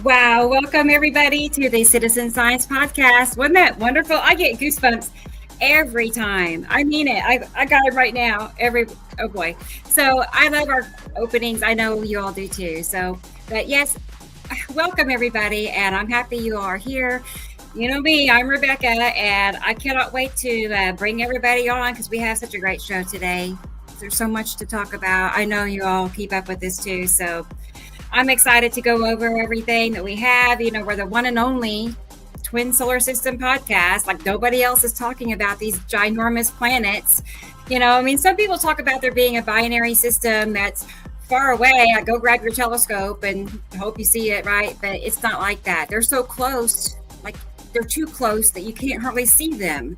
Wow. Welcome, everybody, to the Citizen Science Podcast. Wasn't that wonderful? I get goosebumps every time. I mean it. I got it right now. Oh boy. So I love our openings. I know you all do too. So, but yes, welcome everybody, and I'm happy you all are here. You know me, I'm Rebecca, and I cannot wait to bring everybody on because we have such a great show today. There's so much to talk about. I know you all keep up with this too, so I'm excited to go over everything that we have. You know, we're the one and only Twin Solar System podcast. Like nobody else is talking about these ginormous planets. You know, I mean, some people talk about there being a binary system that's far away. Like, go grab your telescope and hope you see it, right? But it's not like that. They're so close, like they're too close that you can't hardly see them.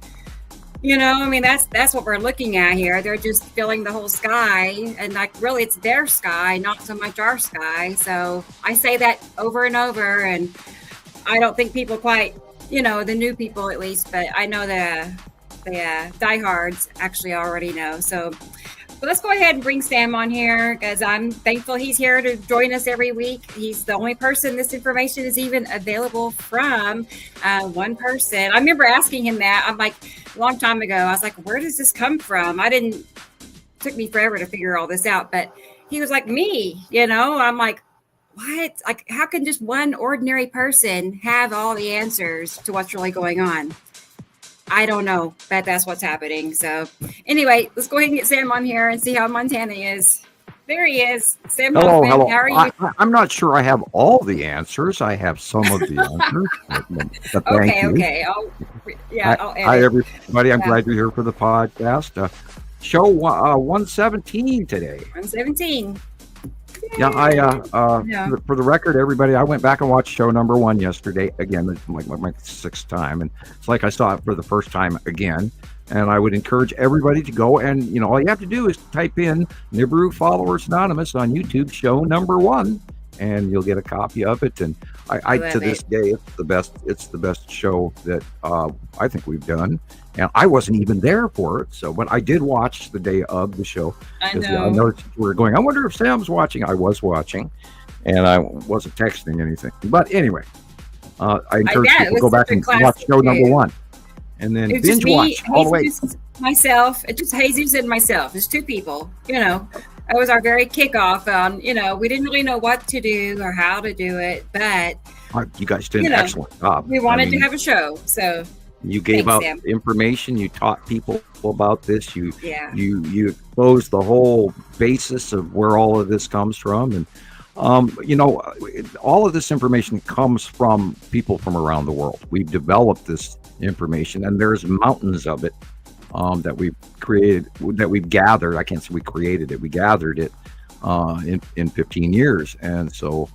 You know, I mean, that's what we're looking at here. They're just filling the whole sky, and like really, it's their sky, not so much our sky. So I say that over and over, and I don't think people quite, you know, the new people at least, but I know the diehards actually already know. So but let's go ahead and bring Sam on here because I'm thankful he's here to join us every week. He's the only person this information is even available from. One person. I remember asking him that. I'm like, a long time ago, I was like, where does this come from? Took me forever to figure all this out. But he was like, me, you know? I'm like, what? Like, how can just one ordinary person have all the answers to what's really going on? I don't know, but that's what's happening. So anyway, let's go ahead and get Sam on here and see how Montana is. There he is. Sam Hofman, Hello. how are you? I'm not sure I have all the answers. I have some of the answers. But thank you. Okay. I'll edit. Hi, everybody. I'm glad you're here for the podcast. Show 117 today. 117. Yeah, for the record, everybody, I went back and watched show number 1 yesterday. Again, it's like my 6th time. And it's like I saw it for the first time again. And I would encourage everybody to go and, you know, all you have to do is type in Nibiru Followers Anonymous on YouTube, show number 1, and you'll get a copy of it. And I to this day, it's the best show that I think we've done. And I wasn't even there for it. So, but I did watch the day of the show. I know. I noticed we were going, I wonder if Sam's watching. I was watching, and I wasn't texting anything. But anyway, I encourage people to go back and watch show number 1. And then binge watch all the way. Myself, it's just Jesus and myself. There's 2 people, you know. That was our very kickoff on, you know, we didn't really know what to do or how to do it, but you guys did an excellent job. We wanted to have a show, so you gave out information. You taught people about this. You exposed the whole basis of where all of this comes from, and you know, all of this information comes from people from around the world. We've developed this information, and there's mountains of it that we've created, that we've gathered. I can't say we created it. We gathered it in 15 years, and so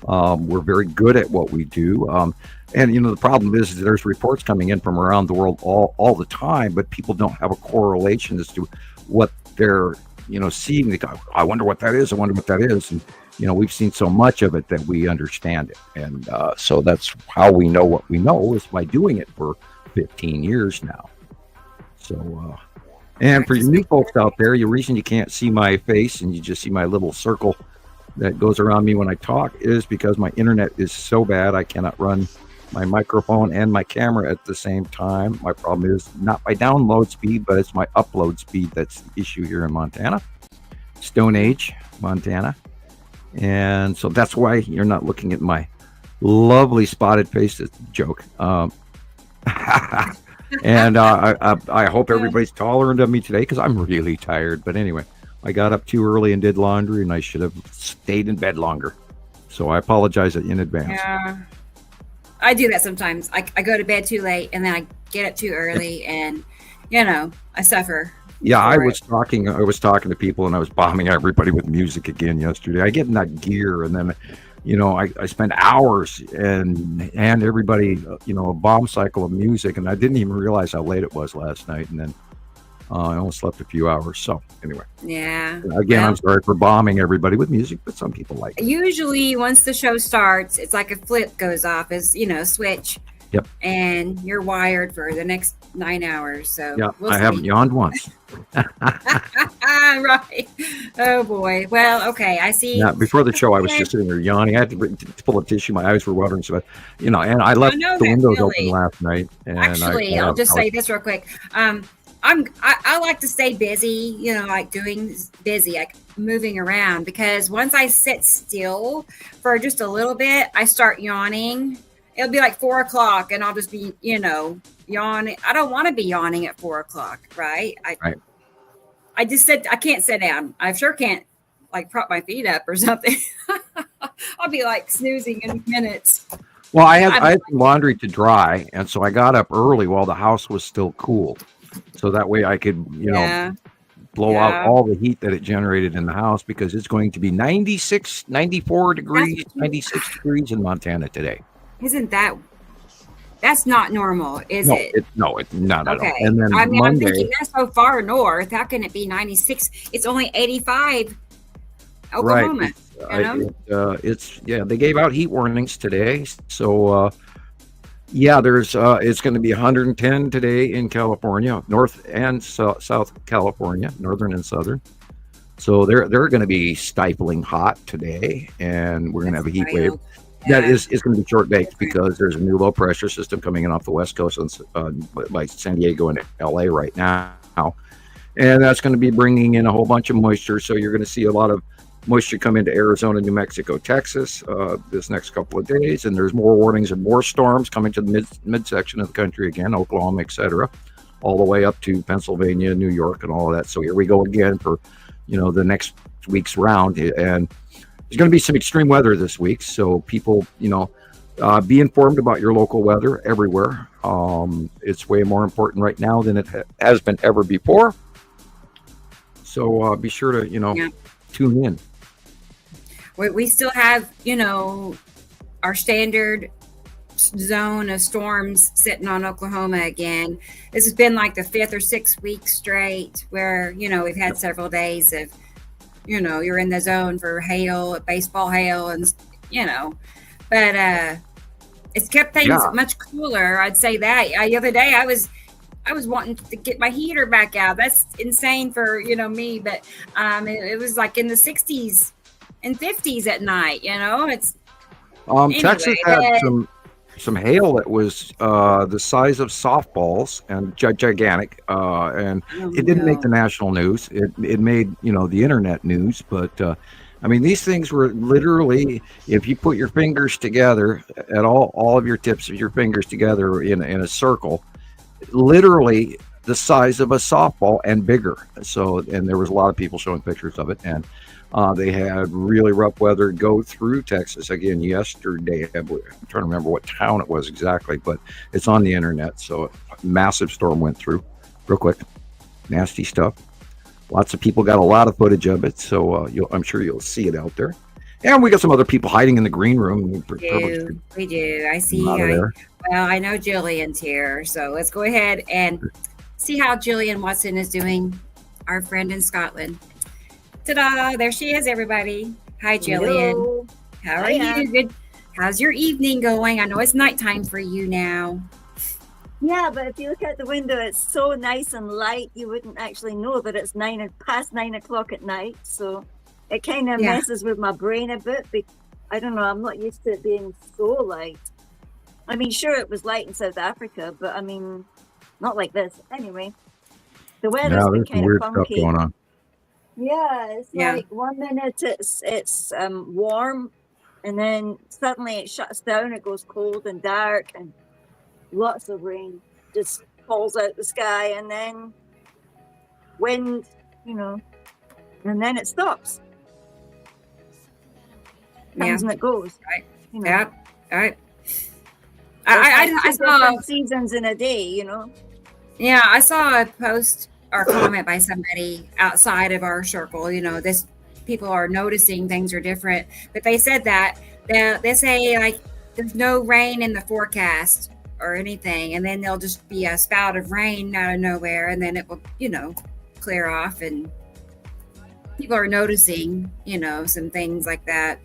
we're very good at what we do. And you know, the problem is there's reports coming in from around the world all the time, but people don't have a correlation as to what they're, you know, seeing. They go, I wonder what that is. I wonder what that is. And you know, we've seen so much of it that we understand it. And so that's how we know what we know, is by doing it for 15 years now. So, and for you new folks out there, the reason you can't see my face and you just see my little circle that goes around me when I talk is because my internet is so bad I cannot run my microphone and my camera at the same time. My problem is not my download speed, but it's my upload speed that's the issue here in Montana, Stone Age, Montana. And so that's why you're not looking at my lovely spotted face. It's a joke. And I hope everybody's tolerant of me today because I'm really tired. But anyway, I got up too early and did laundry, and I should have stayed in bed longer. So I apologize in advance. Yeah, I do that sometimes. I go to bed too late, and then I get up too early, and you know, I suffer. Yeah, I was talking to people, and I was bombing everybody with music again yesterday. I get in that gear, and then, you know, I spend hours and everybody, you know, a bomb cycle of music, and I didn't even realize how late it was last night, and then I only slept a few hours. So anyway, yeah. Again, I'm sorry for bombing everybody with music, but some people like it. Usually, once the show starts, it's like a flip goes off, as you know, switch. Yep. And you're wired for the next 9 hours. So yeah, we'll I haven't yawned once. Right. Oh boy. Well, okay. I see. Yeah, before the show, I was just sitting there yawning. I had to pull a tissue. My eyes were watering. So, and I left the windows open last night. And actually, I'll just say this real quick. I like to stay busy, like doing busy, like moving around, because once I sit still for just a little bit, I start yawning. It'll be like 4 o'clock and I'll just be, yawning. I don't want to be yawning at 4 o'clock. Right. Right. I just said, I can't sit down. I sure can't like prop my feet up or something. I'll be like snoozing in minutes. Well, I had some laundry to dry. And so I got up early while the house was still cool. So that way I could, blow out all the heat that it generated in the house, because it's going to be 96, 94 degrees, 96 degrees in Montana today. Isn't that's not normal, is it? No, it's not at all. And then Monday, I'm thinking that's so far north. How can it be 96? It's only 85 Oklahoma. Right. They gave out heat warnings today. So, it's going to be 110 today in California, North and South California, Northern and Southern. So they're going to be stifling hot today, and we're going to have a heat wave. That is going to be short baked, because there's a new low pressure system coming in off the west coast by San Diego and LA right now, and that's going to be bringing in a whole bunch of moisture. So you're going to see a lot of moisture come into Arizona, New Mexico, Texas this next couple of days, and there's more warnings and more storms coming to the midsection of the country again, Oklahoma, etc., all the way up to Pennsylvania, New York, and all of that. So here we go again for the next week's round, and there's going to be some extreme weather this week. So people, be informed about your local weather everywhere. It's way more important right now than it has been ever before. So be sure to tune in. We still have, our standard zone of storms sitting on Oklahoma again. This has been like the 5th or 6th week straight where, we've had several days of, you're in the zone for hail, baseball hail, and, but it's kept things much cooler. I'd say that. The other day I was wanting to get my heater back out. That's insane for, me, but it was like in the 60s and 50s at night, It's Texas had some hail that was the size of softballs and gigantic, and it didn't make the national news. It made the internet news, but these things were literally, if you put your fingers together at all of your tips of your fingers together in a circle, literally the size of a softball and bigger. So, and there was a lot of people showing pictures of it, and they had really rough weather go through Texas again yesterday. I'm trying to remember what town it was exactly, but it's on the internet. So a massive storm went through real quick. Nasty stuff. Lots of people got a lot of footage of it. So I'm sure you'll see it out there. And we got some other people hiding in the green room. We do. I see. I know Gillian's here. So let's go ahead and see how Gillian Watson is doing, our friend in Scotland. Ta-da! There she is, everybody. Hi, Gillian. Hello. How are you? Good. How's your evening going? I know it's nighttime for you now. Yeah, but if you look out the window, it's so nice and light, you wouldn't actually know that it's past 9 o'clock at night. So it kind of messes with my brain a bit. I don't know. I'm not used to it being so light. Sure, it was light in South Africa, but not like this. Anyway, the weather's been kind of funky. Stuff going on. Yeah, it's like 1 minute it's warm, and then suddenly it shuts down. It goes cold and dark, and lots of rain just falls out the sky, and then wind, and then it stops. Comes and it goes. Right. Yeah. All right. I saw seasons in a day. Yeah, I saw a post or comment by somebody outside of our circle. This people are noticing things are different, but they said that they say like there's no rain in the forecast or anything, and then there'll just be a spout of rain out of nowhere, and then it will clear off, and people are noticing some things like that,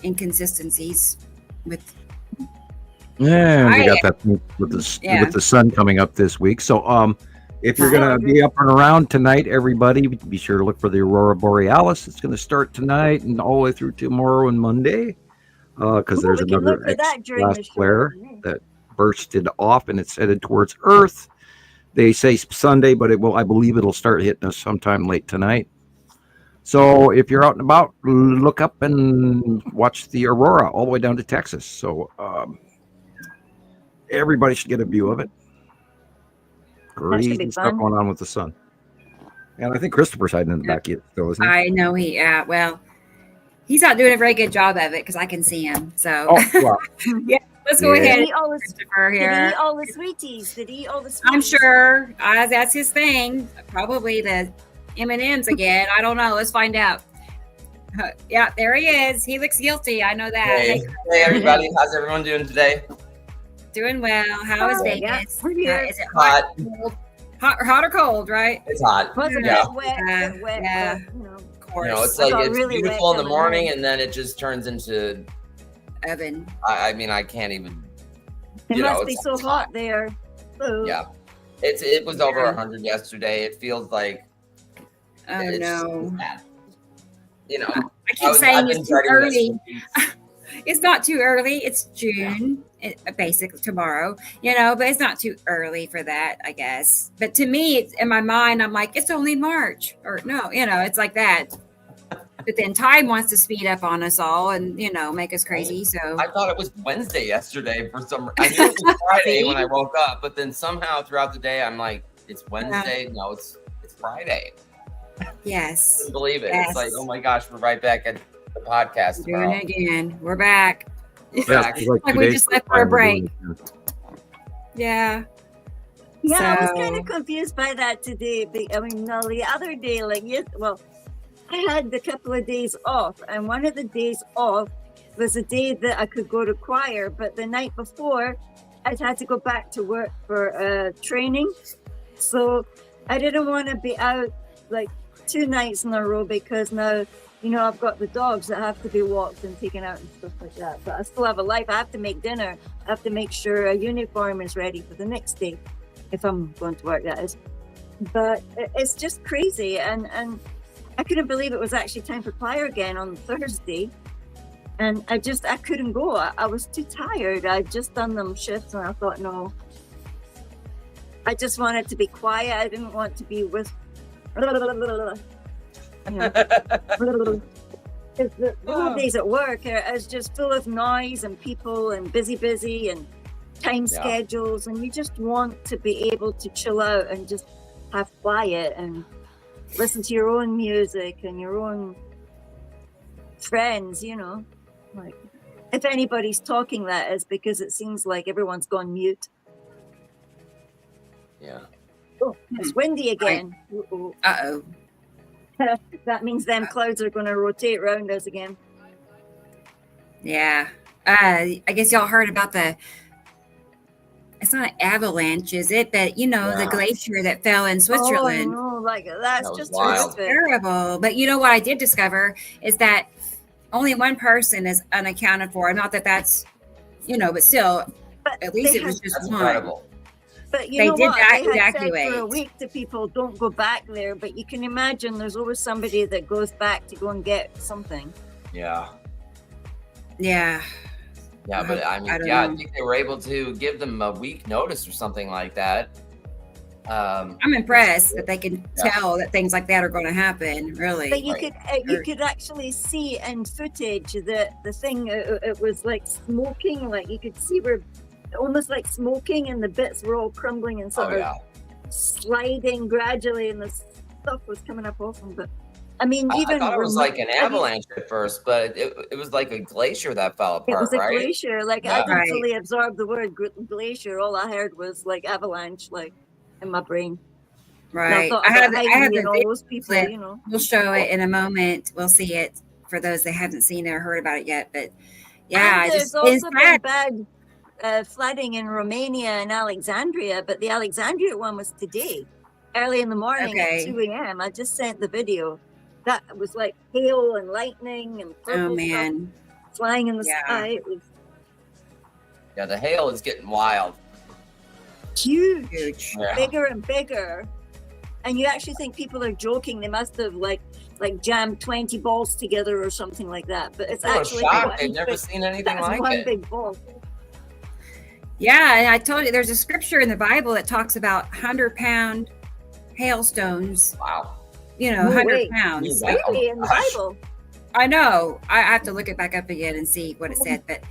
inconsistencies with And we got that thing with the sun coming up this week. So if you're going to be up and around tonight, everybody, be sure to look for the Aurora Borealis. It's going to start tonight and all the way through tomorrow and Monday, because there's another last flare that bursted off and it's headed towards Earth. They say Sunday, but I believe it'll start hitting us sometime late tonight. So if you're out and about, look up and watch the Aurora all the way down to Texas. So everybody should get a view of it. Crazy stuff going on with the sun. And I think Christoper's hiding in the back yet still, isn't he? I know well, he's not doing a very good job of it because I can see him. So yeah, let's go ahead. Christoper here. Did he eat all the sweeties? I'm sure that's his thing. Probably the M&Ms again. I don't know. Let's find out. Yeah, there he is. He looks guilty. I know that. Hey everybody. How's everyone doing today? Doing well. How is Vegas? Is it hot? Hot or cold, right? It's hot. Wet. Yeah. Of course. It's like it's really beautiful in the morning and then it just turns into oven. I mean, I can't even. It must be so hot there. Ooh. Yeah. It was over 100 yesterday. It feels like. Oh no. I keep saying it's too early. It's not too early. It's June, basically tomorrow, but it's not too early for that, I guess. But to me, it's, in my mind, I'm like, it's only March or no, it's like that. But then time wants to speed up on us all and, make us crazy. So I thought it was Wednesday yesterday for some I knew it was Friday when I woke up, but then somehow throughout the day, I'm like, it's Wednesday. No, it's Friday. Yes. I couldn't believe it. Yes. It's like, oh my gosh, we're right back at the podcast tomorrow. Doing it again. We're back. Yeah, like we just left for a break. Yeah. Yeah, so, I was kind of confused by that today. The other day, I had a couple of days off, and one of the days off was a day that I could go to choir, but the night before, I'd had to go back to work for training. So I didn't want to be out 2 nights in a row because now, I've got the dogs that have to be walked and taken out and stuff like that. But I still have a life. I have to make dinner. I have to make sure a uniform is ready for the next day, if I'm going to work, that is. But it's just crazy. And I couldn't believe it was actually time for choir again on Thursday. And I couldn't go. I was too tired. I'd just done them shifts and I thought, no. I just wanted to be quiet. I didn't want to be with... The whole days at work is just full of noise and people and busy and time schedules, and you just want to be able to chill out and just have quiet and listen to your own music and your own friends, if anybody's talking, that is because it seems like everyone's gone mute. Yeah. Oh, it's windy again. Uh-oh. That means them clouds are going to rotate around us again. Yeah. I guess y'all heard about it's not an avalanche, is it? But, the glacier that fell in Switzerland. Oh, no, that's just terrible. But you know what I did discover is that only one person is unaccounted for. Not that that's, but still, at least it was just one. Incredible. But they did evacuate. For a week to people, don't go back there. But you can imagine there's always somebody that goes back to go and get something. Yeah. Yeah. Yeah, but I think they were able to give them a week notice or something like that. I'm impressed that they can tell that things like that are going to happen. Really. But you could actually see in footage that the thing it was like smoking. Like you could see where. Almost like smoking, and the bits were all crumbling and sort of sliding gradually, and the stuff was coming up off them. But I mean, I thought it was like an avalanche at first, but it was like a glacier that fell apart. It was a right? glacier. I didn't fully absorb the word glacier. All I heard was avalanche, in my brain. Right. I have all those people. We'll show it in a moment. We'll see it for those that haven't seen it or heard about it yet. But yeah, there's also been bad. Flooding in Romania and Alexandria, but the Alexandria one was today, early in the morning at 2 a.m. I just sent the video. That was like hail and lightning and purple stuff flying in the sky. It was Yeah, the hail is getting wild. Huge. Yeah. Bigger and bigger. And you actually think people are joking. They must have like jammed 20 balls together or something like that. But it's actually they've never seen anything like one it. big ball. Yeah, and I told you there's a scripture in the Bible that talks about 100-pound hailstones. Wow. 100 pounds. Really, in the Bible? I know. I have to look it back up again and see what it said, but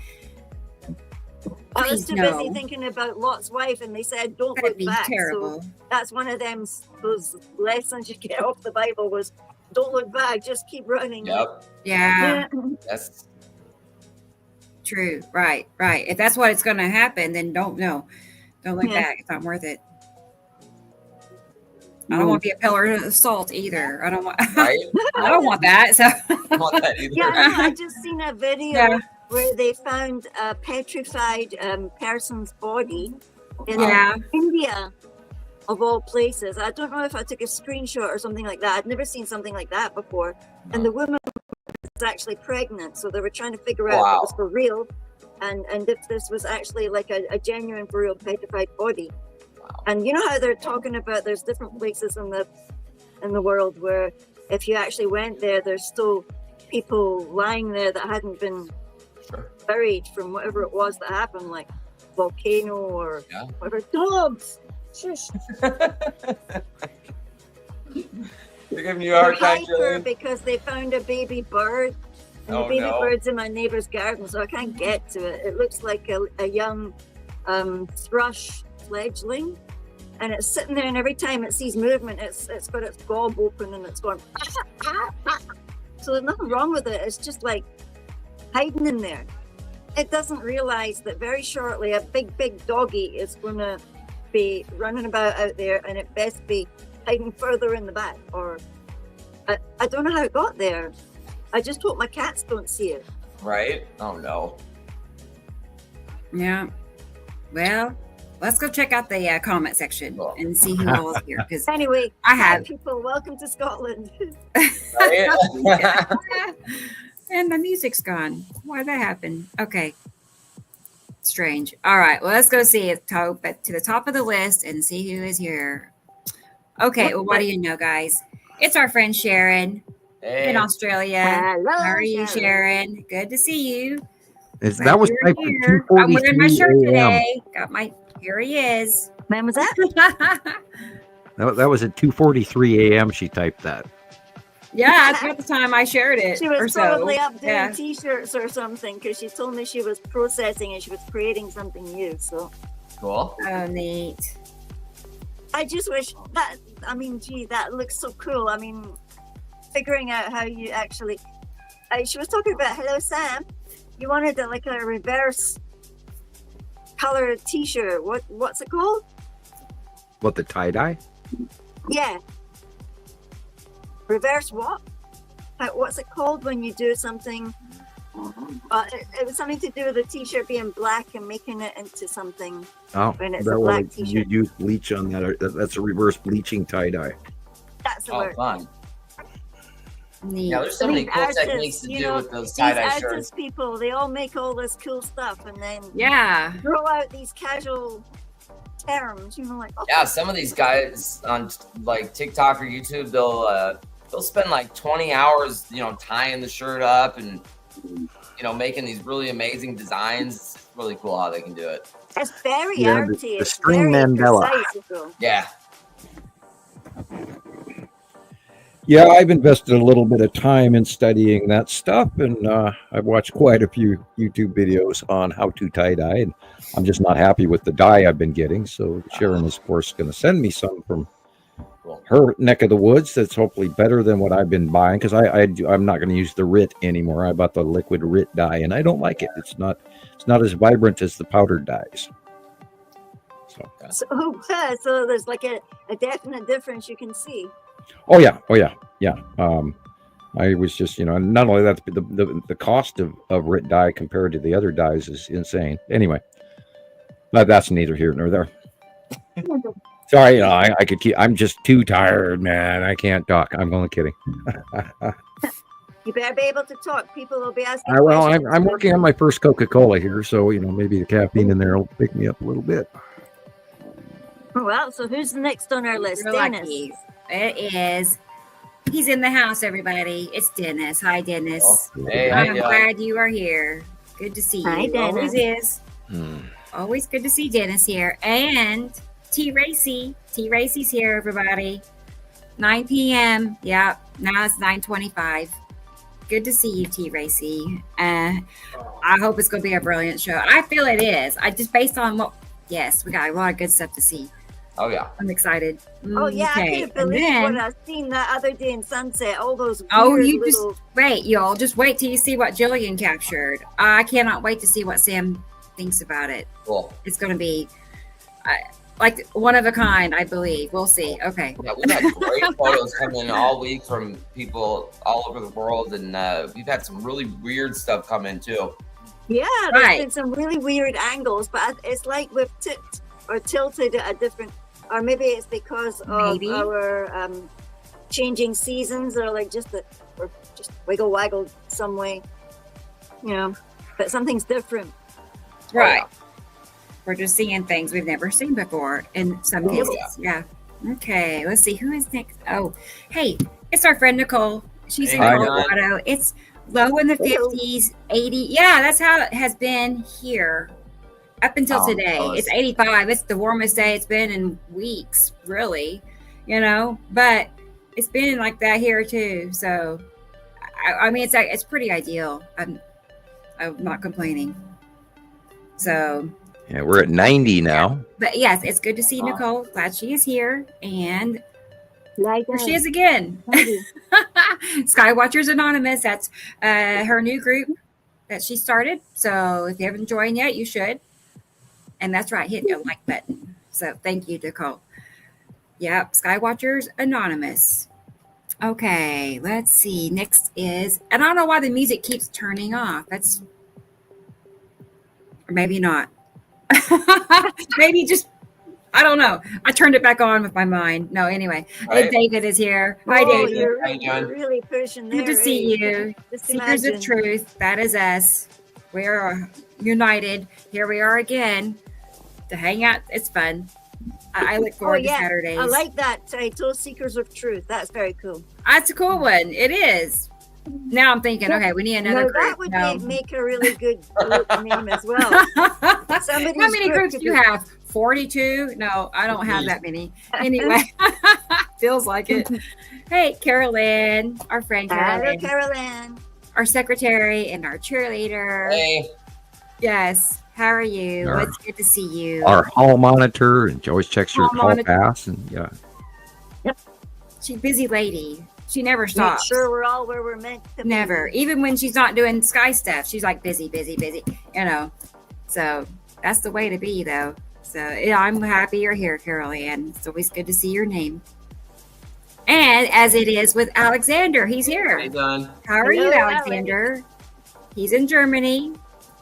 I was too busy thinking about Lot's wife, and they said, "Don't look back." Terrible. So that's one of those lessons you get off the Bible was, "Don't look back, just keep running." Yep. Yeah. That's true. Right. If that's what it's going to happen, then don't look back. It's not worth it. I don't want to be a pillar of salt either. I don't want. Right? I don't want that. So. I don't want that either. Yeah, I just seen a video where they found a petrified person's body in India, of all places. I don't know if I took a screenshot or something like that. I'd never seen something like that before. And the woman was actually pregnant, so they were trying to figure out if it was for real, and if this was actually like a genuine, for real petrified body. And you know how they're talking about there's different places in the world where if you actually went there, there's still people lying there that hadn't been buried from whatever it was that happened, like volcano or whatever. Dogs! Shush! They're giving you a hard time, Gillian. Because they found a baby bird, and the baby bird's in my neighbor's garden, so I can't get to it. It looks like a young thrush fledgling, and it's sitting there, and every time it sees movement, it's got its gob open and it's going so there's nothing wrong with it. It's just like hiding in there. It doesn't realize that very shortly a big doggy is going to be running about out there, and it best be hiding further in the back, or I don't know how it got there. I just hope my cats don't see it. Right? Oh no. Yeah. Well, let's go check out the comment section and see who all is here. Because anyway, I have people. Welcome to Scotland. And the music's gone. Why did that happen? Okay. Strange. All right. Well, let's go see it to the top of the list and see who is here. Okay. Well, what do you know, guys? It's our friend Sharon in Australia. Hello, how are you, Sharon? Good to see you. That was typed at 2:43 I'm wearing my shirt a.m. today. Here he is. When was that? That was at 2:43 a.m. She typed that. Yeah, that's about the time I shared it. She was probably up doing Yeah. T-shirts or something, because she told me she was processing and she was creating something new. So Cool. Oh, neat. I just wish that. I mean, gee, that looks so cool. I mean, figuring out how you actually. She was talking about hello, Sam. You wanted like a reverse color T-shirt. What's it called? What, the tie-dye? Yeah. Reverse what? What's it called when you do something? It was something to do with the T-shirt being black and making it into something. Oh, when it's a black T-shirt. You use bleach on that. That's a reverse bleaching tie-dye. That's the word. Fun. Neat. Yeah, there's so many cool techniques to do with those tie-dye shirts. Artist people, they all make all this cool stuff and then throw out these casual terms, like. Oh. Yeah, some of these guys on like TikTok or YouTube, they'll spend like 20 hours, tying the shirt up and making these really amazing designs. It's really cool how they can do it. It's very arty. The string Mandela. Yeah. Yeah, I've invested a little bit of time in studying that stuff, and I've watched quite a few YouTube videos on how to tie-dye, and I'm just not happy with the dye I've been getting. So Sharon is, of course, going to send me some from her neck of the woods that's hopefully better than what I've been buying, because I'm not going to use the RIT anymore. I bought the liquid RIT dye, and I don't like it. It's not as vibrant as the powdered dyes. So there's like a definite difference you can see. Oh yeah. I was just, not only that, the cost of RIT dye compared to the other dyes is insane. Anyway, but that's neither here nor there. Sorry, I could keep. I'm just too tired, man. I can't talk. I'm only kidding. You better be able to talk. People will be asking Well, questions. I'm working on my first Coca-Cola here, so maybe the caffeine in there will pick me up a little bit. Well, so who's next on our list? You're Dennis. lucky. It is. He's in the house, everybody. It's Dennis. Hi, Dennis. Oh, hey, I'm glad you are here. Good to see you. Hi, Dennis. Always is. Always good to see Dennis here. And T. Racy. T. Racy's here, everybody. 9 p.m. Yeah, now it's 9:25. Good to see you, T. Racy. I hope it's going to be a brilliant show. I feel it is. I just based on what. Yes, we got a lot of good stuff to see. Oh yeah, I'm excited. Oh yeah, okay. I can't believe what I've seen that other day in Sunset. All those. You little... just wait, y'all. Just wait till you see what Gillian captured. I cannot wait to see what Sam thinks about it. Cool. It's going to be like one of a kind, I believe. We'll see. Okay. Yeah, we've had great photos coming all week from people all over the world, and we've had some really weird stuff come in too. Yeah, there's been some really weird angles, but it's like we've tipped or tilted at a different, or maybe it's because of our changing seasons, or like or just wiggle waggle some way, but something's different. Right. We're just seeing things we've never seen before in some cases. Yeah. Okay. Let's see who is next. Oh, hey, it's our friend Nicole. She's in Colorado. It's low in the 50s, 80. Yeah, that's how it has been here up until today. It's 85. It's the warmest day it's been in weeks, really, but it's been like that here too. So, I mean, it's pretty ideal. I'm not complaining. So. Yeah, we're at 90 now. Yeah. But yes, it's good to see Nicole. Glad she is here. And there she is again. Skywatchers Anonymous. That's her new group that she started. So if you haven't joined yet, you should. And that's right, hit the like button. So thank you, Nicole. Yep, Skywatchers Anonymous. Okay, let's see. Next is, and I don't know why the music keeps turning off. Or maybe not. Maybe just, I don't know. I turned it back on with my mind. No, anyway. Right. David is here. Hi, David. You're really pushing there. Good to see you. Seekers of Truth. That is us. We are united. Here we are again to hang out. It's fun. I look forward to Saturdays. I like that title, Seekers of Truth. That's very cool. That's a cool one. It is. Now I'm thinking, okay, we need another group. That would make a really good group name as well. How many groups do you have? 42? No, I don't have that many. Anyway, feels like it. Hey, Carol Ann, our friend Carol Ann. Hello, Carol Ann. Our secretary and our cheerleader. Hey. Yes. How are you? It's good to see you. Our hall monitor, and she always checks your hall pass. And Yep. She's a busy lady. She never stops. Make sure we're all where we're meant to be. Never. Even when she's not doing sky stuff, she's like busy. So that's the way to be, though. So I'm happy you're here, Carol Ann. It's always good to see your name. And as it is with Alexander, he's here. Hey, Don. How are you, Alexander? Alex. He's in Germany.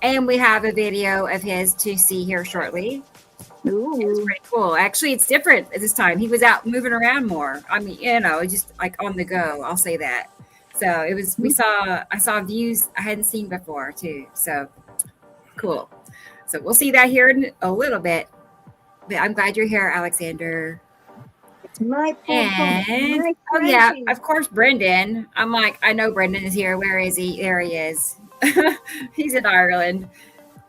And we have a video of his to see here shortly. Ooh. It's pretty cool. Actually, it's different this time. He was out moving around more. I mean, just like on the go. I'll say that. So it was. I saw views I hadn't seen before too. So cool. So we'll see that here in a little bit. But I'm glad you're here, Alexander. My of course, Brendan. I'm like, I know Brendan is here. Where is he? There he is. He's in Ireland.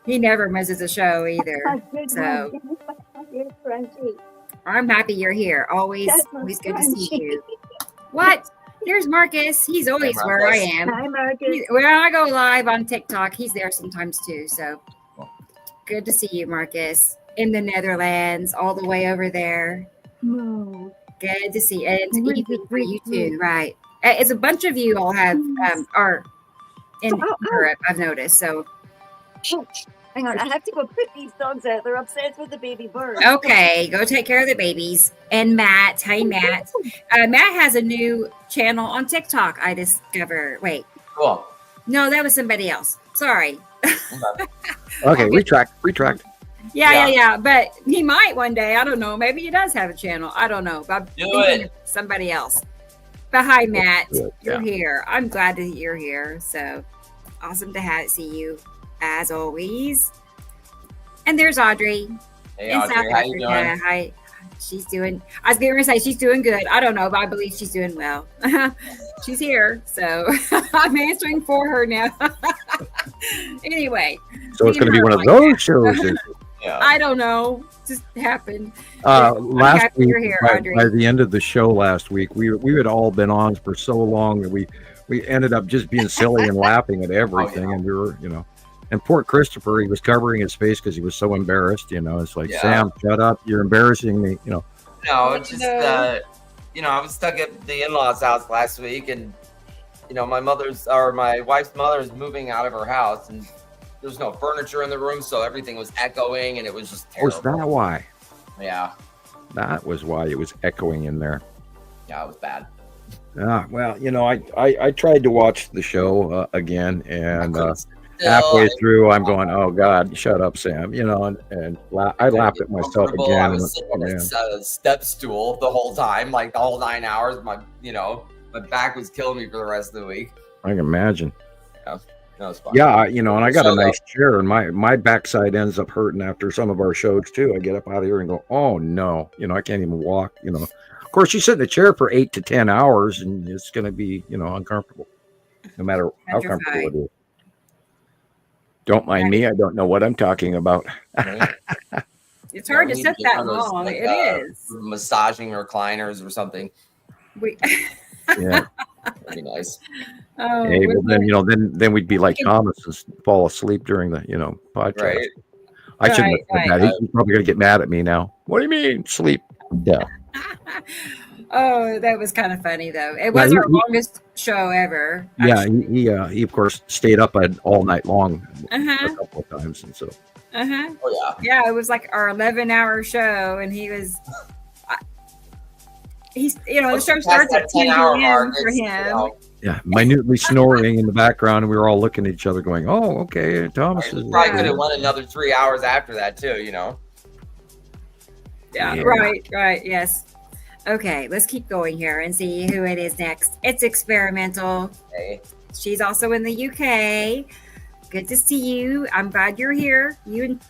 He never misses a show either. So I'm happy you're here. Always good to see you. What? Here's Marcus. He's always where I am. Hi, Marcus. When I go live on TikTok, he's there sometimes too. So good to see you, Marcus. In the Netherlands, all the way over there. Good to see you. And it's easy for you too, right? It's a bunch of you all have are in Europe, I've noticed. So hang on, I have to go put these dogs out. They're upset with the baby bird. Okay, go take care of the babies. And Matt, hey Matt. Matt has a new channel on TikTok, I discovered. Wait. Cool. No, that was somebody else. Sorry. Okay, retract. Yeah. But he might one day. I don't know. Maybe he does have a channel. I don't know. But I'm thinking somebody else. But hi, Matt. Good, You're here. I'm glad that you're here. So awesome to see you as always. And there's Audrey Hey, in Audrey, South how you Africa. doing? Hi. She's doing, I was going to say she's doing good. I don't know, but I believe she's doing well. She's here. So I'm answering for her now. Anyway. So it's going to be one of those shows. Yeah. I don't know. Just happened. Last week, you're here, by the end of the show last week, we had all been on for so long that we ended up just being silly and laughing at everything. And we were, and poor Christoper, he was covering his face because he was so embarrassed. It's like, Sam, shut up. You're embarrassing me. No, it's just, I was stuck at the in-laws' house last week, and, my wife's mother is moving out of her house, and there was no furniture in the room, so everything was echoing, and it was just terrible. Was that why? Yeah. That was why it was echoing in there. Yeah, it was bad. Well, I tried to watch the show again, and halfway through, I'm going, "Oh God, shut up, Sam!" and I laughed at myself again. I was sitting on a step stool the whole time, like the whole 9 hours. My back was killing me for the rest of the week. I can imagine. Yeah, that was fun. Yeah, and I got a nice chair, and my backside ends up hurting after some of our shows too. I get up out of here and go, "Oh no," I can't even walk. Of course, you sit in the chair for 8 to 10 hours, and it's going to be, uncomfortable, no matter how comfortable it is. Don't mind me. I don't know what I'm talking about. It's hard to sit that long. It is. Massaging recliners or something. Yeah. Pretty nice. Oh, hey, well, then we'd be like Thomas and fall asleep during the, podcast. Right. I shouldn't have said that. He's probably going to get mad at me now. What do you mean, sleep? Yeah. Oh, that was kind of funny though. It was our longest show ever. Actually. Yeah, he of course stayed up all night long a couple of times, and so. Oh yeah. It was like our 11-hour show, and he was. The show starts at 10 p.m. for him. Yeah, minutely snoring in the background, and we were all looking at each other, going, "Oh, okay, Thomas is." Probably could have won another 3 hours after that too, Yeah. Right. Yes. Okay, let's keep going here and see who it is next. It's experimental. Hey. She's also in the UK. Good to see you. I'm glad you're here. You and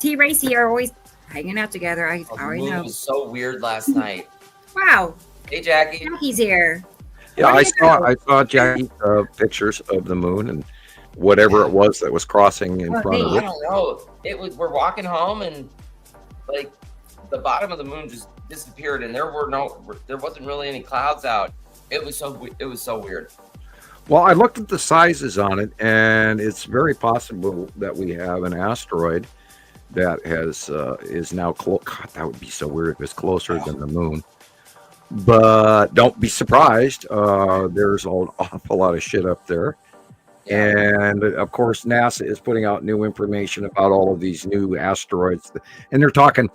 T. Racy are always hanging out together. I already know. It was so weird last night. Wow. Hey, Jackie. Jackie's here. Yeah, I saw Jackie's pictures of the moon and whatever it was that was crossing in front of it. I don't know. We're walking home, and like the bottom of the moon just disappeared, and there wasn't really any clouds out. It was so weird. Well, I looked at the sizes on it, and it's very possible that we have an asteroid that is now close. God, that would be so weird if it's closer than the moon. But don't be surprised. There's an awful lot of shit up there. And of course, NASA is putting out new information about all of these new asteroids. And they're talking,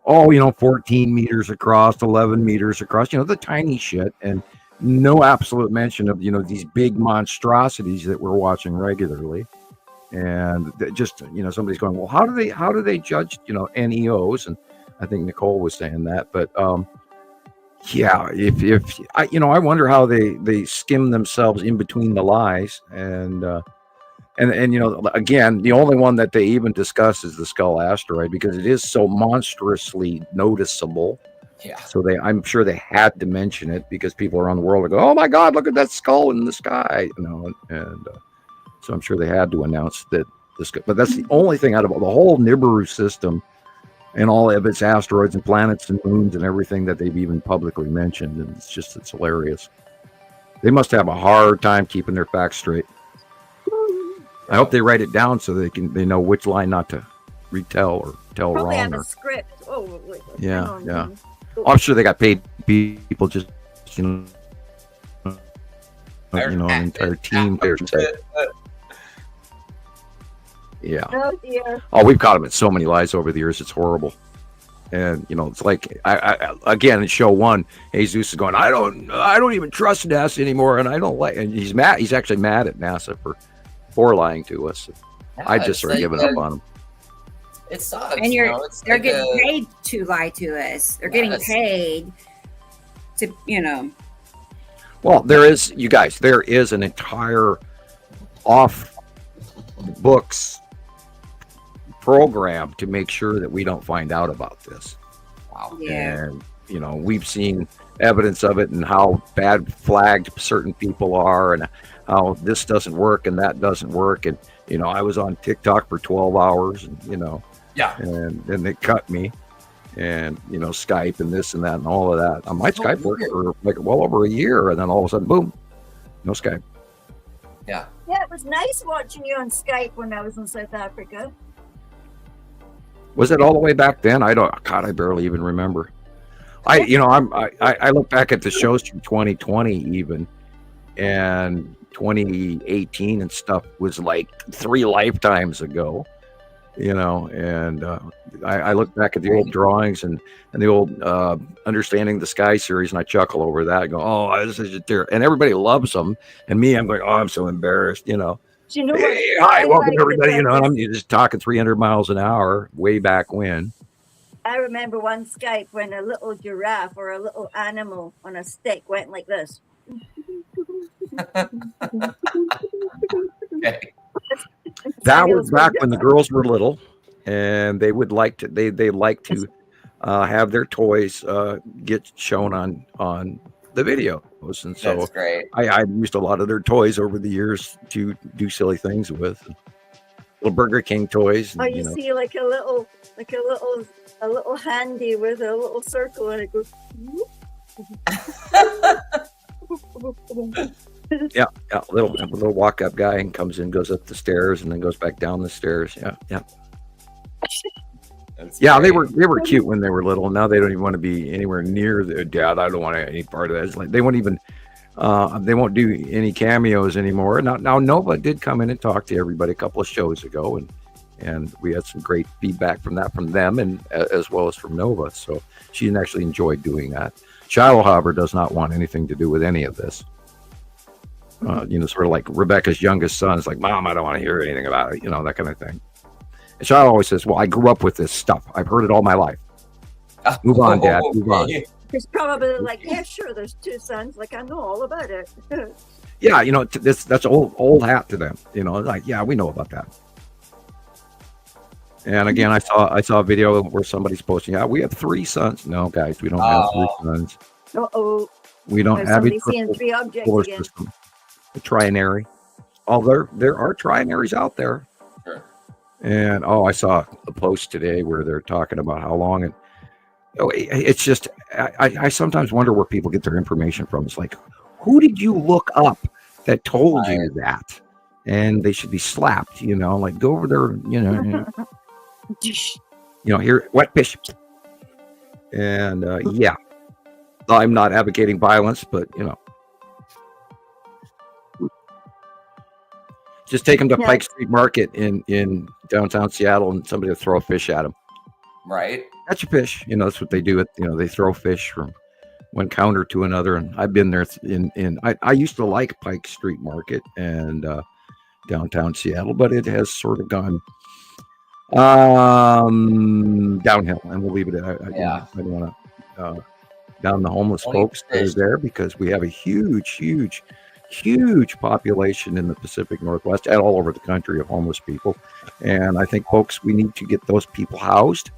14 meters across, 11 meters across, the tiny shit. And no absolute mention of, these big monstrosities that we're watching regularly. And just, somebody's going, well, how do they judge, NEOs? And I think Nicole was saying that. But yeah, if I wonder how they skim themselves in between the lies, and again, the only one that they even discuss is the Skull asteroid because it is so monstrously noticeable. Yeah. So I'm sure they had to mention it because people around the world go, "Oh my God, look at that skull in the sky," and so I'm sure they had to announce that this. But that's the only thing out of the whole Nibiru system. And all of its asteroids and planets and moons and everything that they've even publicly mentioned. And it's hilarious. They must have a hard time keeping their facts straight. I hope they write it down so they know which line not to retell or tell Probably wrong. Have a script. Yeah. I'm sure they got paid people just, an entire team there. Yeah. Oh dear. Oh, we've caught him at so many lies over the years. It's horrible. And it's like I again in show 1, Jesus is going, I don't even trust NASA anymore, and I don't like. And he's mad. He's actually mad at NASA for lying to us. Yeah, I just started giving up on him. It sucks. And they're getting paid to lie to us. They're getting paid to. Well, there is, you guys, there is an entire off books program to make sure that we don't find out about this. Wow. Yeah. And, you know, we've seen evidence of it and how bad flagged certain people are and how this doesn't work and that doesn't work. And, you know, I was on TikTok for 12 hours and, you know, Yeah. and then they cut me and, you know, Skype and this and that and all of that. My Skype worked for like well over a year. And then all of a sudden, boom, no Skype. Yeah. Yeah, it was nice watching you on Skype when I was in South Africa. Was it all the way back then? I barely even remember. I look back at the shows from 2020 even, and 2018 and stuff was like 3 lifetimes ago, you know. And I look back at the old drawings and the old Understanding the Sky series, and I chuckle over that. I go, oh, this is there, and everybody loves them, and me, I'm like, oh, I'm so embarrassed, you know. Do you know what? Hey, hi, welcome everybody. You know, I'm just talking 300 miles an hour way back when. I remember one Skype when a little giraffe or a little animal on a stick went like this. Okay. That was back when the girls were little, and they would like to. They like to have their toys get shown on the videos, and so That's great. I used a lot of their toys over the years to do silly things with. Little Burger King toys. Oh, you see, like a little handy with a little circle, and it goes. Yeah, little walk up guy and comes in, goes up the stairs, and then goes back down the stairs. Yeah. That's Yeah, great. they were cute when they were little. Now they don't even want to be anywhere near their dad. I don't want any part of that. It's like they won't even they won't do any cameos anymore. Now Nova did come in and talk to everybody a couple of shows ago, and we had some great feedback from them and as well as from Nova. So she actually enjoyed doing that. Shiloh, however, does not want anything to do with any of this. You know, sort of like Rebecca's youngest son is like, Mom, I don't want to hear anything about it. You know, that kind of thing. And Shiloh always says, well, I grew up with this stuff. I've heard it all my life. Move on, Dad. Move on. It's probably like, yeah, sure, there's 2 sons. Like, I know all about it. Yeah, you know, that's old hat to them. You know, like, yeah, we know about that. And again, I saw a video where somebody's posting, we have 3 sons. No, guys, we don't have 3 sons. Uh-oh. We don't have somebody seeing 3 objects again. System. A trinary. Oh, there are trinaries out there. Sure. And I saw a post today where they're talking about how long and it's just I sometimes wonder where people get their information from. It's like, who did you look up that told you that? And they should be slapped, you know, like go over there, you know, here, wet fish. And yeah, I'm not advocating violence, but you know, just take them to Pike Street Market in downtown Seattle, and somebody will throw a fish at them. Right. Catch a fish. You know, that's what they do. You know, they throw fish from one counter to another. And I've been there I used to like Pike Street Market and downtown Seattle, but it has sort of gone downhill, and we'll leave it at I don't want to down the homeless folks that is there, because we have a huge population in the Pacific Northwest and all over the country of homeless people. And I think, folks, we need to get those people housed,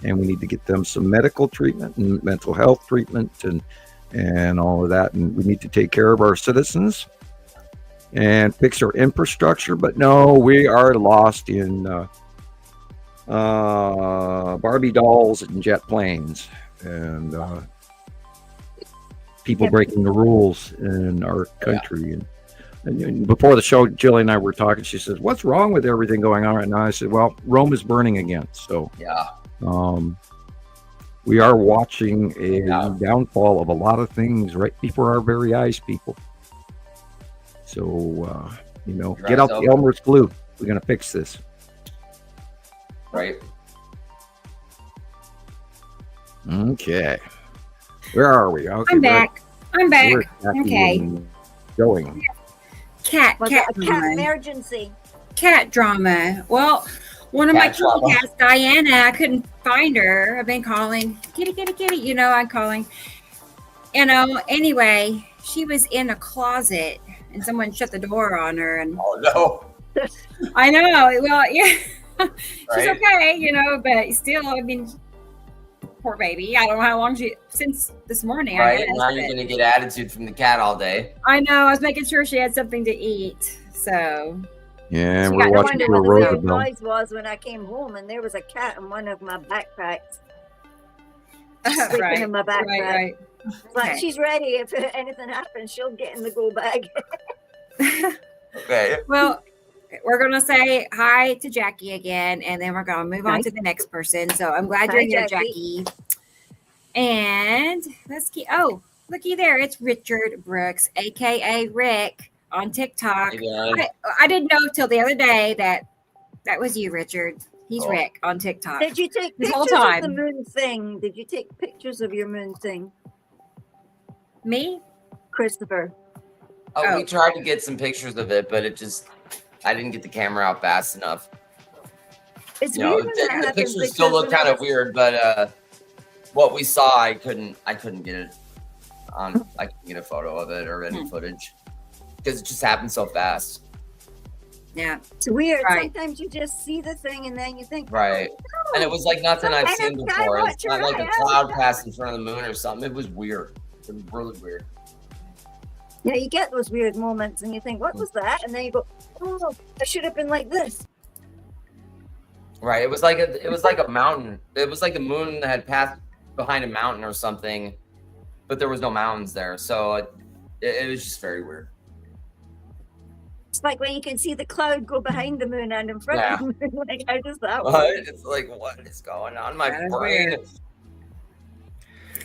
and we need to get them some medical treatment and mental health treatment and all of that. And we need to take care of our citizens and fix our infrastructure. But no, we are lost in Barbie dolls and jet planes and people breaking the rules in our country. And before the show, Jillian and I were talking. She says, "What's wrong with everything going on right now?" I said, "Well, Rome is burning again." So we are watching a downfall of a lot of things right before our very eyes, people. So you know, get out the Elmer's glue. We're gonna fix this. Right. Okay. Where are we? Okay, I'm back. Okay. Going. Cat emergency. Cat drama. Well, one of my kitty cats, Diana, I couldn't find her. I've been calling, kitty. You know, I'm calling. You know, anyway, she was in a closet and someone shut the door on her. And Oh no! I know. Well, yeah, she's Right? okay, you know, but still, I mean, poor baby. I don't know how long since this morning. I Right guess, now, you're gonna get attitude from the cat all day. I know. I was making sure she had something to eat. So Yeah, She we're got no watching wonder for what the weird Roosevelt. noise was when I came home, and there was a cat in one of my backpacks. Sleeping right, in my backpack. right. Like Okay. she's ready. If anything happens, she'll get in the go bag. Okay. Well, we're going to say hi to Jackie again, and then we're going to move on Hi. to the next person. So I'm glad Hi, you're here, Jackie. Jackie. And let's keep, oh, looky there. It's Richard Brooks, aka Rick, on TikTok. Again. I didn't know till the other day that was you, Richard. He's Oh. Rick on TikTok. Did you take This pictures whole of time. the moon thing? Did you take pictures of your moon thing, Me? Christopher? Oh, we tried to get some pictures of it, but I didn't get the camera out fast enough. It's You know, weird when that the happens pictures still because look when I kind of was- weird, but what we saw, I couldn't get it on. I couldn't get a photo of it or any footage because it just happened so fast. Yeah. It's weird. Right. Sometimes you just see the thing and then you think, Right. And it was like nothing Some I've kind seen of guy before. It's watch not your like a eye cloud out. passed in front of the moon or something. It was weird. It was really weird. yeah, you get those weird moments and you think, what was that? And then you go, oh, I should have been like this. Right. It was like a mountain. It was like the moon had passed behind a mountain or something, but there was no mountains there. So it was just very weird. It's like when you can see the cloud go behind the moon and in front of the moon. Like, how does that work? It's like, what is going on in my That is brain? weird.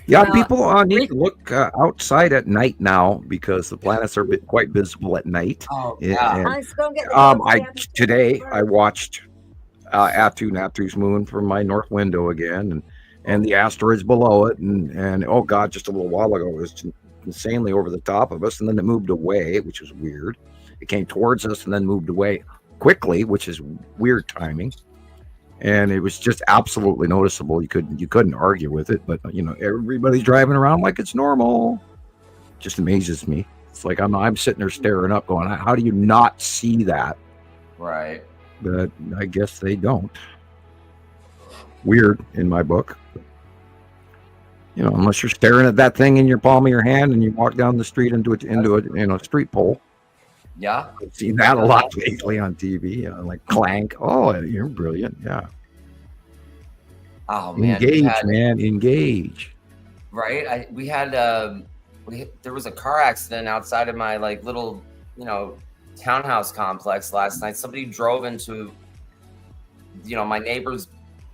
Yeah, Well, people need to look outside at night now because the planets are quite visible at night. Oh, And- yeah. and, Let's go and get the dogs down. today I watched Natu's moon from my north window again, and the asteroids below it, and oh god, just a little while ago it was insanely over the top of us, and then it moved away, which was weird. It came towards us and then moved away quickly, which is weird timing. And it was just absolutely noticeable. You couldn't argue with it, but you know, everybody's driving around like it's normal. Just amazes me. It's like I'm sitting there staring up, going, "How do you not see that?" Right. But I guess they don't. Weird in my book. You know, unless you're staring at that thing in your palm of your hand and you walk down the street into a street pole. Yeah. I've seen that a lot lately on TV. Like clank. Oh, you're brilliant. Yeah. Oh man. Engage, engage. Right. We had there was a car accident outside of my like little, townhouse complex last night. Somebody drove into, my neighbor's.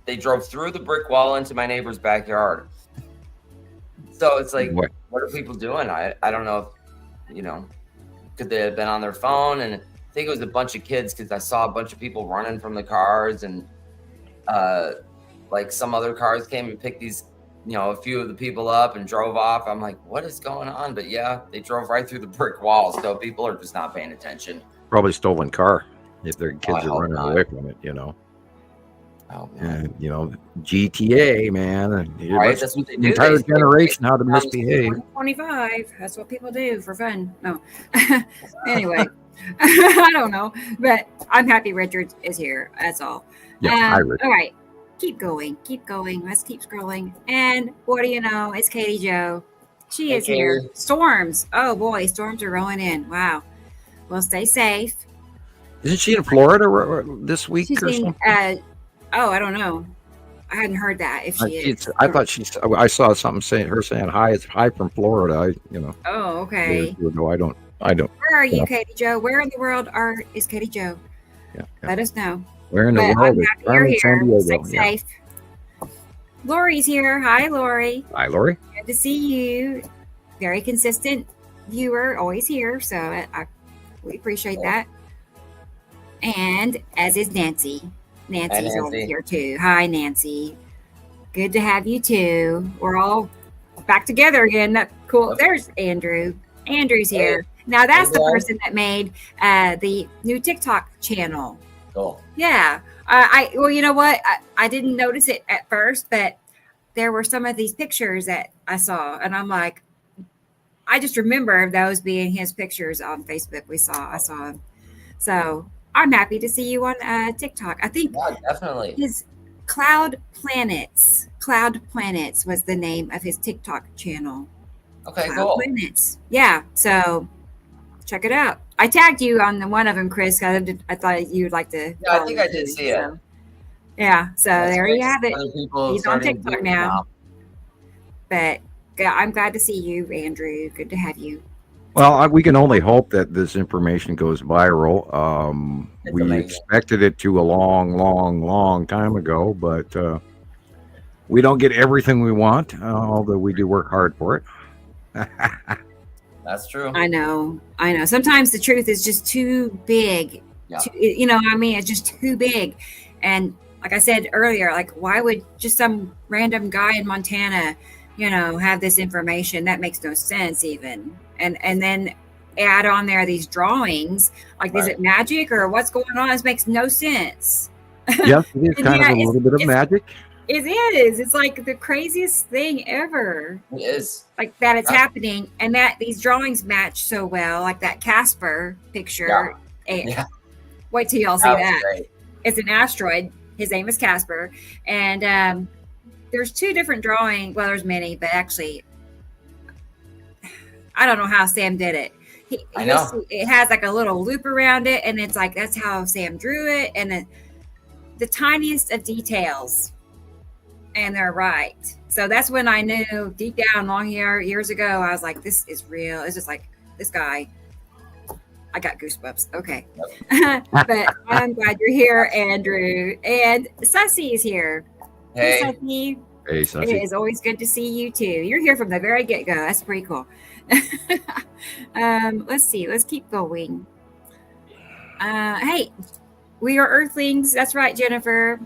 They drove through the brick wall into my neighbor's backyard. So it's like, what are people doing? I don't know if, could they have been on their phone? And I think it was a bunch of kids because I saw a bunch of people running from the cars, and like some other cars came and picked these, a few of the people up and drove off. I'm like, what is going on? But yeah, they drove right through the brick wall. So people are just not paying attention. Probably stolen car if their kids are running not. away from it, Oh, man. And, GTA, man. Right, that's what they the do. entire They- generation how to misbehave. 25. That's what people do for fun. No. Anyway, I don't know, but I'm happy Richard is here. That's all. Yeah, hi, Rick. All right. Keep going. Keep going. Let's keep scrolling. And what do you know? It's Katie Jo. She Hey, is here. Katie. Storms. Oh boy, storms are rolling in. Wow. Well, stay safe. Isn't she in Florida this week She's or in, something? I don't know. I hadn't heard that. If she is. I thought I saw something saying hi. It's hi from Florida. Oh, okay. No, I don't. Where are you, Yeah. Katie Jo? Where in the world is Katie Jo? Yeah. Let us know. Where in the But world? I'm happy I'm you're in San here. Diego. Stay Yeah. safe. Lori's here. Hi, Lori. Hi, Lori. Good to see you. Very consistent viewer, always here. So we appreciate that. And as is Nancy. Nancy's Nancy. always here too. Hi, Nancy. Good to have you too. We're all back together again. That's cool. Yep. There's Andrew. Andrew's here. Now that's the Hey, guys. person that made the new TikTok channel. Cool. Yeah. Well, you know what? I didn't notice it at first, but there were some of these pictures that I saw, and I'm like, I just remember those being his pictures on Facebook. I saw him. So I'm happy to see you on TikTok. I think definitely. His Cloud Planets was the name of his TikTok channel. Okay, Cloud cool. Planets. Yeah. So check it out. I tagged you on the one of them, Chris. I thought you'd like to. Yeah, I think I did see it. Yeah. So there you have it. He's on TikTok now. But I'm glad to see you, Andrew. Good to have you. Well, we can only hope that this information goes viral. We amazing. Expected it to a long time ago, but we don't get everything we want, although we do work hard for it. That's true. I know. Sometimes the truth is just too big. Yeah. It's just too big. And like I said earlier, like, why would just some random guy in Montana, have this information? That makes no sense even. And then add on there these drawings. Like, is it magic or what's going on? This makes no sense. Yes, it is kind of a little bit of magic. It is. It's like the craziest thing ever. It is. Like that it's happening, and that these drawings match so well. Like that Casper picture. Yeah. Wait till y'all see that. Great. It's an asteroid. His name is Casper. And there's two different drawings. Well, there's many, but actually, I don't know how Sam did it. I know. It has like a little loop around it, and it's like that's how Sam drew it. And the tiniest of details. And they're right. So that's when I knew deep down long years ago, I was like, this is real. It's just like this guy. I got goosebumps. Okay. But I'm glad you're here, Andrew. And Sussy is here. Hey, Sussy. Hey, Sussy. It is always good to see you too. You're here from the very get-go. That's pretty cool. Let's see. Let's keep going. Hey, we are Earthlings. That's right, Jennifer.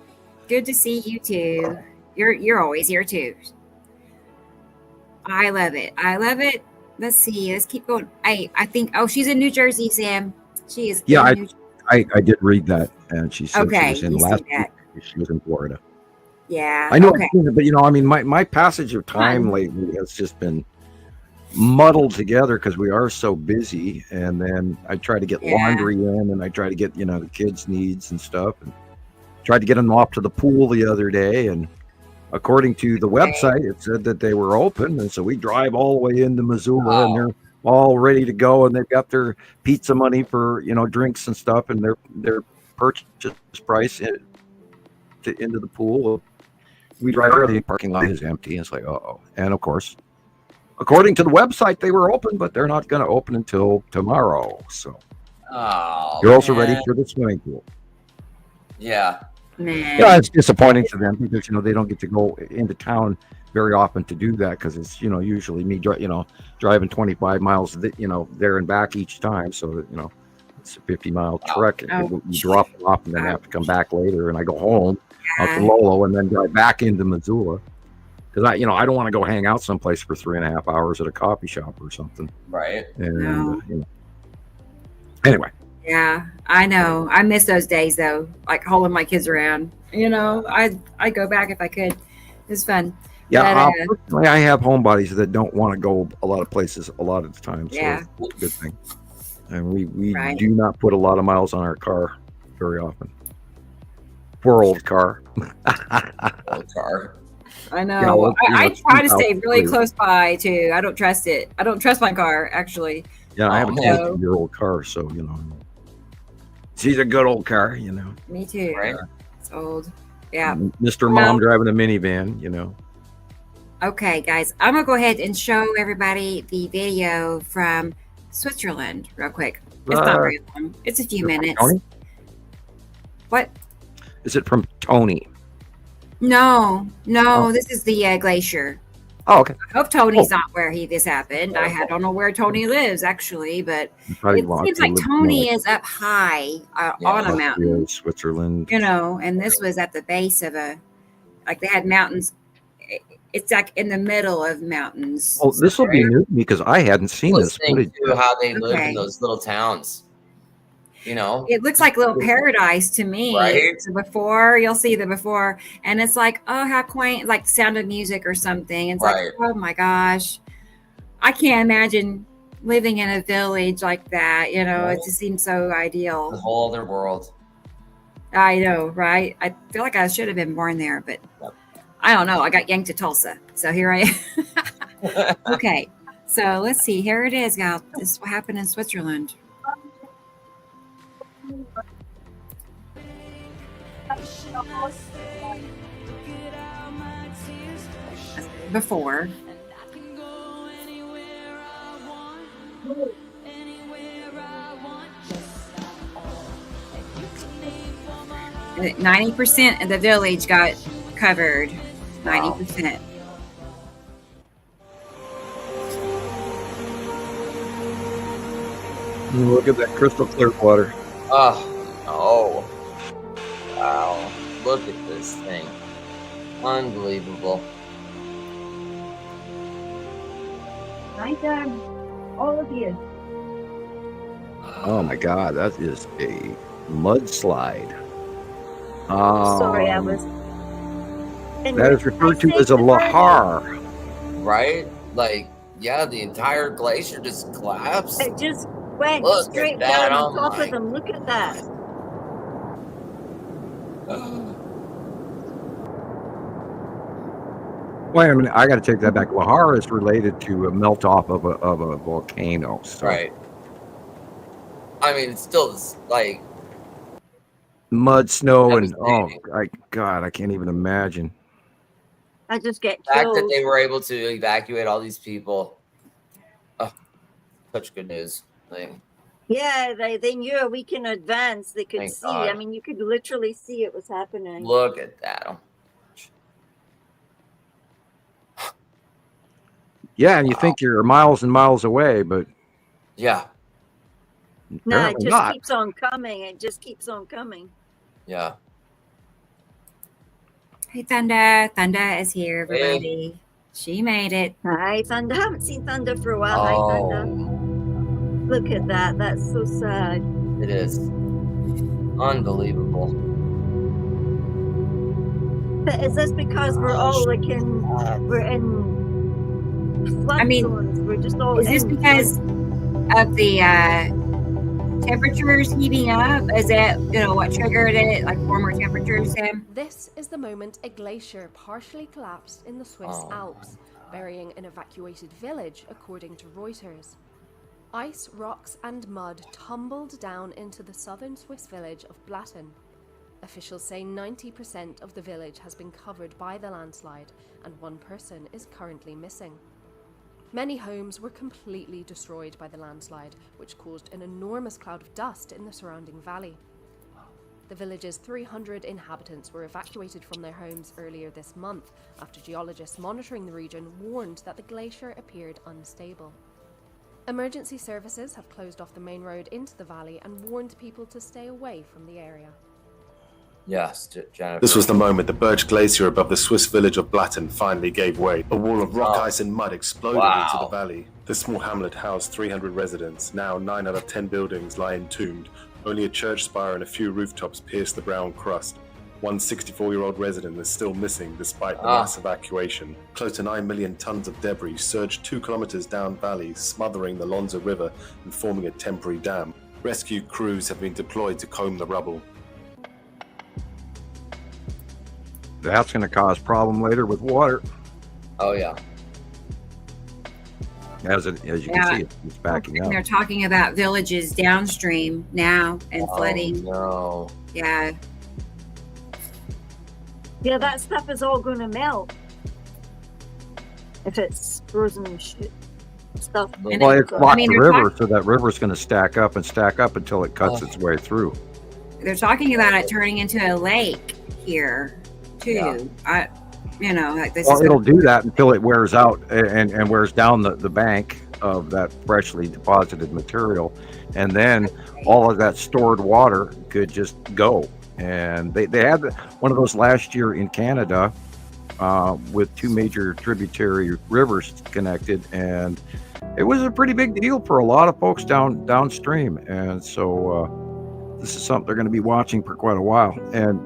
Good to see you too. You're always here too. I love it. Let's see. Let's keep going. I think. Oh, she's in New Jersey, Sam. She is. Yeah, I did read that, and she said okay, she was in last week. She was in Florida. Yeah, I know. Okay. But my passage of time lately has just been muddled together because we are so busy, and then I try to get laundry in, and I try to get the kids' needs and stuff, and tried to get them off to the pool the other day, and according to the website, it said that they were open, and so we drive all the way into Missoula, and they're all ready to go, and they've got their pizza money for drinks and stuff, and their purchase price into the pool. We drive early, the parking lot is empty, and it's like, and of course, according to the website, they were open, but they're not going to open until tomorrow. So you're also ready for the swimming pool. Yeah. Yeah, it's disappointing to them because they don't get to go into town very often to do that because it's usually me driving 25 miles there and back each time, so that it's a 50-mile trek. You drop them off and then have to come back later, and I go home out to Lolo and then drive back into Missoula because I don't want to go hang out someplace for 3.5 hours at a coffee shop or something. Right. And anyway. Yeah, I know. I miss those days though, like hauling my kids around. I'd go back if I could. It's fun. Yeah, personally, I have homebodies that don't want to go a lot of places a lot of the time. So it's a good thing. And we do not put a lot of miles on our car very often. Poor old car. Old car. I know. I try to stay really close by too. I don't trust it. I don't trust my car actually. Yeah, I have a 20-year-old car, so she's a good old car, Me too. Right. It's old. Yeah. Mr. Mom driving a minivan, Okay, guys, I'm gonna go ahead and show everybody the video from Switzerland real quick. It's not very long. It's a few minutes. Tony? What? Is it from Tony? No. This is the glacier. Oh, okay. I hope Tony's not where this happened. I don't know where Tony lives actually, but it seems like Tony is up high on a mountain. Switzerland. And this was at the base of they had mountains. It's like in the middle of mountains. Oh, this will be new because I hadn't seen this footage. How they live in those little towns. It looks like little paradise to me. Right. You'll see the before, and it's like, oh, how quaint, like Sound of Music or something. It's like, oh my gosh. I can't imagine living in a village like that. You know, Right. it just seems so ideal. The whole other world. I know, right? I feel like I should have been born there, but Yep. I don't know. I got yanked to Tulsa, so here I am. Okay, so let's see. Here it is now. This is what happened in Switzerland. Before. 90% of the village got covered. 90%. Look at that crystal clear water. Oh, wow. Look at this thing. Unbelievable. Hi, Dad. All of you. Oh my God, that is a mudslide. Sorry, I was. That is referred to as a lahar. Right? Like, yeah, the entire glacier just collapsed. It just went Look straight at that. down Oh on top my. of them. Look at that. Wait a minute, I got to take that back. Lahar is related to a melt off of a volcano. So. Right. I mean, it's still like Mud, snow, and devastating. God, I can't even imagine. I just get the fact that killed. they were able to evacuate all these people. Oh, such good news. Like, Yeah, they knew a week in advance. They could Thank see. God. I mean, you could literally see it was happening. look at that. Oh, Yeah, and you think you're miles and miles away, but yeah, No, it apparently just not. keeps on coming. It just keeps on coming. yeah. Hey, Thunder. Thunder is here, everybody. She made it. Hi, Thunder. Haven't seen Thunder for a while. Hi, Thunder. Oh, Look at that. That's so sad. it is unbelievable. But is this because we're all like we're in flood I mean, zones? We're just all Is this in because of the temperatures heating up? Is that, what triggered it? Like warmer temperatures, Sam? This is the moment a glacier partially collapsed in the Swiss Oh. Alps, burying an evacuated village, according to Reuters. Ice, rocks, and mud tumbled down into the southern Swiss village of Blatten. Officials say 90% of the village has been covered by the landslide, and one person is currently missing. Many homes were completely destroyed by the landslide, which caused an enormous cloud of dust in the surrounding valley. The village's 300 inhabitants were evacuated from their homes earlier this month after geologists monitoring the region warned that the glacier appeared unstable. Emergency services have closed off the main road into the valley and warned people to stay away from the area. Yes, Jennifer. This was the moment the Birch Glacier above the Swiss village of Blatten finally gave way. A wall of rock, ice, and mud exploded into the valley. The small hamlet housed 300 residents. Now 9 out of 10 buildings lie entombed. Only a church spire and a few rooftops pierce the brown crust. One 64-year-old resident is still missing despite the mass evacuation. Close to 9 million tons of debris surged 2 kilometers down valley, smothering the Lonza River and forming a temporary dam. Rescue crews have been deployed to comb the rubble. That's going to cause problem later with water. Oh yeah. As you can see, it's backing And up. they're talking about villages downstream now and flooding. No. Yeah. Yeah, that stuff is all going to melt if it's frozen stuff. And Well, it's I blocked mean, the they're river, so that river's going to stack up until it cuts its way through. They're talking about it turning into a lake here, too. Yeah. Like this. Well, it'll do that until it wears out and wears down the bank of that freshly deposited material. And then all of that stored water could just go. And they had one of those last year in Canada with 2 major tributary rivers connected. And it was a pretty big deal for a lot of folks downstream. And so this is something they're going to be watching for quite a while. And,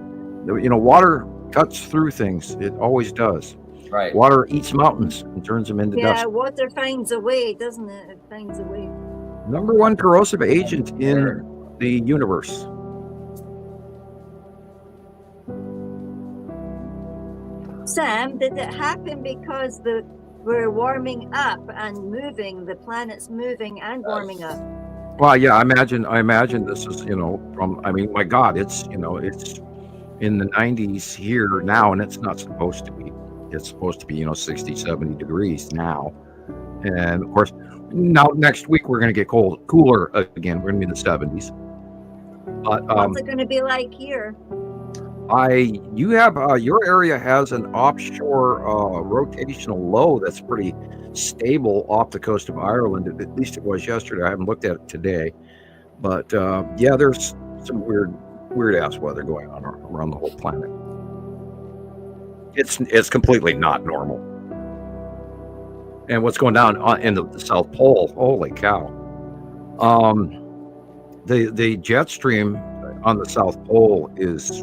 water cuts through things. It always does. Right. Water eats mountains and turns them into dust. Yeah, water finds a way, doesn't it? It finds a way. Number one corrosive agent in the universe. Sam, did it happen because we're warming up and moving, the planet's moving and warming up? Well, yeah, I imagine this is, from, my God, it's in the 90s here now, and it's not supposed to be. It's supposed to be, 60, 70 degrees now. And of course, now next week we're going to get cooler again. We're going to be in the 70s. But what's it going to be like here? Your area has an offshore rotational low that's pretty stable off the coast of Ireland. At least it was yesterday. I haven't looked at it today, but there's some weird ass weather going on around the whole planet. It's completely not normal. And what's going down in the South Pole? Holy cow! The jet stream on the South Pole is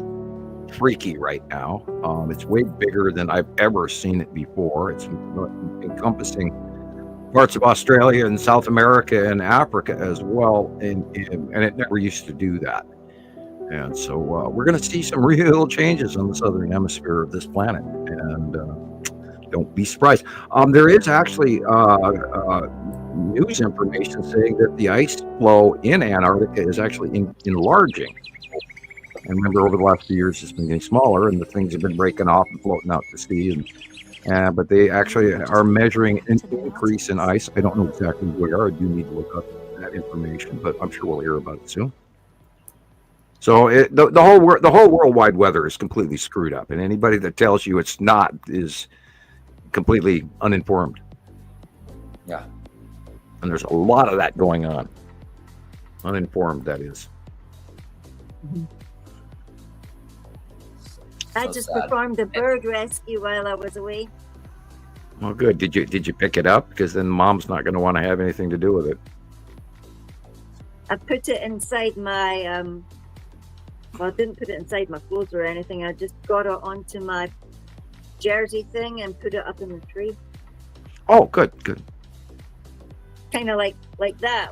freaky right now. It's way bigger than I've ever seen it before. It's encompassing parts of Australia and South America and Africa as well, and it never used to do that. And so we're going to see some real changes on the southern hemisphere of this planet, and don't be surprised. There is actually news information saying that the ice flow in Antarctica is actually enlarging. And remember, over the last few years, it's been getting smaller, and the things have been breaking off and floating out to sea. But they actually are measuring an increase in ice. I don't know exactly where. I do need to look up that information, but I'm sure we'll hear about it soon. So the whole worldwide weather is completely screwed up, and anybody that tells you it's not is completely uninformed. Yeah. And there's a lot of that going on. Uninformed, that is. Mm-hmm. I just performed a bird rescue while I was away. Well, good. Did you pick it up? Because then Mom's not going to want to have anything to do with it. I put it inside my I didn't put it inside my clothes or anything. I just got it onto my jersey thing and put it up in the tree. Oh, good. Kind of like that,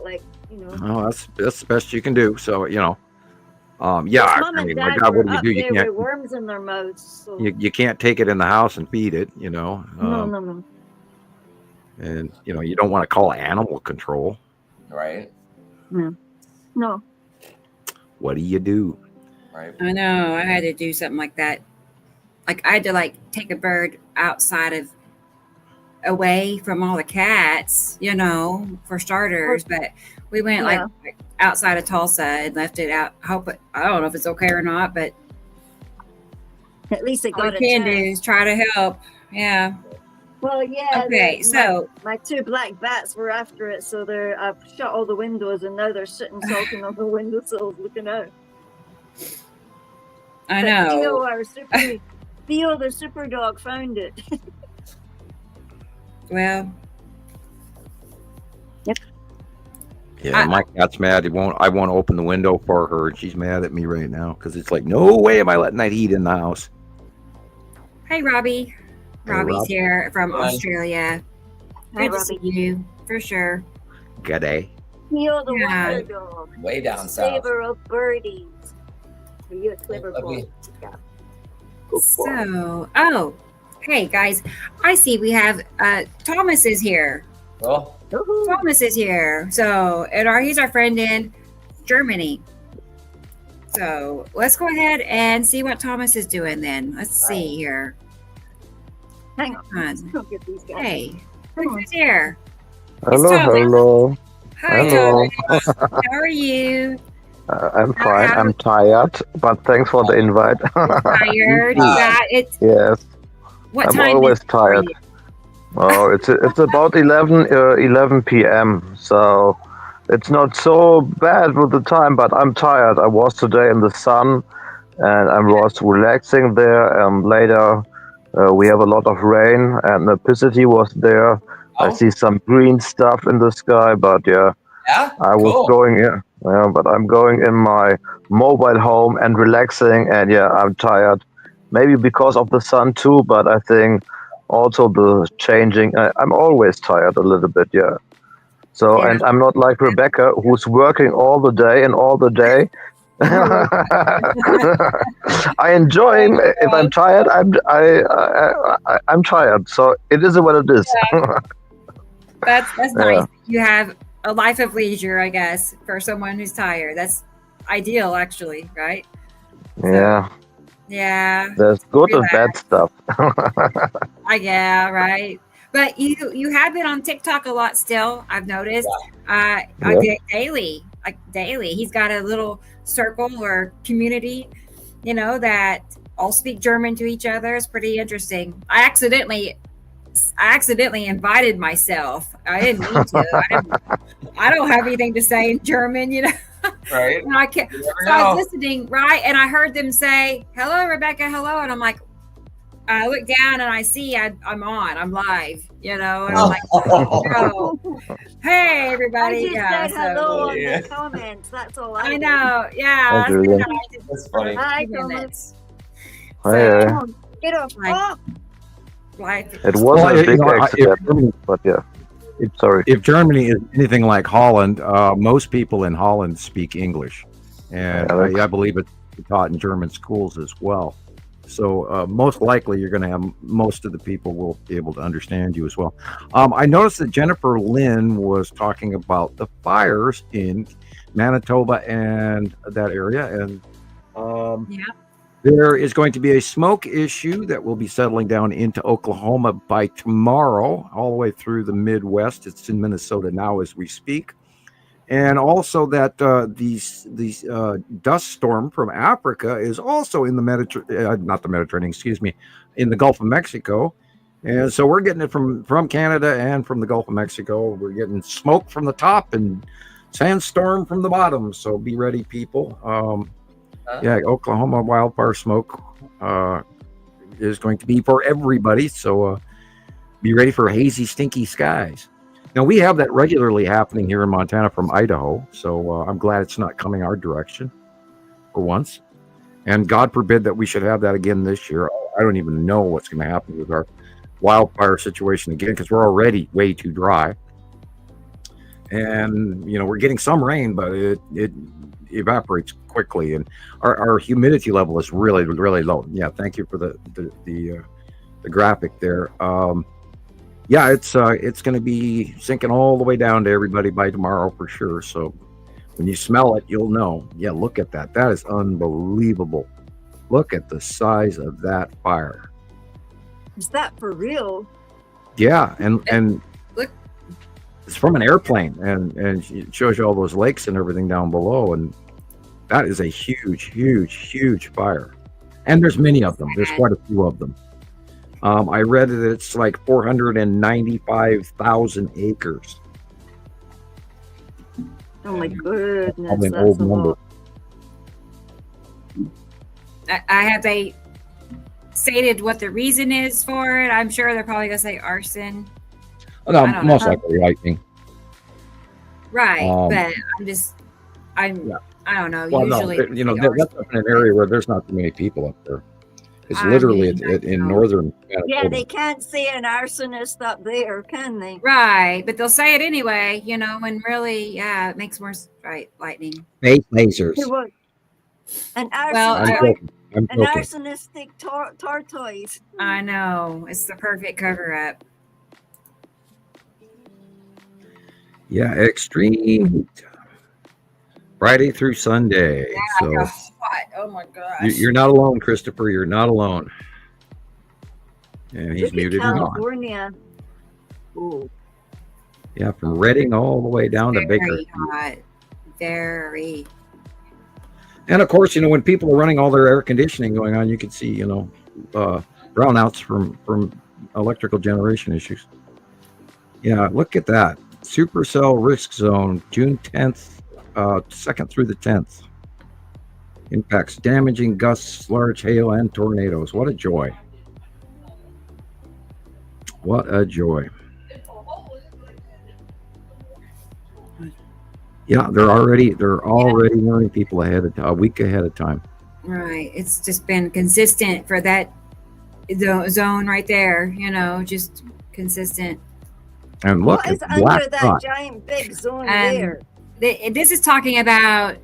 Oh, that's the best you can do. So my God, what do? You can't. With worms in their mouths. So. You can't take it in the house and feed it. No. And you don't want to call animal control. Right. No. What do you do? Right. I know. I had to do something like that. Like I had to take a bird away from all the cats, for starters. But we went outside of Tulsa and left it out. I don't know if it's okay or not, but at least it got all we can do is try to help. Yeah. Well, yeah. Okay, so my two black bats were after it, so I've shut all the windows, and now they're sitting sulking on the windowsills looking out. I know. Theo, the super dog, found it. Well. Yep. Yeah, my cat's mad. I won't open the window for her, and she's mad at me right now because it's like, no way am I letting that heat in the house. Hey, Robbie. Robbie's here from Australia. Hi, Good to see you, for sure. Good day. Theo, the wonder dog. Way down south. Flavor of birdies. Are you a clever boy? Yeah. So, hey guys, I see we have Thomas is here. Oh. Thomas is here. So, he's our friend in Germany. So, let's go ahead and see what Thomas is doing then. Let's see here. Hang on. Get these guys. Hey, who's here? Hello. Hi, Thomas. How are you? I'm fine. I'm tired, but thanks for the invite. Tired? Yes. What time? I'm always tired. Oh, it's about 11 p.m. So it's not so bad with the time, but I'm tired. I was today in the sun, and I was relaxing there. Later, we have a lot of rain, and the electricity was there. Oh. I see some green stuff in the sky, but I was going but I'm going in my mobile home and relaxing, and I'm tired. Maybe because of the sun too, but I think also the changing. I'm always tired a little bit, yeah. So, and I'm not like Rebecca, who's working all the day and all the day. I enjoy. If I'm tired, I'm tired. So it is what it is. That's nice. You have a life of leisure, I guess, for someone who's tired. That's ideal, actually, right? Yeah. Yeah. There's good and bad stuff. Yeah, right. But you have been on TikTok a lot still, I've noticed. Daily. He's got a little circle or community, that all speak German to each other. It's pretty interesting. I accidentally invited myself. I didn't mean to. I don't have anything to say in German, Right. And I was listening, right? And I heard them say, "Hello, Rebecca, hello." And I'm like, I look down and I see I'm live, and I'm like, oh, hey, everybody. I just said hello in the comments. That's all I know. Yeah. That's funny. Hi, comments. Hi. Get off. It was a big accident, but yeah. Sorry. If Germany is anything like Holland, most people in Holland speak English, and I believe it's taught in German schools as well. So most likely you're going to have most of the people will be able to understand you as well. I noticed that Jennifer Lynn was talking about the fires in Manitoba and that area, and there is going to be a smoke issue that will be settling down into Oklahoma by tomorrow, all the way through the Midwest. It's in Minnesota now as we speak. And also that these dust storm from Africa is also in the in the Gulf of Mexico. And so we're getting it from Canada and from the Gulf of Mexico. We're getting smoke from the top and sandstorm from the bottom. So be ready, people. Oklahoma wildfire smoke is going to be for everybody. So be ready for hazy, stinky skies. Now, we have that regularly happening here in Montana from Idaho, so I'm glad it's not coming our direction for once. And God forbid that we should have that again this year. I don't even know what's going to happen with our wildfire situation again, because we're already way too dry. And, we're getting some rain, but it evaporates quickly. And our humidity level is really, really low. Yeah, thank you for the graphic there. It's going to be sinking all the way down to everybody by tomorrow for sure. So when you smell it, you'll know. Yeah, look at that. That is unbelievable. Look at the size of that fire. Is that for real? Yeah, and look, it's from an airplane, and it shows you all those lakes and everything down below, and that is a huge, huge, huge fire. And there's many of them. There's quite a few of them. I read that it's like 495,000 acres. Oh my goodness. Probably an old number. Have they stated what the reason is for it? I'm sure they're probably going to say arson. No, most likely lightning. Right, but I don't know. Well, usually, that's up in an area where there's not too many people up there. It's literally in northern Manitoba. Yeah, they can't say an arsonist up there, can they? Right, but they'll say it anyway, and really, it makes more lightning. Fake lasers. An arsonistic tortoise. I know. It's the perfect cover-up. Yeah, extreme heat. Friday through Sunday. Yeah, so oh my gosh. You're not alone, Christopher. You're not alone. And he's muted and gone. California. Ooh. Yeah, from Redding all the way down to Baker. Very hot. Very. And of course, when people are running all their air conditioning going on, you can see, brownouts from electrical generation issues. Yeah, look at that. Supercell risk zone, June 10th. 2nd through the 10th. Impacts damaging gusts, large hail, and tornadoes. What a joy. What a joy. Yeah, they're already warning people a week ahead of time. Right. It's just been consistent for that zone right there, just consistent. And look, what is under that giant big zone there? This is talking about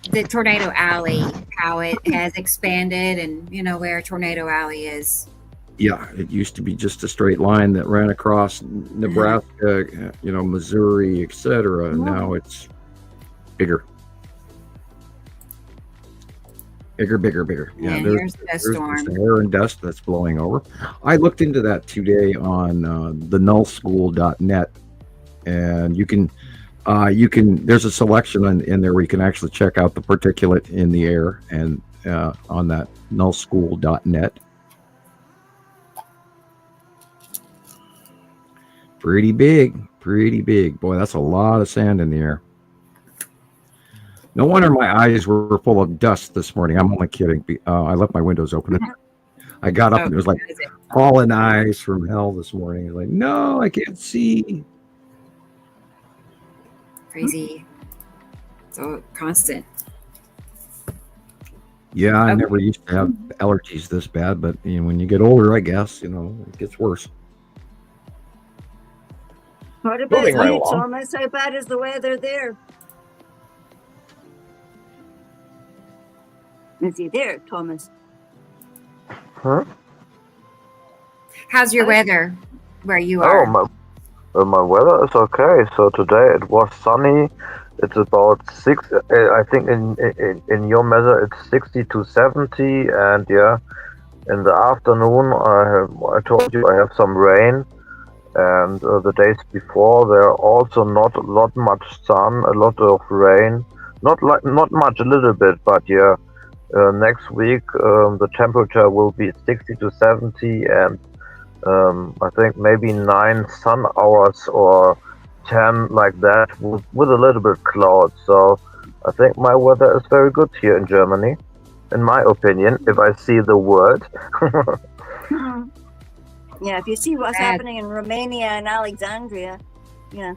the Tornado Alley, how it has expanded, and where Tornado Alley is. Yeah, it used to be just a straight line that ran across Nebraska, Missouri, etc. And now it's bigger. Bigger. Yeah, there's the storm. There's air and dust that's blowing over. I looked into that today on the nullschool.net, and you can there's a selection in there where you can actually check out the particulate in the air, and on that nullschool.net. Pretty big. Boy, that's a lot of sand in the air. No wonder my eyes were full of dust this morning. I'm only kidding. I left my windows open. I got up and it was like falling eyes from hell this morning. Like, no, I can't see. Crazy. So constant. Yeah, I never used to have allergies this bad, but when you get older, I guess, it gets worse. What about you, Thomas? How bad is the weather there? Is he there, Thomas? Huh? How's your weather where you are? My weather is okay. So today it was sunny. It's about 6. I think in your measure it's 60 to 70, and in the afternoon I told you I have some rain, and the days before there are also not much sun, a lot of rain. Not much, a little bit, but next week the temperature will be 60 to 70, and I think maybe 9 sun hours or 10 like that with a little bit cloud. So I think my weather is very good here in Germany, in my opinion, if I see the word. Yeah, if you see what's happening in Romania and Alexandria. Yeah.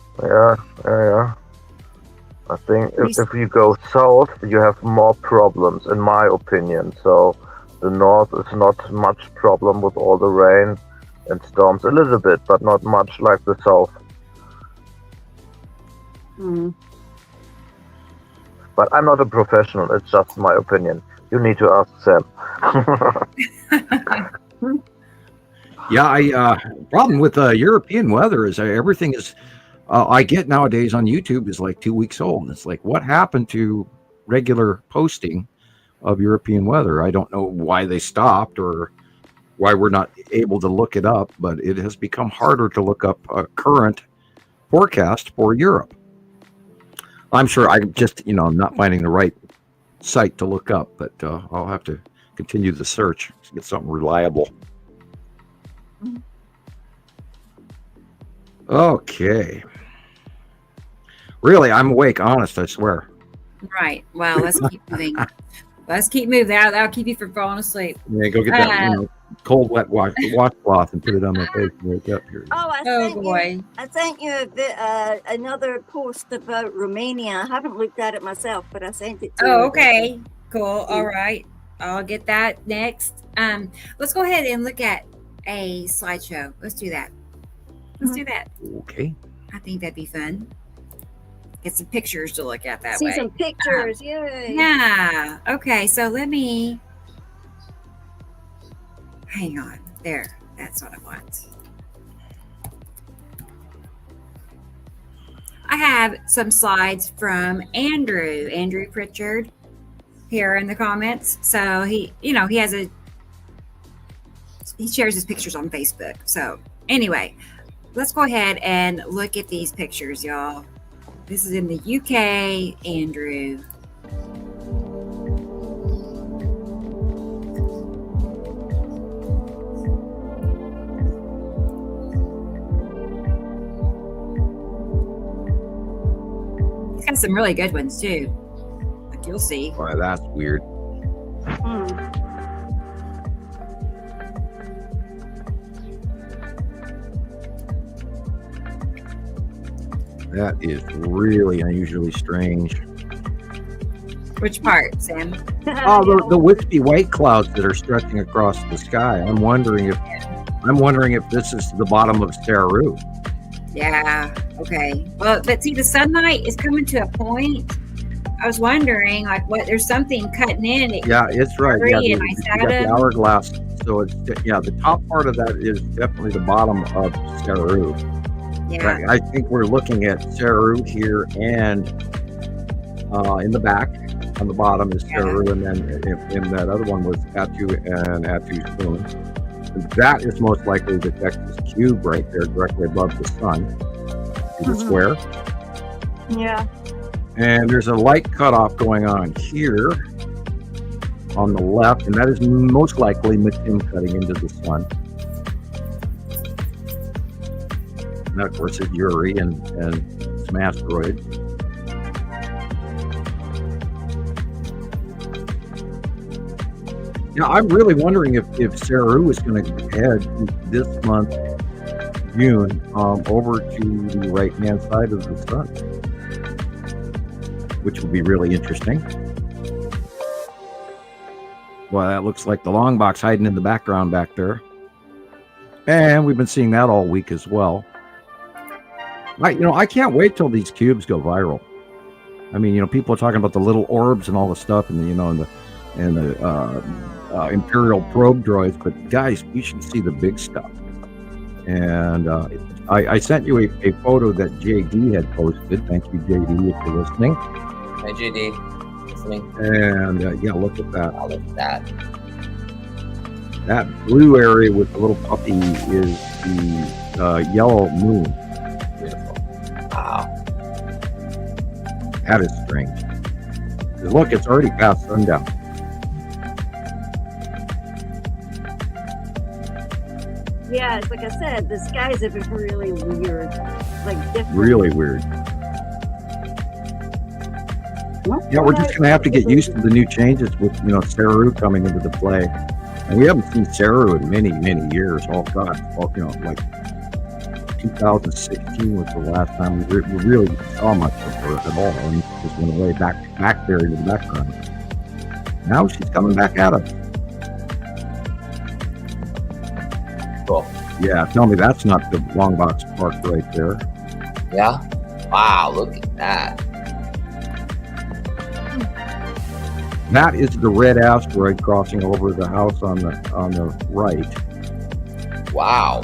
I think if you go south, you have more problems, in my opinion. So the north is not much problem with all the rain and storms, a little bit, but not much like the south. But I'm not a professional. It's just my opinion. You need to ask Sam. Yeah, problem with European weather is everything is. I get nowadays on YouTube is like 2 weeks old. It's like, what happened to regular posting of European weather? I don't know why they stopped or why we're not able to look it up, but it has become harder to look up a current forecast for Europe. I'm sure I'm just, I'm not finding the right site to look up, but I'll have to continue the search to get something reliable. Okay. Really, I'm awake, honest, I swear. Right. Well, let's keep moving. That'll keep you from falling asleep. Yeah, go get that cold, wet washcloth and put it on my face and wake up here. I sent you a bit, another post about Romania. I haven't looked at it myself, but I sent it to you. Oh, okay. Cool. All right. I'll get that next. Let's go ahead and look at a slideshow. Let's do that. Do that. Okay. I think that'd be fun. Get some pictures to look at that way. See some pictures. Yay. Yeah. Okay. So let me hang on. There. That's what I want. I have some slides from Andrew Pritchard here in the comments. So he shares his pictures on Facebook. So anyway, let's go ahead and look at these pictures, y'all. This is in the UK, Andrew. He's got some really good ones too. Like you'll see. Boy, that's weird. That is really unusually strange. Which part, Sam? Oh, the wispy white clouds that are stretching across the sky. I'm wondering if this is the bottom of Saru. Yeah. Okay. Well, but see, the sunlight is coming to a point. I was wondering, like, what? There's something cutting in. Yeah, it's right. Yeah, you got the Saturn. hourglass. So it's the top part of that is definitely the bottom of Saru. Yeah. Right. I think we're looking at Saru here, and in the back on the bottom is Saru, and then in that other one was Atu and Atu's moon. And that is most likely the Texas cube right there, directly above the sun. See the square? Yeah. And there's a light cutoff going on here on the left, and that is most likely Matim cutting into the sun. And that, of course, is Uri and some asteroids. Yeah, I'm really wondering if Saru is going to head this month, June, over to the right-hand side of the sun, which would be really interesting. Well, that looks like the long box hiding in the background back there. And we've been seeing that all week as well. I can't wait till these cubes go viral. I mean, people are talking about the little orbs and all the stuff, and the Imperial probe droids, but guys, you should see the big stuff. And I sent you a photo that JD had posted. Thank you, JD, if you're listening. Hey, JD, listening. And look at that. I'll look at that. That blue area with the little puppy is the yellow moon. Beautiful. Wow. That is strange. 'Cause look, it's already past sundown. Yeah, it's like I said, the skies have been really weird. Like different. Really weird. Yeah, we're just gonna have to get used to the new changes with Saru coming into the play, and we haven't seen Saru in many years. Oh God, like 2016 was the last time we really saw much of her at all, and it just went away back there in the background. Now she's coming back at us. Cool. Yeah, tell me that's not the long box park right there. Yeah. Wow, look at that. That is the red asteroid crossing over the house on the right. Wow.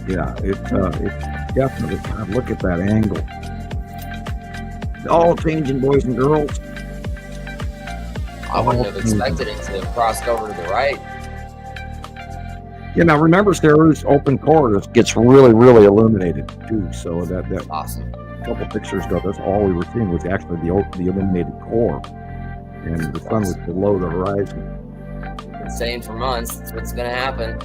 Yeah, it's definitely. God, look at that angle. All changing, boys and girls. I wouldn't have expected it to have crossed over to the right. Yeah, now remember, Saru's open core gets really illuminated too. So that Awesome. A couple pictures ago, that's all we were seeing was actually the illuminated core, and the sun was below the horizon. Been saying for months, that's what's gonna happen.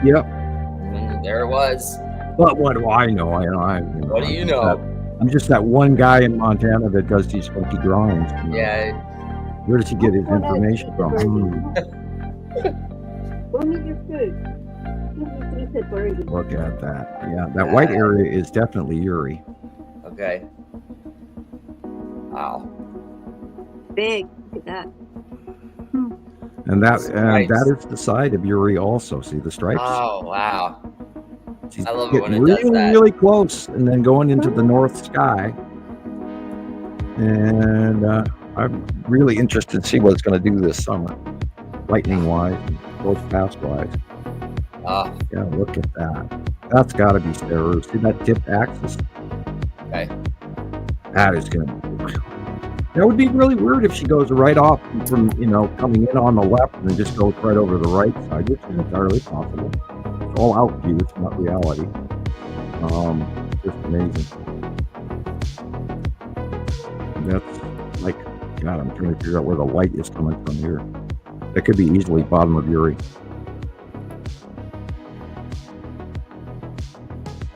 Yep. And there it was. But what do I know? What do you know? I'm just that one guy in Montana that does these funky drawings. Yeah. Where does he get his information from? Go meet your food. Look at that. Yeah, that white area is definitely Uri. Okay. Wow. Big. Look at that. And that is the side of Uri also. See the stripes? Oh, wow. She's I love it when it really, does that. really close, and then going into the north sky. And I'm really interested to see what it's going to do this summer, lightning-wise and close pass-wise. Yeah, look at that. That's got to be Saru. See that tipped axis? Okay. That is going to. That would be really weird if she goes right off from coming in on the left and then just goes right over the right side, which is entirely possible. It's all out view. It's not reality. Just amazing. That's like, God, I'm trying to figure out where the light is coming from here. That could be easily bottom of Uri.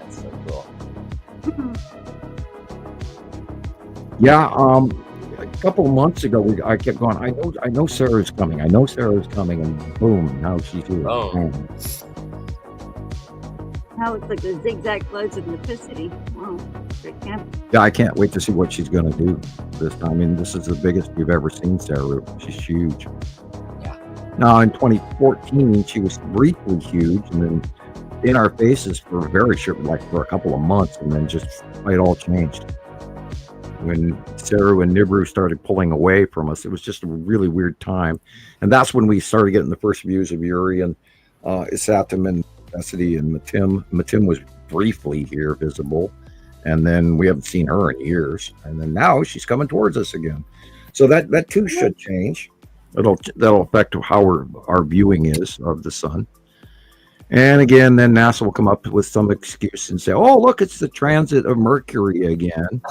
That's so cool. Yeah, a couple of months ago, I kept going, I know Sarah's coming. I know Sarah's coming, and boom, now she's here. Boom. Now it's like the zigzag clouds of Nepicity. Wow, great camp. Yeah, I can't wait to see what she's going to do this time. I mean, this is the biggest we've ever seen Saru. She's huge. Yeah. Now, in 2014, she was briefly huge, and then in our faces for very short, like for a couple of months, and then just it all changed. When Saru and Nibiru started pulling away from us, it was just a really weird time. And that's when we started getting the first views of Yuri and Isatim and Cassidy and Matim. Matim was briefly here visible, and then we haven't seen her in years. And then now she's coming towards us again. So that too should change. That'll affect how our viewing is of the sun. And again, then NASA will come up with some excuse and say, "Oh, look, it's the transit of Mercury again."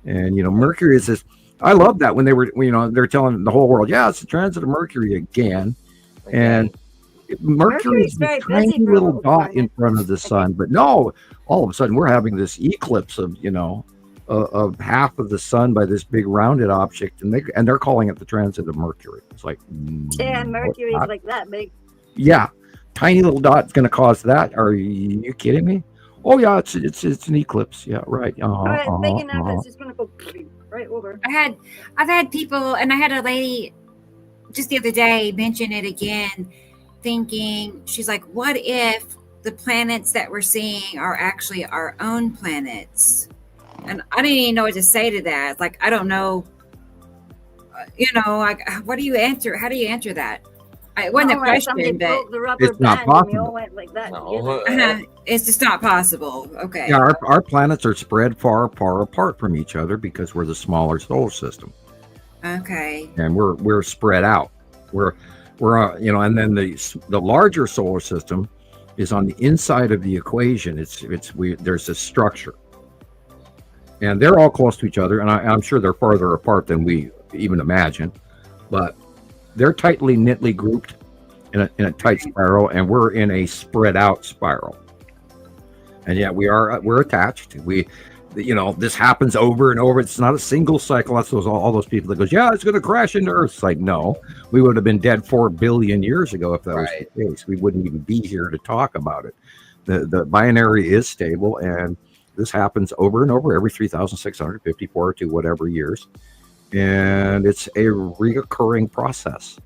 And Mercury is this. I love that when they're telling the whole world, "Yeah, it's the transit of Mercury again." And Mercury is a tiny little dot in front of the sun, but no, all of a sudden we're having this eclipse of of half of the sun by this big rounded object, and they're calling it the transit of Mercury. It's like, Mercury is like that big. Yeah, tiny little dot is going to cause that. Are you kidding me? Oh yeah, it's an eclipse. Yeah, right. Big enough, it's just going to go right over. I've had people, and I had a lady just the other day mention it again, thinking, she's like, what if the planets that we're seeing are actually our own planets? And I didn't even know what to say to that. It's like, I don't know, like, what do you answer? How do you answer that? It wasn't a question, but it's not possible. Went like that. It's just not possible. Okay. Yeah, our planets are spread far apart from each other because we're the smaller solar system. Okay. And we're spread out. We're and then the larger solar system is on the inside of the equation. There's a structure, and they're all close to each other, and I'm sure they're farther apart than we even imagine, but they're tightly grouped in a tight spiral, and we're in a spread out spiral. And yet we're attached. This happens over and over. It's not a single cycle. That's all those people that goes, yeah, it's going to crash into Earth. It's like, no, we would have been dead 4 billion years ago if that was the case. We wouldn't even be here to talk about it. The binary is stable, and this happens over and over every 3,654 to whatever years. And it's a reoccurring process.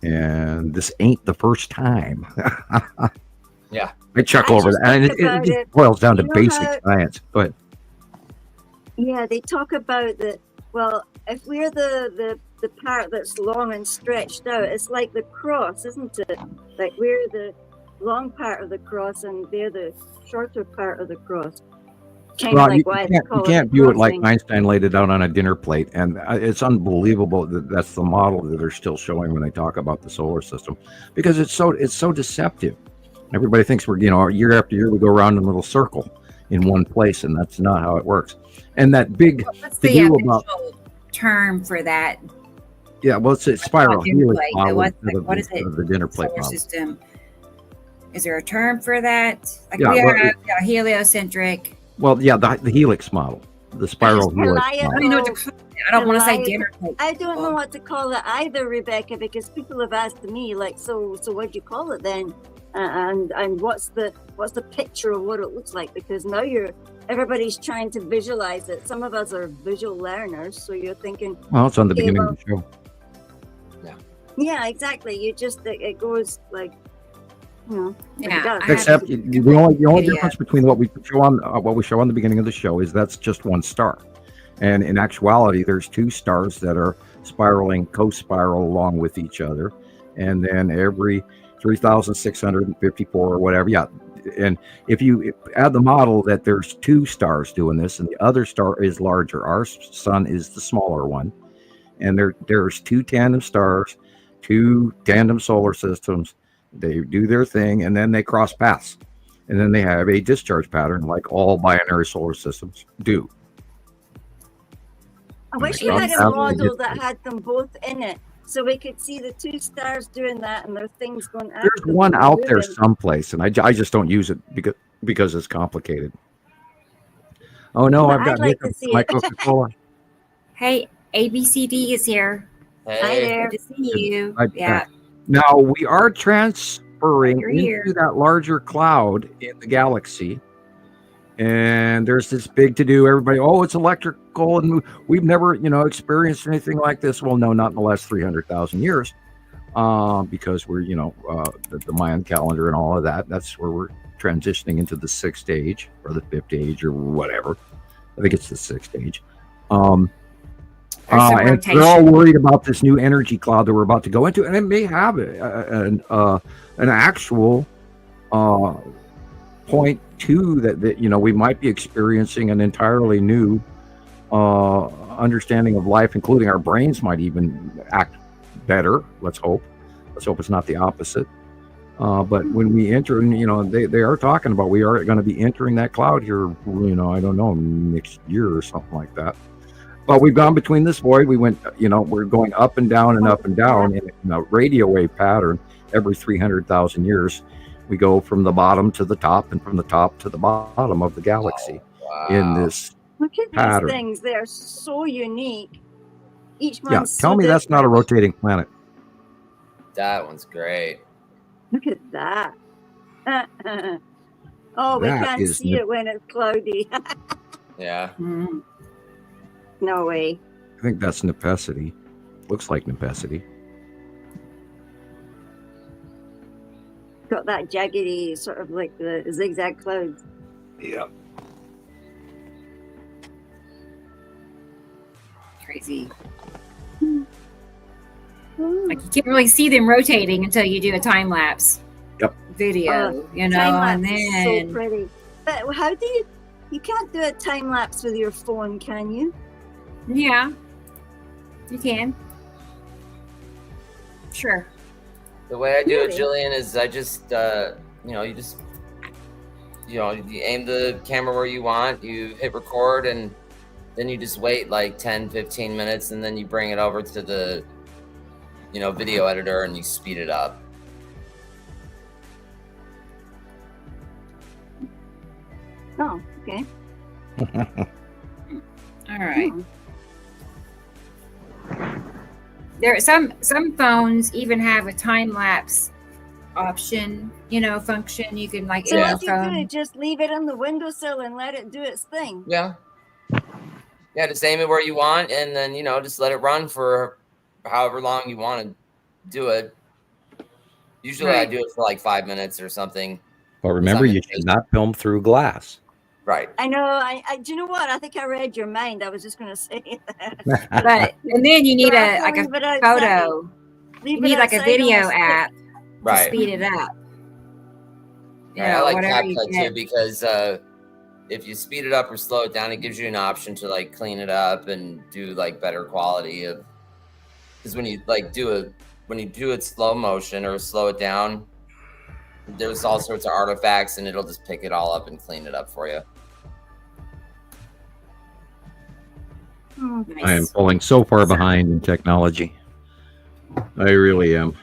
And this ain't the first time. Yeah. I chuckle over that. And it just boils down to basic science. But yeah, they talk about that. Well, if we're the part that's long and stretched out, it's like the cross, isn't it? Like we're the long part of the cross, and they're the shorter part of the cross. You can't view it like Einstein laid it out on a dinner plate, and it's unbelievable that that's the model that they're still showing when they talk about the solar system, because it's so deceptive. Everybody thinks we're year after year we go around in a little circle in one place, and that's not how it works. And that big what's the official term for that? Yeah, well, it's a spiral helix model. What is it? The dinner plate model. System. Is there a term for that? Like we are heliocentric. Well, yeah, the helix model, the spiral helix model. I don't want to say dinner plate. I don't know what to call it either, Rebecca, because people have asked me, like, so what do you call it then? And what's the picture of what it looks like? Because now everybody's trying to visualize it. Some of us are visual learners, so you're thinking. Well, it's on the beginning of the show. Yeah, exactly. It goes like. Except the only difference between what we show on the beginning of the show is that's just one star, and in actuality, there's two stars that are spiraling, co-spiral along with each other, and then every 3,654 or whatever, and if you add the model that there's two stars doing this, and the other star is larger, our sun is the smaller one, and there's two tandem stars, two tandem solar systems. They do their thing, and then they cross paths, and then they have a discharge pattern like all binary solar systems do. I wish we had a model that had them both in it, so we could see the two stars doing that and their things going out. There's one out there someplace, and I just don't use it because it's complicated. Oh no, I've got my Coca-Cola. Hey, ABCD is here. Hey. Hi there. Good to see you. Now we are transferring into that larger cloud in the galaxy. And there's this big to do. Everybody, oh, it's electrical, and we've never, experienced anything like this. Well, no, not in the last 300,000 years, because we're, the Mayan calendar and all of that. That's where we're transitioning into the sixth age or the fifth age or whatever. I think it's the sixth age. And they're all worried about this new energy cloud that we're about to go into, and it may have an actual point too that we might be experiencing an entirely new understanding of life, including our brains might even act better. Let's hope it's not the opposite. But when we enter, they are talking about we are going to be entering that cloud here, I don't know, next year or something like that. But we've gone between this void. We went, we're going up and down and up and down in a radio wave pattern every 300,000 years. We go from the bottom to the top and from the top to the bottom of the galaxy in this Look at pattern. These things. They're so unique. Each one's tell so me different. That's not a rotating planet. That one's great. Look at that. Oh, we can't see it when it's cloudy. Yeah. No way. I think that's Nepacity. Looks like Nepacity. Got that jaggedy, sort of like the zigzag clouds. Yeah. Crazy. Like you can't really see them rotating until you do a time lapse video, and then is so pretty. But how do you can't do a time lapse with your phone, can you? Yeah, you can. Sure. The way I do it, Gillian, is I just, you aim the camera where you want, you hit record, and then you just wait like 10, 15 minutes, and then you bring it over to the, video editor, and you speed it up. Oh, okay. All right. There are some phones even have a time lapse option, function. You can So what you do, just leave it on the windowsill and let it do its thing. Yeah. Yeah, just aim it where you want, and then just let it run for however long you want to do it. Usually I do it for like 5 minutes or something. But remember, you should not film through glass. Right. I know. I do you know what? I think I read your mind. I was just going to say that. But and then you need a photo. You need like a video app to speed it up. I like CapCut too because if you speed it up or slow it down, it gives you an option to like clean it up and do like better quality of. Because when you do it slow motion or slow it down, there's all sorts of artifacts, and it'll just pick it all up and clean it up for you. Oh, nice. I am falling so far behind in technology. I really am.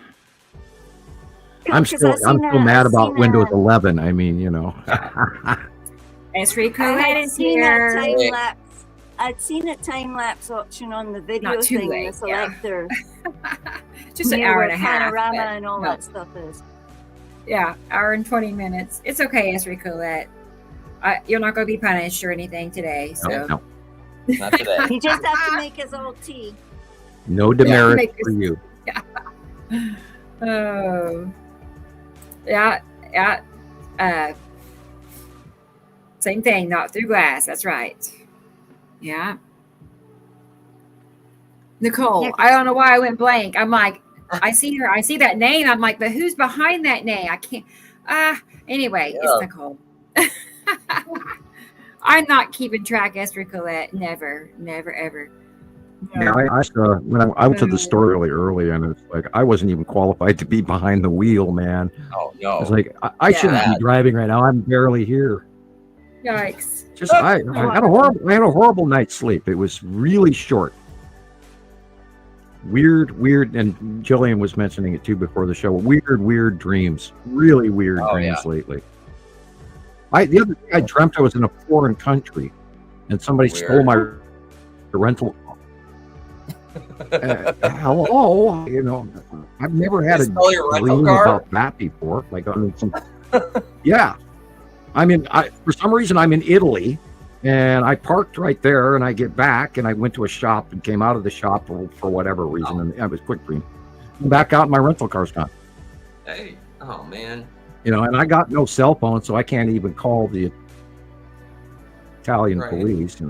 I'm still mad about Windows 11. I mean, It's Rico is here. I'd seen a time lapse option on the video thing in the selector. Just an hour and a half. Panorama and all that stuff is. Yeah, hour and 20 minutes. It's okay, Esri Colette. You're not going to be punished or anything today. So. No. Not today. You just have to make his old tea. No demerit for you. Yeah. Oh. Yeah. Same thing, not through glass. That's right. Yeah. Nicole, I don't know why I went blank. I'm like, I see her. I see that name. I'm like, but who's behind that name? I can't. Anyway, it's Nicole. I'm not keeping track, Esther Colette. Never, ever. Yeah, when I went to the store really early, and it's like I wasn't even qualified to be behind the wheel, man. Oh no! It's like I shouldn't be driving right now. I'm barely here. Yikes! I had a horrible night's sleep. It was really short. Weird, and Gillian was mentioning it too before the show. Weird dreams. Really weird dreams lately. The other day I dreamt I was in a foreign country, and somebody stole my rental. Hello, I've never had a dream about that before. Like, yeah. For some reason, I'm in Italy, and I parked right there, and I get back, and I went to a shop and came out of the shop for whatever reason, and it was quick dream. Back out, and my rental car's gone. Hey, oh man. And I got no cell phone, so I can't even call the Italian police.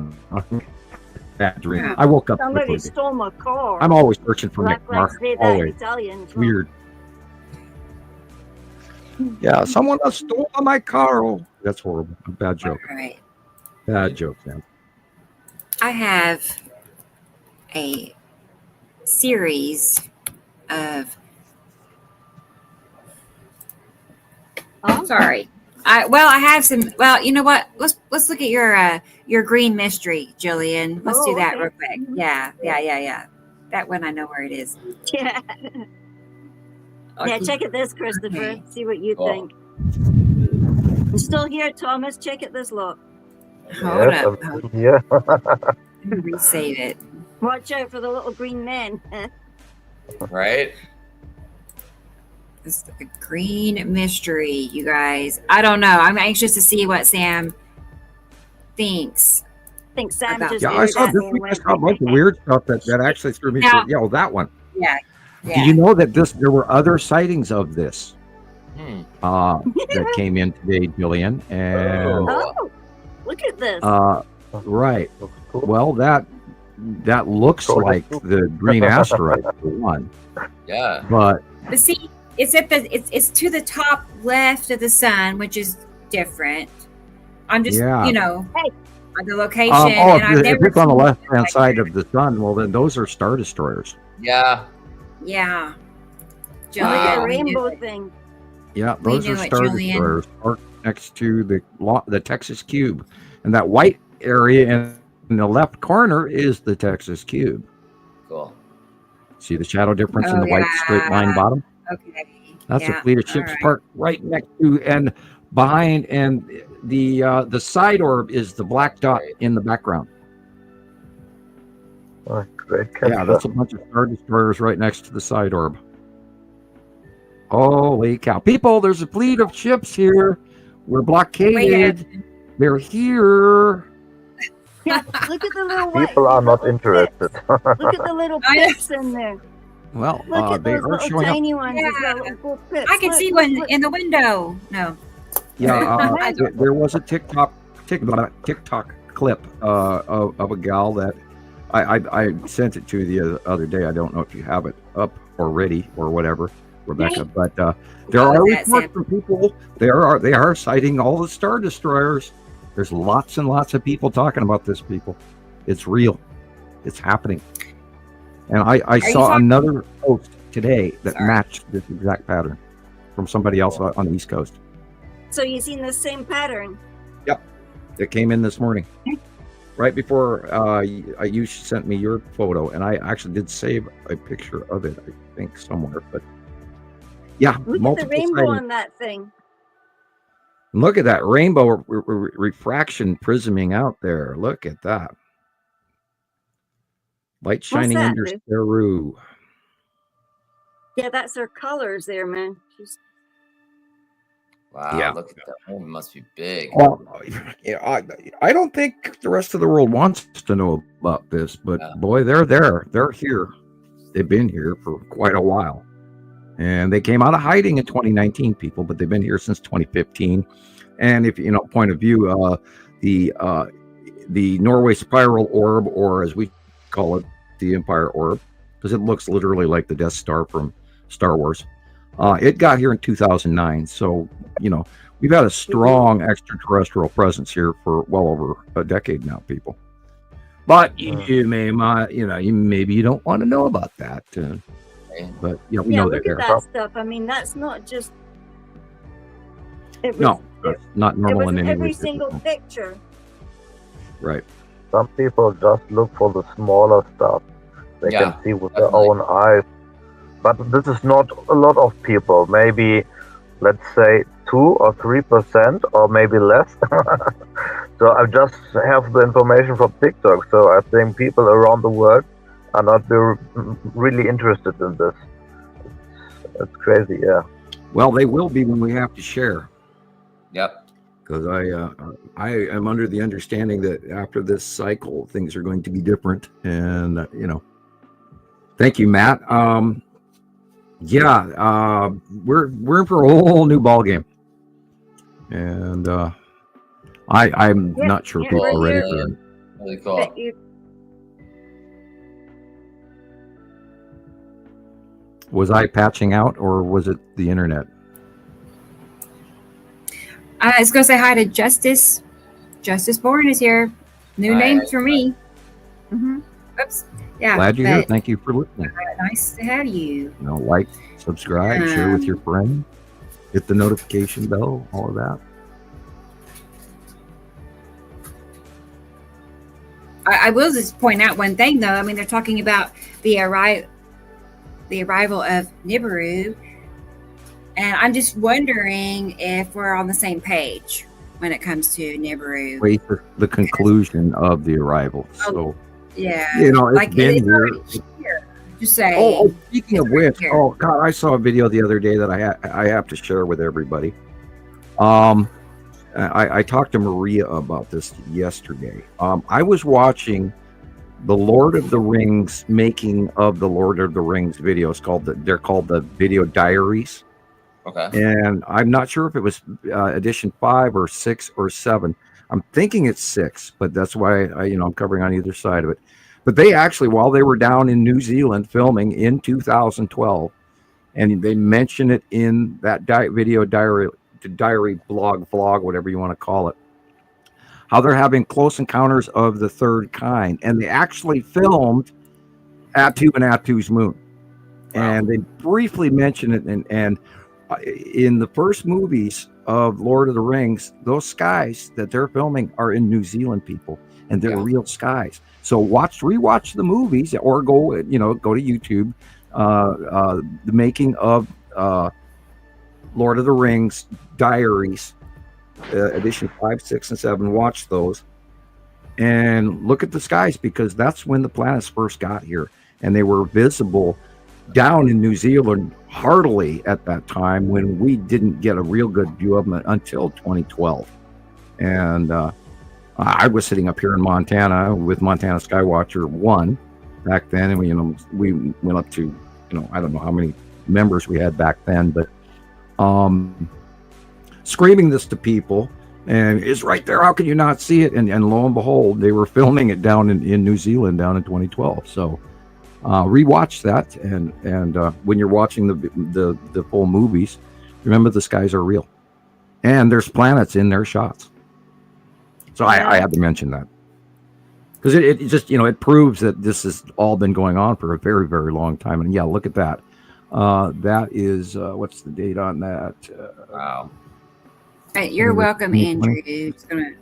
Bad dream. Yeah. I woke up. Somebody stole my car. I'm always searching for Nick Mark. Always. Italians. Weird. Yeah, someone stole my car. Oh, that's horrible. Bad joke. All right. Bad joke, man. I have a series of. Oh, sorry. I have some. Well, you know what? Let's look at your green mystery, Gillian. Let's do that real quick. Yeah. That one I know where it is. Yeah. Okay. Yeah, check at this, Christopher. Okay. See what you think. I'm still here, Thomas. Check at this, look. Hold up. Yeah. Resave it. Watch out for the little green men. Right? This is a green mystery, you guys. I don't know. I'm anxious to see what Sam thinks. I think Sam just. Yeah, I saw this week. I saw a bunch of weird stuff that actually threw me. Yeah, that one. Yeah. Did you know that there were other sightings of this that came in today, Gillian? And look at this. Right. Well, that looks like the green asteroid for one. Yeah. But see, it's to the top left of the sun, which is different. I'm just on the location. If it's on the left-hand side of the sun, well, then those are star destroyers. Yeah. Yeah. Julian, rainbow thing. Yeah, those are star destroyers next to the Texas Cube, and that white area in the left corner is the Texas Cube. Cool. See the shadow difference in the white straight line bottom? Okay. That's a fleet of ships parked right next to and behind, and the side orb is the black dot in the background. Oh, great. Yeah, that's a bunch of star destroyers right next to the side orb. Holy cow. People, there's a fleet of ships here. We're blockaded. They're here. Yeah, look at the little white. People are not interested. Look at the little pips in there. Well, look at they those are showing tiny up. ones. Yeah. I can see one in the window. No. Yeah, there was a TikTok clip of a gal that I sent it to the other day. I don't know if you have it up already or whatever, Rebecca, but there are reports from people. They are citing all the star destroyers. There's lots and lots of people talking about this, people. It's real. It's happening. And I saw another post today that matched this exact pattern from somebody else on the East Coast. So you've seen the same pattern? Yep. It came in this morning. Right before you sent me your photo, and I actually did save a picture of it, I think, somewhere. But yeah, look at the rainbow on that thing. Look at that rainbow refraction prisming out there. Look at that. Light shining under Saru. Yeah, that's their colors there, man. Wow, yeah. Look at that. Oh, it must be big. Well, I don't think the rest of the world wants to know about this, but boy, they're there. They're here. They've been here for quite a while. And they came out of hiding in 2019, people, but they've been here since 2015. And if point of view, the Norway spiral orb, or as we call it, the Empire orb, because it looks literally like the Death Star from Star Wars. It got here in 2009, so we've had a strong extraterrestrial presence here for well over a decade now, people. But you maybe you don't want to know about that. But we know they're there. Look at that stuff. I mean, that's not just. Not normal in any way. Every single picture. Right. Some people just look for the smaller stuff they can see with their own eyes. But this is not a lot of people. Maybe, let's say, 2 or 3%, or maybe less. So I just have the information from TikTok. So I think people around the world are not really interested in this. It's crazy, yeah. Well, they will be when we have to share. Yep. Because I am under the understanding that after this cycle, things are going to be different. And thank you, Matt. We're in for a whole new ball game, and I'm not sure people are ready for it. Really cool. Was I patching out, or was it the internet? I was going to say hi to Justice. Justice Bourne is here. New names for me. Mm-hmm. Oops. Yeah. Glad you're here. Thank you for listening. Nice to have you. Like, subscribe, share with your friends, hit the notification bell, all of that. I will just point out one thing, though. I mean, they're talking about the arrival of Nibiru, and I'm just wondering if we're on the same page when it comes to Nibiru. Wait for the conclusion of the arrival. So, yeah, it's been here. Just say. Oh, speaking of which, God, I saw a video the other day that I have to share with everybody. I talked to Maria about this yesterday. I was watching the Lord of the Rings making of the Lord of the Rings videos. They're called the video diaries. Okay. And I'm not sure if it was edition 5 or 6 or 7. I'm thinking it's 6, but that's why I'm covering on either side of it. But they actually, while they were down in New Zealand filming in 2012, and they mention it in that video diary, vlog, whatever you want to call it, how they're having close encounters of the third kind. And they actually filmed Atu and Atu's moon. Wow. And they briefly mention it. And in the first movies of Lord of the Rings, those skies that they're filming are in New Zealand, people, and they're real skies. So rewatch the movies, or go to YouTube, the making of Lord of the Rings diaries, edition 5, 6, and 7. Watch those and look at the skies, because that's when the planets first got here, and they were visible down in New Zealand heartily at that time, when we didn't get a real good view of them until 2012. And I was sitting up here in Montana with Montana Skywatcher 1 back then, and we went up to I don't know how many members we had back then, but screaming this to people, and it's right there, how can you not see it? And lo and behold, they were filming it down in New Zealand down in 2012. So rewatch that, and when you're watching the full movies, remember the skies are real, and there's planets in their shots. So I had to mention that, because it just it proves that this has all been going on for a very, very long time. And look at that. That is what's the date on that? Wow. You're welcome, Andrew.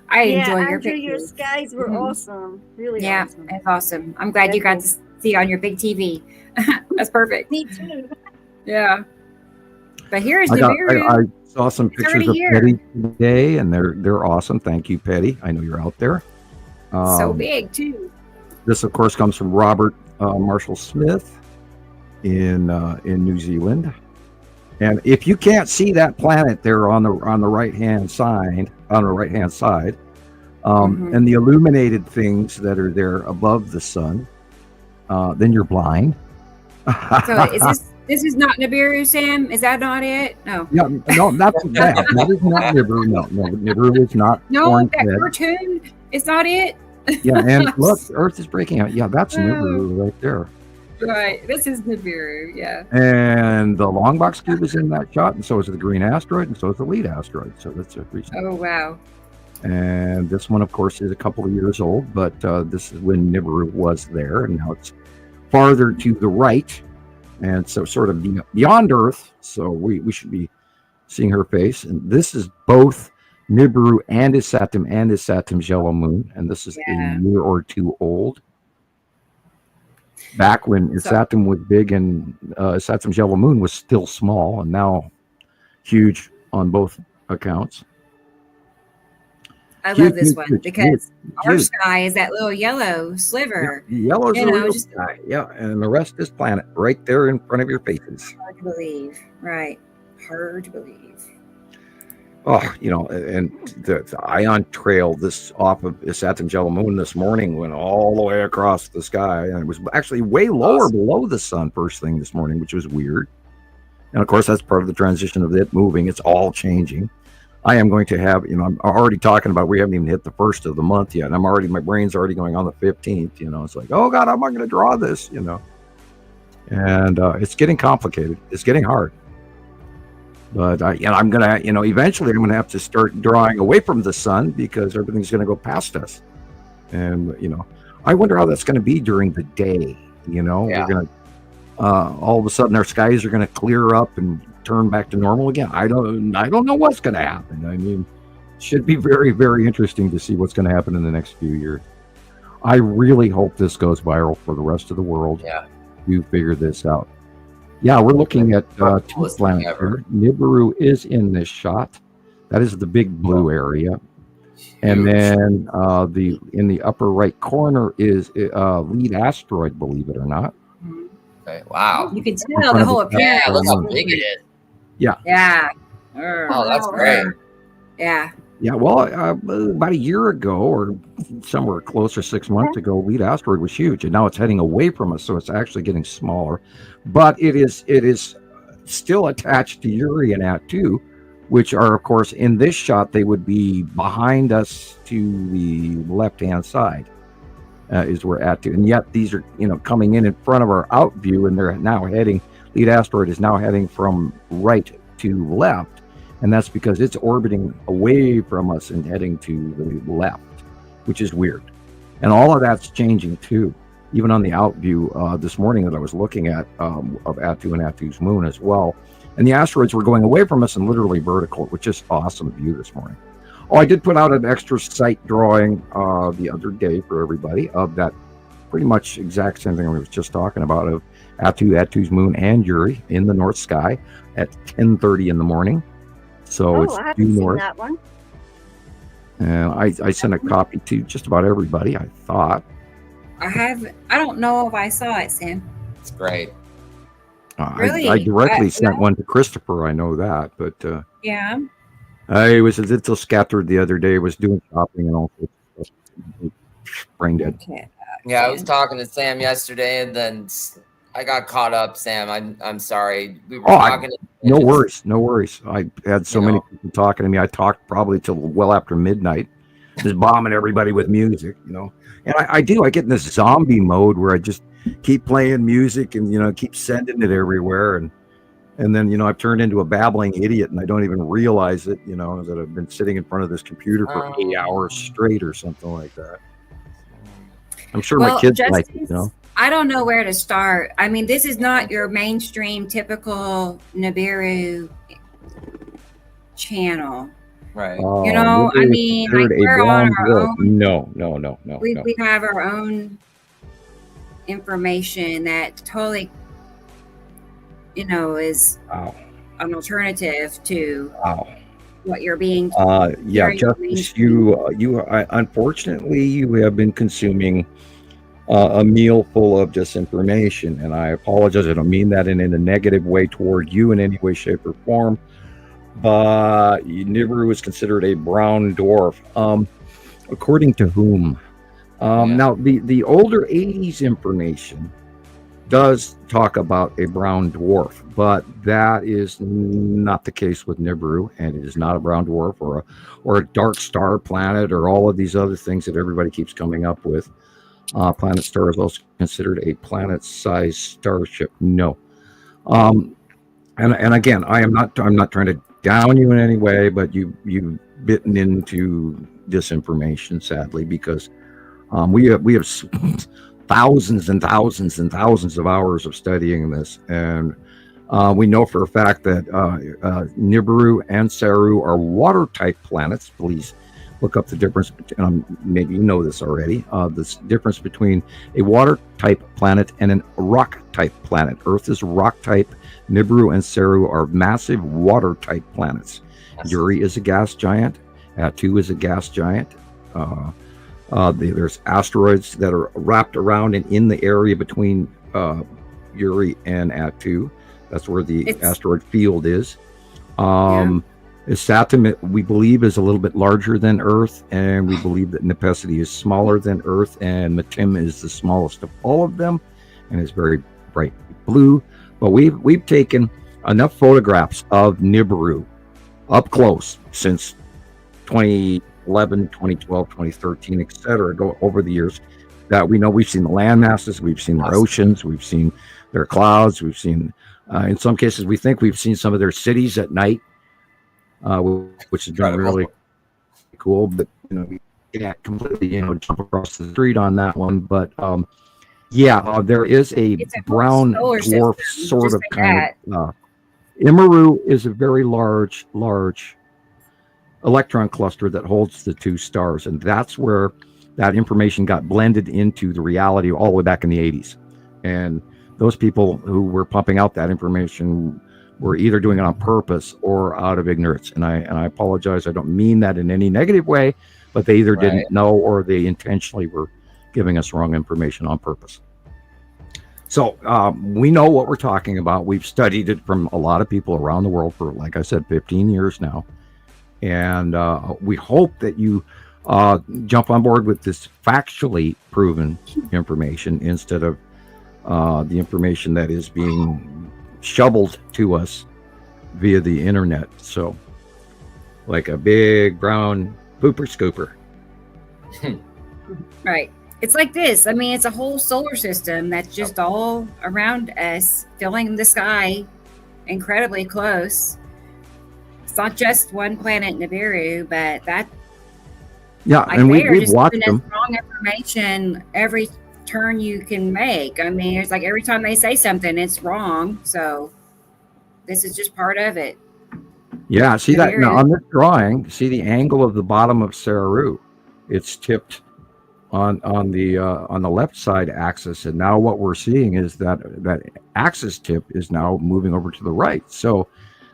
I enjoy your Andrew, pictures. your skies were awesome. Really awesome. It's awesome. I'm glad you got to see it on your big TV. That's perfect. Me too. Yeah. But here's Nibiru. I saw some pictures of Petty today, and they're awesome. Thank you, Petty. I know you're out there. So big too. This, of course, comes from Robert Marshall Smith in New Zealand. And if you can't see that planet there on the right hand side, and the illuminated things that are there above the sun, then you're blind. So this is not Nibiru, Sam? Is that not it? No. Yeah, no, that's that. That is not Nibiru. No, Nibiru is not. No, that cartoon is not it. Yeah, and look, Earth is breaking out. Yeah, that's Nibiru right there. Right, this is Nibiru, yeah. And the long box cube is in that shot, and so is the green asteroid, and so is the lead asteroid. So that's a reason. Oh, wow. And this one, of course, is a couple of years old, but this is when Nibiru was there, and now it's farther to the right, and so sort of beyond Earth. So we should be seeing her face. And this is both Nibiru and his Saturn's yellow moon, and this is a year or two old. Back when Saturn was big, and Saturn's yellow moon was still small, and now huge on both accounts. I love this one because our sky is that little yellow sliver. Yellow is the real sky. Yeah, and the rest is planet right there in front of your faces. Hard to believe. Right. Hard to believe. Oh, and the ion trail this off of Saturn moon this morning went all the way across the sky, and it was actually way lower below the sun first thing this morning, which was weird. And of course, that's part of the transition of it moving. It's all changing. I am going to have, I'm already talking about, we haven't even hit the first of the month yet. And my brain's already going on the 15th, it's like, oh God, how am I going to draw this, And it's getting complicated. It's getting hard. But I'm going to, eventually I'm going to have to start drawing away from the sun because everything's going to go past us. And, I wonder how that's going to be during the day, We're going to, all of a sudden our skies are going to clear up and turn back to normal again. I don't know what's going to happen. I mean, it should be very, very interesting to see what's going to happen in the next few years. I really hope this goes viral for the rest of the world. Yeah. You figure this out. Yeah, we're looking at two planets here. Nibiru is in this shot. That is the big blue area. And then in the upper right corner is lead asteroid, believe it or not. Okay. Wow. You can tell the whole appearance. Yeah, look how big it is. Yeah. Yeah. Oh, that's great. Yeah. Yeah, well, about a year ago or somewhere closer, 6 months ago, lead asteroid was huge, and now it's heading away from us, so it's actually getting smaller. But it is still attached to Uri and Attu, which are, of course, in this shot, they would be behind us to the left-hand side, is where Attu. And yet these are, coming in front of our out view, and they're now heading, lead asteroid is now heading from right to left. And that's because it's orbiting away from us and heading to the left, which is weird. And all of that's changing too. Even on the out view this morning that I was looking at of Attu and Attu's moon as well. And the asteroids were going away from us and literally vertical, which is awesome view this morning. Oh, I did put out an extra site drawing the other day for everybody of that pretty much exact same thing we was just talking about of Attu's moon and Uri in the north sky at 10:30 in the morning. So it's I due haven't north. seen that one. And I sent a copy to just about everybody, I thought. I don't know if I saw it, Sam. It's great. Really? I directly sent one to Christoper, I know that, but yeah. I was a little scattered the other day, was doing shopping and all sorts of stuff. Brain dead. Okay. Yeah, I was talking to Sam yesterday, and then I got caught up, Sam. I'm sorry. We were talking. No worries. I had so many people talking to me. I talked probably till well after midnight, just bombing everybody with music, And I get in this zombie mode where I just keep playing music and, keep sending it everywhere. And then, I've turned into a babbling idiot and I don't even realize it, that I've been sitting in front of this computer for 8 hours straight or something like that. I'm sure my kids like it, I don't know where to start. I mean, this is not your mainstream typical Nibiru channel. Right. I mean, like we're on our own. No. We have our own information that totally, is an alternative to what you're being. Justice, you unfortunately you have been consuming a meal full of disinformation, and I apologize. I don't mean that in a negative way toward you in any way, shape, or form. But Nibiru is considered a brown dwarf, according to whom? Now, the older '80s information does talk about a brown dwarf, but that is not the case with Nibiru, and it is not a brown dwarf or a dark star planet or all of these other things that everybody keeps coming up with. Planet Star is also considered a planet-sized starship. No, and again, I'm not trying to down you in any way, but you've bitten into disinformation, sadly, because we have thousands and thousands and thousands of hours of studying this, and we know for a fact that Nibiru and Saru are water-type planets. Please look up the difference. Maybe you know this already. This difference between a water-type planet and a rock-type planet. Earth is rock-type. Nibiru and Saru are massive water-type planets. Uri is a gas giant, At2 is a gas giant. There's asteroids that are wrapped around and in the area between Uri and At2. That's where the asteroid field is. Saturn, we believe, is a little bit larger than Earth, and we believe that Nepesity is smaller than Earth, and Metim is the smallest of all of them, and is very bright blue. But we've taken enough photographs of Nibiru up close since 2011, 2012, 2013, etc. Go over the years that we know we've seen the land masses, we've seen their oceans, we've seen their clouds, we've seen, in some cases, we think we've seen some of their cities at night. Which has been really cool, but we can't completely jump across the street on that one. But there is a brown dwarf sort of kind of Nibiru is a very large electron cluster that holds the two stars, and that's where that information got blended into the reality all the way back in the 80s. And those people who were pumping out that information were either doing it on purpose or out of ignorance. And I apologize. I don't mean that in any negative way, but they either didn't know or they intentionally were giving us wrong information on purpose. So we know what we're talking about. We've studied it from a lot of people around the world for, like I said, 15 years now. And we hope that you jump on board with this factually proven information instead of the information that is being shoveled to us via the internet. So like a big brown pooper scooper. Right. It's like this. I mean, it's a whole solar system that's just all around us, filling the sky incredibly close. It's not just one planet, Nibiru, but that. Yeah, like and we've watched them. Wrong information every turn you can make. I mean, it's like every time they say something, it's wrong. So this is just part of it. Yeah, see that now on this drawing, see the angle of the bottom of Saru. It's tipped on the left side axis, and now what we're seeing is that axis tip is now moving over to the right. So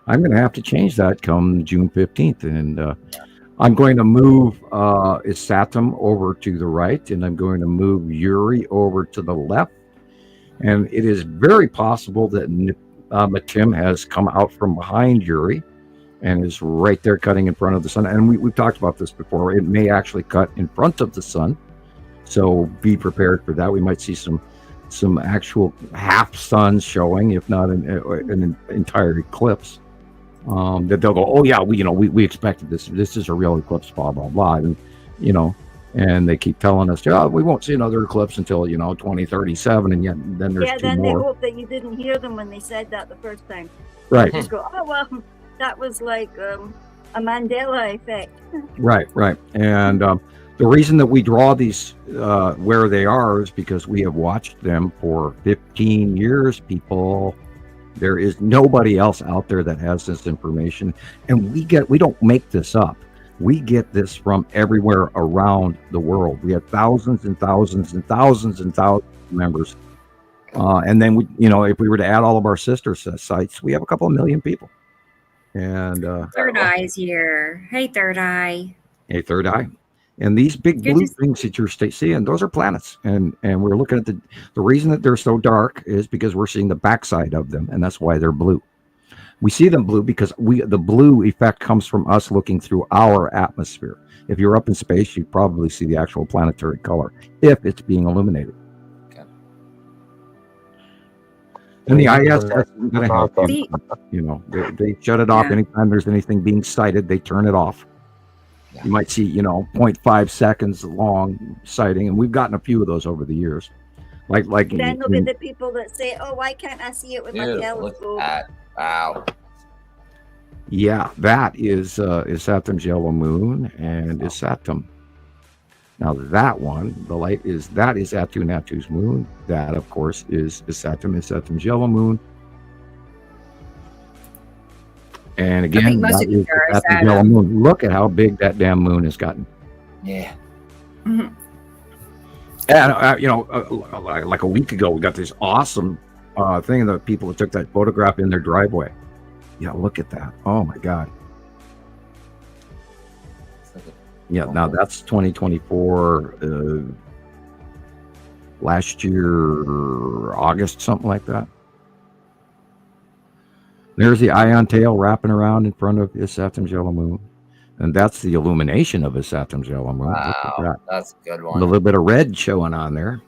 I'm going to have to change that come June 15th, and I'm going to move Isatum over to the right, and I'm going to move Uri over to the left. And it is very possible that Metim has come out from behind Uri and is right there cutting in front of the sun. And we've talked about this before. It may actually cut in front of the sun. So be prepared for that. We might see some actual half suns showing, if not an entire eclipse. That they'll go, oh yeah, we expected this. This is a real eclipse, blah blah blah, and and they keep telling us, we won't see another eclipse until 2037, and yet then there's two more. They hope that you didn't hear them when they said that the first time. Right. Just go, oh well, that was like a Mandela effect. Right, and the reason that we draw these where they are is because we have watched them for 15 years, people. There is nobody else out there that has this information, and we don't make this up. We get this from everywhere around the world. We have thousands and thousands and thousands and thousands of members, and then if we were to add all of our sister sites, we have a couple of million people. And Third Eye's here. Hey, Third Eye. Hey, Third Eye. And these big blue things that you're seeing, those are planets. And we're looking at the reason that they're so dark is because we're seeing the backside of them, and that's why they're blue. We see them blue because the blue effect comes from us looking through our atmosphere. If you're up in space, you'd probably see the actual planetary color if it's being illuminated. Okay. And the ISS isn't going to help them. They shut it off anytime there's anything being sighted. They turn it off. You might see, 0.5 seconds long sighting, and we've gotten a few of those over the years. Like then there'll be the people that say, "Oh, why can't I see it with my telescope?" Wow. Yeah, that is Saturn's yellow moon and Isatum. Now that one, the light is Atu and Atu's moon. That, of course, is Isatum's yellow moon. And again, that is the yellow moon. Look at how big that damn moon has gotten. Yeah. Mm-hmm. And like a week ago, we got this awesome thing of the people that took that photograph in their driveway. Yeah, look at that. Oh my God. Yeah, now that's 2024. Last year, August, something like that. There's the ion tail wrapping around in front of Saturn yellow moon. And that's the illumination of Saturn's yellow moon. Wow, that's a good one. A little bit of red showing on there.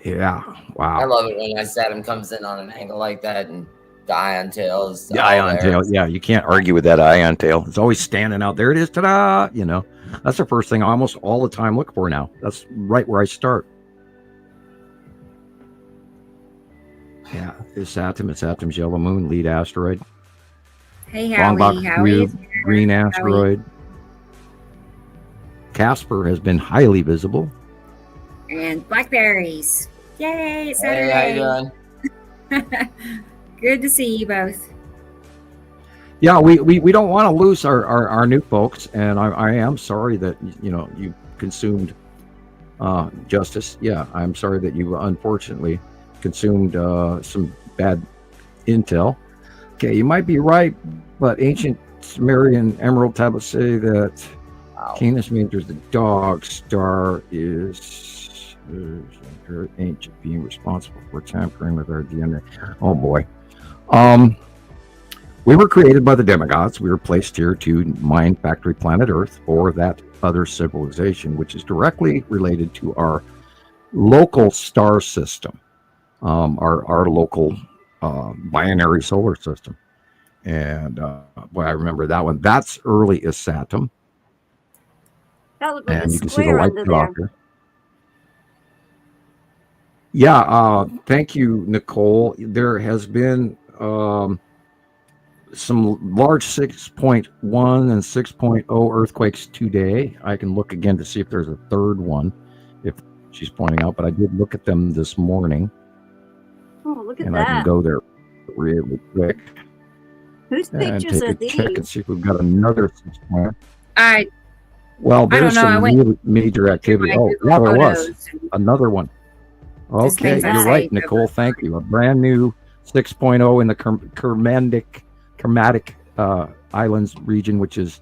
Yeah, wow. I love it when Saturn comes in on an angle like that, and the ion tail is the ion tail. Yeah, you can't argue with that ion tail. It's always standing out. There it is. Ta-da! You know, that's the first thing I almost all the time look for now. That's right where I start. Yeah, it's Saturn's yellow moon, lead asteroid. Hey, Howie. Green asteroid. Casper has been highly visible. And blackberries. Yay, it's Saturday. Hey, how you doing? Good to see you both. Yeah, we don't want to lose our new folks, and I am sorry that you consumed Justice. Yeah, I'm sorry that you unfortunately consumed some bad intel. Okay, you might be right, but ancient Sumerian emerald tablets say that Canis Major, the dog star, is very ancient being responsible for tampering with our DNA. Oh boy. We were created by the demigods. We were placed here to mine factory planet Earth for that other civilization, which is directly related to our local star system, our local binary solar system. And boy, I remember that one. That's early Isatum. And you can see the light cut off here. Yeah, thank you, Nicole. There has been some large 6.1 and 6.0 earthquakes today. I can look again to see if there's a third one, if she's pointing out, but I did look at them this morning. Oh, look at and that. I can go there really quick. Whose pictures are these? Check and see if we've got another 6.0. Well, there's some really major activity. Oh, yeah, there was another one. Okay, you're right, Nicole. Thank you. A brand new 6.0 in the Kermadec Islands region, which is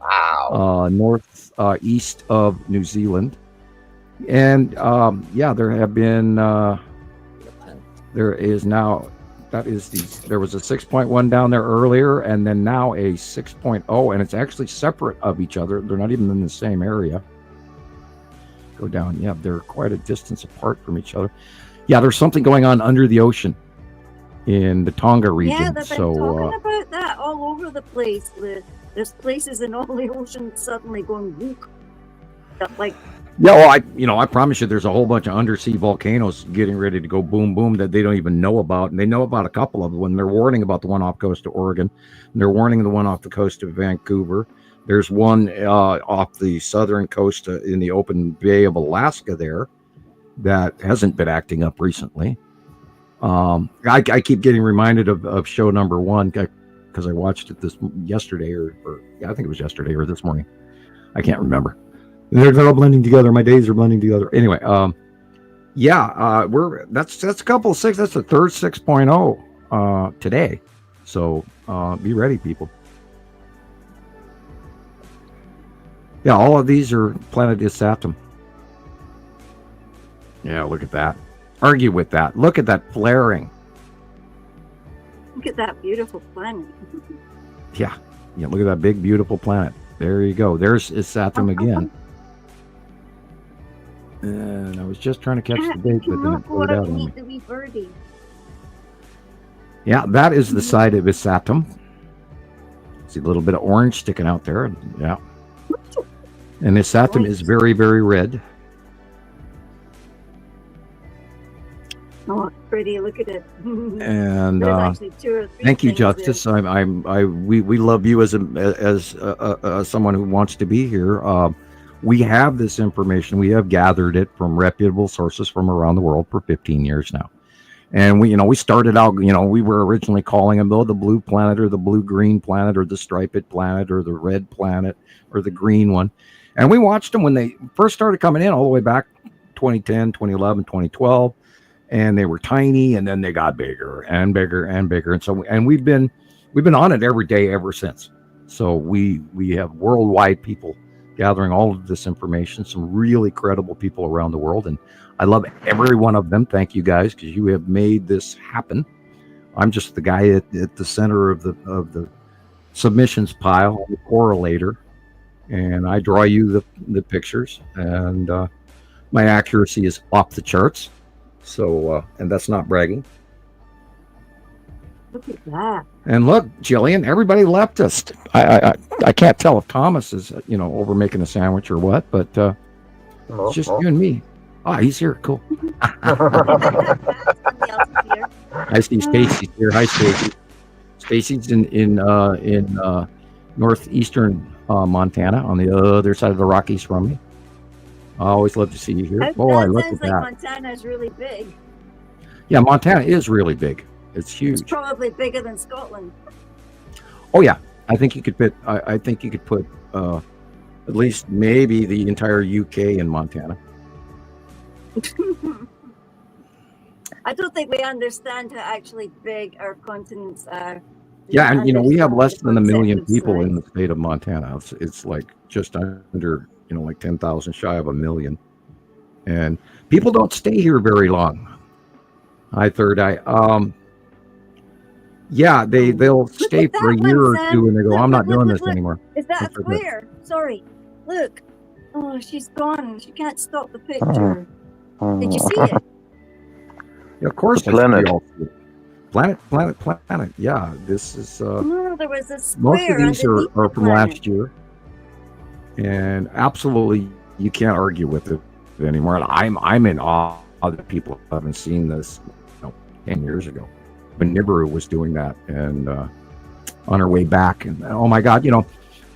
north east of New Zealand. And there have been there was a 6.1 down there earlier, and then now a 6.0, and it's actually separate of each other. They're not even in the same area. Go down. Yeah, they're quite a distance apart from each other. Yeah, there's something going on under the ocean in the Tonga region. Yeah, they've been talking about that all over the place. There's places in all the ocean suddenly going whoop. Like, yeah, well, I promise you, there's a whole bunch of undersea volcanoes getting ready to go boom, boom that they don't even know about, and they know about a couple of them. When they're warning about the one off coast of Oregon, and they're warning the one off the coast of Vancouver. There's one off the southern coast in the open Bay of Alaska there that hasn't been acting up recently. I keep getting reminded of show number 1 because I watched it yesterday or I think it was yesterday or this morning. I can't remember. They're all blending together. My days are blending together. Anyway, that's a couple of 6. That's the third 6.0 today. So be ready, people. Yeah, all of these are planet Isatum. Yeah, look at that. Argue with that. Look at that flaring. Look at that beautiful planet. Yeah, look at that big, beautiful planet. There you go. There's Isatum again. And I was just trying to catch the date, but then it put it out on me. The wee birdie. Yeah, that is the side of Isatum. See a little bit of orange sticking out there. Yeah. And Isatum is very, very red. Oh, pretty! Look at it. And thank you, Justice. We love you as someone who wants to be here. We have this information. We have gathered it from reputable sources from around the world for 15 years now. And we started out. We were originally calling them the blue planet or the blue-green planet or the striped planet or the red planet or the green one. And we watched them when they first started coming in all the way back 2010, 2011, 2012. And they were tiny, and then they got bigger and bigger and bigger. And we've been on it every day ever since. So we have worldwide people gathering all of this information, some really credible people around the world. And I love every one of them. Thank you guys, because you have made this happen. I'm just the guy at the center of the submissions pile, the correlator, and I draw you the pictures, and my accuracy is off the charts. So, and that's not bragging. Look at that. And look, Gillian, everybody left us. I can't tell if Thomas is, over making a sandwich or what, but it's just you and me. Oh, he's here. Cool. I see Stacy's here. Hi, Stacy. Stacy's in northeastern Montana, on the other side of the Rockies from me. I always love to see you here. Boy, look at that. Montana is really big. Yeah, Montana is really big. It's huge. It's probably bigger than Scotland. Oh yeah, I think you could put. I think you could put at least maybe the entire UK in Montana. I don't think we understand how actually big our continents are. Yeah, and we have less than 1 million people in the state of Montana. It's like just under, like 10,000 shy of 1 million, and people don't stay here very long. Hi, Third Eye. Yeah, they'll stay for a year or two, and they go, "I'm not doing this anymore." Is that a square? Sorry, look. Oh, she's gone. She can't stop the picture. Did you see it? Yeah, of course, planet. Planet. Yeah, this is. No, there was a square. Most of these are from last year, and absolutely, you can't argue with it anymore. And I'm in awe that people haven't seen this 10 years ago. When Nibiru was doing that, and on her way back, and oh my God,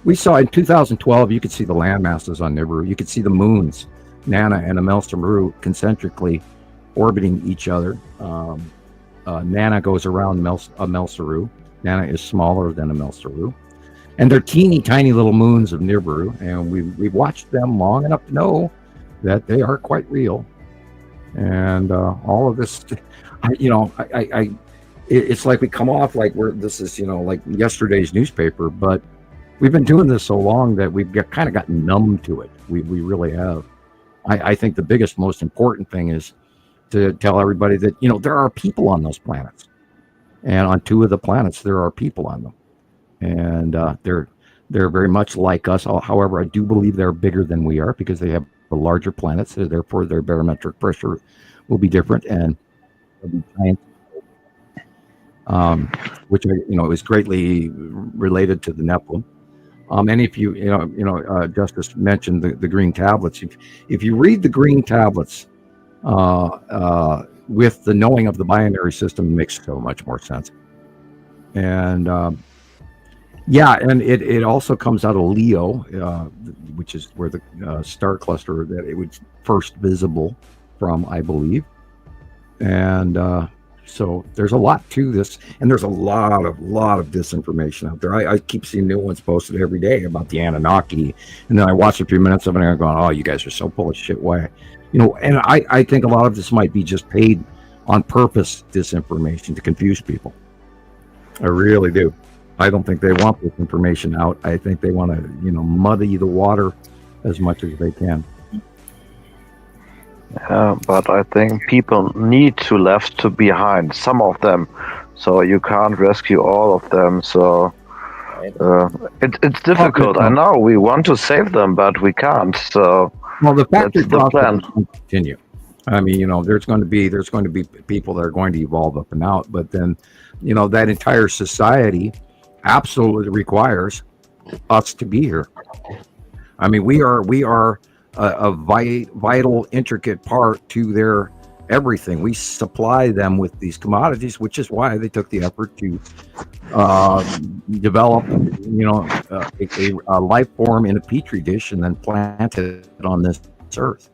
we saw in 2012. You could see the land masses on Nibiru. You could see the moons, Nana and Amelsaru, concentrically orbiting each other. Nana goes around Amelsaru. Nana is smaller than Amelsaru, and they're teeny tiny little moons of Nibiru. And we've watched them long enough to know that they are quite real. And all of this, it's like we come off like this is like yesterday's newspaper, but we've been doing this so long that we've kind of gotten numb to it. We really have. I think the biggest, most important thing is to tell everybody that there are people on those planets, and on 2 of the planets there are people on them, and they're very much like us. However, I do believe they're bigger than we are because they have the larger planets, so therefore their barometric pressure will be different, and they'll be giant. Which is greatly related to the Nephilim. And if Justice mentioned the green tablets. If you read the green tablets with the knowing of the binary system, it makes so much more sense. And and it also comes out of Leo, which is where the star cluster that it was first visible from, I believe. And so there's a lot to this, and there's a lot of disinformation out there. I keep seeing new ones posted every day about the Anunnaki, and then I watch a few minutes of it and I'm going, "Oh, you guys are so full of shit." Why? And I think a lot of this might be just paid on purpose disinformation to confuse people. I really do. I don't think they want this information out. I think they want to, muddy the water as much as they can. Yeah, but I think people need to left behind, some of them, so you can't rescue all of them. So it's difficult. I know we want to save them, but we can't. So the factory plan will continue. I mean, there's going to be people that are going to evolve up and out, but then, that entire society absolutely requires us to be here. I mean, we are a vital, intricate part to their everything. We supply them with these commodities, which is why they took the effort to develop, a life form in a petri dish and then plant it on this earth.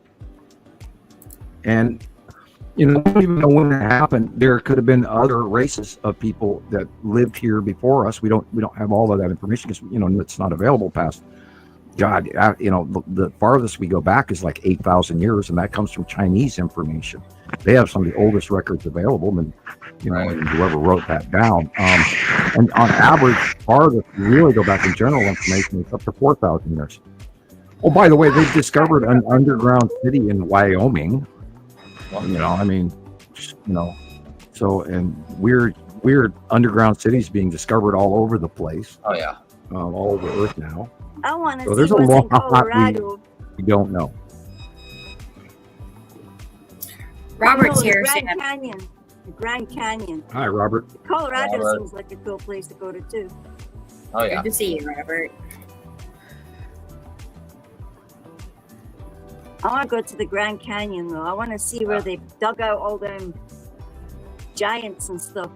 And we don't even know when it happened. There could have been other races of people that lived here before us. We don't have all of that information because it's not available past. God, the farthest we go back is like 8,000 years, and that comes from Chinese information. They have some of the oldest records available, and whoever wrote that down. And on average, farthest we really go back in general information, it's up to 4,000 years. Oh, by the way, they've discovered an underground city in Wyoming. I mean, so and weird underground cities being discovered all over the place. Oh yeah, all over Earth now. I want to So see there's a what's in lot Colorado. we don't know. Robert's here. The Grand Canyon. The Grand Canyon. Hi, Robert. Colorado seems like a cool place to go to too. Oh yeah. Good to see you, Robert. I want to go to the Grand Canyon though. I want to see where they've dug out all them giants and stuff.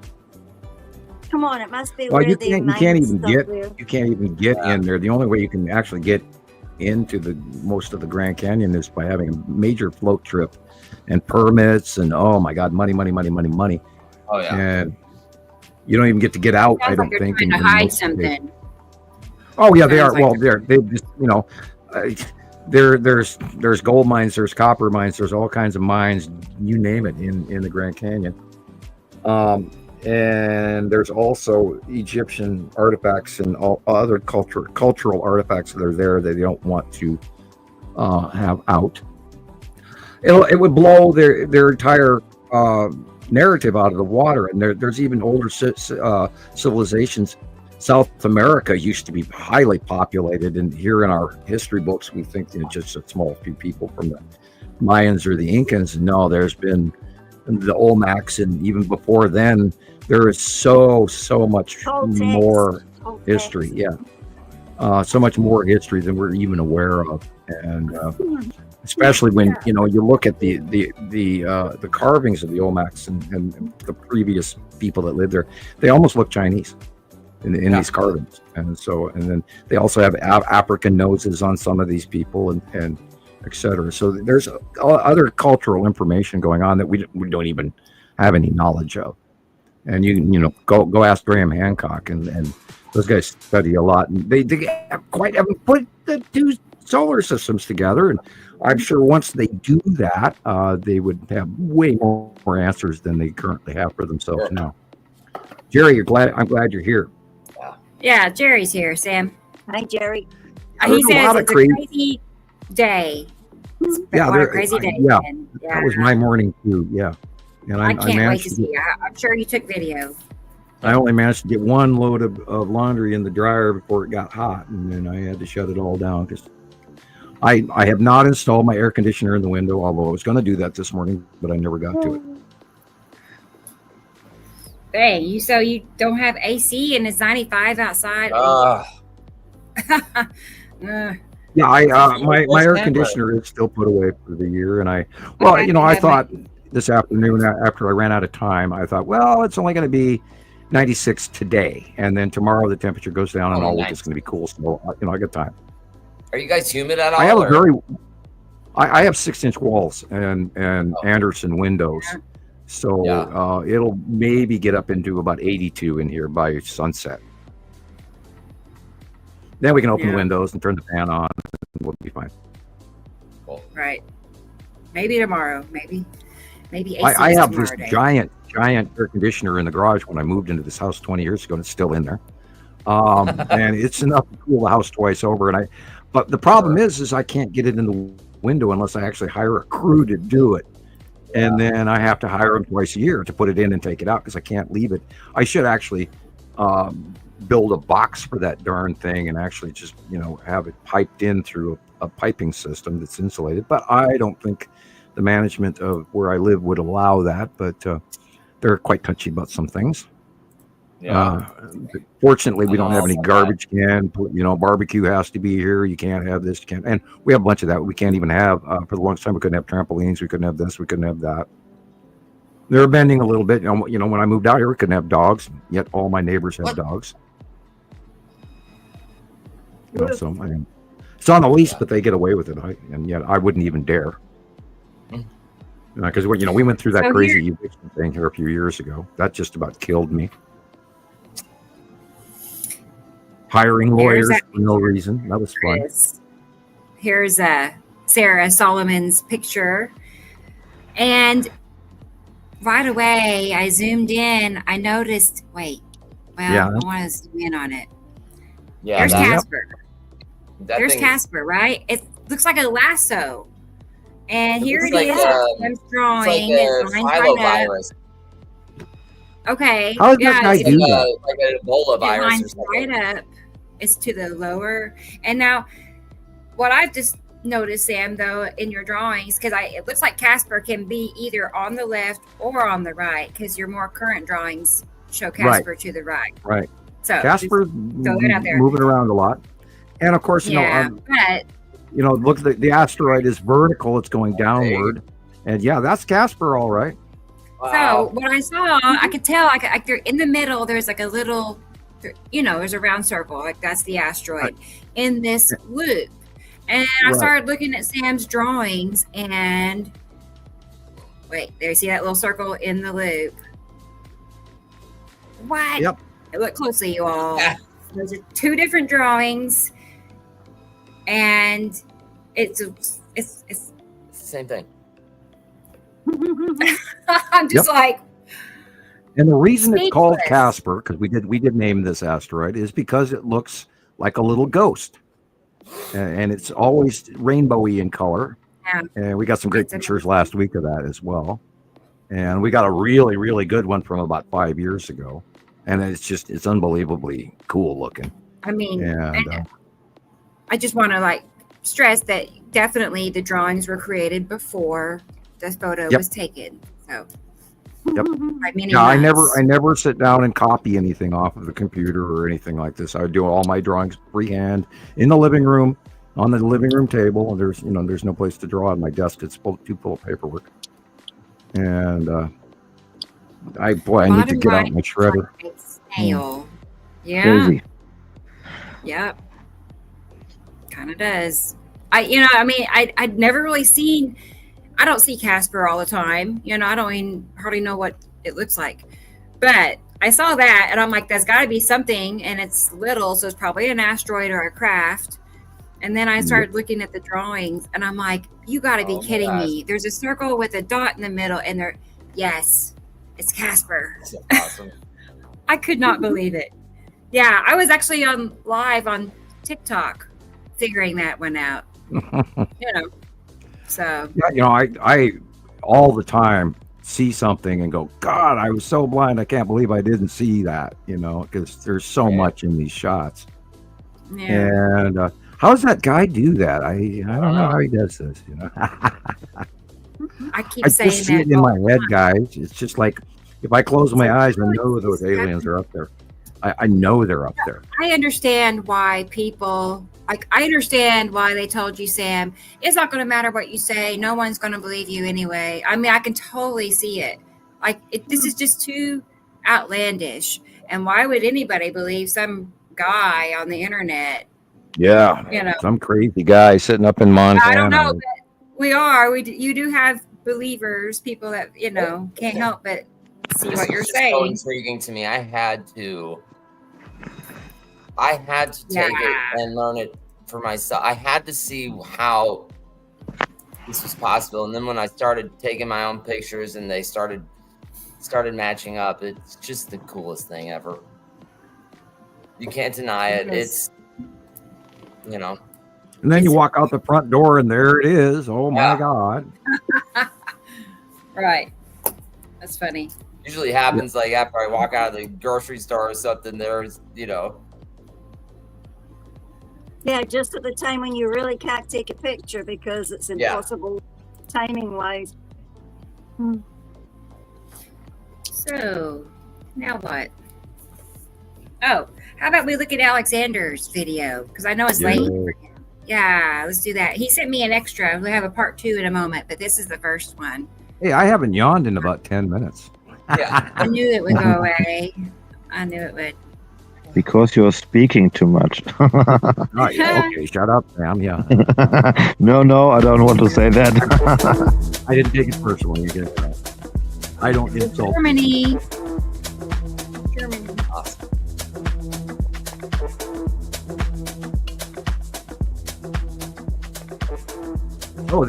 Come on, it must be where you they can't even get there. you can't even get in there. The only way you can actually get into the most of the Grand Canyon is by having a major float trip and permits and oh my God, money. Oh yeah. And you don't even get to get out. I don't think. Trying to hide something. Oh yeah, they are. Well, they just there's gold mines, there's copper mines, there's all kinds of mines, you name it, in the Grand Canyon. And there's also Egyptian artifacts and all other cultural artifacts that are there that they don't want to have out. It would blow their entire narrative out of the water. And there's even older civilizations. South America used to be highly populated, and here in our history books, we think just a small few people from the Mayans or the Incans. No, there's been the Olmecs, and even before then, there is so much more history. Yeah, so much more history than we're even aware of, and especially when you look at the carvings of the Olmecs and the previous people that lived there, they almost look Chinese in these carvings, and then they also have African noses on some of these people, and etc. So there's other cultural information going on that we don't even have any knowledge of. And you go ask Graham Hancock, and those guys study a lot, and they haven't put the two solar systems together. And I'm sure once they do that, they would have way more answers than they currently have for themselves now. Jerry, I'm glad you're here. Yeah, Jerry's here, Sam. Hi, Jerry. He says it's a crazy day. Yeah, what a crazy day. Yeah, that was my morning too. Yeah, and I can't wait to see. I'm sure you took video. I only managed to get one load of laundry in the dryer before it got hot, and then I had to shut it all down because I have not installed my air conditioner in the window, although I was going to do that this morning, but I never got to it. Hey, so you don't have AC and it's 95 outside? Yeah, my air conditioner is still put away for the year, and I thought this afternoon after I ran out of time, I thought, well, it's only going to be 96 today, and then tomorrow the temperature goes down, and all week it's going to be cool. So I got time. Are you guys humid at all? I have I have 6-inch walls and Anderson windows, so it'll maybe get up into about 82 in here by sunset. Then we can open the windows and turn the fan on, and we'll be fine. Cool. Right. Maybe tomorrow. Maybe AC I have tomorrow this day. giant air conditioner in the garage when I moved into this house 20 years ago, and it's still in there. And it's enough to cool the house twice over. But the problem is I can't get it in the window unless I actually hire a crew to do it. And then I have to hire them twice a year to put it in and take it out because I can't leave it. I should actually build a box for that darn thing and actually just have it piped in through a piping system that's insulated. But I don't think the management of where I live would allow that. But they're quite touchy about some things. Fortunately, we don't have any garbage can. Barbecue has to be here. You can't have this. You can't, and we have a bunch of that. We can't even have for the longest time. We couldn't have trampolines. We couldn't have this. We couldn't have that. They're bending a little bit. When I moved out here, we couldn't have dogs. Yet all my neighbors have dogs. So it's on the lease, but they get away with it. And yet I wouldn't even dare. Because we went through that crazy eviction thing here a few years ago. That just about killed me. Hiring lawyers for no reason. That was fun. Here's Sarah Solomon's picture. And right away, I zoomed in. I noticed, I want to zoom in on it. Yeah, there's Casper. There's Casper, right? It looks like a lasso. And here it is. I'm drawing. It's like a filovirus. Okay. How does that guy do that? Like an Ebola virus or something. Right up. It's to the lower. And now, what I've just noticed, Sam, though, in your drawings, because it looks like Casper can be either on the left or on the right, because your more current drawings show Casper to the right. Right. So Casper's moving around a lot. And of course, look, the asteroid is vertical. It's going downward. And that's Casper, all right. Wow. So what I saw, I could tell, like in the middle, there's like a little, there's a round circle. Like that's the asteroid in this loop. And I started looking at Sam's drawings and wait, there you see that little circle in the loop. What? Yep. Look closely, you all. Those are two different drawings. And it's the same thing. I'm just like. And the reason it's called Casper, because we did name this asteroid, is because it looks like a little ghost, and it's always rainbowy in color. Yeah. And we got some great pictures last week of that as well. And we got a really, really good one from about 5 years ago, and it's unbelievably cool looking. I mean, I just want to stress that definitely the drawings were created before the photo was taken. So, I never sit down and copy anything off of the computer or anything like this. I do all my drawings freehand in the living room, on the living room table. And there's no place to draw on my desk. It's too full of paperwork. And I need to get out my shredder. Snail. Yeah. Crazy. Yep. Kind of does. I'd never really seen. I don't see Casper all the time. I don't even hardly know what it looks like. But I saw that and I'm like, there's got to be something, and it's little, so it's probably an asteroid or a craft. And then I started looking at the drawings and I'm like, you got to be kidding me. There's a circle with a dot in the middle, and it's Casper. That's awesome. I could not believe it. Yeah, I was actually live on TikTok figuring that one out. So I all the time see something and go, God, I was so blind. I can't believe I didn't see that. Because there's so much in these shots. Yeah. And how does that guy do that? I don't know how he does this. I keep saying just see it in my head, guys. It's just like if I close my eyes, I know those aliens are up there. I know they're up there. I understand why people. I understand why they told you, Sam, it's not going to matter what you say. No one's going to believe you anyway. I mean, I can totally see it. This is just too outlandish. And why would anybody believe some guy on the internet? Yeah. Some crazy guy sitting up in Montana. I don't know, but we are. You do have believers, people that, can't help but see what you're saying. So intriguing to me. I had to take it and learn it for myself. I had to see how this was possible. And then when I started taking my own pictures and they started matching up, it's just the coolest thing ever. You can't deny it. It's, And then you walk out the front door and there it is. Oh my God. Right. That's funny. Usually happens after I walk out of the grocery store or something, there's, Yeah, just at the time when you really can't take a picture because it's impossible timing wise. So, now what? Oh, how about we look at Alexander's video? Because I know it's late for him. Yeah, let's do that. He sent me an extra. We'll have a part 2 in a moment, but this is the first one. Hey, I haven't yawned in about 10 minutes. Yeah. I knew it would go away. I knew it would. Because you're speaking too much. Okay, shut up, Sam. Yeah. No, I don't want to say that. I didn't take it personally. You get it. I don't insult. Germany. Awesome. Oh,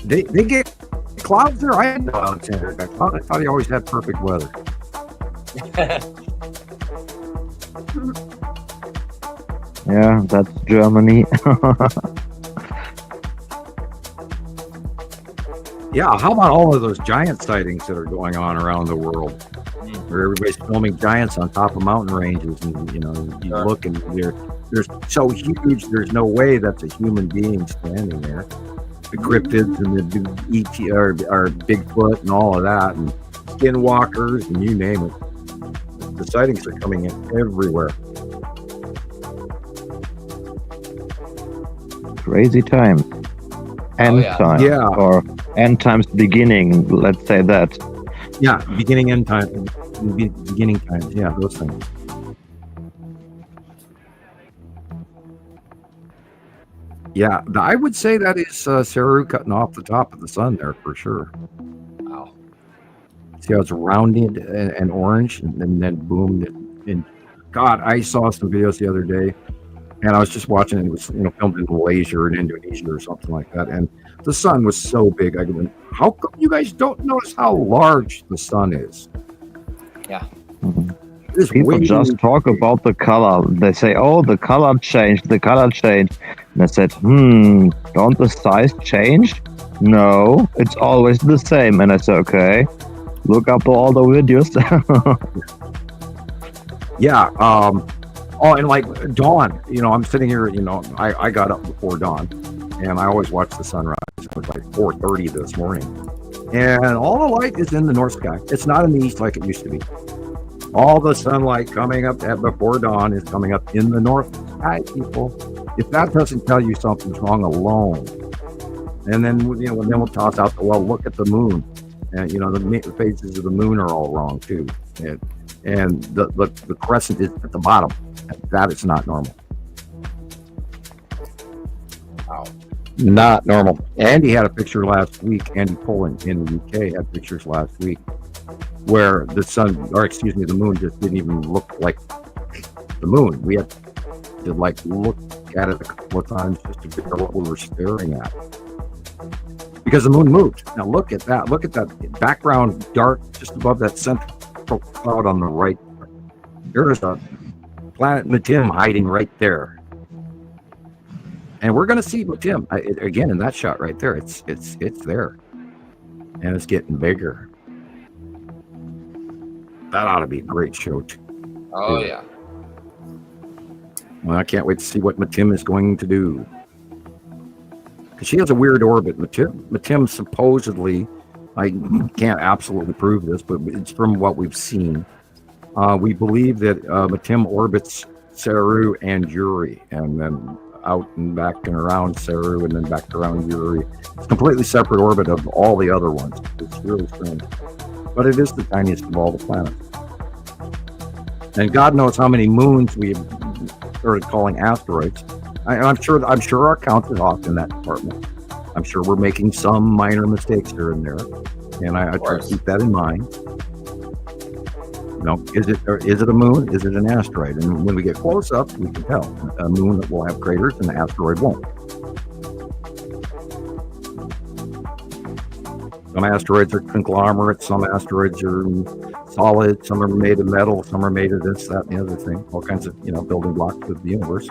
they get clouds there? I didn't know Alexander got clouds. I thought he always had perfect weather. Yeah, that's Germany. Yeah, how about all of those giant sightings that are going on around the world, where everybody's filming giants on top of mountain ranges, and you look and they're so huge. There's no way that's a human being standing there. The cryptids and the ET are Bigfoot and all of that, and skinwalkers and you name it. The sightings are coming in everywhere. Crazy time. End time. Yeah. Or end times beginning, let's say that. Yeah, beginning, end time. Beginning times. Yeah, those things. Yeah, I would say that is Saru cutting off the top of the sun there for sure. Wow. See how it's rounded and orange, and then boom. And God, I saw some videos the other day, and I was just watching it. It was filmed in Malaysia or in Indonesia or something like that, and the sun was so big. I go, how come you guys don't notice how large the sun is? Yeah. Mm-hmm. People just talk about the color. They say, "Oh, the color changed. The color changed." And I said, "Don't the size change?" No, it's always the same. And I said, "Okay, look up all the videos." Yeah. Oh, and like dawn. I'm sitting here. I got up before dawn, and I always watch the sunrise. It was like 4:30 this morning, and all the light is in the north sky. It's not in the east like it used to be. All the sunlight coming up before dawn is coming up in the north sky, people. If that doesn't tell you something's wrong alone, and then we'll toss out look at the moon, and the phases of the moon are all wrong too, and the crescent is at the bottom. That is not normal. Wow. Not normal. Andy had a picture last week. Andy Poland in the UK had pictures last week where the moon just didn't even look like the moon. We had to look at it a couple of times just to figure out what we were staring at, because the moon moved. Now look at that. Look at that background dark just above that central cloud on the right. There's a planet Matim hiding right there, and we're going to see Matim again in that shot right there. It's there, and it's getting bigger. That ought to be a great show too. Oh yeah. Well, I can't wait to see what Matim is going to do, because she has a weird orbit. Matim supposedly, I can't absolutely prove this, but it's from what we've seen. We believe that Matim orbits Saru and Uri, and then out and back and around Saru, and then back around Uri. It's a completely separate orbit of all the other ones. It's really strange. But it is the tiniest of all the planets. And God knows how many moons we have started calling asteroids. I'm sure our count is off in that department. I'm sure we're making some minor mistakes here and there. And I try to keep that in mind. Is it a moon? Is it an asteroid? And when we get close up, we can tell. A moon that will have craters and an asteroid won't. Some asteroids are conglomerates, some asteroids are solid, some are made of metal, some are made of this, that, and the other thing. All kinds of, building blocks of the universe.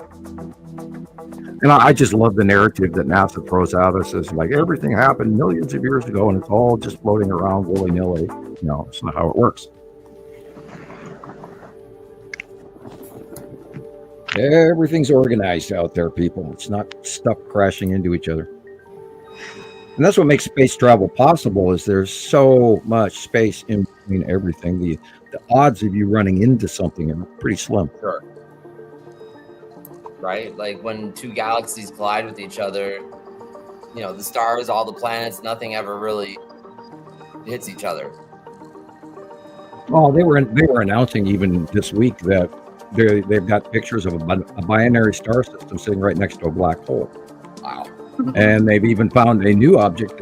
And I just love the narrative that NASA throws out us as like everything happened millions of years ago and it's all just floating around willy-nilly. No, it's not how it works. Everything's organized out there, people. It's not stuff crashing into each other. And that's what makes space travel possible, is there's so much space in between everything. The odds of you running into something are pretty slim. Sure. Right? Like when two galaxies collide with each other, the stars, all the planets, nothing ever really hits each other. Oh, they were announcing even this week that they've got pictures of a binary star system sitting right next to a black hole. Wow. And they've even found a new object.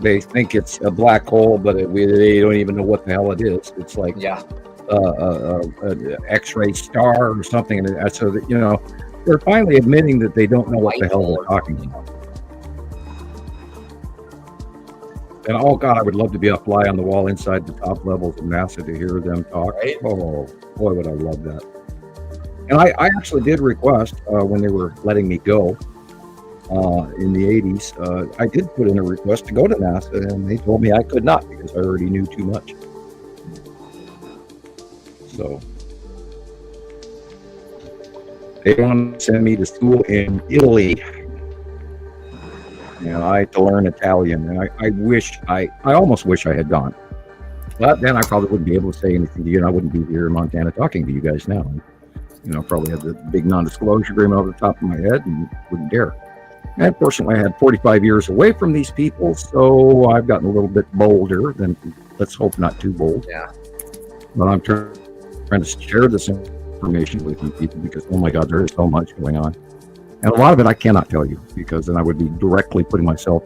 They think it's a black hole, but they don't even know what the hell it is. It's like an X-ray star or something. And so that, they're finally admitting that they don't know what the hell they're talking about. And oh God, I would love to be a fly on the wall inside the top levels of NASA to hear them talk. Right? Oh boy, would I love that. And I actually did request when they were letting me go in the 80s. I did put in a request to go to NASA, and they told me I could not because I already knew too much. So they wanted to send me to school in Italy. I had to learn Italian, and I almost wish I had gone. But then I probably wouldn't be able to say anything to you, and I wouldn't be here in Montana talking to you guys now. Probably have the big non-disclosure agreement over the top of my head and wouldn't dare. And fortunately, I had 45 years away from these people, so I've gotten a little bit bolder than, let's hope not too bold. Yeah. But I'm trying to share this information with you people because, oh my God, there is so much going on. And a lot of it I cannot tell you because then I would be directly putting myself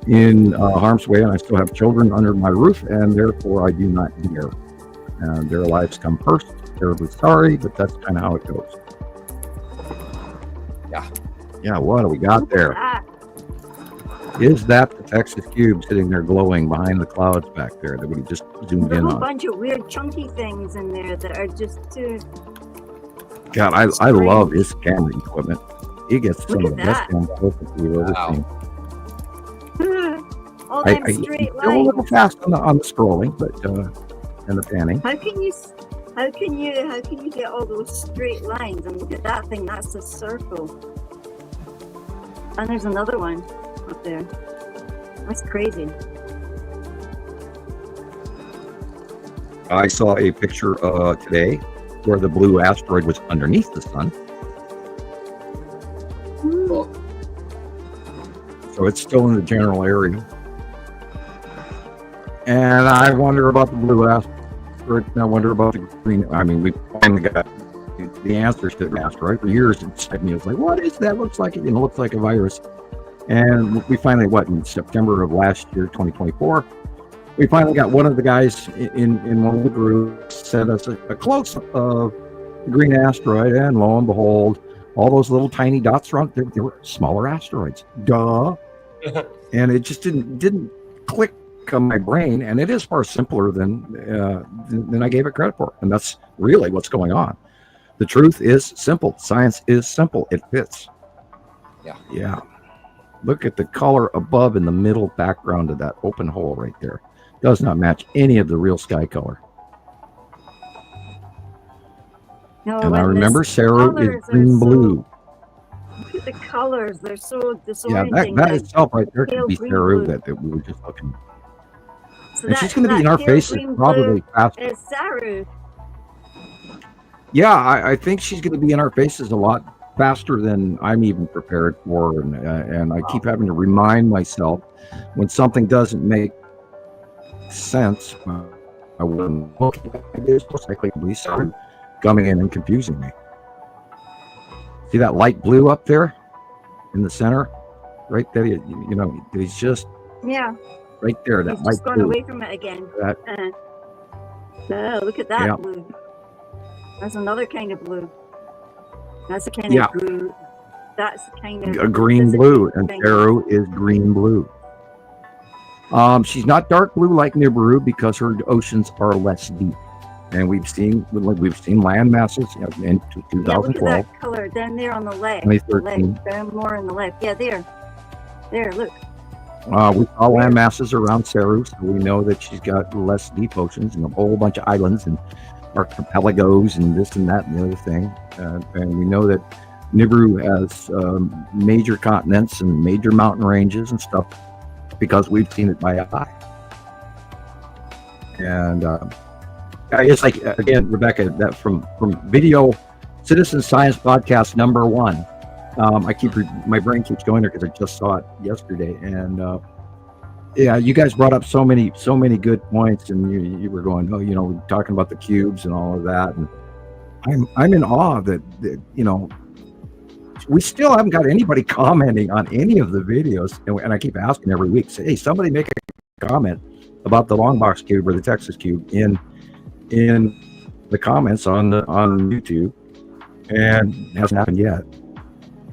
in harm's way, and I still have children under my roof, and therefore I do not dare. And their lives come first. Terribly sorry, but that's kind of how it goes. Yeah, what do we got there? Is that the Texas cube sitting there glowing behind the clouds back there that we just zoomed in on? A bunch of weird chunky things in there that are just too... God, I love his camera equipment. He gets some of the best camera equipment we've ever seen. All them straight lines. A little fast on the scrolling, but and the panning. How can you get all those straight lines? And look at that thing. That's a circle. And there's another one up there. That's crazy. I saw a picture today where the blue asteroid was underneath the sun. So it's still in the general area. And I wonder about the blue asteroid. I wonder about the green. I mean, we finally got the answers to the asteroid. For years, it was like, what is that? Looks like it. Looks like a virus. And we finally, in September of last year, 2024, we finally got one of the guys in one of the groups sent us a close-up of the green asteroid, and lo and behold, all those little tiny dots around there, they were smaller asteroids. Duh. And it just didn't click on my brain, and it is far simpler than I gave it credit for. And that's really what's going on. The truth is simple. Science is simple. It fits. Yeah. Look at the color above in the middle background of that open hole right there. Does not match any of the real sky color. No, and I remember Sarah is green blue. Look at the colors. They're so disorienting. Yeah, that itself right there could be Sarah that we were just looking at. So and she's going to be in our faces probably faster. It's Saru. Yeah, I think she's going to be in our faces a lot faster than I'm even prepared for. And I keep having to remind myself when something doesn't make sense, I wouldn't look at it. It's most likely to start coming in and confusing me. See that light blue up there in the center? Right there, he's just right there. That he's light just gone blue. Away from it again. Look at that blue. That's another kind of blue. That's a kind of blue. That's the kind of a green blue, and Arrow is green blue. She's not dark blue like Nibiru because her oceans are less deep, and we've seen land masses in 2012. Yeah, look at that color down there on the left. 2013. Down more on the left. Yeah, there. Look. We saw land masses around Saru, so we know that she's got less deep oceans and a whole bunch of islands and archipelagos and this and that and the other thing. And we know that Nibiru has major continents and major mountain ranges and stuff because we've seen it by eye. And it's like, again, Rebecca, that from Video Citizen Science Podcast #1. My brain keeps going there because I just saw it yesterday, and you guys brought up so many good points, and you were going, we're talking about the cubes and all of that, and I'm in awe that we still haven't got anybody commenting on any of the videos, and I keep asking every week, say, hey, somebody make a comment about the long box cube or the Texas cube in the comments on YouTube, and it hasn't happened yet.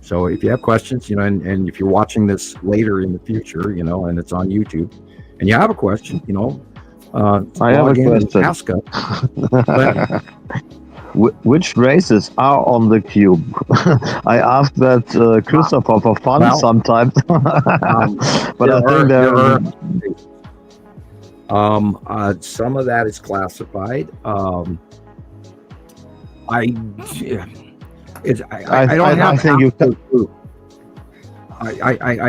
So if you have questions, and if you're watching this later in the future, and it's on YouTube, and you have a question, I have a question. Ask us. which races are on the cube? I asked that Christoper for fun sometimes, but I think there are some of that is classified. I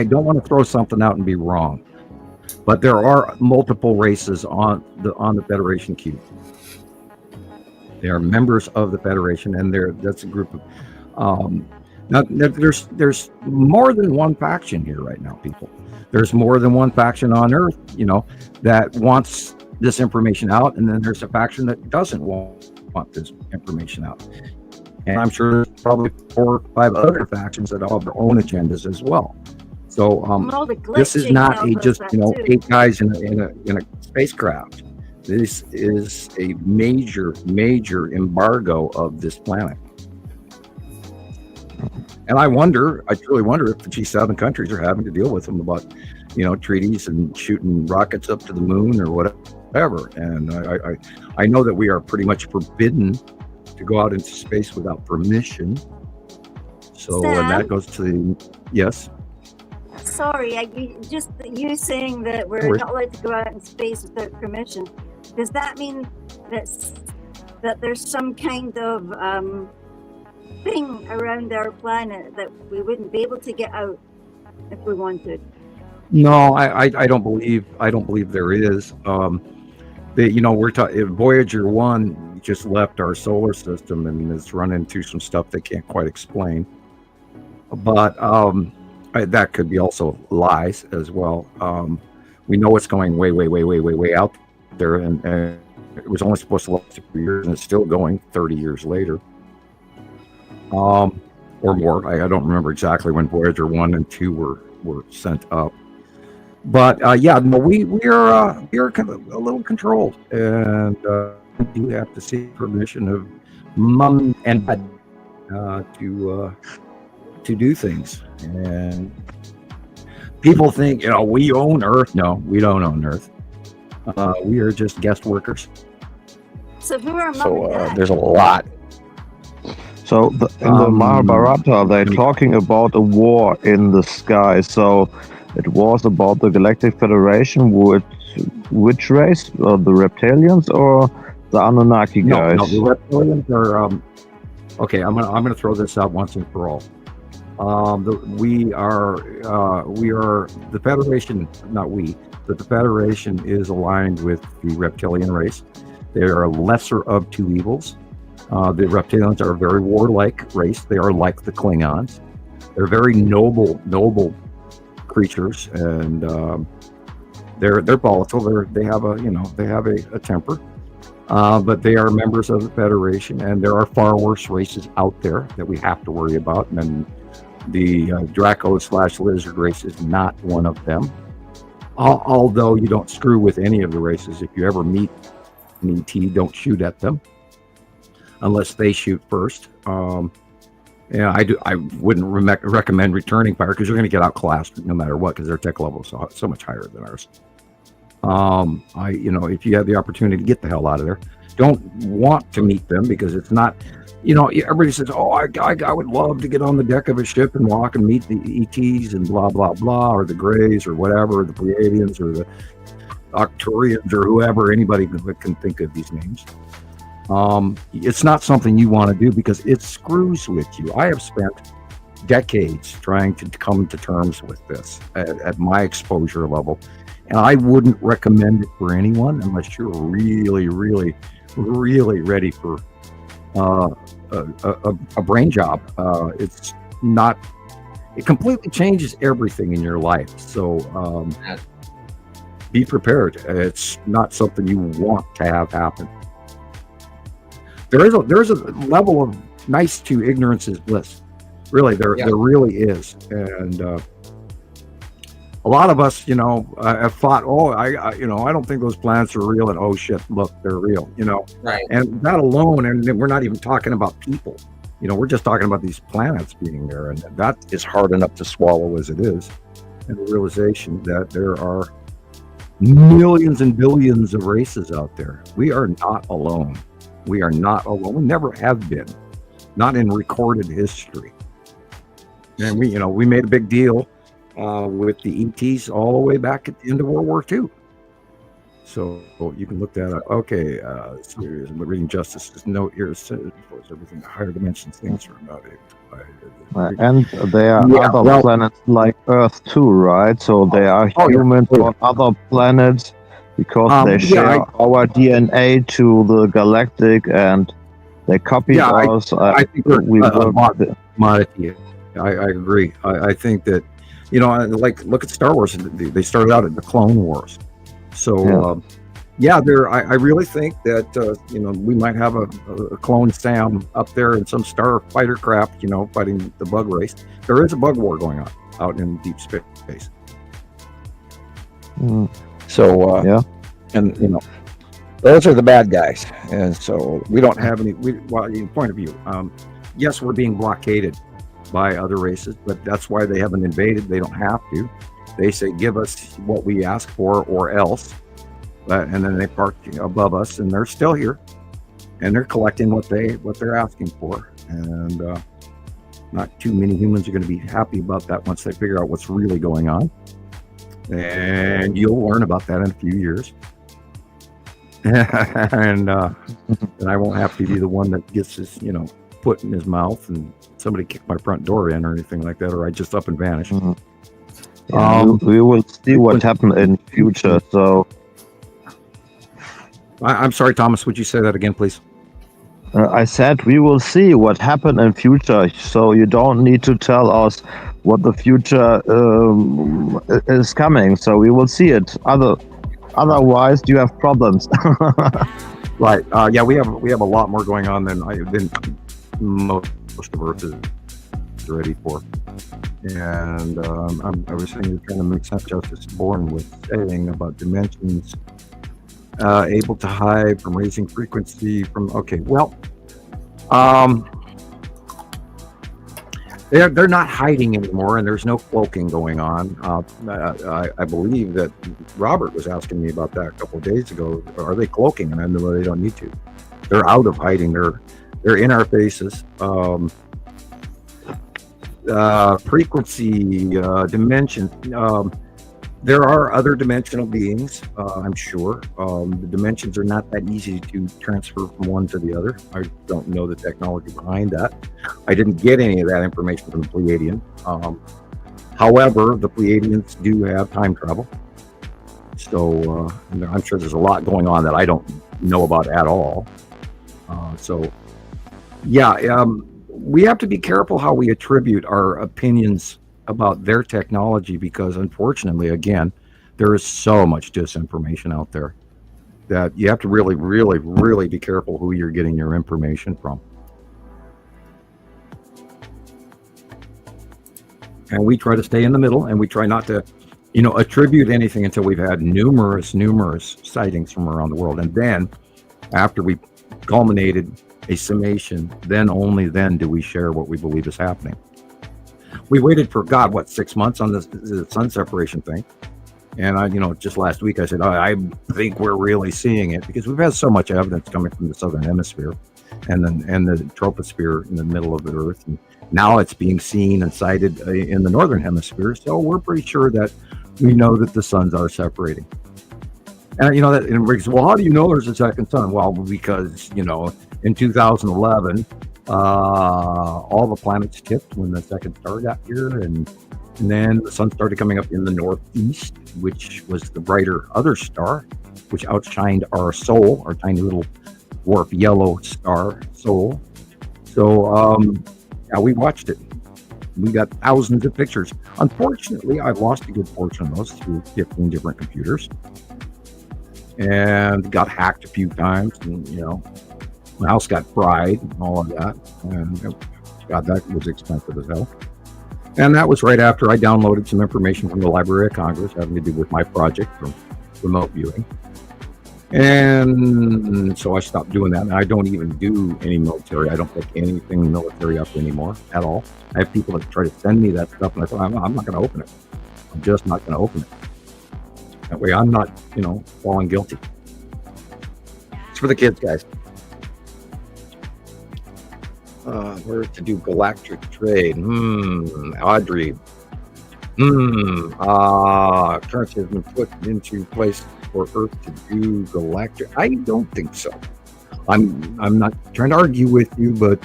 don't want to throw something out and be wrong, but there are multiple races on the Federation cube. They are members of the Federation, and that's a group of. Now there's more than one faction here right now, people. There's more than one faction on Earth, that wants this information out, and then there's a faction that doesn't want this information out. And I'm sure there's probably 4 or 5 other factions that all have their own agendas as well. So this is not just 8 guys in a spacecraft. This is a major embargo of this planet. And I truly wonder if the G7 countries are having to deal with them about, treaties and shooting rockets up to the moon or whatever. And I know that we are pretty much forbidden to go out into space without permission. So and that goes to yes. Sorry, you saying that we're not allowed to go out in space without permission. Does that mean that there's some kind of thing around our planet that we wouldn't be able to get out if we wanted? No, I don't believe there is. We're talking Voyager 1 just left our solar system and has run into some stuff they can't quite explain. But that could be also lies as well. We know it's going way out there, and it was only supposed to last 2 years, and it's still going 30 years later. Or more. I don't remember exactly when Voyager 1 and 2 were sent up. But we are kind of a little controlled, and you have to seek permission of mom and dad to do things. And people think we own Earth. No, we don't own Earth. We are just guest workers. So who are mom and dad? There's a lot. So in the Mahabharata, they're talking about a war in the sky. So it was about the Galactic Federation. Which race? The reptilians or the Anunnaki guys? No, the reptilians are. Okay, I'm gonna throw this out once and for all. We are the Federation. Not we, but the Federation is aligned with the reptilian race. They are a lesser of two evils. The reptilians are a very warlike race. They are like the Klingons. They're very noble creatures, and they're volatile. They have a temper, but they are members of the Federation. And there are far worse races out there that we have to worry about. And the Draco/lizard race is not one of them. Although you don't screw with any of the races. If you ever meet an ET, don't shoot at them unless they shoot first. I wouldn't recommend returning fire because you're going to get outclassed no matter what, because their tech level is so much higher than ours. If you have the opportunity to get the hell out of there, don't want to meet them, because it's not, everybody says, oh, I would love to get on the deck of a ship and walk and meet the ETs and blah, blah, blah, or the Greys or whatever, or the Pleiadians or the Arcturians or whoever, anybody can think of these names. It's not something you want to do because it screws with you. I have spent decades trying to come to terms with this at my exposure level, and I wouldn't recommend it for anyone unless you're really, really, really ready for a brain job. It's not. It completely changes everything in your life. So be prepared. It's not something you want to have happen. There's a level of nice to ignorance is bliss. Really, there really is. And a lot of us, have thought, I don't think those planets are real. And oh shit, look, they're real. Right. And that alone, and we're not even talking about people. We're just talking about these planets being there, and that is hard enough to swallow as it is. And the realization that there are millions and billions of races out there. We are not alone. We are not alone. We never have been, not in recorded history. And we made a big deal with the ETs all the way back at the end of World War II. So you can look that up. Okay, reading Justice's note here says everything higher dimensions things are about it. And there are other planets like Earth too, right? So there are humans on other planets because they share our DNA to the galactic, and they copy us. I think we commodity. I agree. I think that like look at Star Wars. They started out at the Clone Wars. So I really think that we might have a clone Sam up there in some starfighter craft, fighting the bug race. There is a bug war going on out in deep space. So and those are the bad guys, and so we don't have any. Point of view, yes, we're being blockaded by other races, but that's why they haven't invaded. They don't have to. They say, give us what we ask for or else. And then they park above us, and they're still here, and they're collecting what they're asking for. And not too many humans are going to be happy about that once they figure out what's really going on. And you'll learn about that in a few years. and I won't have to be the one that gets his foot in his mouth and somebody kicked my front door in or anything like that, or I just up and vanish. We will see what happens in future. So I'm sorry, Thomas, would you say that again, please? I said we will see what happens in future, so you don't need to tell us what the future is coming. So we will see it. Otherwise, you have problems. Right. We have a lot more going on than most of Earth is ready for. And I was saying, you're trying to make sense. Justice Born was saying about dimensions. Able to hide from raising frequency from they're not hiding anymore, and there's no cloaking going on. I believe that Robert was asking me about that a couple of days ago. Are they cloaking? And I know they don't need to. They're out of hiding. They're in our faces. Frequency, dimension. There are other dimensional beings, I'm sure. The dimensions are not that easy to transfer from one to the other. I don't know the technology behind that. I didn't get any of that information from the Pleiadian. However, the Pleiadians do have time travel. So I'm sure there's a lot going on that I don't know about at all. We have to be careful how we attribute our opinions about their technology, because unfortunately, again, there is so much disinformation out there that you have to really, really, really be careful who you're getting your information from. And we try to stay in the middle, and we try not to, attribute anything until we've had numerous sightings from around the world. And then after we culminated a summation, only then do we share what we believe is happening. We waited for 6 months on the sun separation thing. And I, just last week I said, I think we're really seeing it, because we've had so much evidence coming from the southern hemisphere and the troposphere in the middle of the Earth. And now it's being seen and sighted in the northern hemisphere. So we're pretty sure that we know that the suns are separating. And well, how do you know there's a second sun? Well, because, in 2011, all the planets tipped when the second star got here, and then the sun started coming up in the northeast, which was the brighter other star, which outshined our Sol, our tiny little dwarf yellow star Sol. So we watched it. We got thousands of pictures. Unfortunately, I've lost a good portion of those through 15 different computers, and got hacked a few times, and my house got fried and all of that. And God, that was expensive as hell. And that was right after I downloaded some information from the Library of Congress having to do with my project from remote viewing. And so I stopped doing that. And I don't even do any military. I don't pick anything military up anymore at all. I have people that try to send me that stuff, and I thought, I'm not going to open it. I'm just not going to open it. That way I'm not, falling guilty. It's for the kids, guys. Where to do galactic trade? Audrey. Currency has been put into place for Earth to do galactic. I don't think so. I'm not trying to argue with you, but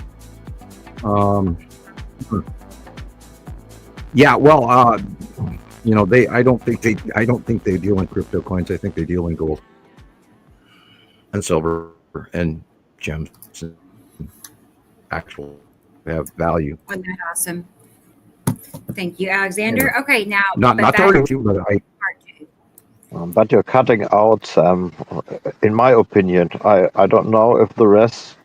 yeah. Well, I don't think they deal in crypto coins. I think they deal in gold and silver and gems. Actual have value. Wasn't that awesome? Thank you, Alexander. Yeah. Okay, now not to argue you, but but you're cutting out. In my opinion, I don't know if the rest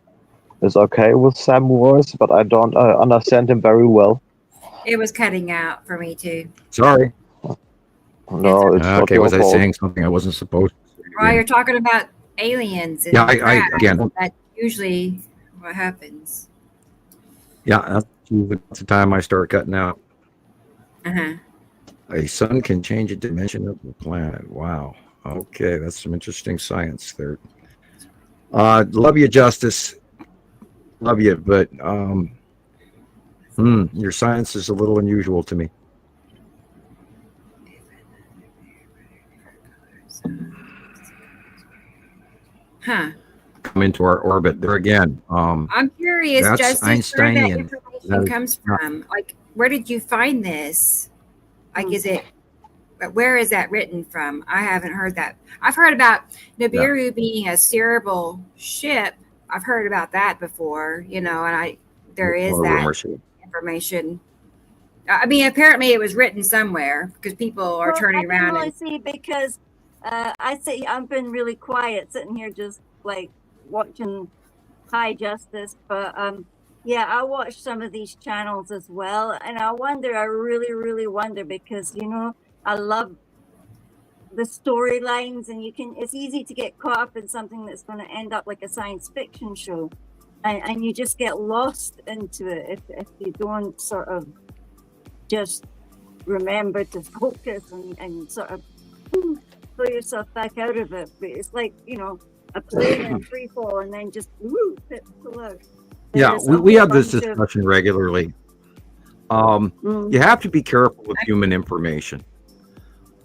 is okay with Sam's voice, but I don't understand him very well. It was cutting out for me too. Sorry. No, it's okay. Was I saying something I wasn't supposed to? Well, you're talking about aliens. And I again. That's usually what happens. Yeah, that's the time I start cutting out. A sun can change a dimension of the planet. Wow. Okay, that's some interesting science there. Love you, Justice. Love you, but your science is a little unusual to me. Huh. Come into our orbit there again. I'm curious, that's Justice, where that Einsteinian. information comes from. Like, where did you find this? Like, where is that written from? I haven't heard that. I've heard about Nibiru being a steerable ship. I've heard about that before, and there is that information. I mean, apparently it was written somewhere because people are turning around. I see, because I've been really quiet sitting here just like watching High Justice, but yeah, I watch some of these channels as well, and I really wonder because I love the storylines, and it's easy to get caught up in something that's going to end up like a science fiction show, and you just get lost into it if you don't sort of just remember to focus and sort of pull yourself back out of it. But it's like a plane in free fall and then just pull out. Yeah, we have this discussion regularly. You have to be careful with human information.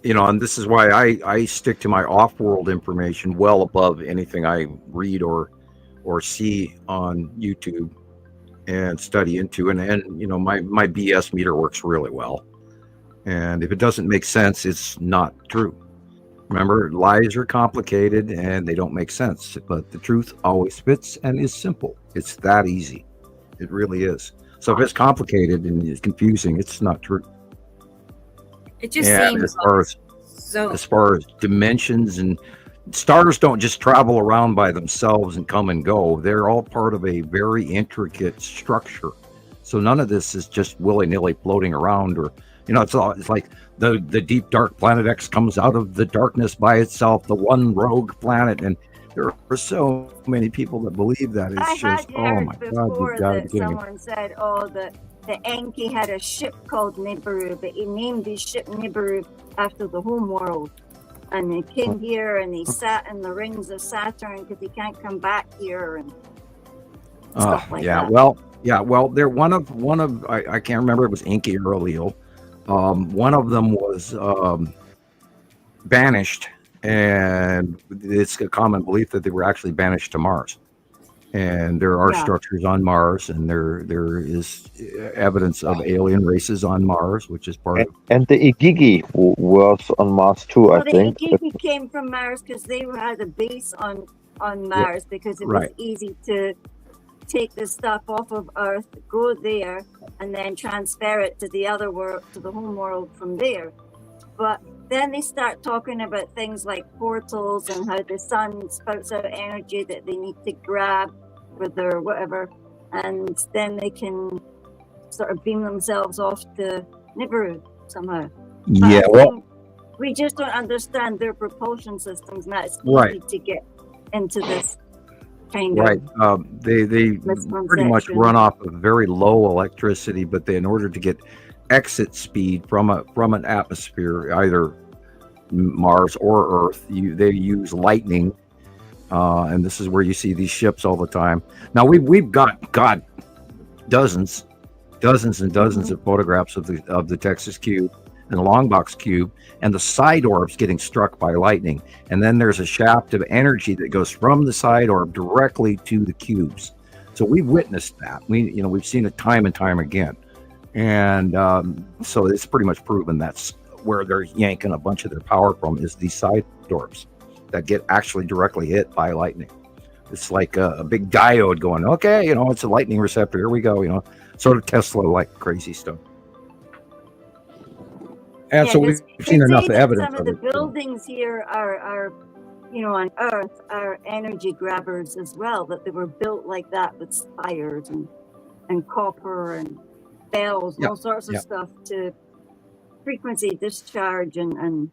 And this is why I stick to my off-world information well above anything I read or see on YouTube and study into. And my BS meter works really well. And if it doesn't make sense, it's not true. Remember, lies are complicated and they don't make sense, but the truth always fits and is simple. It's that easy. It really is. So if it's complicated and it's confusing, it's not true. It just seems as far as dimensions, and stars don't just travel around by themselves and come and go. They're all part of a very intricate structure. So none of this is just willy-nilly floating around, or it's like the deep dark planet X comes out of the darkness by itself, the one rogue planet, and there are so many people that believe that. It's just, oh my God, you've got to be kidding me. Someone said, the Enki had a ship called Nibiru, but he named his ship Nibiru after the home world. And he came here and he sat in the rings of Saturn because he can't come back here and stuff like that. Well, they're one of I can't remember if it was Enki or Allele. One of them was banished, and it's a common belief that they were actually banished to Mars. And there are structures on Mars, and there is evidence of alien races on Mars, which is part of. And the Igigi was on Mars too, I think. The Igigi came from Mars because they had a base on Mars because it was easy to take the stuff off of Earth, go there, and then transfer it to the other world, to the home world from there. But then they start talking about things like portals and how the sun spouts out energy that they need to grab with their whatever, and then they can sort of beam themselves off to Nibiru somehow. But we just don't understand their propulsion systems, and that's easy to get into this kind of they pretty much run off of very low electricity, but in order to get exit speed from an atmosphere, either Mars or Earth, they use lightning, and this is where you see these ships all the time. Now we've got dozens and dozens of photographs of the Texas cube and the long box cube and the side orbs getting struck by lightning. And then there's a shaft of energy that goes from the side orb directly to the cubes. So we've witnessed that. We've seen it time and time again. And so it's pretty much proven that's where they're yanking a bunch of their power from, is these side orbs that get actually directly hit by lightning. It's like a big diode going, okay, it's a lightning receptor. Here we go, sort of Tesla-like crazy stuff. And so we've seen enough evidence. Some of the buildings here are, on Earth are energy grabbers as well, that they were built like that with spires and copper and bells, all sorts of stuff to frequency discharge and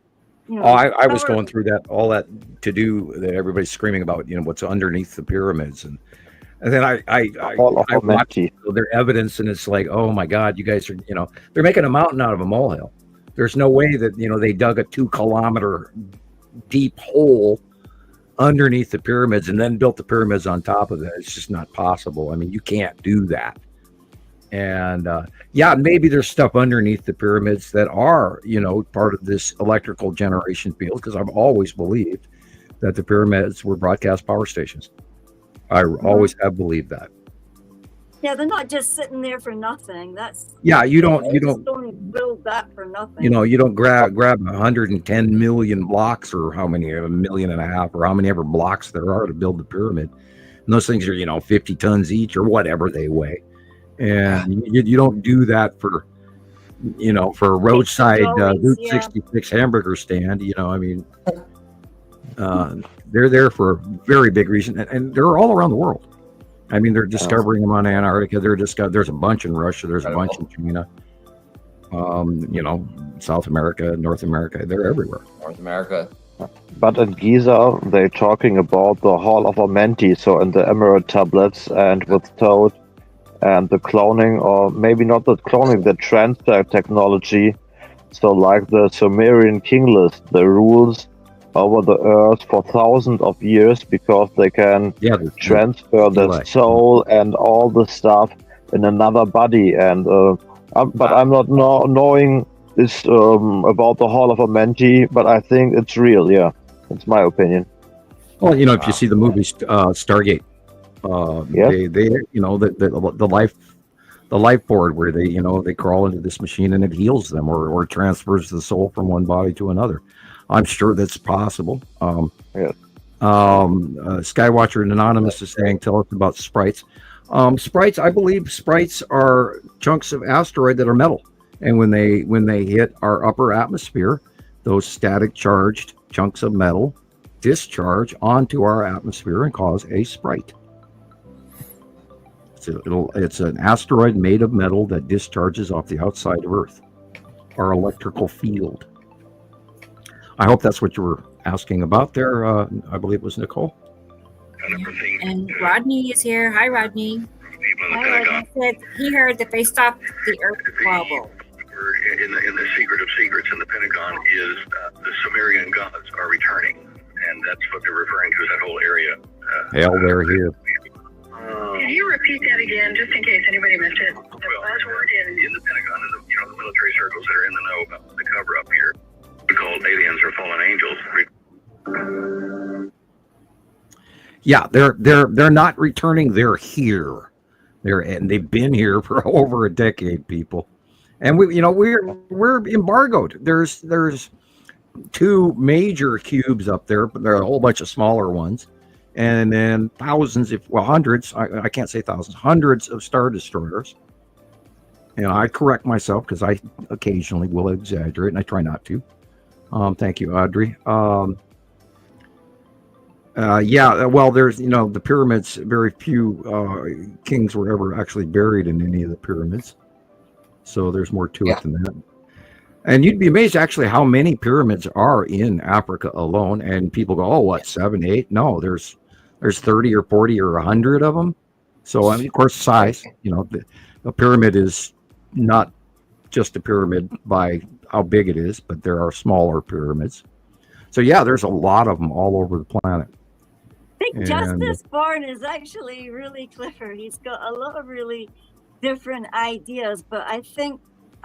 I was going through all that to do that everybody's screaming about, what's underneath the pyramids. And then I watched their evidence, and it's like, oh my God, you guys are, they're making a mountain out of a molehill. There's no way that, they dug a 2-kilometer deep hole underneath the pyramids and then built the pyramids on top of it. It's just not possible. I mean, you can't do that. And maybe there's stuff underneath the pyramids that are, part of this electrical generation field, because I've always believed that the pyramids were broadcast power stations. I always have believed that. Yeah, they're not just sitting there for nothing. You don't build that for nothing. You don't grab 110 million blocks, or how many, 1.5 million, or how many ever blocks there are to build the pyramid. And those things are, 50 tons each or whatever they weigh. And you don't do that for a roadside Route 66 hamburger stand. They're there for a very big reason, and they're all around the world. I mean, they're discovering them on Antarctica. There's a bunch in Russia. There's a bunch in China. South America, North America. They're everywhere. North America. But in Giza, they're talking about the Hall of Amenti, so in the Emerald tablets, and with Toad, and the cloning, or maybe not the cloning, the transfer technology. So like the Sumerian king list, the rules over the earth for thousands of years, because they can transfer the soul and all the stuff in another body. And but I'm not knowing this about the Hall of Amenti, but I think it's real. Yeah, it's my opinion. Well, if you see the movie Stargate, they the life board where they crawl into this machine and it heals them or transfers the soul from one body to another. I'm sure that's possible. Skywatcher Anonymous is saying, tell us about sprites. Sprites, I believe sprites are chunks of asteroid that are metal, and when they hit our upper atmosphere, those static charged chunks of metal discharge onto our atmosphere and cause a sprite. It's an asteroid made of metal that discharges off the outside of Earth, our electrical field. I hope that's what you were asking about there. I believe it was Nicole. And Rodney is here. Hi, Rodney. Rodney said he heard that they stopped the Earth wobble. In the secret of secrets in the Pentagon is the Sumerian gods are returning, and that's what they're referring to as that whole area. Hell, they're here. Can you repeat that again, just in case anybody missed it? Well, in the Pentagon, in the military circles that are in the know about the cover up here, we call aliens or fallen angels. Yeah, they're not returning. They're here. And they've been here for over a decade, people. And we're embargoed. There's 2 major cubes up there, but there are a whole bunch of smaller ones. And then hundreds, I can't say thousands, hundreds of Star Destroyers. I correct myself because I occasionally will exaggerate, and I try not to. Thank you, Audrey. There's, the pyramids, very few kings were ever actually buried in any of the pyramids. So there's more to it than that. And you'd be amazed actually how many pyramids are in Africa alone. And people go, oh, what, 7, 8? No, there's 30 or 40 or 100 of them. So, I mean, of course, size, a pyramid is not just a pyramid by how big it is, but there are smaller pyramids. So, yeah, there's a lot of them all over the planet. I think Justice Bourne is actually really clever. He's got a lot of really different ideas, but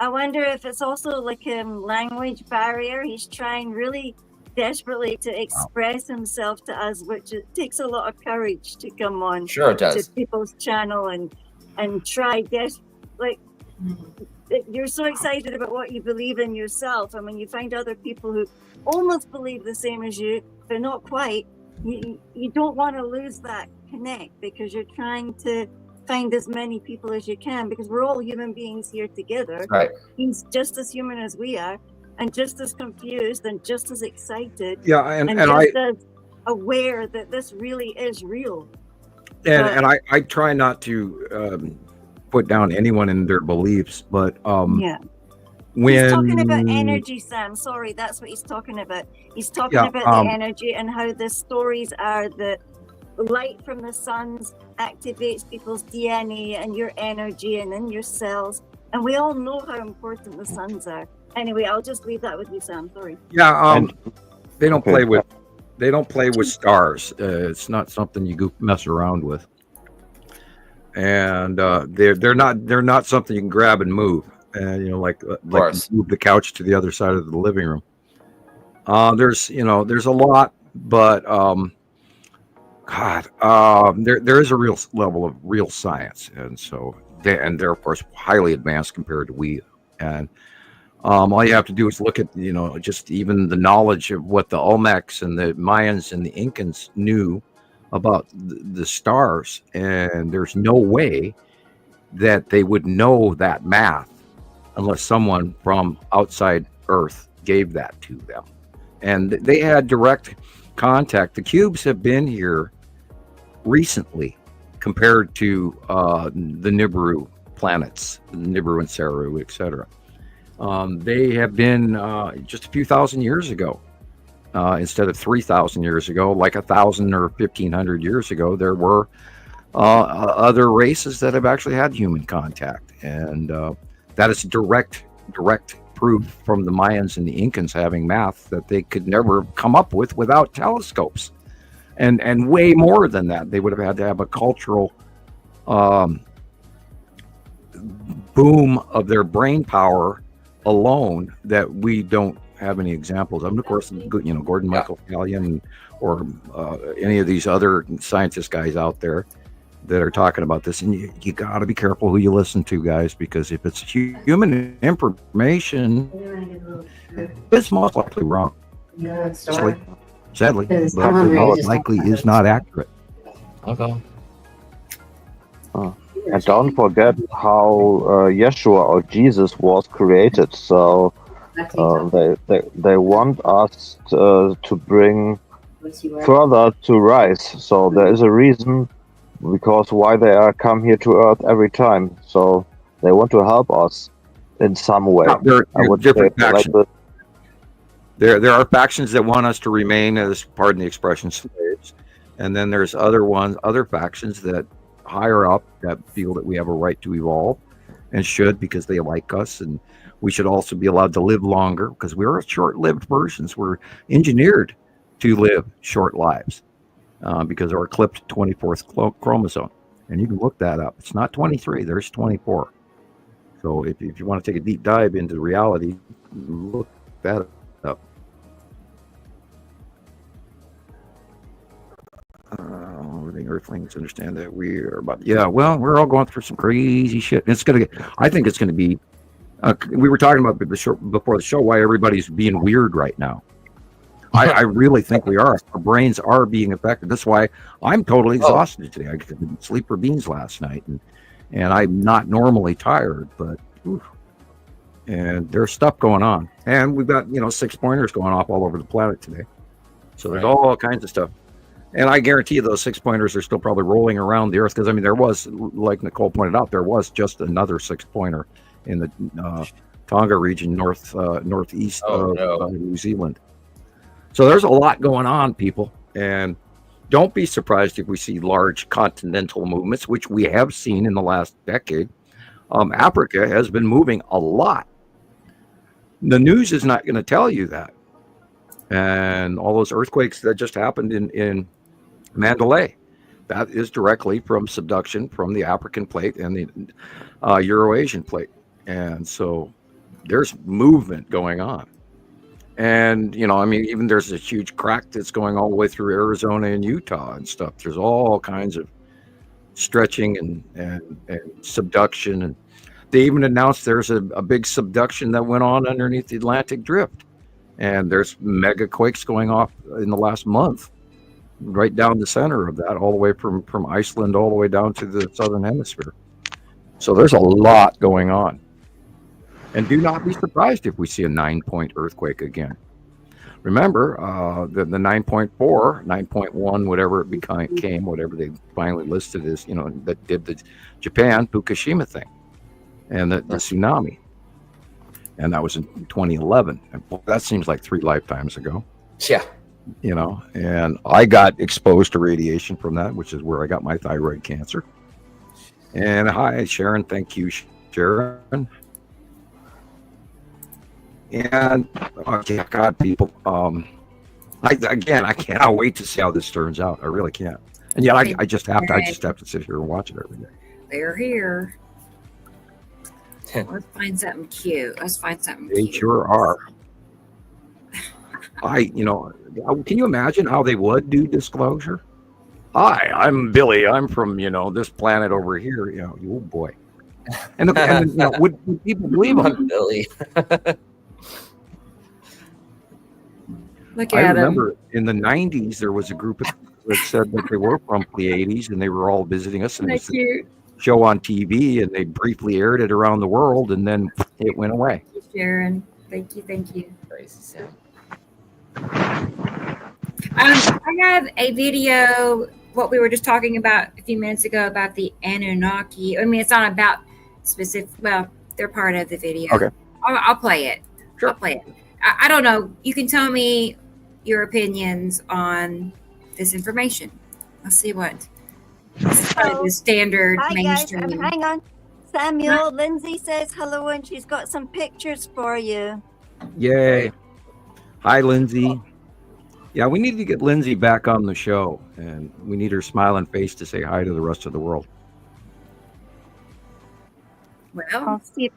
I wonder if it's also like a language barrier. He's trying really desperately to express himself to us, which it takes a lot of courage to come on to people's channel and try you're so excited about what you believe in yourself, and when you find other people who almost believe the same as you but not quite, you don't want to lose that connect, because you're trying to find as many people as you can, because we're all human beings here together. Right. He's just as human as we are, and just as confused and just as excited. Yeah, and just as aware that this really is real. And I try not to put down anyone in their beliefs, but when he's talking about energy, Sam. Sorry, that's what he's talking about. He's talking about the energy and how the stories are that light from the suns activates people's DNA and your energy and in your cells. And we all know how important the suns are. Anyway, I'll just leave that with you, Sam. Sorry. Yeah, they don't play with stars. It's not something you mess around with. And they're not something you can grab and move. And like move the couch to the other side of the living room. There's a lot, but there is a real level of real science, and so they're of course highly advanced compared to we. And all you have to do is look at just even the knowledge of what the Olmecs and the Mayans and the Incans knew about the stars, and there's no way that they would know that math unless someone from outside Earth gave that to them. And they had direct contact. The cubes have been here recently compared to the Nibiru planets, Nibiru and Saru, etc. They have been just a few thousand years ago. Instead of 3,000 years ago, like 1,000 or 1,500 years ago, there were other races that have actually had human contact. And that is direct proof from the Mayans and the Incans having math that they could never come up with without telescopes. And way more than that, they would have had to have a cultural boom of their brain power alone that we don't have any examples of. And of course, Gordon Michael Callion or any of these other scientist guys out there that are talking about this. And you got to be careful who you listen to, guys, because if it's human information, it's most likely wrong. Sadly, but it likely is not accurate. Okay. And don't forget how Yeshua or Jesus was created. So they want us to bring further to rise. So there is a reason because why they are come here to Earth every time. So they want to help us in some way. There are different factions. Like there are factions that want us to remain as, pardon the expression, slaves, and then there's other factions that higher up that feel that we have a right to evolve and should, because they like us, and we should also be allowed to live longer because we're short-lived versions. We're engineered to live short lives because of our clipped 24th chromosome. And you can look that up. It's not 23, there's 24. So if you want to take a deep dive into reality, look that up. The Earthlings understand that we are about. Yeah, well, we're all going through some crazy shit. I think it's gonna be. We were talking about before the show why everybody's being weird right now. I really think we are. Our brains are being affected. That's why I'm totally exhausted today. I didn't sleep for beans last night, and I'm not normally tired, but. And there's stuff going on, and we've got 6-pointers going off all over the planet today. So there's all kinds of stuff. And I guarantee you those 6-pointers are still probably rolling around the Earth because, there was, like Nicole pointed out, there was just another 6-pointer in the Tonga region northeast of New Zealand. So there's a lot going on, people. And don't be surprised if we see large continental movements, which we have seen in the last decade. Africa has been moving a lot. The news is not going to tell you that. And all those earthquakes that just happened in Mandalay, that is directly from subduction from the African plate and the Euro-Asian plate. And so there's movement going on. And, I mean, even there's a huge crack that's going all the way through Arizona and Utah and stuff. There's all kinds of stretching and subduction. And they even announced there's a big subduction that went on underneath the Atlantic drift. And there's mega quakes going off in the last month, right down the center of that, all the way from Iceland all the way down to the southern hemisphere. So there's a lot going on. And do not be surprised if we see a 9-point earthquake again. Remember, the 9.4, 9.1, whatever it became, whatever they finally listed as, that did the Japan Fukushima thing and the tsunami. And that was in 2011. And that seems like 3 lifetimes ago. Yeah. And I got exposed to radiation from that, which is where I got my thyroid cancer. And hi, Sharon. Thank you, Sharon. And okay, God, people, I cannot wait to see how this turns out. I really can't. And yet, I just have to sit here and watch it every day. They're here. Let's find something cute. They sure are. Can you imagine how they would do disclosure? Hi, I'm Billy. I'm from this planet over here. Oh boy. And would people believe them? Billy. Look I at remember in the 90s there was a group that said that they were from Pleiades and they were all visiting us. And it was a show on TV, and they briefly aired it around the world, and then it went away. Thank you, Sharon. Thank you. Crazy Sam. I have a video, what we were just talking about a few minutes ago about the Anunnaki. I mean, it's not about specific, well, they're part of the video. Okay. I'll play it. Sure. I'll play it. I don't know. You can tell me your opinions on this information. Let's see what. This is kind of the standard mainstream. Guys, hang on. Samuel, Lindsay says hello and she's got some pictures for you. Yay. Hi, Lindsay. Yeah, we need to get Lindsay back on the show, and we need her smiling face to say hi to the rest of the world. Well, I'll see.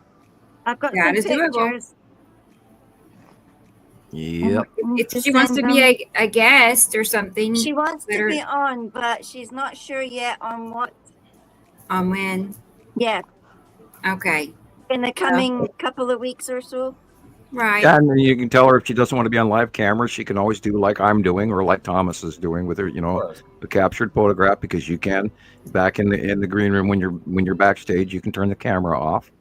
I've got that some is doable. pictures. Yep. If she wants to be a guest or something. She wants to be on, but she's not sure yet on what. On when? Yeah. Okay. In the coming couple of weeks or so. Right. Yeah, and then you can tell her if she doesn't want to be on live camera, she can always do like I'm doing or like Thomas is doing with her, a captured photograph, because you can back in the green room when you're backstage, you can turn the camera off.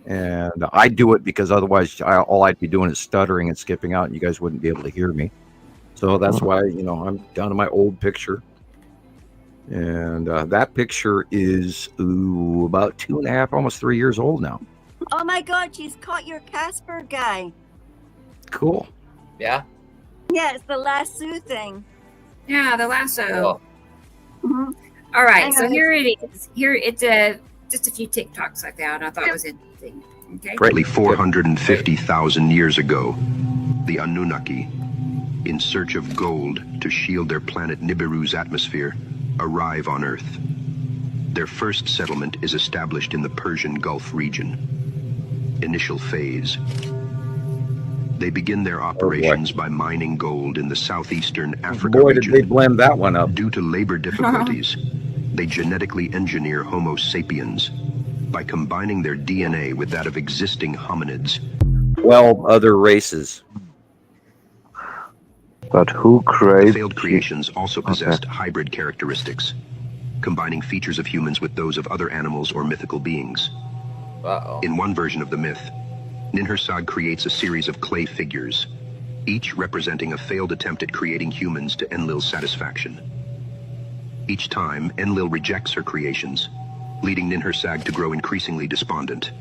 And I do it because otherwise all I'd be doing is stuttering and skipping out, and you guys wouldn't be able to hear me. So that's why, I'm down to my old picture. And that picture is about 2.5, almost 3 years old now. Oh my God, she's caught your Casper guy. Cool. Yeah? Yeah, it's the lasso thing. Yeah, the lasso. Cool. Mm-hmm. All right, so here it is. Here it's just a few TikToks I found. I thought it was interesting. Okay. Greatly 450,000 years ago, the Anunnaki, in search of gold to shield their planet Nibiru's atmosphere, arrive on Earth. Their first settlement is established in the Persian Gulf region. Initial phase. They begin their operations by mining gold in the southeastern Africa region. Did they blend that one up. Due to labor difficulties, they genetically engineer Homo sapiens by combining their DNA with that of existing hominids. 12 other races. But who created... The failed creations also possessed hybrid characteristics, combining features of humans with those of other animals or mythical beings. Uh-oh. In one version of the myth, Ninhursag creates a series of clay figures, each representing a failed attempt at creating humans to Enlil's satisfaction. Each time, Enlil rejects her creations, leading Ninhursag to grow increasingly despondent.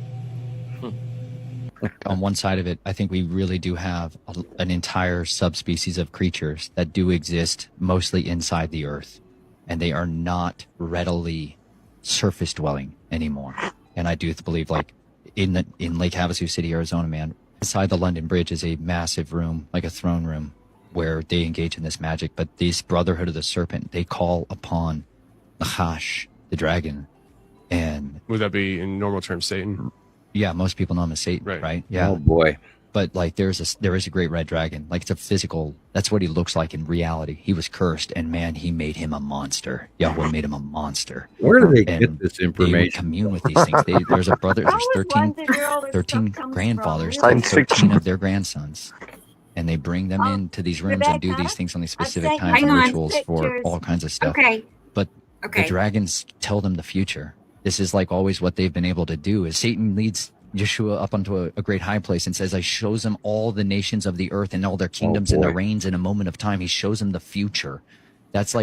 On one side of it, I think we really do have an entire subspecies of creatures that do exist mostly inside the Earth, and they are not readily surface dwelling anymore. And I do believe, like in Lake Havasu City, Arizona, man, inside the London Bridge is a massive room, like a throne room, where they engage in this magic. But this Brotherhood of the Serpent, they call upon Nachash, the dragon. And would that be in normal terms Satan? Yeah, most people know him as Satan, right? Yeah. Oh boy. But like there is a great red dragon. Like it's a physical, that's what he looks like in reality. He was cursed, and man, he made him a monster. Yahweh made him a monster. Where do they get this information? They would commune with these things. There's a brother, there's 13 grandfathers, 13 of their grandsons. And they bring them into these rooms and do these things on these specific times and rituals for all kinds of stuff. But the dragons tell them the future. This is like always what they've been able to do is Satan leads Yeshua up onto a great high place and says, I shows them all the nations of the earth and all their kingdoms and their reigns in a moment of time. He shows them the future. That's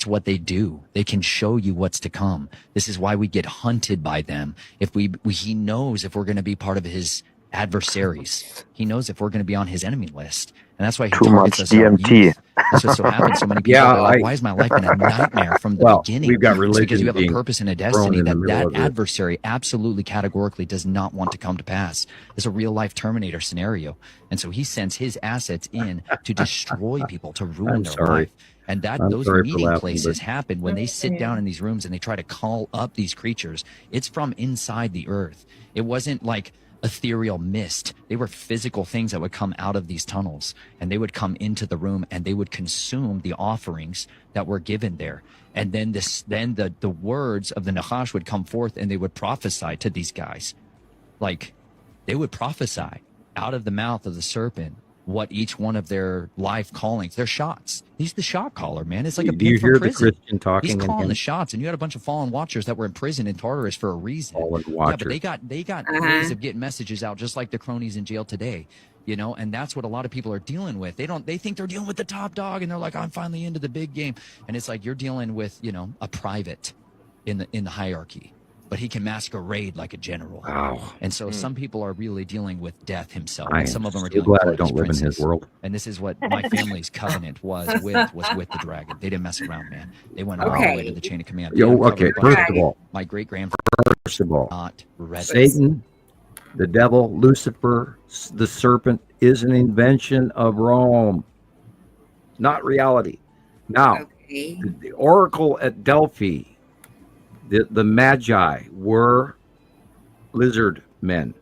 what they do. They can show you what's to come. This is why we get hunted by them. He knows if we're going to be part of his adversaries. He knows if we're going to be on his enemy list. And that's why he targets us. DMT. That's what so happens. So many people are like, why has my life been a nightmare from the beginning? We've got religion. It's because you have a purpose and a destiny that adversary absolutely categorically does not want to come to pass. It's a real life Terminator scenario. And so he sends his assets in to destroy people, to ruin their life. And those meeting places happen when they sit down in these rooms and they try to call up these creatures. It's from inside the earth. It wasn't like ethereal mist. They were physical things that would come out of these tunnels, and they would come into the room and they would consume the offerings that were given there. And then the words of the Nachash would come forth, and they would prophesy to these guys. Like they would prophesy out of the mouth of the serpent what each one of their life callings, their shots. He's the shot caller, man. It's like a pig from prison. The Christian talking? He's calling the shots, and you had a bunch of fallen watchers that were in prison in Tartarus for a reason. Yeah, but they got ways of getting messages out, just like the cronies in jail today. You know, and that's what a lot of people are dealing with. They think they're dealing with the top dog, and they're like, I'm finally into the big game. And it's like you're dealing with, a private in the hierarchy. But he can masquerade like a general. Wow. And so some people are really dealing with death himself. And some of them are so dealing glad with I don't live in his world. And this is what my family's covenant was with the dragon. They didn't mess around, man. They went all the way to the chain of command. First of all, my great grandfather. First of all, Satan, the devil, Lucifer, the serpent is an invention of Rome, not reality. Now, the oracle at Delphi. The Magi were lizard men.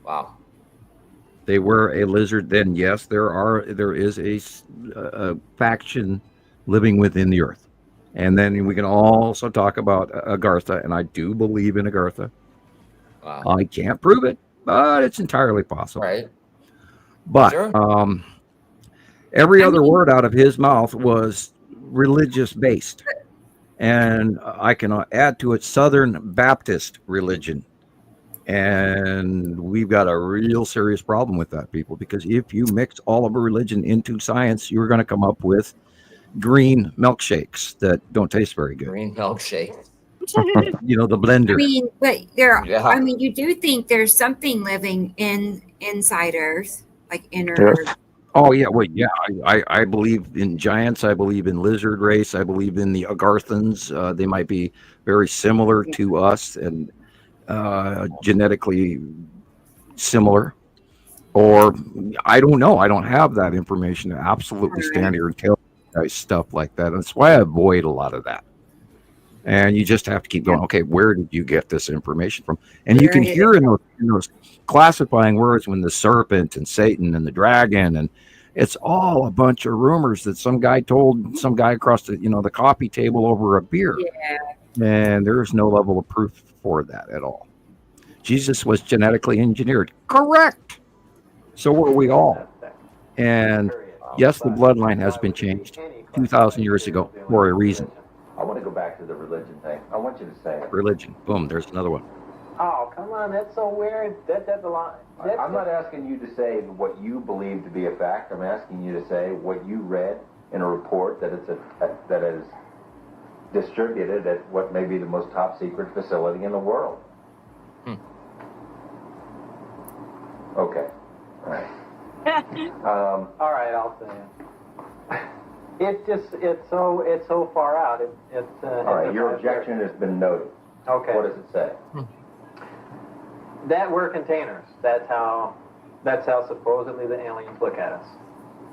Wow. They were a lizard. Then yes, there is a faction living within the earth, and then we can also talk about Agartha, and I do believe in Agartha. Wow. I can't prove it, but it's entirely possible. Right. But every other word out of his mouth was religious based. And I can add to it Southern Baptist religion. And we've got a real serious problem with that, people, because if you mix all of a religion into science, you're going to come up with green milkshakes that don't taste very good. Green milkshake. The blender. I mean, but you do think there's something living inside Earth, like inner Earth. Oh, yeah. Well, yeah, I believe in giants. I believe in lizard race. I believe in the Agarthans. They might be very similar to us and genetically similar. Or I don't know. I don't have that information to absolutely stand here and tell you guys stuff like that. That's why I avoid a lot of that. And you just have to keep going, okay, where did you get this information from? And you can hear in those classifying words when the serpent and Satan and the dragon, and it's all a bunch of rumors that some guy told some guy across the, the coffee table over a beer. Yeah. And there's no level of proof for that at all. Jesus was genetically engineered. Correct. So were we all. And yes, the bloodline has been changed 2,000 years ago for a reason. I want to go back to the religion thing. I want you to say it. Religion. Boom. There's another one. Oh, come on. That's so weird. That's a lot. I'm not asking you to say what you believe to be a fact. I'm asking you to say what you read in a report that that is distributed at what may be the most top secret facility in the world. Okay. All right. All right, I'll say it. It's so far out. All right, your objection has been noted. Okay. What does it say? That we're containers. That's how supposedly the aliens look at us.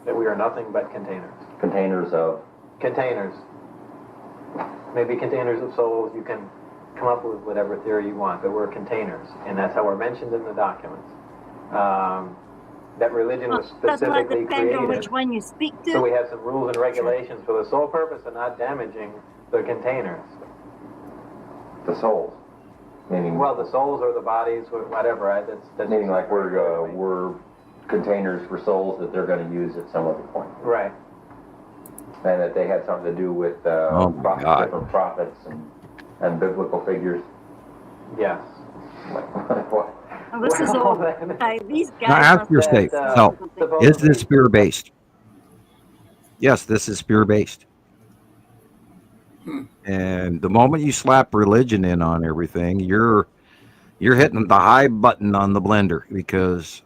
That we are nothing but containers. Containers of? Containers. maybe containers of souls. You can come up with whatever theory you want, but we're containers, and that's how we're mentioned in the documents. That religion was specifically created. On which one you speak to. So we have some rules and regulations for the sole purpose of not damaging the containers. The souls, meaning. Well, the souls or the bodies, whatever. Right? That's meaning like we're containers for souls that they're going to use at some other point. Right. And that they had something to do with different prophets and biblical figures. Yes. What? Oh, this is all. These guys. Now ask yourself, is this fear-based? Yes, this is fear-based. And the moment you slap religion in on everything, you're hitting the high button on the blender, because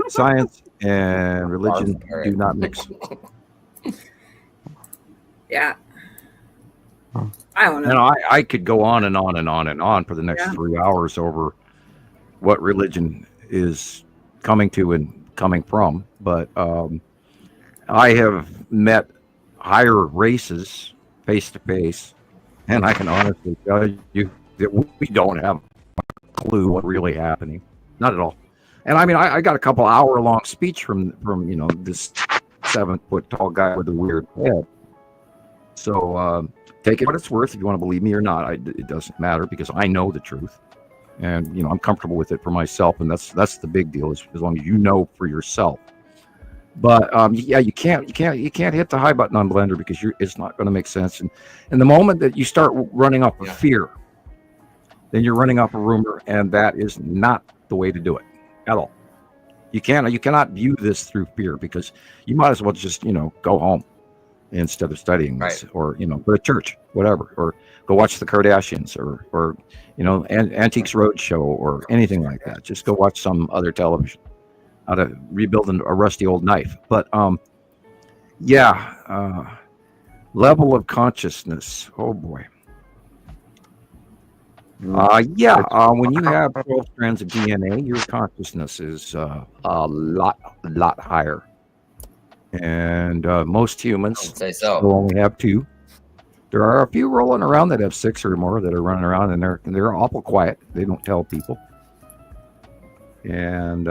science and religion do not mix. Yeah. I don't know. And I could go on and on and on and on for the next 3 hours over what religion is coming to and coming from. But I have met higher races face to face, and I can honestly tell you that we don't have a clue what's really happening. Not at all. And I mean, I got a couple hour-long speech from this 7-foot tall guy with a weird head. So take it what it's worth if you want to believe me or not. It doesn't matter, because I know the truth, and I'm comfortable with it for myself, and that's the big deal, as long as you know for yourself. But you can't hit the high button on Blender, because it's not going to make sense. And the moment that you start running off of fear, then you're running off a rumor, and that is not the way to do it at all. You cannot view this through fear, because you might as well just go home instead of studying this, or go to church, whatever, or go watch the Kardashians, or Antiques Roadshow, or anything like that. Just go watch some other television, how to rebuild a rusty old knife. But level of consciousness, oh boy. When you have 12 strands of DNA, your consciousness is a lot higher. And most humans will only have 2. There are a few rolling around that have 6 or more that are running around, and they're awful quiet. They don't tell people. And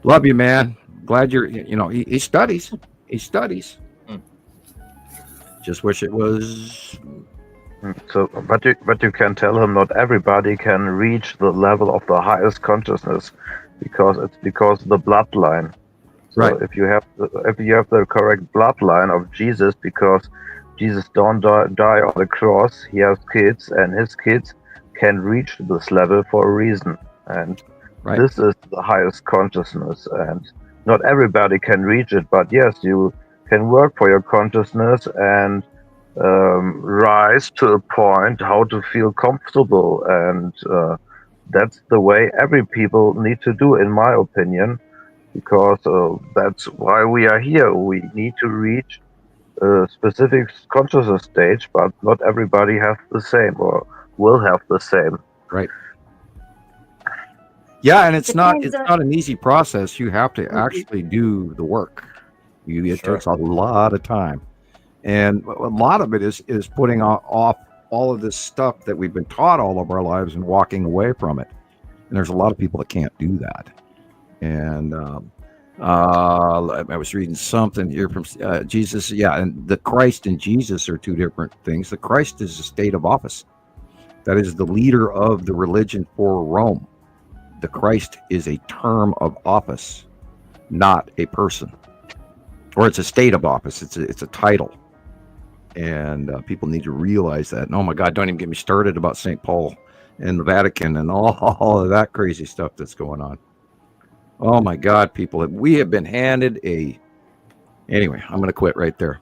love you, man. Glad you're. He studies. He studies. Just wish it was. So, but you can tell him not everybody can reach the level of the highest consciousness, because of the bloodline. So right. If you have the correct bloodline of Jesus, because Jesus don't die on the cross, he has kids, and his kids can reach this level for a reason. And this is the highest consciousness, and not everybody can reach it. But yes, you can work for your consciousness and rise to a point how to feel comfortable, and that's the way every people need to do, in my opinion, because that's why we are here. We need to reach a specific consciousness stage, but not everybody has the same or will have the same. Right. Yeah, and it's not an easy process. You have to actually do the work. It takes a lot of time. And a lot of it is putting off all of this stuff that we've been taught all of our lives and walking away from it. And there's a lot of people that can't do that. And I was reading something here from Jesus. Yeah, and the Christ and Jesus are 2 different things. The Christ is a state of office. That is the leader of the religion for Rome. The Christ is a term of office, not a person. Or it's a state of office. It's a title. And people need to realize that. And oh my God, don't even get me started about St. Paul and the Vatican and all of that crazy stuff that's going on. Oh my God, people, we have been handed anyway, I'm going to quit right there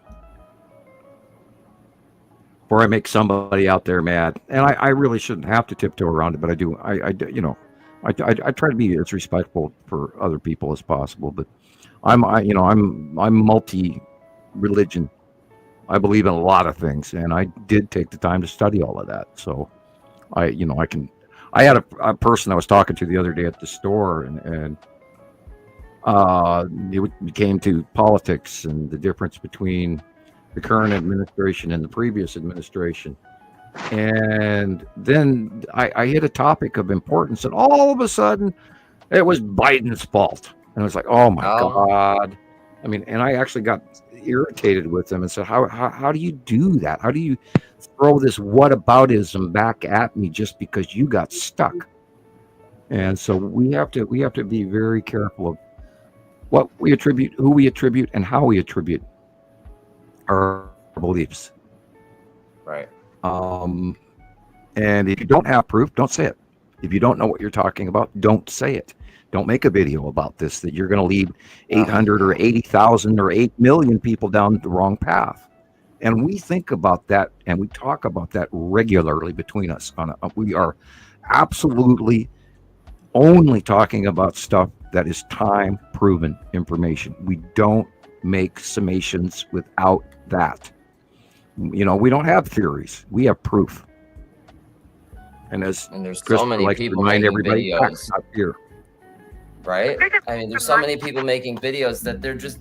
before I make somebody out there mad. And I really shouldn't have to tiptoe around it, but I do. I try to be as respectful for other people as possible, but I'm multi-religion. I believe in a lot of things, and I did take the time to study all of that. So I had a person I was talking to the other day at the store, and it came to politics and the difference between the current administration and the previous administration. And then I hit a topic of importance, and all of a sudden it was Biden's fault. And I was like, oh my God. I mean, and I actually got irritated with them and said, how do you do that? How do you throw this whataboutism back at me just because you got stuck? And so we have to be very careful of what we attribute, who we attribute, and how we attribute our beliefs. Right. And if you don't have proof, don't say it. If you don't know what you're talking about, don't say it. Don't make a video about this, that you're going to lead 800 or 80,000 or 8 million people down the wrong path. And we think about that and we talk about that regularly between us. We are absolutely only talking about stuff that is time-proven information. We don't make summations without that. You know, we don't have theories. We have proof. And there's so many people remind making everybody, videos. not here. Right? I mean, there's so many people making videos that they're just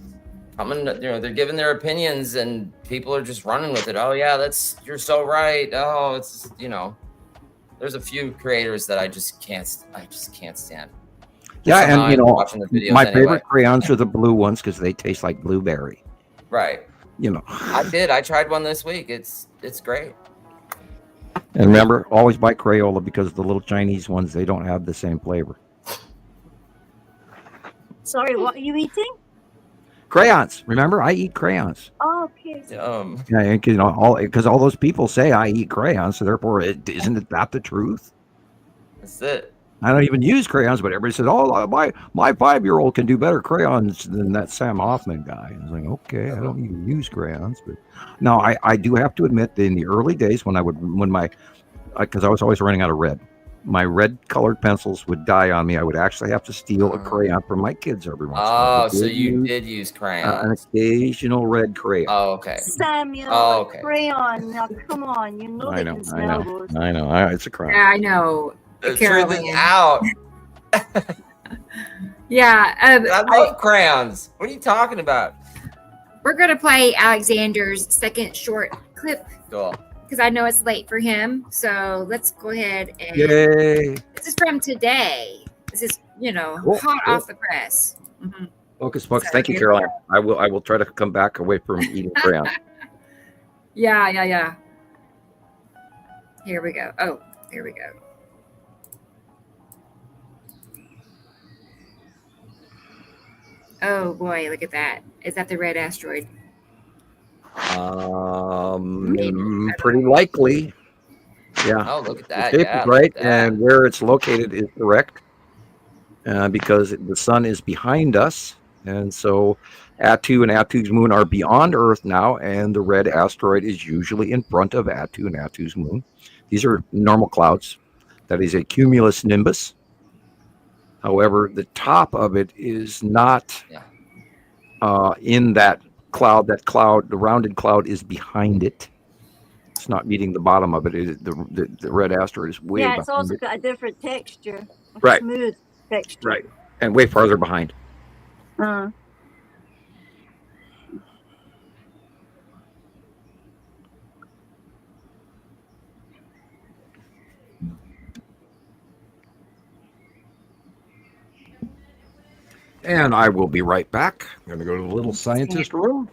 coming, they're giving their opinions and people are just running with it. Oh yeah, you're so right. Oh, it's, there's a few creators that I just can't stand. Yeah, Somehow and I'm watching the videos my anyway. favorite crayons are the blue ones because they taste like blueberry. Right. I tried one this week. It's great. And remember, always buy Crayola because the little Chinese ones, they don't have the same flavor. Sorry, what are you eating? Crayons. Remember, I eat crayons. Oh, okay. Yeah, because all those people say I eat crayons, so therefore, isn't that the truth? That's it. I don't even use crayons, but everybody says, "Oh, my 5-year-old can do better crayons than that Sam Hofman guy." I was like, "Okay, I don't even use crayons." But no, I do have to admit that in the early days because I was always running out of red, my red colored pencils would die on me. I would actually have to steal a crayon from my kids every once in a while. Oh, so you did use crayons? An occasional red crayon. Oh, okay. Samuel, crayon. Now, come on. You know they can smell those. I know. It's a crayon. Yeah, I know. The truth is out. Yeah. I love crayons. What are you talking about? We're going to play Alexander's second short clip. Cool. Because I know it's late for him. So let's go ahead and. Yay. This is from today. This is, hot off the press. Mm-hmm. Focus. Thank you, Caroline. I will try to come back away from eating crayons. Yeah. Here we go. Oh, here we go. Oh boy, look at that. Is that the red asteroid? Pretty likely. Yeah. Oh, look at that. The shape is right, and where it's located is correct. Because the sun is behind us, and so Attu and Attu's moon are beyond Earth now, and the red asteroid is usually in front of Attu and Attu's moon. These are normal clouds. That is a cumulus nimbus. However, the top of it is not in that cloud. That cloud, the rounded cloud, is behind it. It's not meeting the bottom of it. The red asteroid is way behind. Yeah, it's also got a different texture. Right. Smooth texture. Right. And way farther behind. And I will be right back. I'm going to go to the little scientist room.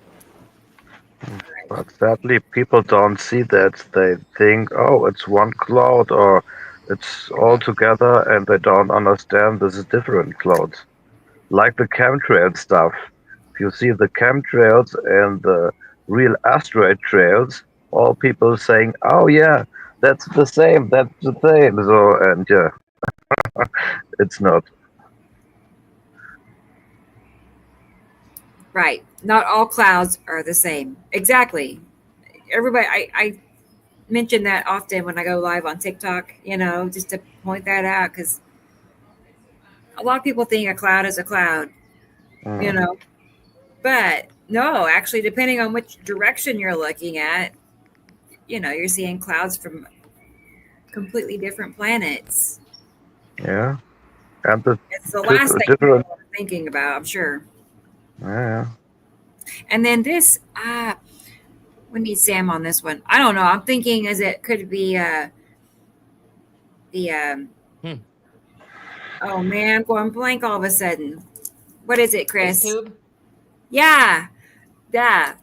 But sadly, people don't see that. They think, oh, it's one cloud or it's all together, and they don't understand this is different clouds. Like the chemtrail stuff. If you see the chemtrails and the real asteroid trails, all people saying, oh, yeah, that's the same. So, and yeah, it's not. Right. Not all clouds are the same. Exactly. Everybody, I mention that often when I go live on TikTok, just to point that out, because a lot of people think a cloud is a cloud, but no, actually, depending on which direction you're looking at, you're seeing clouds from completely different planets. Yeah. And it's the last thing people are thinking about, I'm sure. Yeah. And then this, We need Sam on this one. I don't know. I'm thinking could it be oh man, I'm going blank all of a sudden. What is it, Chris? Space tube? Yeah.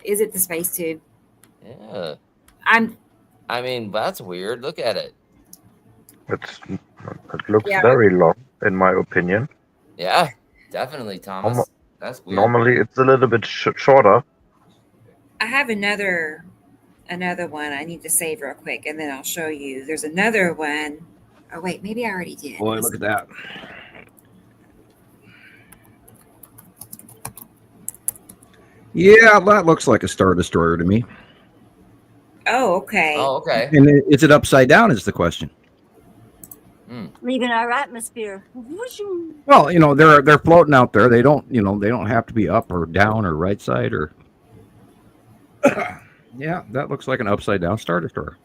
Is it the space tube? Yeah. I mean, that's weird. Look at it. It looks very long, in my opinion. Yeah, definitely, Thomas. That's weird. Normally, it's a little bit shorter. I have another one I need to save real quick, and then I'll show you. There's another one. Oh wait, maybe I already did. Boy, look at that. Yeah, that looks like a Star Destroyer to me. Oh, okay. Oh, okay. And is it upside down is the question. Leaving our atmosphere. Well, you know, they're floating out there. They don't have to be up or down or right side or. Yeah, that looks like an upside down Star Destroyer.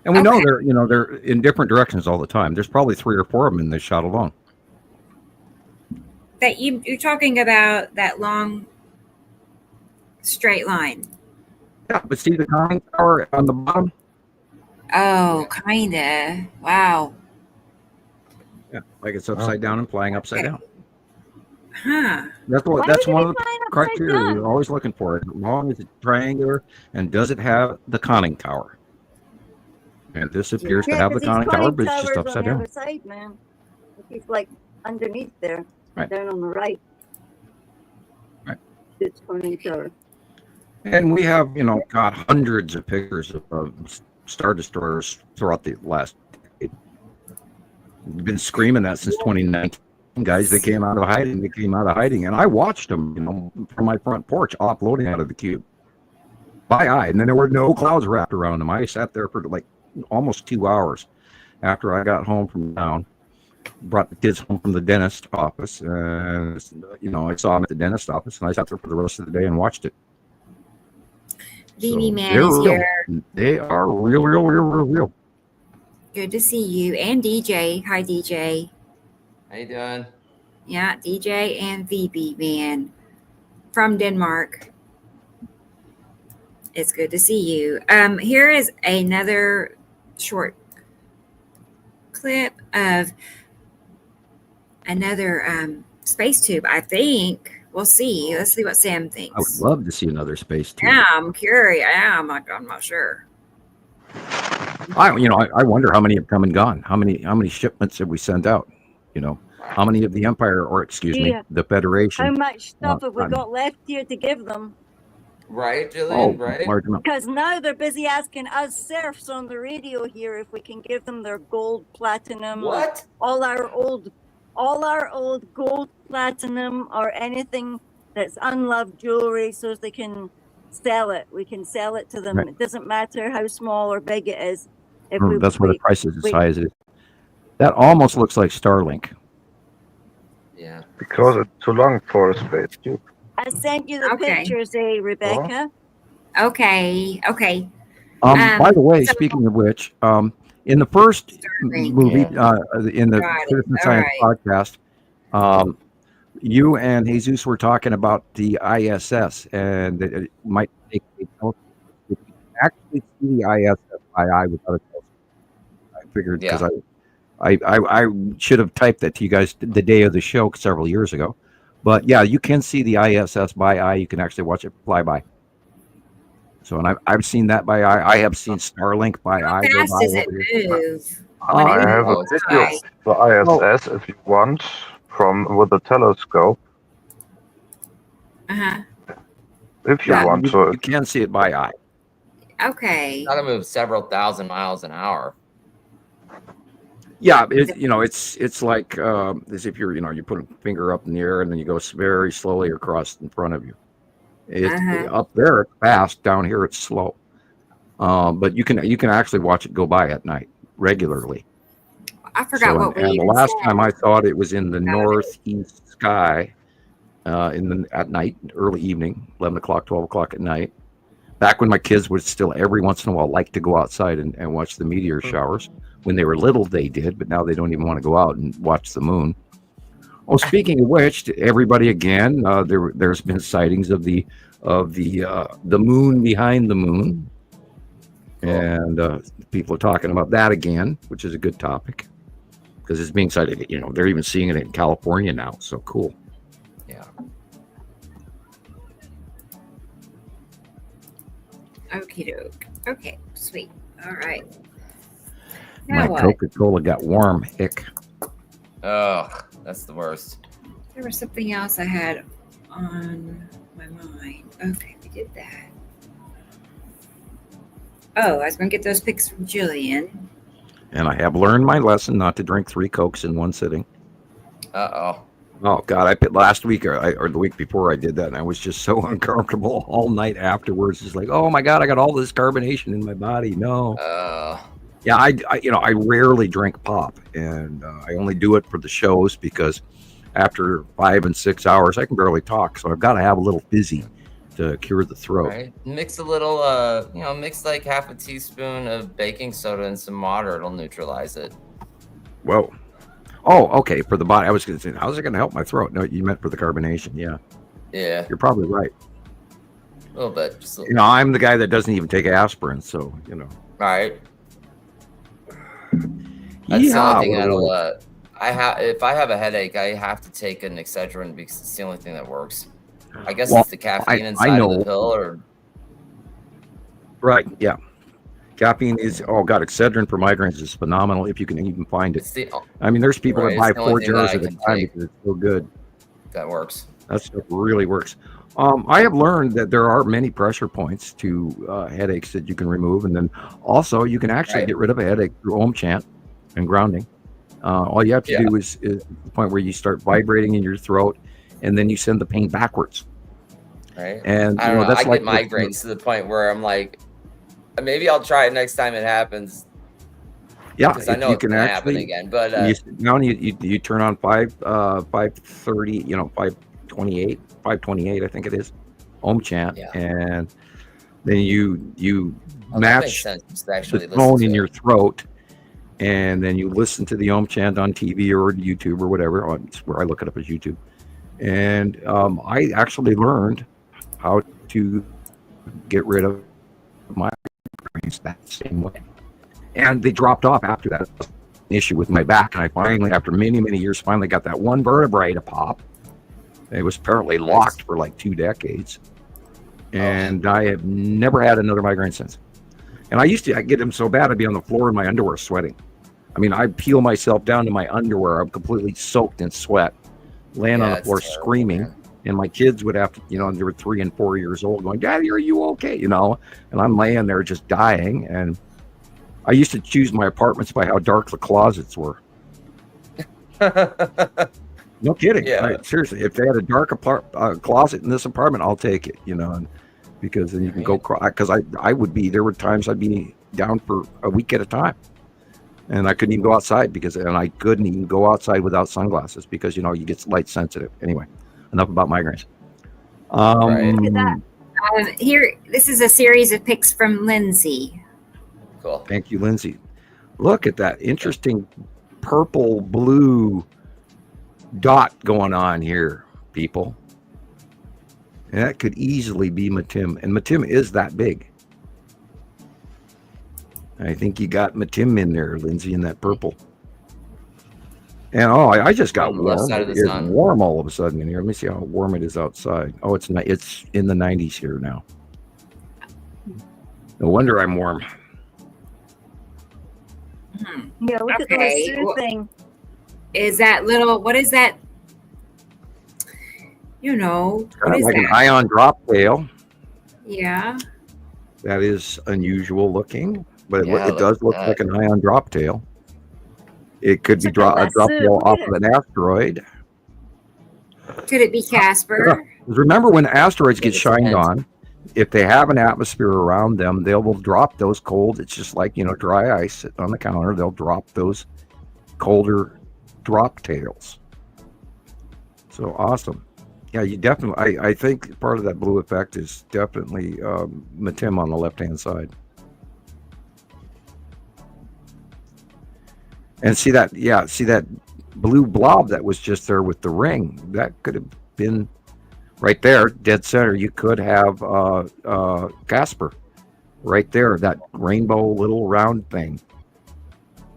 And we know they're in different directions all the time. There's probably 3 or 4 of them in this shot alone. That you're talking about that long straight line. Yeah, but see the conning tower on the bottom? Oh, kinda. Wow. Yeah, like it's upside down and flying upside down. Huh. That's one of the criteria you're always looking for. As long as it's triangular and does it have the conning tower? And this appears to have the conning tower, but it's just upside down. On the other side, man. It's like underneath there, right down on the right. Right. It's conning tower. And we have, got hundreds of pictures of Star Destroyers throughout the last decade. We've been screaming that since 2019. Guys, they came out of hiding. And I watched them, from my front porch, offloading out of the cube. By eye. And then there were no clouds wrapped around them. I sat there for like almost 2 hours after I got home from town. Brought the kids home from the dentist office. I saw them at the dentist office, and I sat there for the rest of the day and watched it. DD Man is here. They are real. Good to see you. And DJ. Hi, DJ. How you doing? Yeah, DJ and VB Man from Denmark. It's good to see you. Here is another short clip of another space tube, I think. We'll see. Let's see what Sam thinks. I would love to see another space tube. Yeah, I'm curious. I'm not sure. I wonder how many have come and gone. How many shipments have we sent out? How many of the Empire, or the Federation? How much stuff have we got left here to give them? Right, Gillian, right? Because now they're busy asking us serfs on the radio here if we can give them their gold, platinum, all our old gold, platinum, or anything that's unloved jewelry, so they can sell it. We can sell it to them. Right. It doesn't matter how small or big it is. That's where the price is as high as it is. That almost looks like Starlink. Yeah. Because it's too long for a space tube. I sent you the pictures, Rebecca? Okay. By the way, speaking of which, in the first movie, in the Citizen Science podcast, you and Jesus were talking about the ISS, and that it might take actually see the ISS by eye without a telescope. I figured because I should have typed that to you guys the day of the show several years ago. But yeah, you can see the ISS by eye. You can actually watch it fly by. So, and I've seen that by eye. I have seen Starlink by eye. How fast does it move? I have a video of the ISS if you want, with a telescope. If you want to. You can see it by eye. Okay. It's got to move several thousand miles an hour. Yeah, it's like as if you put a finger up in the air and then you go very slowly across in front of you. Up there it's fast, down here it's slow. But you can actually watch it go by at night regularly. I forgot what we and the last time I saw it was in the northeast sky at night, early evening, 11 o'clock, 12 o'clock at night. Back when my kids would still every once in a while like to go outside and watch the meteor showers. When they were little, they did, but now they don't even want to go out and watch the moon. Oh, speaking of which, everybody again, there's been sightings of the of the moon behind the moon. And people are talking about that again, which is a good topic because it's being cited. You know, they're even seeing it in California now. So cool. Yeah. Okie doke. Okay, sweet. All right. My Coca-Cola got warm. Hick. Oh, that's the worst. There was something else I had on my mind. Okay, we did that. Oh, I was going to get those pics from Gillian. And I have learned my lesson not to drink 3 Cokes in one sitting. Uh-oh. Oh, God. I put last week or the week before I did that, and I was just so uncomfortable all night afterwards. It's like, oh, my God, I got all this carbonation in my body. No. Yeah, I rarely drink pop, and I only do it for the shows because after 5 and 6 hours, I can barely talk. So I've got to have a little fizzy to cure the throat. Right. Mix a little, mix like half a teaspoon of baking soda and some water. It'll neutralize it. Whoa. Oh, okay. For the body, I was going to say, how's it going to help my throat? No, you meant for the carbonation. Yeah. Yeah. You're probably right. A little bit. Just a little. You know, I'm the guy that doesn't even take aspirin, so you know. All right. That's the only thing that'll. If I have a headache, I have to take an Excedrin because it's the only thing that works. I guess it's the caffeine inside of the pill, or. Right. Yeah. Caffeine is. Oh God, Excedrin for migraines is phenomenal if you can even find it. I mean, there's people that buy 4 jars at a time because it's so good. That works. That stuff really works. I have learned that there are many pressure points to headaches that you can remove, and then also you can actually get rid of a headache through Om chant and grounding. All you have to do is the point where you start vibrating in your throat, and then you send the pain backwards. Right. And I don't know. I get migraines to the point where I'm like, maybe I'll try it next time it happens. Yeah, because I know it can happen again. But you turn on 530, 528, 528, I think it is, Om chant, and then you match the tone in your throat, and then you listen to the Om chant on TV or YouTube or whatever. It's where I look it up as YouTube, and I actually learned how to get rid of migraines that same way. And they dropped off after that issue with my back. And I finally, after many, many years, finally got that one vertebrae to pop. It was apparently locked for like 2 decades. And I have never had another migraine since. And I get them so bad, I'd be on the floor in my underwear sweating. I mean, I'd peel myself down to my underwear. I'm completely soaked in sweat, laying on the floor screaming. And my kids would have to, they were 3 and 4 years old going, "Daddy, are you okay?" And I'm laying there just dying. And I used to choose my apartments by how dark the closets were. No kidding. Yeah. Seriously, if they had a dark closet in this apartment, I'll take it, because then you can go cry. Because there were times I'd be down for a week at a time. And I couldn't even go outside and I couldn't even go outside without sunglasses because, you get light sensitive. Anyway, enough about migraines. Look at that. Here, this is a series of pics from Lindsay. Cool. Thank you, Lindsay. Look at that interesting purple blue dot going on here, people. And that could easily be Matim. And Matim is that big. I think you got Matim in there, Lindsay, in that purple. And I just got warm. It's warm all of a sudden in here. Let me see how warm it is outside. Oh, it's in the 90s here now. No wonder I'm warm. Yeah, look at the soothing. Is that what is that? What is like that? An ion drop tail. Yeah. That is unusual looking, but it does look like an ion drop tail. It could be a drop tail off of an asteroid. Could it be Casper? Remember when asteroids get shined on, if they have an atmosphere around them, they will drop those cold. It's just like, dry ice on the counter. They'll drop those colder drop tails. So awesome. Yeah, you definitely, I think part of that blue effect is definitely Matim on the left-hand side. And see that blue blob that was just there with the ring. That could have been right there, dead center, you could have Casper right there, that rainbow little round thing.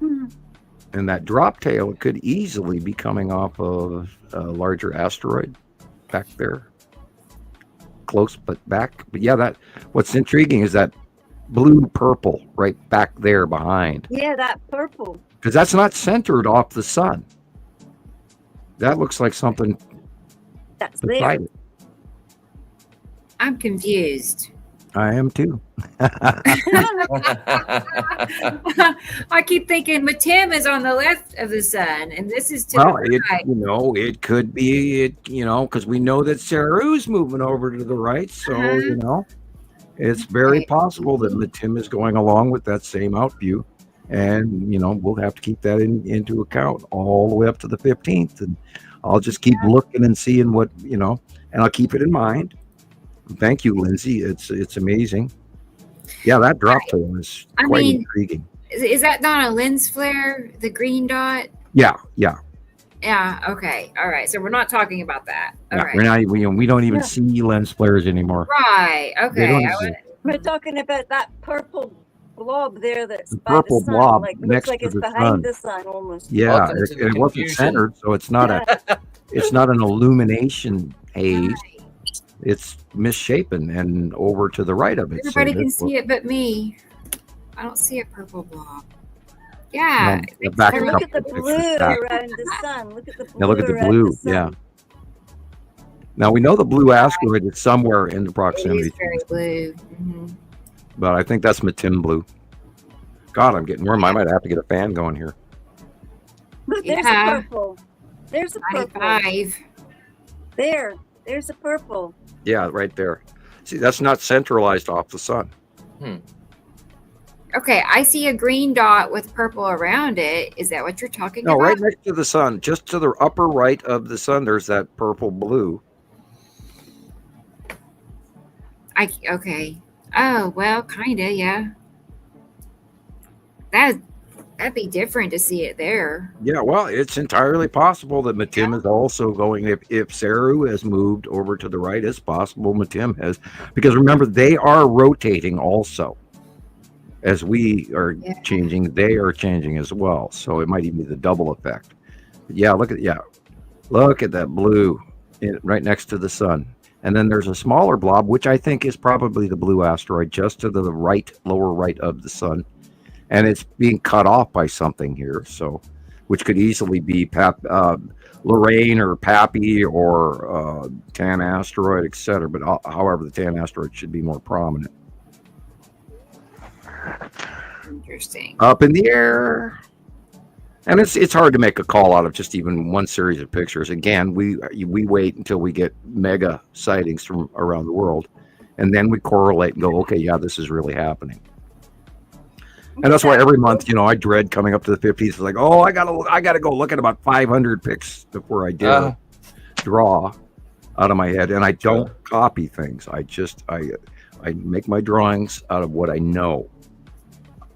And that drop tail, it could easily be coming off of a larger asteroid back there. Close, but back. But yeah, what's intriguing is that blue purple right back there behind. Yeah, that purple. Because that's not centered off the sun. That looks like something that's there. It. I'm confused. I am too. I keep thinking Matim is on the left of the sun, and this is to the right. It could be because we know that Saru's moving over to the right, so it's very possible that Matim is going along with that same out view, and we'll have to keep that into account all the way up to the 15th, and I'll just keep looking and seeing what and I'll keep it in mind. Thank you, Lindsay. It's amazing. Yeah, that drop tail is quite intriguing. Is that not a lens flare, the green dot? Yeah. Yeah. Okay. All right. So we're not talking about that. All right. We don't even see lens flares anymore. Right. Okay. We're talking about that purple blob there that's by purple the sun. blob looks like it's behind the sun almost. Yeah, it wasn't centered, so it's not an illumination haze. It's misshapen and over to the right of it. Everybody can see it but me. I don't see a purple blob. Yeah. Look at the blue around the sun. Look at the blue. Now look at the blue. Yeah. Now we know the blue asteroid is somewhere in the proximity. It is very blue. Mm-hmm. But I think that's Matim blue. God, I'm getting warm. I might have to get a fan going here. Look, there's a purple. There's a purple. 95. There's a purple. Yeah, right there. See, that's not centralized off the sun. Okay, I see a green dot with purple around it. Is that what you're talking about? No, right next to the sun, just to the upper right of the sun, there's that purple blue. Okay. Oh, well, kind of, yeah. That'd be different to see it there. Yeah, well, it's entirely possible that Matim is also going. If Saru has moved over to the right, it's possible Matim has, because remember they are rotating also. As we are changing, they are changing as well. So it might even be the double effect. But yeah, look at that blue right next to the sun. And then there's a smaller blob, which I think is probably the blue asteroid, just to the right, lower right of the sun. And it's being cut off by something here, so which could easily be Lorraine or Pappy or Tan asteroid, etc. But however, the Tan asteroid should be more prominent. Interesting. Up in the air, and it's hard to make a call out of just even one series of pictures. Again, we wait until we get mega sightings from around the world, and then we correlate and go, okay, yeah, this is really happening. And that's why every month, I dread coming up to the 50s. It's like, oh, I gotta go look at about 500 pics before I dare draw out of my head. And I don't copy things. I make my drawings out of what I know.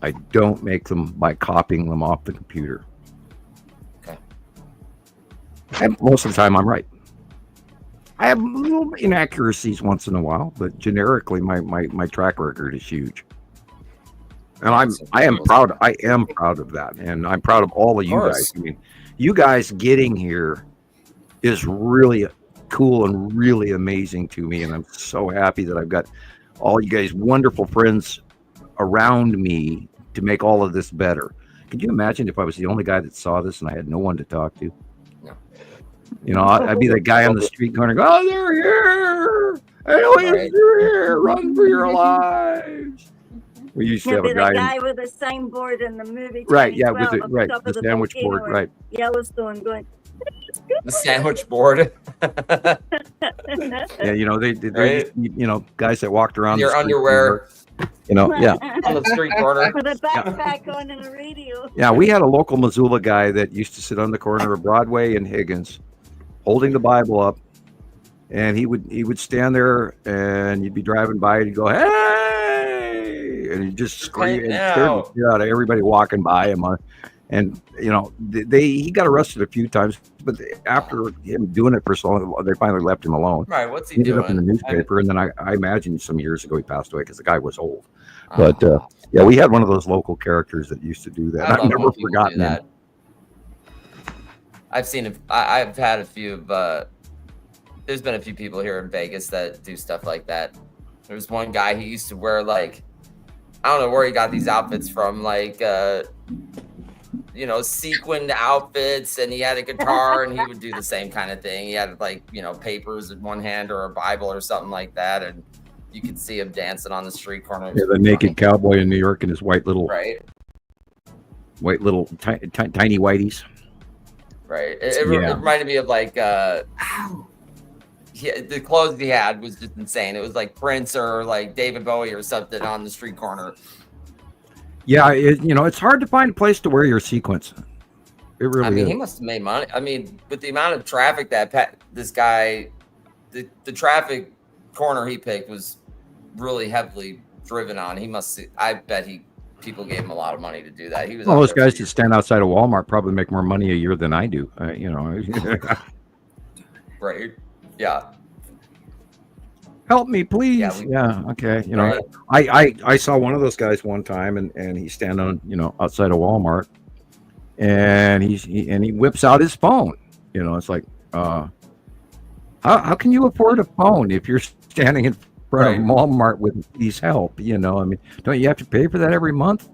I don't make them by copying them off the computer. Okay. And most of the time, I'm right. I have little inaccuracies once in a while, but generically, my track record is huge. And I am proud. I am proud of that, and I'm proud of all of you guys. I mean, you guys getting here is really cool and really amazing to me, and I'm so happy that I've got all you guys wonderful friends around me to make all of this better. Could you imagine if I was the only guy that saw this and I had no one to talk to? No. I'd be the guy on the street corner. Oh, they're here! Aliens, you're here! Run for your lives! We used to have a guy with a signboard in the movie. Right, yeah, with the sandwich board, right. Yellowstone going. The sandwich board. Yeah, they guys that walked around. Your underwear. Yeah. On the street corner. With a backpack on and a radio. Yeah, we had a local Missoula guy that used to sit on the corner of Broadway and Higgins, holding the Bible up, and he would stand there, and you'd be driving by, and he'd go, "Hey!" and he'd just scream and scare the shit out of everybody walking by him. And he got arrested a few times, but after him doing it for so long, they finally left him alone. Right? What's he ended doing? up in the newspaper, and then I imagine some years ago he passed away because the guy was old. But yeah, we had one of those local characters that used to do that. I've never forgotten that. I've seen it. I've had a few of. There's been a few people here in Vegas that do stuff like that. There's one guy, he used to wear like, I don't know where he got these outfits from, like sequined outfits, and he had a guitar, and he would do the same kind of thing. He had like papers in one hand or a Bible or something like that, and you could see him dancing on the street corner. Yeah, the naked cowboy in New York in his white little tiny whiteys. Right. It reminded me of like the clothes he had was just insane. It was like Prince or like David Bowie or something on the street corner. Yeah, it's hard to find a place to wear your sequins. It really is. He must have made money. I mean, with the amount of traffic that this guy, the traffic corner he picked was really heavily driven on. I bet people gave him a lot of money to do that. He was those guys that stand outside of Walmart probably make more money a year than I do. Right. Yeah. Help me, please. Yeah. Okay. I saw one of those guys one time, and he's standing outside of Walmart, and he whips out his phone. It's like, how can you afford a phone if you're standing in front of Walmart with these help? I mean, don't you have to pay for that every month?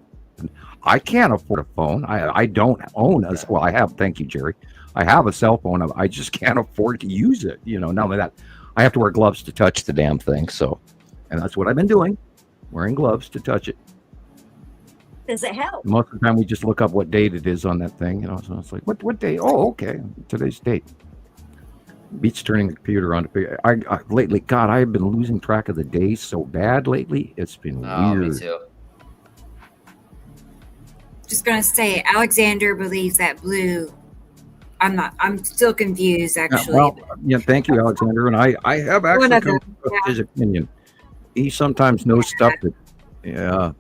I can't afford a phone. I don't own a. Well, I have. Thank you, Jerry. I have a cell phone. I just can't afford to use it. Not only that, I have to wear gloves to touch the damn thing. So, and that's what I've been doing, wearing gloves to touch it. Does it help? Most of the time, we just look up what date it is on that thing. So it's like, what day? Oh, okay, today's date. Beats turning the computer on. I lately, God, I've been losing track of the days so bad lately. It's been weird. Me too. Just gonna say, Alexander believes that blue. I'm still confused, actually. Thank you, Alexander. And I have actually come to his opinion. He sometimes knows stuff that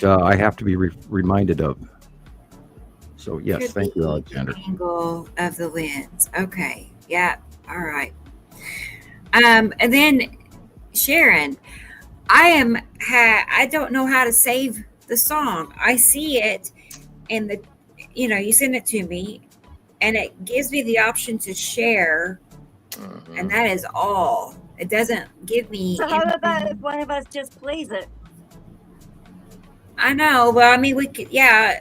I have to be reminded of. So yes, thank you, Alexander. Angle of the lens. Okay. Yeah. All right. And then Sharon, I don't know how to save the song. I see it in you send it to me, and it gives me the option to share, and that is all. It doesn't give me. So how about if one of us just plays it? I know, but I mean, we could. Yeah.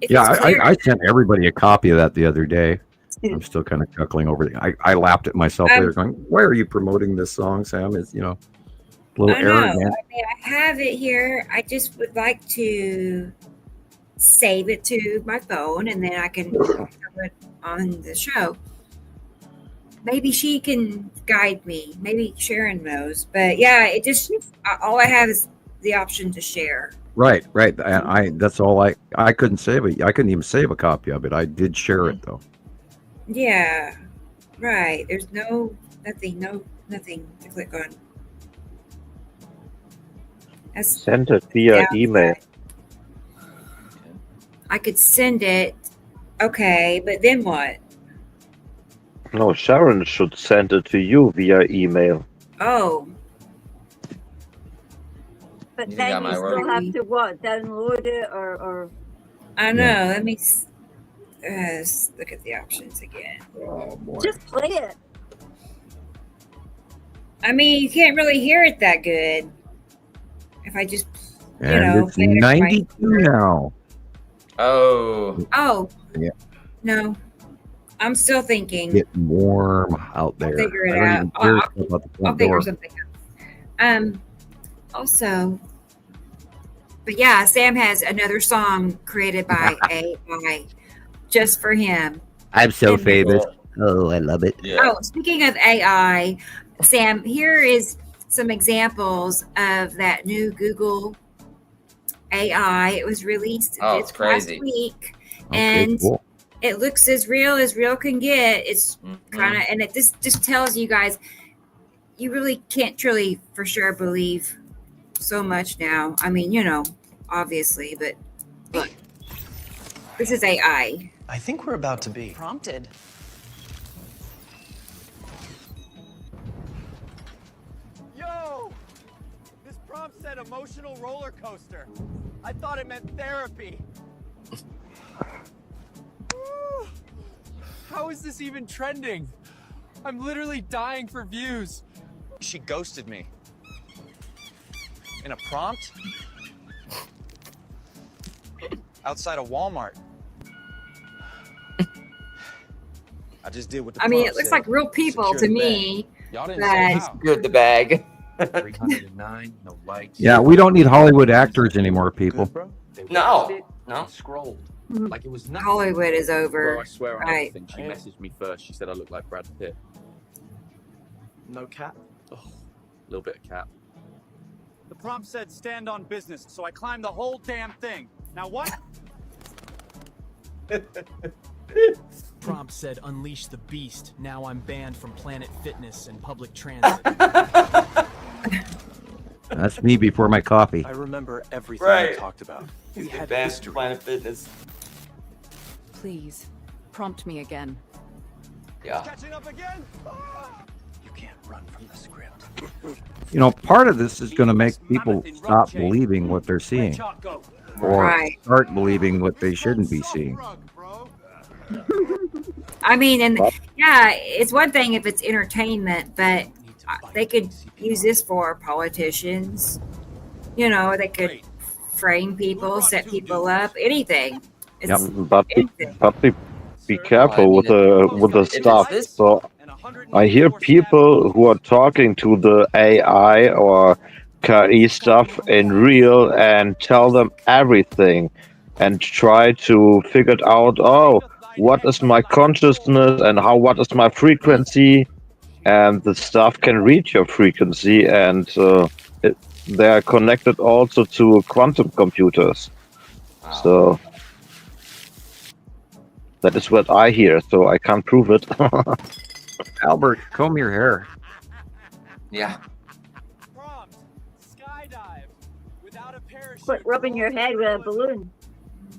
I sent everybody a copy of that the other day. I'm still kind of chuckling over it. I laughed at myself later, going, "Why are you promoting this song, Sam?" Is a little arrogant. I mean, I have it here. I just would like to save it to my phone, and then I can throw it on the show. Maybe she can guide me. Maybe Sharon knows. But yeah, it just all I have is the option to share. Right. That's all I couldn't save it. I couldn't even save a copy of it. I did share it though. Yeah. Right. There's nothing to click on. Send it via email. I could send it. Okay, but then what? No, Sharon should send it to you via email. Oh. But then you still have to what? Download it or? I know. Let me look at the options again. Oh boy. Just play it. I mean, you can't really hear it that good. If I just, it's 92 now. Oh. Yeah. No, I'm still thinking. Getting warm out there. I'll figure it out. I'll figure something out. Also, but yeah, Sam has another song created by AI just for him. I'm so famous. Oh, I love it. Yeah. Oh, speaking of AI, Sam, here is some examples of that new Google AI. It was released it's crazy. last week, and cool. It looks as real can get. It's kind of, and it just tells you guys, you really can't truly for sure believe so much now. I mean, obviously, but look, This is AI. I think we're about to be prompted. Yo! This prompt said emotional roller coaster. I thought it meant therapy. How is this even trending? I'm literally dying for views. She ghosted me. In a prompt? Outside of Walmart. I just did what the I mean, prompt it looks said. like real people Secure to the me. bag. Y'all didn't say But how. Secured the bag. 309, no lights. Yeah, we don't need Hollywood actors anymore, people. No. No. Scrolled. Mhm. Like it was nothing. Hollywood is over. Bro, I swear on Right. everything. She messaged me first. She said I look like Brad Pitt. No cap. Oh, a little bit of cap. The prompt said stand on business, so I climbed the whole damn thing. Now what? Prompt said unleash the beast. Now I'm banned from Planet Fitness and public transit. That's me before my coffee. I remember everything Right. we talked about. He's We been had banned history. from Planet Fitness. Please, prompt me again. Yeah. Catching up again? You can't run from the script. You know, part of this is going to make people stop believing what they're seeing, or Right. start believing what they shouldn't be seeing. I mean, and yeah, it's one thing if it's entertainment, but they could use this for politicians. You know, they could frame people, set people up, anything. It's But be careful with the stuff. So I hear people who are talking to the AI or KI stuff in real and tell them everything and try to figure it out. Oh, what is my consciousness and what is my frequency? And the stuff can reach your frequency, and they are connected also to quantum computers. So that is what I hear. So I can't prove it. Albert, comb your hair. Yeah. Prompt, skydive without a parachute. Quit rubbing your head with a balloon.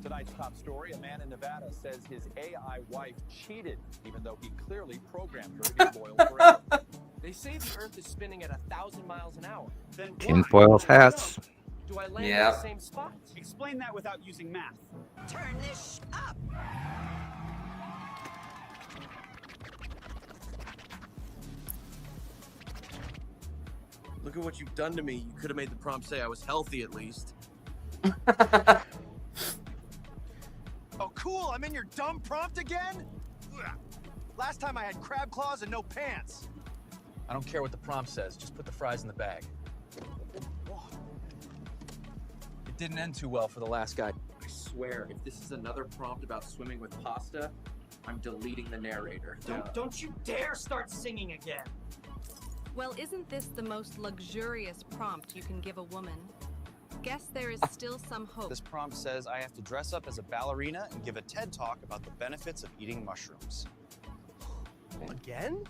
Tonight's top story, a man in Nevada says his AI wife cheated, even though he clearly programmed her to be loyal forever. They say the Earth is spinning at 1,000 miles an hour. Then why Tinfoil hats. Do I land Yeah. in the same spot? Explain that without using math. Turn this up. Look at what you've done to me. You could have made the prompt say I was healthy at least. Oh, cool. I'm in your dumb prompt again? Ugh. Last time I had crab claws and no pants. I don't care what the prompt says. Just put the fries in the bag. It didn't end too well for the last guy. I swear, if this is another prompt about swimming with pasta, I'm deleting the narrator. Don't you dare start singing again. Well, isn't this the most luxurious prompt you can give a woman? Guess there is still some hope. This prompt says I have to dress up as a ballerina and give a TED talk about the benefits of eating mushrooms. Again?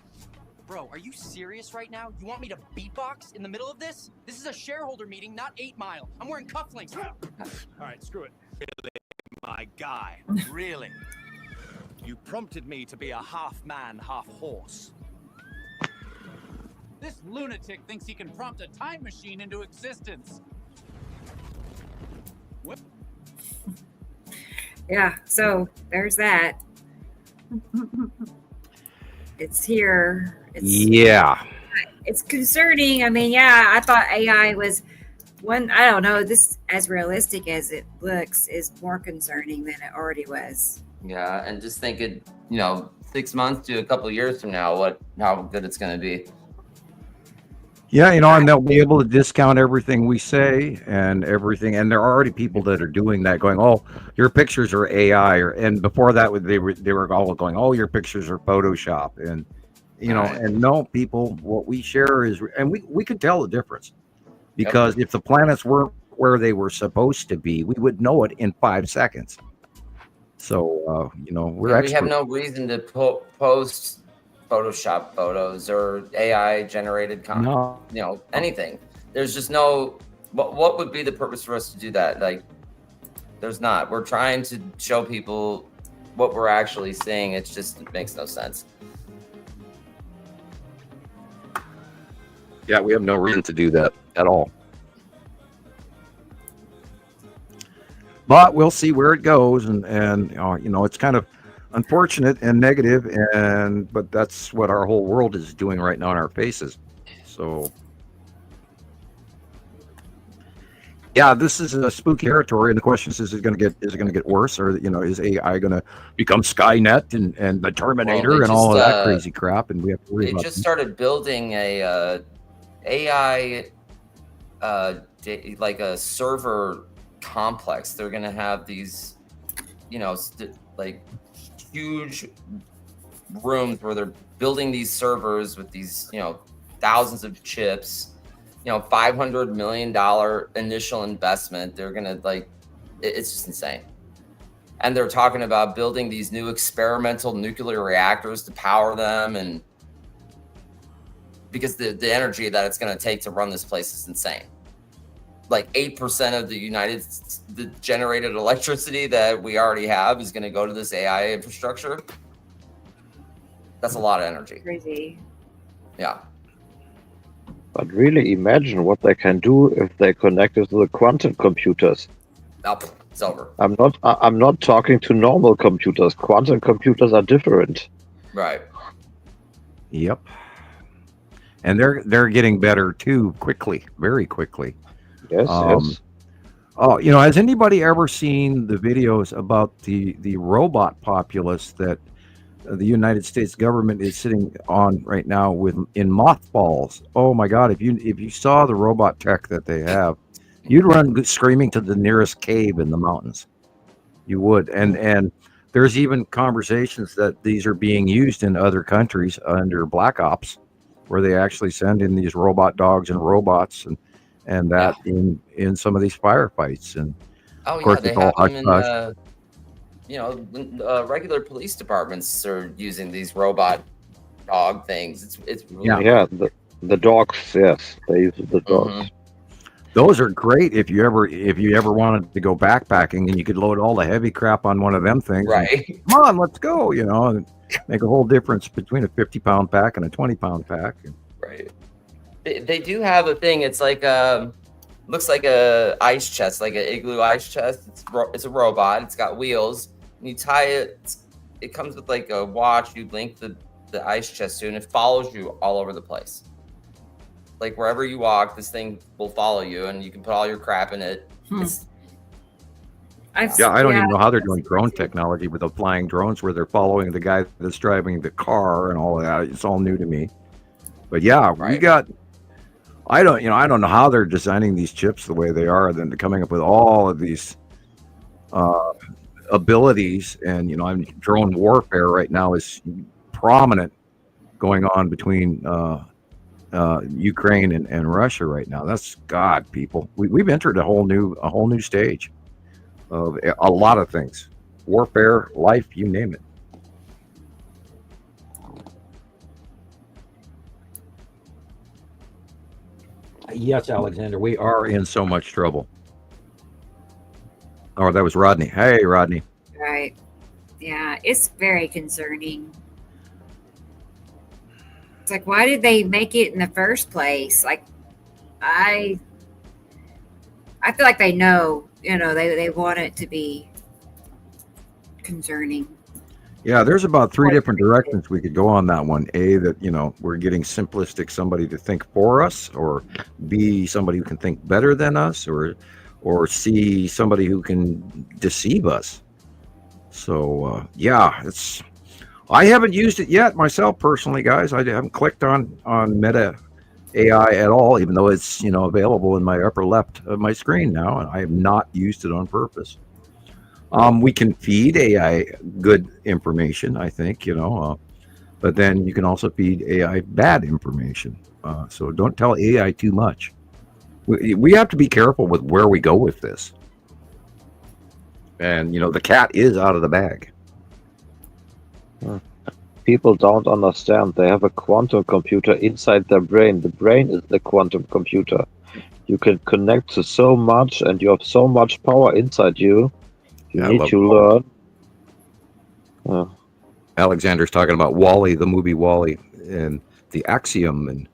Bro, are you serious right now? You want me to beatbox in the middle of this? This is a shareholder meeting, not 8 Mile. I'm wearing cufflinks now. All right, screw it. Really, my guy, really. You prompted me to be a half man, half horse. This lunatic thinks he can prompt a time machine into existence. What? Yeah, so there's that. It's here. It's concerning. I mean, yeah, I thought AI was one. I don't know. This, as realistic as it looks, is more concerning than it already was. Yeah, and just think it, 6 months to a couple of years from now, how good it's going to be. Yeah, and they'll be able to discount everything we say and everything. And there are already people that are doing that, going, "Oh, your pictures are AI," and before that, they were all going, "Oh, your pictures are Photoshop," and and no, people, what we share is, and we could tell the difference, because if the planets weren't where they were supposed to be, we would know it in 5 seconds. So we have no reason to post Photoshop photos or AI generated content, anything. There's just no, what would be the purpose for us to do that? Like, There's not. We're trying to show people what we're actually seeing. It makes no sense. Yeah, we have no reason to do that at all. But we'll see where it goes, and it's kind of unfortunate and negative, but that's what our whole world is doing right now in our faces. So, yeah, this is a spooky territory, and the question is it going to get worse, or is AI going to become Skynet and the Terminator and all of that crazy crap? And we have to worry about. They just started building a AI like a server complex. They're going to have these, like huge rooms where they're building these servers with these, thousands of chips, $500 million initial investment. They're going to it's just insane. And they're talking about building these new experimental nuclear reactors to power them. And because the energy that it's going to take to run this place is insane. Like 8% of the generated electricity that we already have is going to go to this AI infrastructure. That's a lot of energy. Crazy. Yeah. But really imagine what they can do if they connect it to the quantum computers. Nope, it's over. I'm not talking to normal computers. Quantum computers are different. Right. Yep. And they're getting better too, very quickly. Yes, yes. Oh, has anybody ever seen the videos about the robot populace that the United States government is sitting on right now in mothballs? Oh my God! If you saw the robot tech that they have, you'd run screaming to the nearest cave in the mountains. You would, and there's even conversations that these are being used in other countries under Black Ops, where they actually send in these robot dogs and robots and that in some of these firefights. And of course, they have them in regular police departments are using these robot dog things. It's really the dogs. Yes, they use the dogs. Mm-hmm. Those are great if you ever wanted to go backpacking and you could load all the heavy crap on one of them things. Right. Come on, let's go. And make a whole difference between a 50-pound pack and a 20-pound pack. Right. They do have a thing. It's like looks like a ice chest, like an igloo ice chest. It's a robot. It's got wheels. And you tie it. It comes with like a watch. You link the ice chest to, and it follows you all over the place. Like wherever you walk, this thing will follow you, and you can put all your crap in it. I don't even know how they're doing drone technology with the flying drones, where they're following the guy that's driving the car and all of that. It's all new to me. But yeah, we got. I don't know how they're designing these chips the way they are, then coming up with all of these abilities. And drone warfare right now is prominent going on between Ukraine and Russia right now. That's God, people. We've entered a whole new stage of a lot of things, warfare, life, you name it. Yes, Alexander, we are in so much trouble. Oh, that was Rodney. Hey, Rodney. Right. Yeah, it's very concerning. It's like, why did they make it in the first place? Like, I feel like they know, they want it to be concerning. Yeah, there's about 3 different directions we could go on that one. A, that, we're getting simplistic somebody to think for us, or B, somebody who can think better than us, or C, somebody who can deceive us. So, I haven't used it yet myself personally, guys. I haven't clicked on Meta AI at all, even though it's, available in my upper left of my screen now, and I have not used it on purpose. We can feed AI good information, I think, but then you can also feed AI bad information. So don't tell AI too much. We have to be careful with where we go with this. And, the cat is out of the bag. People don't understand. They have a quantum computer inside their brain. The brain is the quantum computer. You can connect to so much, and you have so much power inside you You need to learn. Alexander's talking about Wall-E, the movie Wall-E, and the Axiom, and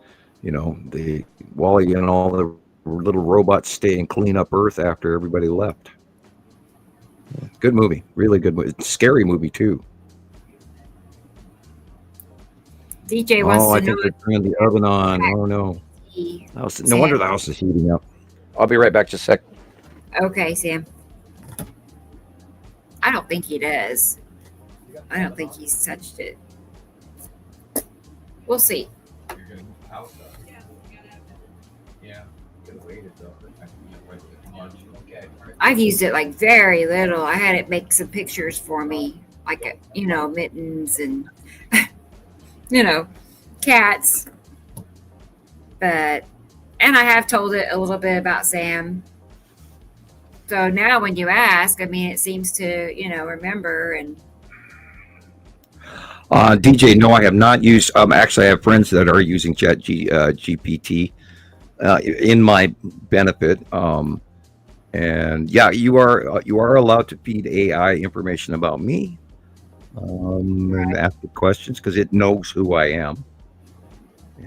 the Wall-E and all the little robots stay and clean up Earth after everybody left. Good movie, really good movie. Scary movie too. DJ wants to I know. think they turned the oven on. Oh no! No wonder the house is heating up. I'll be right back. Just a sec. Okay, Sam. I don't think he does. I don't think he's touched it. We'll see. I've used it like very little. I had it make some pictures for me, like mittens and cats. And I have told it a little bit about Sam. So now when you ask, it seems to remember. And DJ, no, I have not used. Actually, I have friends that are using GPT in my benefit. And yeah, you are allowed to feed AI information about me, and ask it questions because it knows who I am.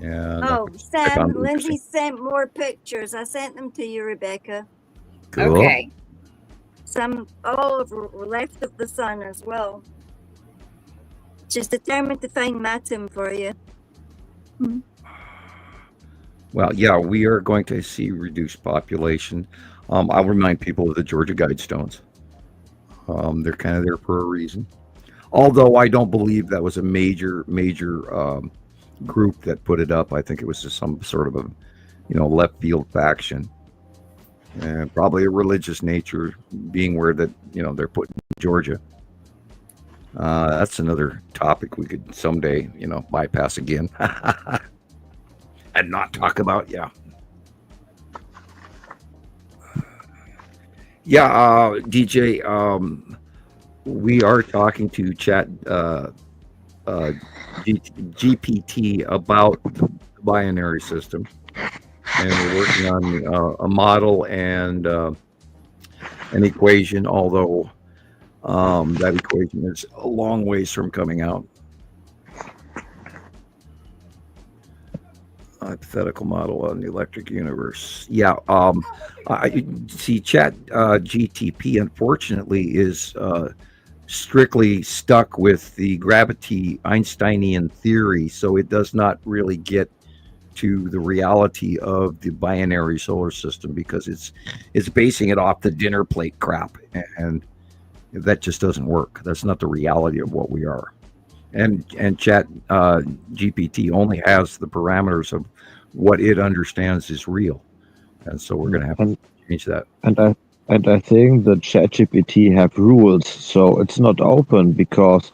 And Sam, Lindsay sent more pictures. I sent them to you, Rebecca. Cool. Okay. Some all left of the sun as well. She's determined to find Matum for you. Well, yeah, we are going to see reduced population. I'll remind people of the Georgia Guidestones. They're kind of there for a reason. Although I don't believe that was a major group that put it up. I think it was just some sort of a, left field faction. And probably a religious nature, being where that, they're putting Georgia. That's another topic we could someday, bypass again. And not talk about, DJ, we are talking to Chat GPT about the binary system, and we're working on a model and an equation, although that equation is a long ways from coming out. Hypothetical model on the electric universe. I see Chat GTP unfortunately is strictly stuck with the gravity Einsteinian theory, so it does not really get to the reality of the binary solar system because it's basing it off the dinner plate crap, and that just doesn't work. That's not the reality of what we are. And Chat GPT only has the parameters of what it understands is real, and so we're going to have to change that. And I think that ChatGPT have rules, so it's not open because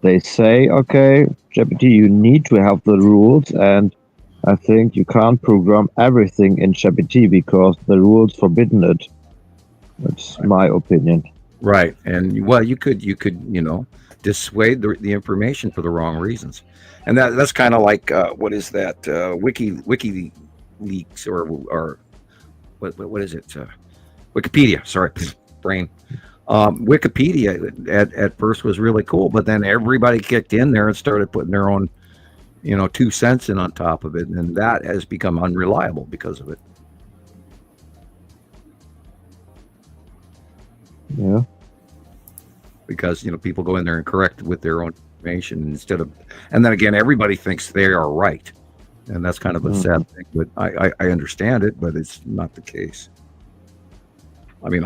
they say, okay, GPT, you need to have the rules, and I think you can't program everything in GPT because the rules forbidden it. That's my opinion. Right, and well, you could dissuade the information for the wrong reasons, and that's kind of like what is that WikiLeaks or what is it? Wikipedia. Sorry, brain. Wikipedia at first was really cool, but then everybody kicked in there and started putting their own 2 cents in on top of it, and that has become unreliable because of it. Yeah. Because people go in there and correct with their own information instead of, and then again everybody thinks they are right, and that's kind of a sad thing. But I understand it, but it's not the case.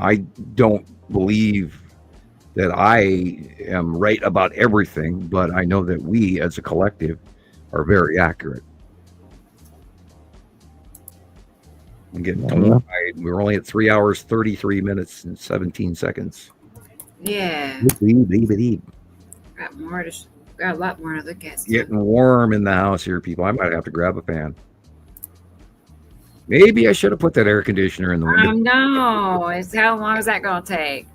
I don't believe that I am right about everything, but I know that we as a collective are very accurate. I'm getting tongue-tied. We're only at 3 hours 33 minutes and 17 seconds. Yeah. Got a lot more to look at. Getting warm in the house here, people. I might have to grab a fan. Maybe I should have put that air conditioner in the window. No. How long is that going to take?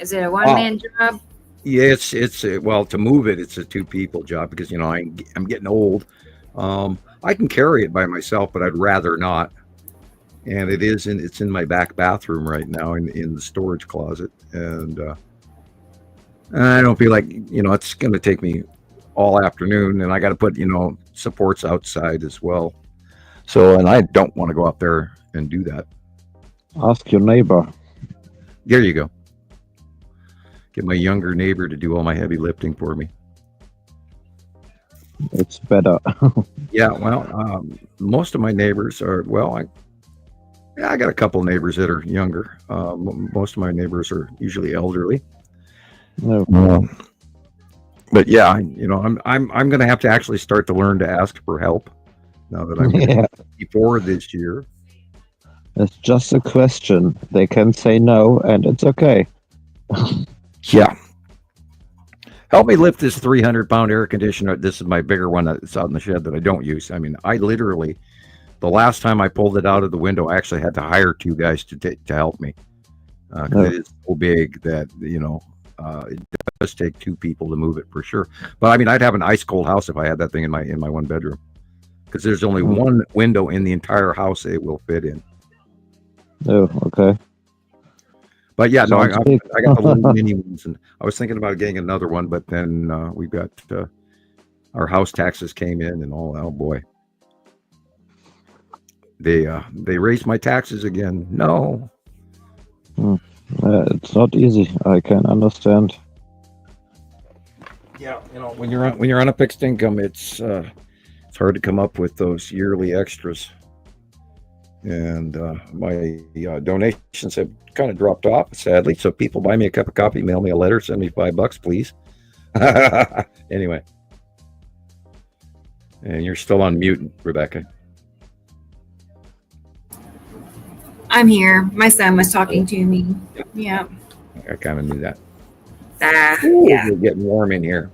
Is it a one-man job? Yeah, it's well, to move it, it's a 2 people job because I'm getting old. I can carry it by myself, but I'd rather not. and it's in my back bathroom right now in the storage closet, and I don't feel like it's going to take me all afternoon, and I got to put supports outside as well. So, and I don't want to go out there and do that. Ask your neighbor. There you go. Get my younger neighbor to do all my heavy lifting for me. It's better. Yeah, well, most of my neighbors are, I got a couple neighbors that are younger. Most of my neighbors are usually elderly. No. But yeah, I'm going to have to actually start to learn to ask for help now that I'm 54 this year. It's just a question. They can say no, and it's okay. Yeah. Help me lift this 300-pound air conditioner. This is my bigger one that's out in the shed that I don't use. I mean, I literally, the last time I pulled it out of the window, I actually had to hire 2 guys to help me. It is so big that, it does take 2 people to move it for sure. But I mean, I'd have an ice cold house if I had that thing in my one bedroom, because there's only one window in the entire house it will fit in. Oh, okay. But yeah, no, I got the little mini ones, and I was thinking about getting another one, but then we've got our house taxes came in, and oh boy, they raised my taxes again. No, it's not easy. I can understand. Yeah, when you're on a fixed income, it's hard to come up with those yearly extras. And my donations have kind of dropped off, sadly. So people buy me a cup of coffee, mail me a letter, send me $5, please. Anyway, and you're still on mute, Rebecca. I'm here. My son was talking to me. Yeah. I kind of knew that. Yeah. We're getting warm in here.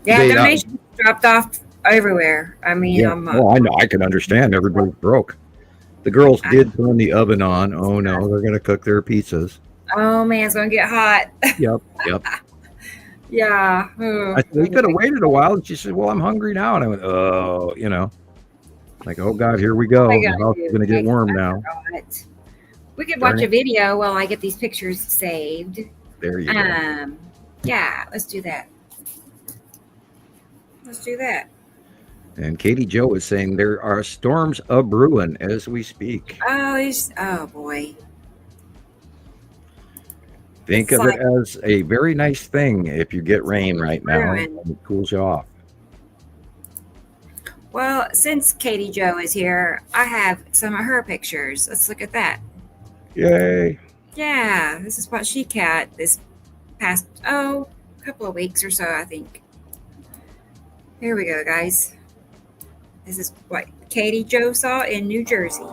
Yeah, donations dropped off everywhere. I mean, I know. I can understand. Everybody's broke. The girls did turn the oven on. Oh no, they're going to cook their pizzas. Oh man, it's going to get hot. Yep. Yeah. I said, we could have waited a while. And she said, well, I'm hungry now. And I went, oh, like, oh God, here we go. The house is going to get warm now. We could watch a video while I get these pictures saved. There you go. Yeah, let's do that. And Katie Joe is saying there are storms a-brewing as we speak. Oh boy. Think of it as a very nice thing if you get rain right now. It cools you off. Well, since Katie Joe is here, I have some of her pictures. Let's look at that. Yay. Yeah, this is what she got this past, couple of weeks or so, I think. Here we go, guys. This is what Katie Joe saw in New Jersey.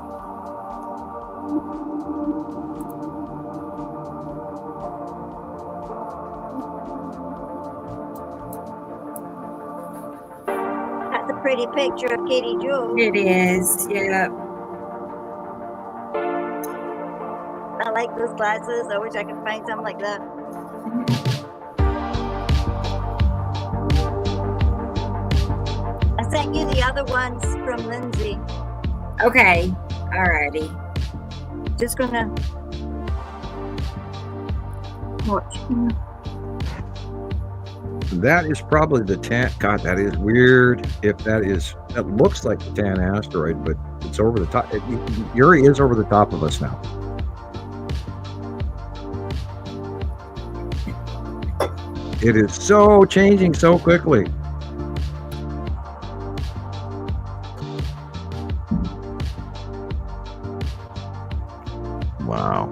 That's a pretty picture of Katie Joe. It is, yeah. I like those glasses. I wish I could find something like that. I sent you the other ones from Lindsay. Okay. Alrighty. Just gonna watch. That is probably the tan. God, that is weird. That looks like the tan asteroid, but it's over the top. Uri is over the top of us now. It is so changing so quickly. Wow.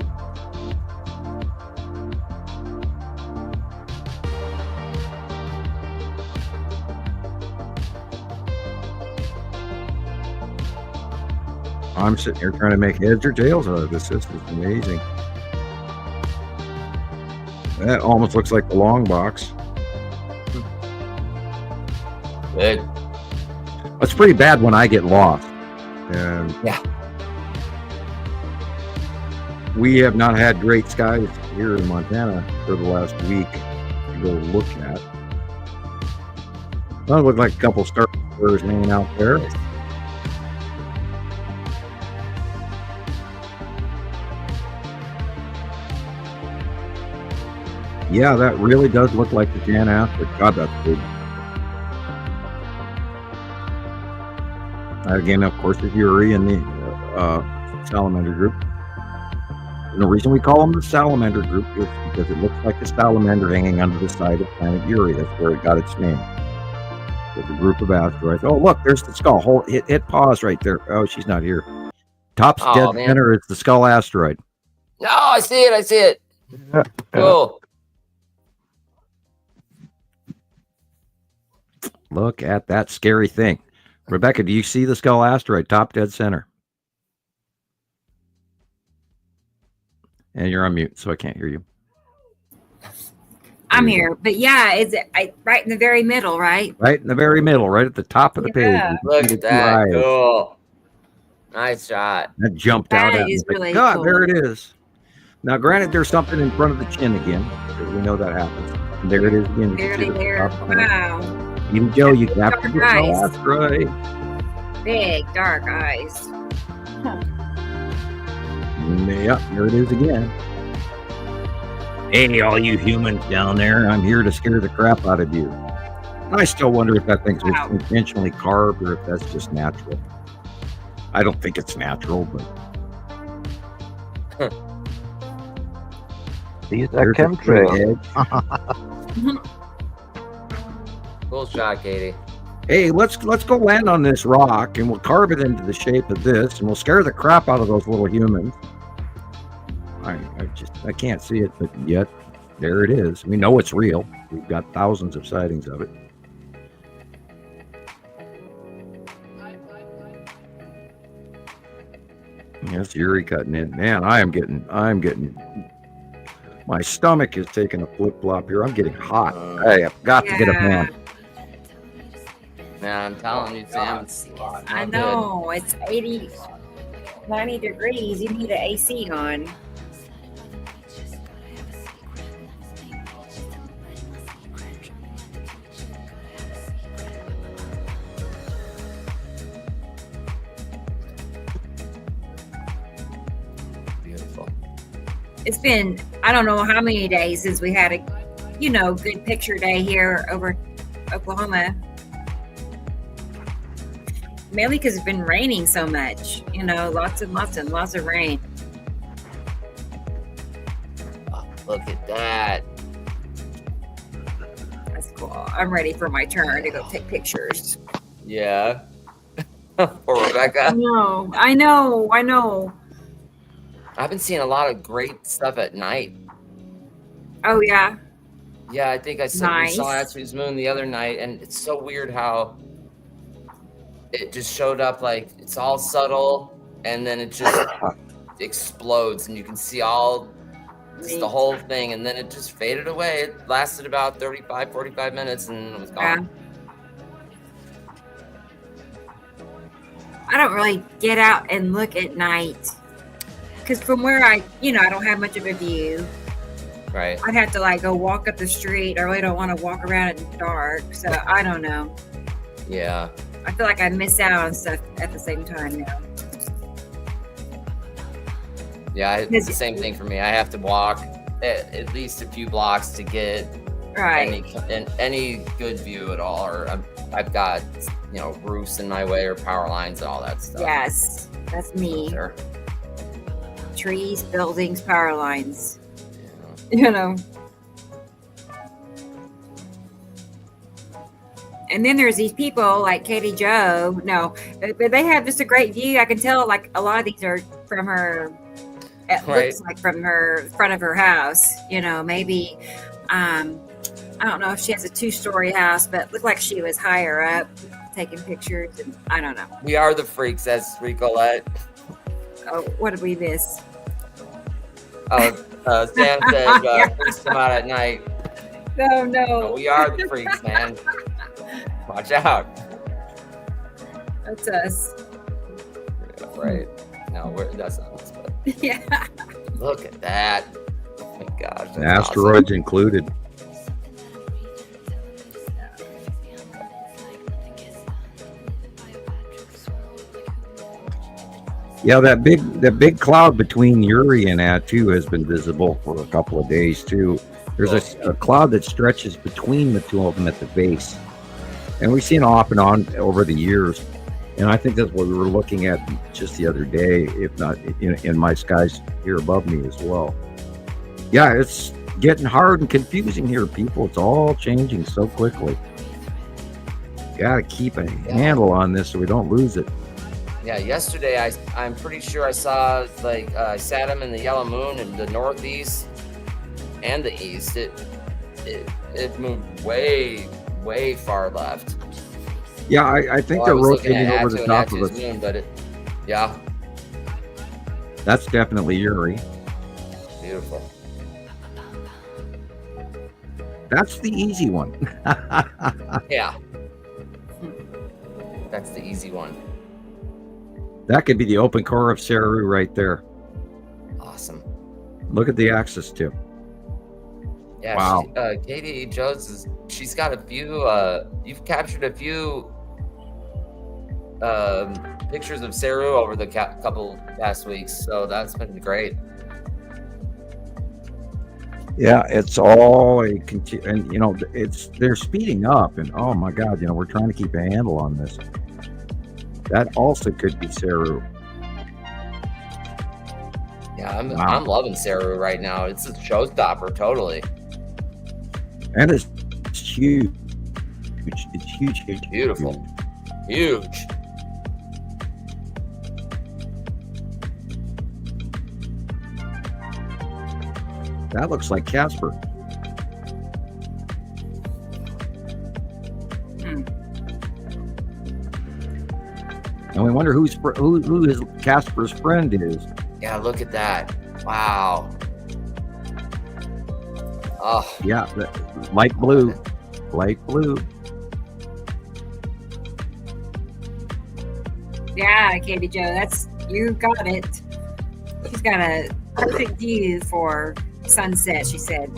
I'm sitting here trying to make heads or tails out of this. This is amazing. That almost looks like the long box. Good. It's pretty bad when I get lost. And yeah. We have not had great skies here in Montana for the last week to go look at. Well, it looked like a couple stars hanging out there. Yeah, that really does look like the Jan asteroid. God, that's big. Again, of course, is Yuri and the salamander group. And the reason we call them the salamander group is because it looks like a salamander hanging onto the side of planet Yuri. That's where it got its name. With a group of asteroids. Oh, look, there's the skull. Hit pause right there. Oh, she's not here. Top dead center is the skull asteroid. No, I see it. Cool. Look at that scary thing. Rebecca, do you see the skull asteroid? Top dead center. And you're on mute, so I can't hear you. I'm here, but yeah, it's right in the very middle, right? Right in the very middle, right at the top of the page. Look at that. Cool. Nice shot. That jumped out at me. Really God, cool. there it is. Now, granted, there's something in front of the chin again, because we know that happens. And there it is again. Barely there. Wow. Even Joe, you captured the skull asteroid. Big dark eyes. Yep, there it is again. Hey, all you humans down there, I'm here to scare the crap out of you. I still wonder if that thing was intentionally carved or if that's just natural. I don't think it's natural, but... These are chemtrails. Cool shot, Katie. Hey, let's go land on this rock, and we'll carve it into the shape of this, and we'll scare the crap out of those little humans. I can't see it, but yet there it is. We know it's real. We've got thousands of sightings of it. That's Yuri cutting in. Man, I'm getting. My stomach is taking a flip flop here. I'm getting hot. Hey, I've got to get a fan. Man, I'm telling you, Sam. I know it's 80, 90 degrees. You need an AC on. It's been, I don't know how many days since we had a, good picture day here over Oklahoma. Mainly because it's been raining so much, lots and lots of rain. Oh, look at that. That's cool. I'm ready for my turn to go take pictures. Yeah. For Rebecca. I know. I've been seeing a lot of great stuff at night. Oh, yeah? Yeah, I think we saw Ashley's moon the other night, and it's so weird how it just showed up like it's all subtle, and then it just explodes, and you can see the whole thing, and then it just faded away. It lasted about 35, 45 minutes, and it was gone. I don't really get out and look at night. Because from where I don't have much of a view. Right. I'd have to go walk up the street. I really don't want to walk around in the dark. So I don't know. Yeah. I feel like I miss out on stuff at the same time now. Yeah, it's the same thing for me. I have to walk at least a few blocks to get any good view at all. Or I've got roofs in my way or power lines and all that stuff. Yes, that's me. Sure. Trees, buildings, power lines. And then there's these people like Katie Joe. No, but they have just a great view. I can tell a lot of these are from her. It looks like from her front of her house. Maybe I don't know if she has a 2-story house, but it looked like she was higher up taking pictures. And I don't know. We are the freaks, that's Ricolette. Oh, what did we miss? Oh, Sam said freaks come out at night. No. We are the freaks, man. Watch out. That's us. Yeah, right. No, that's not us. But yeah. Look at that. Oh my gosh. Asteroids included. Yeah, that big cloud between Yuri and Attu has been visible for a couple of days too. There's a cloud that stretches between the two of them at the base. And we've seen off and on over the years. And I think that's what we were looking at just the other day, if not in my skies here above me as well. Yeah, it's getting hard and confusing here, people. It's all changing so quickly. Got to keep a handle on this so we don't lose it. Yeah, yesterday I'm pretty sure I saw I sat him in the yellow moon in the northeast and the east. It moved way far left. Yeah, I think they're rotating over the top of us. Moon, but yeah, that's definitely Uri. Beautiful. That's the easy one. Yeah, that's the easy one. That could be the open core of Saru right there. Awesome. Look at the axis too. Yeah, wow. Katie Jones she's got a few. You've captured a few pictures of Saru over the couple past weeks, so that's been great. Yeah, it's all and they're speeding up, and oh my God, we're trying to keep a handle on this. That also could be Saru. Yeah, I'm loving Saru right now. It's a showstopper, totally. And it's huge. It's huge. Beautiful. Huge. That looks like Casper. And we wonder who his Casper's friend is. Yeah, look at that. Wow. Oh. Yeah, light blue. Light blue. Yeah, Katie Jo, you got it. She's got a perfect view for sunset, she said.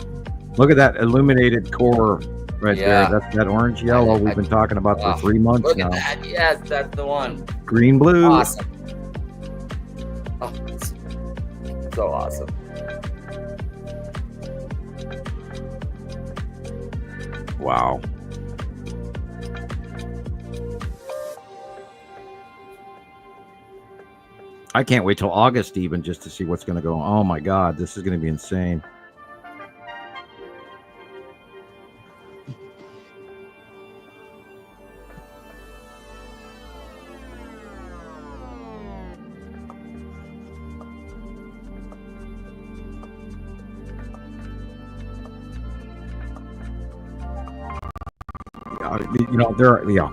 Look at that illuminated core right there. That's that orange yellow we've been talking about for 3 months look now. Look at that. Yes, that's the one. Green blue. Awesome. Oh, it's so awesome. Wow. I can't wait till August even just to see what's going to go on. Oh my God, this is going to be insane.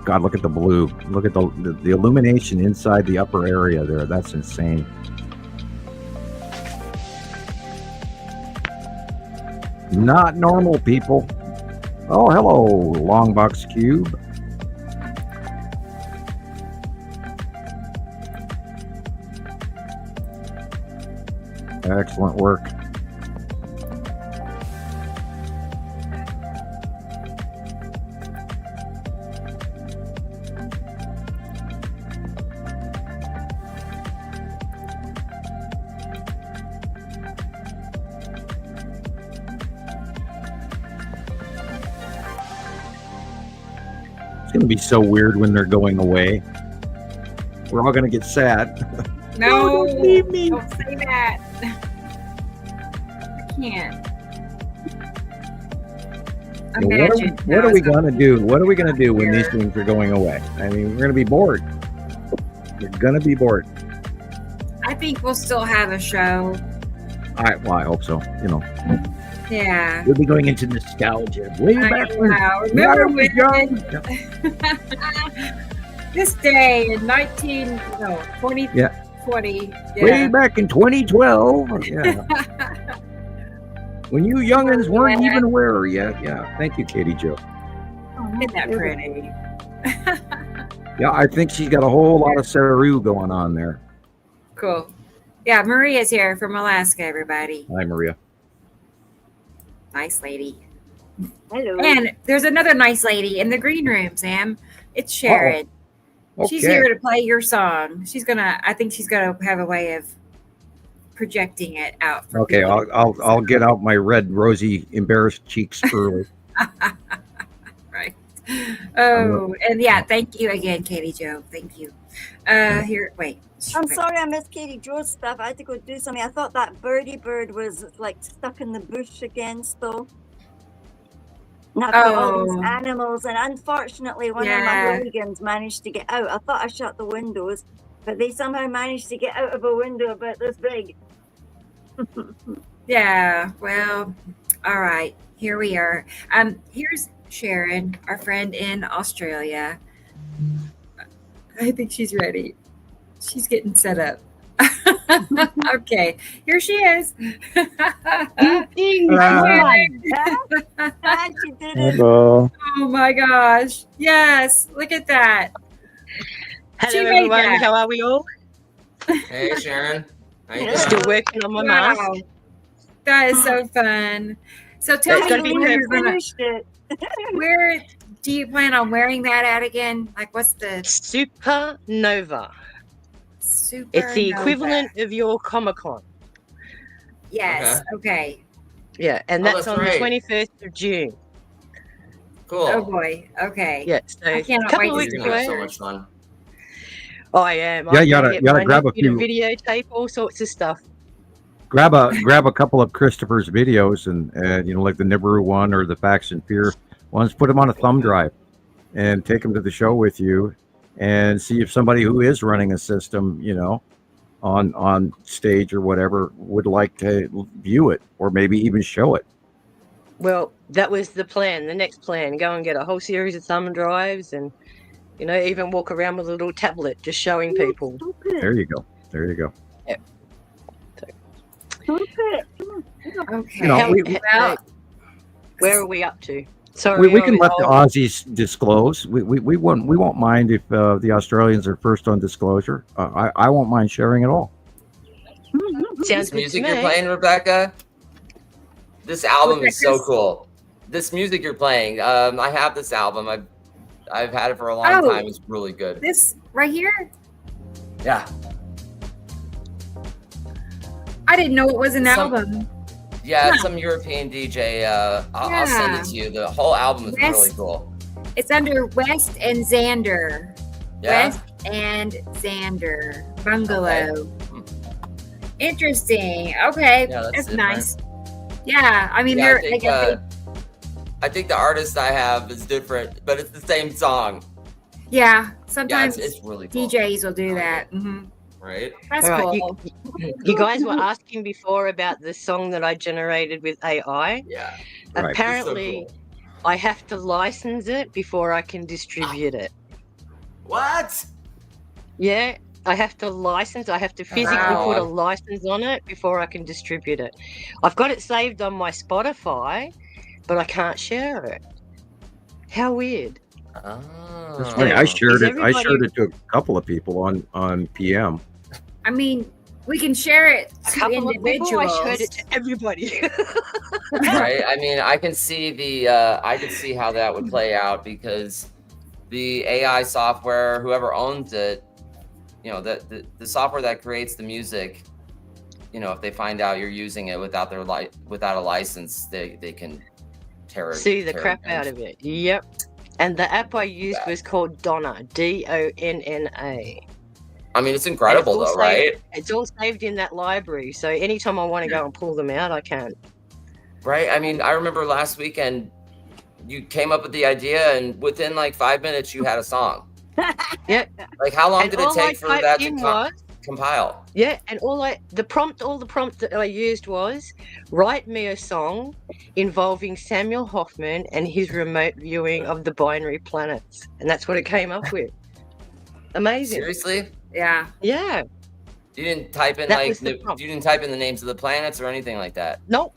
God, look at the blue. Look at the illumination inside the upper area there. That's insane. Not normal, people. Oh, hello, Longbox Cube. Excellent work. It's going to be so weird when they're going away. We're all going to get sad. No, don't leave me. Don't say that. I can't. Imagine. What are we going to do? What are we going to do when these things are going away? I mean, we're going to be bored. We're going to be bored. I think we'll still have a show. I hope so. Yeah. We'll be going into nostalgia. Way back when. Remember when this day in 2020. Yeah. 20. Yeah. Way back in 2012. Yeah. When you youngins weren't even aware yet. Yeah. Thank you, Katie Jo. Isn't that pretty? Yeah, I think she's got a whole lot of Saru going on there. Cool. Yeah, Maria's here from Alaska, everybody. Hi, Maria. Nice lady. Hello. And there's another nice lady in the green room, Sam. It's Sharon. Okay. She's here to play your song. I think she's gonna have a way of projecting it out. For Okay, people. I'll get out my red, rosy, embarrassed cheeks early. Right. Oh, and yeah, thank you again, Katie Jo. Thank you. Here, wait. I'm sorry I missed Katie Jo's stuff. I had to go do something. I thought that birdie bird was like stuck in the bush again still. And I've got all these animals, and unfortunately one of my hooligans managed to get out. I thought I shut the windows, but they somehow managed to get out of a window about this big. Yeah, well, all right. Here we are. Here's Sharon, our friend in Australia. I think she's ready. She's getting set up. Okay, here she is. Hello. Oh my gosh. Yes, look at that. Hello everyone, how are we all? Hey Sharon. How you doing? Still working on my mask. That is so fun. So tell me where you're gonna where do you plan on wearing that at again? Like what's the Supernova? It's the equivalent of your Comic-Con. Yes. Okay. Yeah, and that's on the 21st of June. Cool. Oh boy. Okay. Yeah, so I cannot couple wait of to weeks see You're gonna away. have so much fun. Oh, I am. Yeah, I'm you gonna gotta get my grab a nephew to few. videotape all sorts of stuff. Grab a couple of Christopher's videos and like the Nibiru one or the Facts and Fear ones. Put them on a thumb drive and take them to the show with you, and see if somebody who is running a system, on stage or whatever, would like to view it or maybe even show it. Well, that was the plan. The next plan: go and get a whole series of thumb drives, and even walk around with a little tablet, just showing people. There you go. There you go. Yeah. Okay. Where are we up to? Sorry, we can let the Aussies disclose. We won't mind if the Australians are first on disclosure. I won't mind sharing at all. Sounds This music you're playing, Rebecca. This album is so cool. This music you're playing. I have this album. I've had it for a long time. It's really good. This right here? Yeah. I didn't know it was an album. Yeah, it's some European DJ. I'll send it to you. The whole album is really cool. It's under West and Xander. Yeah. West and Xander Bungalow. Interesting. Okay, Yeah, that's different. nice. Yeah, I mean, Yeah, I I think the artist I have is different, but it's the same song. yeah. Sometimes it's really cool. DJs will do that. Right? That's All right, cool. You guys were asking before about the song that I generated with AI. Yeah. Right. Apparently, It's so I have to license it before I can distribute it. What? Yeah, I have to license. I have to physically put a license on it before I can distribute it. I've got it saved on my Spotify, but I can't share it. How weird. That's funny. I shared it. I shared it to a couple of people on PM. I mean, we can share it A to couple of people, individuals. I showed it to everybody. Right? I mean, I can see I could see how that would play out because the AI software, whoever owns it, the software that creates the music, if they find out you're using it without a license, they can tear the crap out of it. Yep. And the app I used was called Donna, Donna. I mean, it's incredible though, right? It's all saved in that library, so anytime I want to go and pull them out, I can. Right? I mean, I remember last weekend you came up with the idea, and within like 5 minutes, you had a song. Yeah. Like, how long did it all I take for that to typed compile? Yeah, and all the prompt that I used was write me a song involving Samuel Hofman and his remote viewing of the binary planets, and that's what it came up with. Amazing. Seriously? Yeah. Yeah. You didn't type in you didn't type in the names of the planets or anything like that. Nope.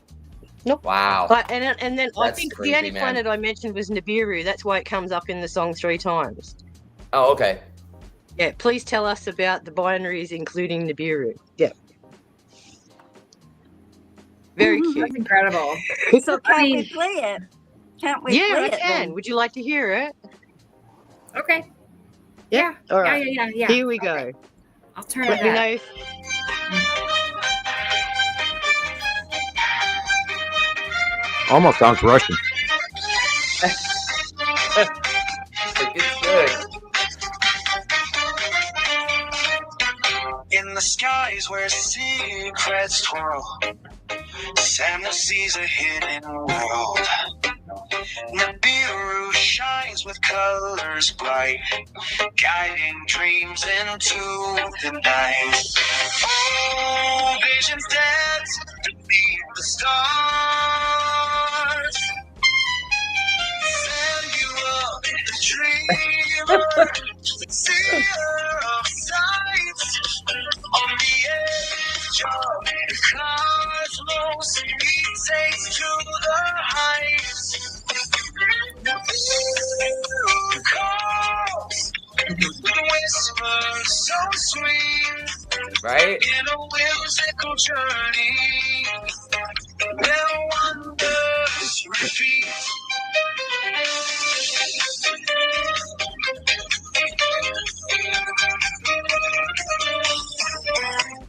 Wow. And then I That's think creepy, the only man. planet I mentioned was Nibiru. That's why it comes up in the song 3 times. Oh, okay. Yeah, please tell us about the binaries, including Nibiru. Yeah. Very cute. That's incredible. So can we play it? Can't we Yeah, play I it can. then? Would you like to hear it? Okay. Yeah. All right. Yeah. Here we go. I'll turn Let it me up. know. Almost sounds Russian. It's good. In the skies where secrets twirl, Samuel sees a hidden world. Nibiru shines with colors bright, guiding dreams into the night. Oh, visions dance beneath the stars. Samuel, the dreamer, seer of sights, on the edge of the cosmos, he takes to the heights. Nibiru calls with whispers so sweet, right? In a whimsical journey, where wonders repeat.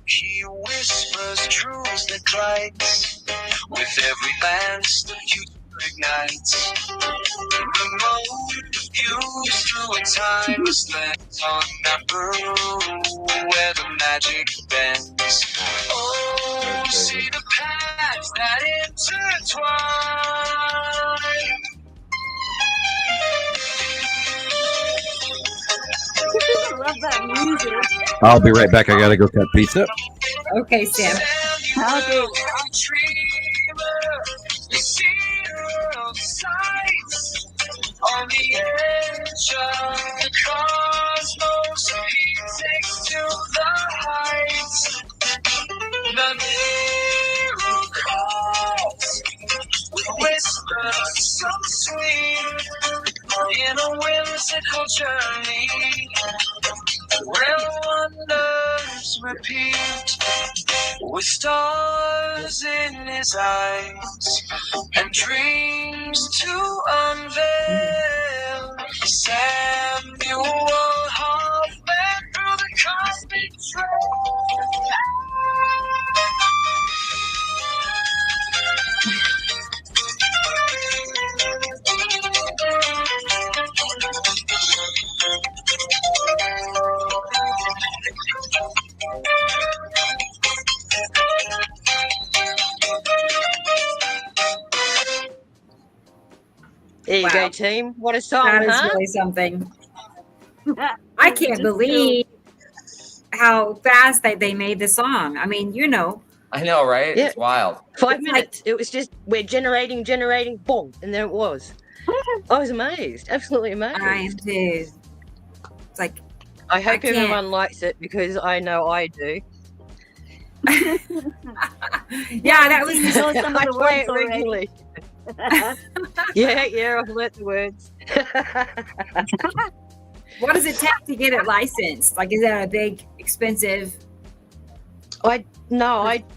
He whispers truths that lights with every glance that you ignites. Remote views through a timeless lens on Nibiru, where the magic bends. Oh, see the paths that intertwine. I love that music. I'll be right back. I gotta go cut pizza. Okay, Sam. Okay. On the edge of the cosmos, he takes to the heights. The mirror calls with whispers so sweet, in a whimsical journey where wonders repeat. With stars in his eyes and dreams to unveil, Samuel Hofman through the cosmic There you go, team. What a song, That is huh? really something. I can't believe how fast they made the song. I mean, you know. I know, right? Yeah. It's wild. 5 minutes. It was just, we're generating, boom, and there it was. I was amazed. Absolutely amazed. I am too. It's like, I hope I can't. everyone likes it because I know I do. Yeah, that was You know some of I the play it words already. regularly. Yeah, I've learnt the words. What does it take to get it licensed? Like, is that a big, expensive? I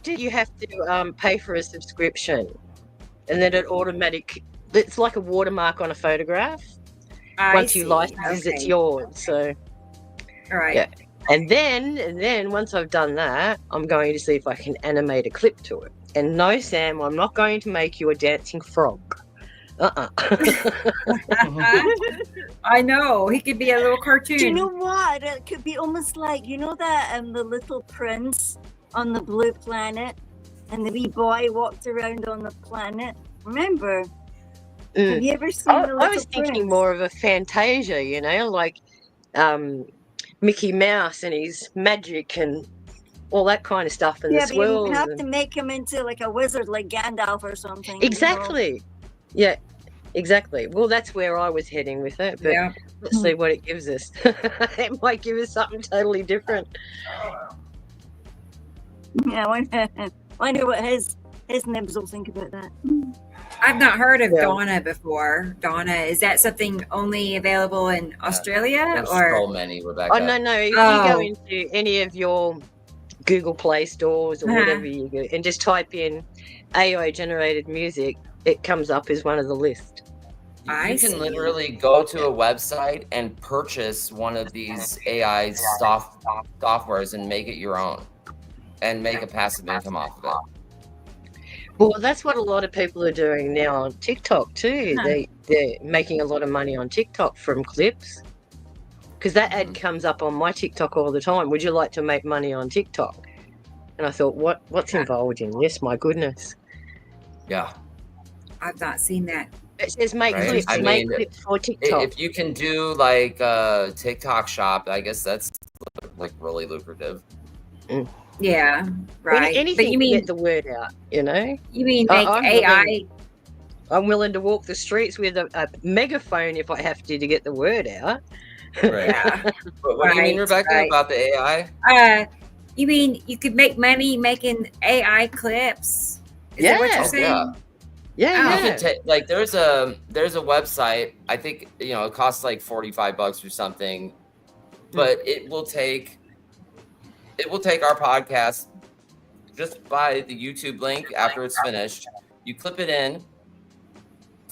did. You have to pay for a subscription, and then it's like a watermark on a photograph. Once you license, it's yours. So, all right. Yeah. And then once I've done that, I'm going to see if I can animate a clip to it. And no, Sam, I'm not going to make you a dancing frog. I know. He could be a little cartoon. Do you know what? It could be almost like, you know that the little prince on the blue planet and the wee boy walked around on the planet? Remember? Have you ever seen the little I was thinking prince? more of a Fantasia, like Mickey Mouse and his magic and all that kind of stuff and the But you swirls. have to make him into like a wizard like Gandalf or something. Exactly. Yeah, exactly. Well, that's where I was heading with it, but let's see what it gives us. It might give us something totally different. Yeah, I wonder what his nibs will think about that. I've not heard of Donna before. Donna, is that something only available in Australia? There's Or so many, Rebecca. Oh, no. If you go into any of your Google Play stores or whatever you go and just type in AI generated music, it comes up as one of the list. You can literally go to a website and purchase one of these AI softwares and make it your own and make a passive income off of it. Well, that's what a lot of people are doing now on TikTok too. They're making a lot of money on TikTok from clips. Because that ad comes up on my TikTok all the time. Would you like to make money on TikTok? And I thought, what's involved in this? My goodness. Yeah. I've not seen that. It says make Right? clips. I Make mean, clips for TikTok. if you can do like TikTok shop, I guess that's like really lucrative. Yeah, right. Anything But you mean to get the word out, you know? You mean make AI? I'm willing to walk the streets with a megaphone if I have to get the word out. Right. Yeah. What do you mean, Rebecca, about the AI? You mean you could make money making AI clips? Is that what you're saying? Yeah. You could like there's a website. I think it costs like $45 or something, but it will take our podcast just by the YouTube link after it's finished. You clip it in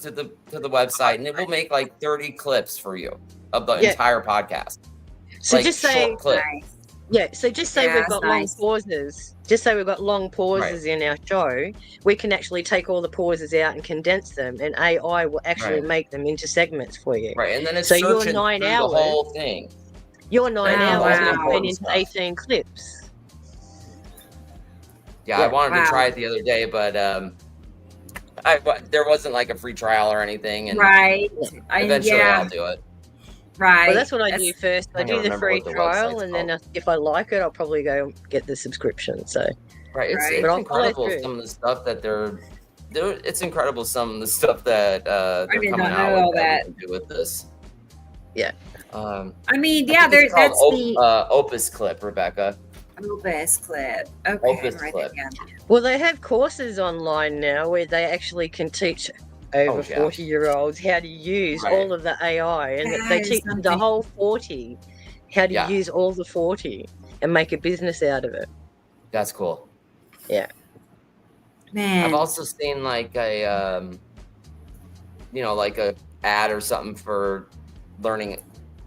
to the website, and it will make like 30 clips for you of the entire podcast. So like just say, short clip. So just say we've got long pauses. Just say we've got long pauses in our show. We can actually take all the pauses out and condense them, and AI will actually make them into segments for you. Right, and then it's so searching your 9 through hours, the whole thing. Your 9 hours will turn into stuff. 18 clips. Yeah, I wanted to try it the other day, but there wasn't like a free trial or anything. And eventually I'll do it. Right. Well, that's what I do first. I do the remember free what the trial, website's and then if I like it, I'll probably go get the subscription. So, It's But I'll incredible follow through. some of the stuff that it's incredible some of the stuff that they're did coming not out know all with that. we can do with this. Yeah. I mean, I think there's it's called that's the Opus Clip, Rebecca. Opus Clip. Okay, Opus right Clip. Well, they have courses online now where they actually can teach over 40-year-olds how to use all of the AI, and they That is teach the something. whole 40 how to use all the 40 and make a business out of it. That's cool. Yeah. Man. I've also seen like a like a ad or something for learning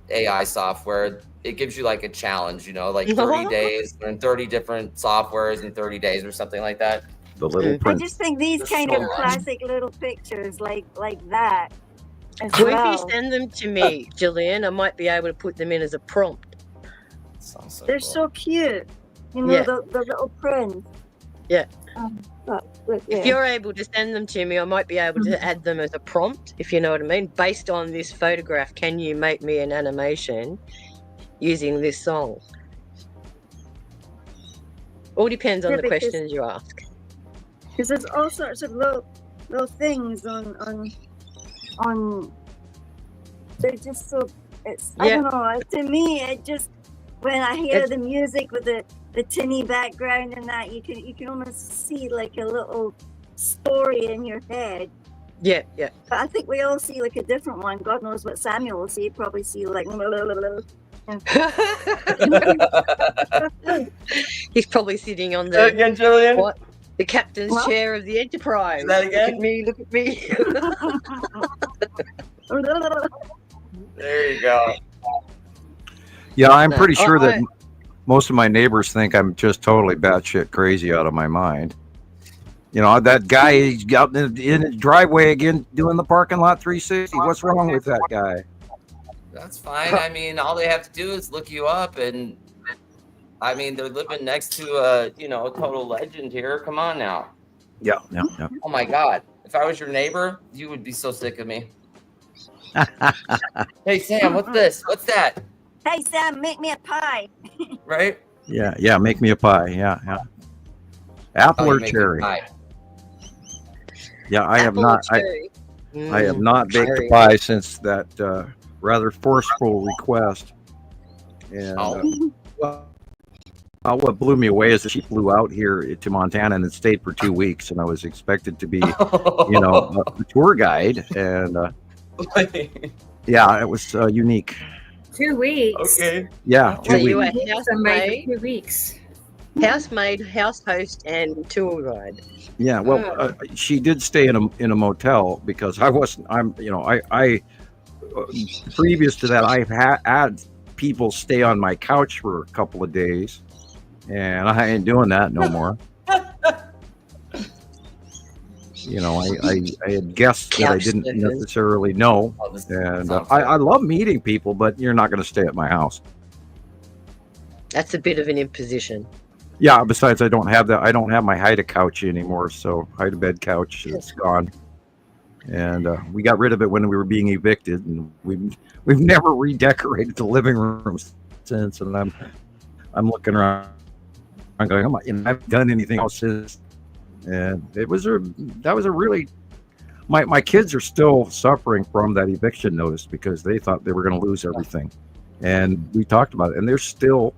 AI software. It gives you like a challenge, like 30 days, learn 30 different softwares in 30 days or something like that. The Little I Prince. just think these There's kind so of much. classic little pictures like that as Well, well. if you send them to me, Gillian, I might be able to put them in as a prompt. Sounds so They're cool. so cute. You know, Yeah. the little prince. Yeah. Look, If you're able to send them to me, I might be able to add them as a prompt, if you know what I mean. Based on this photograph, can you make me an animation using this song? All depends on Yeah, the because- questions you ask. Because there's all sorts of little things on. They're just so. I don't know. To me, it just when I hear the music with the tinny background and that, you can almost see like a little story in your head. Yeah. But I think we all see like a different one. God knows what Samuel will see. He'd probably see like. He's probably sitting on the again, Gillian? What? The captain's chair of the Enterprise. That again? Look at me. There you go. Yeah, I'm pretty sure that most of my neighbors think I'm just totally batshit crazy out of my mind. That guy is out in his driveway again doing the parking lot 360. What's wrong with that guy? That's fine. I mean, all they have to do is look you up, and I mean, they're living next to a total legend here. Come on now. Yeah. Oh my God! If I was your neighbor, you would be so sick of me. Hey Sam, what's this? What's that? Hey Sam, make me a pie. Right? Yeah. Make me a pie. Yeah. Apple Oh, or you make me cherry? pie. Yeah, I have Apple or not. cherry? I have not baked Cherry. a pie since that rather forceful request. And what blew me away is that she flew out here to Montana and stayed for 2 weeks, and I was expected to be, a tour guide, and yeah, it was unique. 2 weeks. Okay. Yeah, So 2 you weeks. were Somebody housemaid, for 2 weeks. housemaid, house host, and tour guide. Yeah, well, she did stay in a motel because I wasn't. I previous to that, I've had people stay on my couch for a couple of days, and I ain't doing that no more. I had guests that I didn't necessarily know, and I love meeting people, but you're not going to stay at my house. That's a bit of an imposition. Yeah. Besides, I don't have my hide a couch anymore, so hide a bed couch is gone, and we got rid of it when we were being evicted, and we've never redecorated the living room since. And I'm looking around, I'm going, I haven't done anything else since. And that was a really, my kids are still suffering from that eviction notice because they thought they were going to lose everything. And we talked about it, and they're still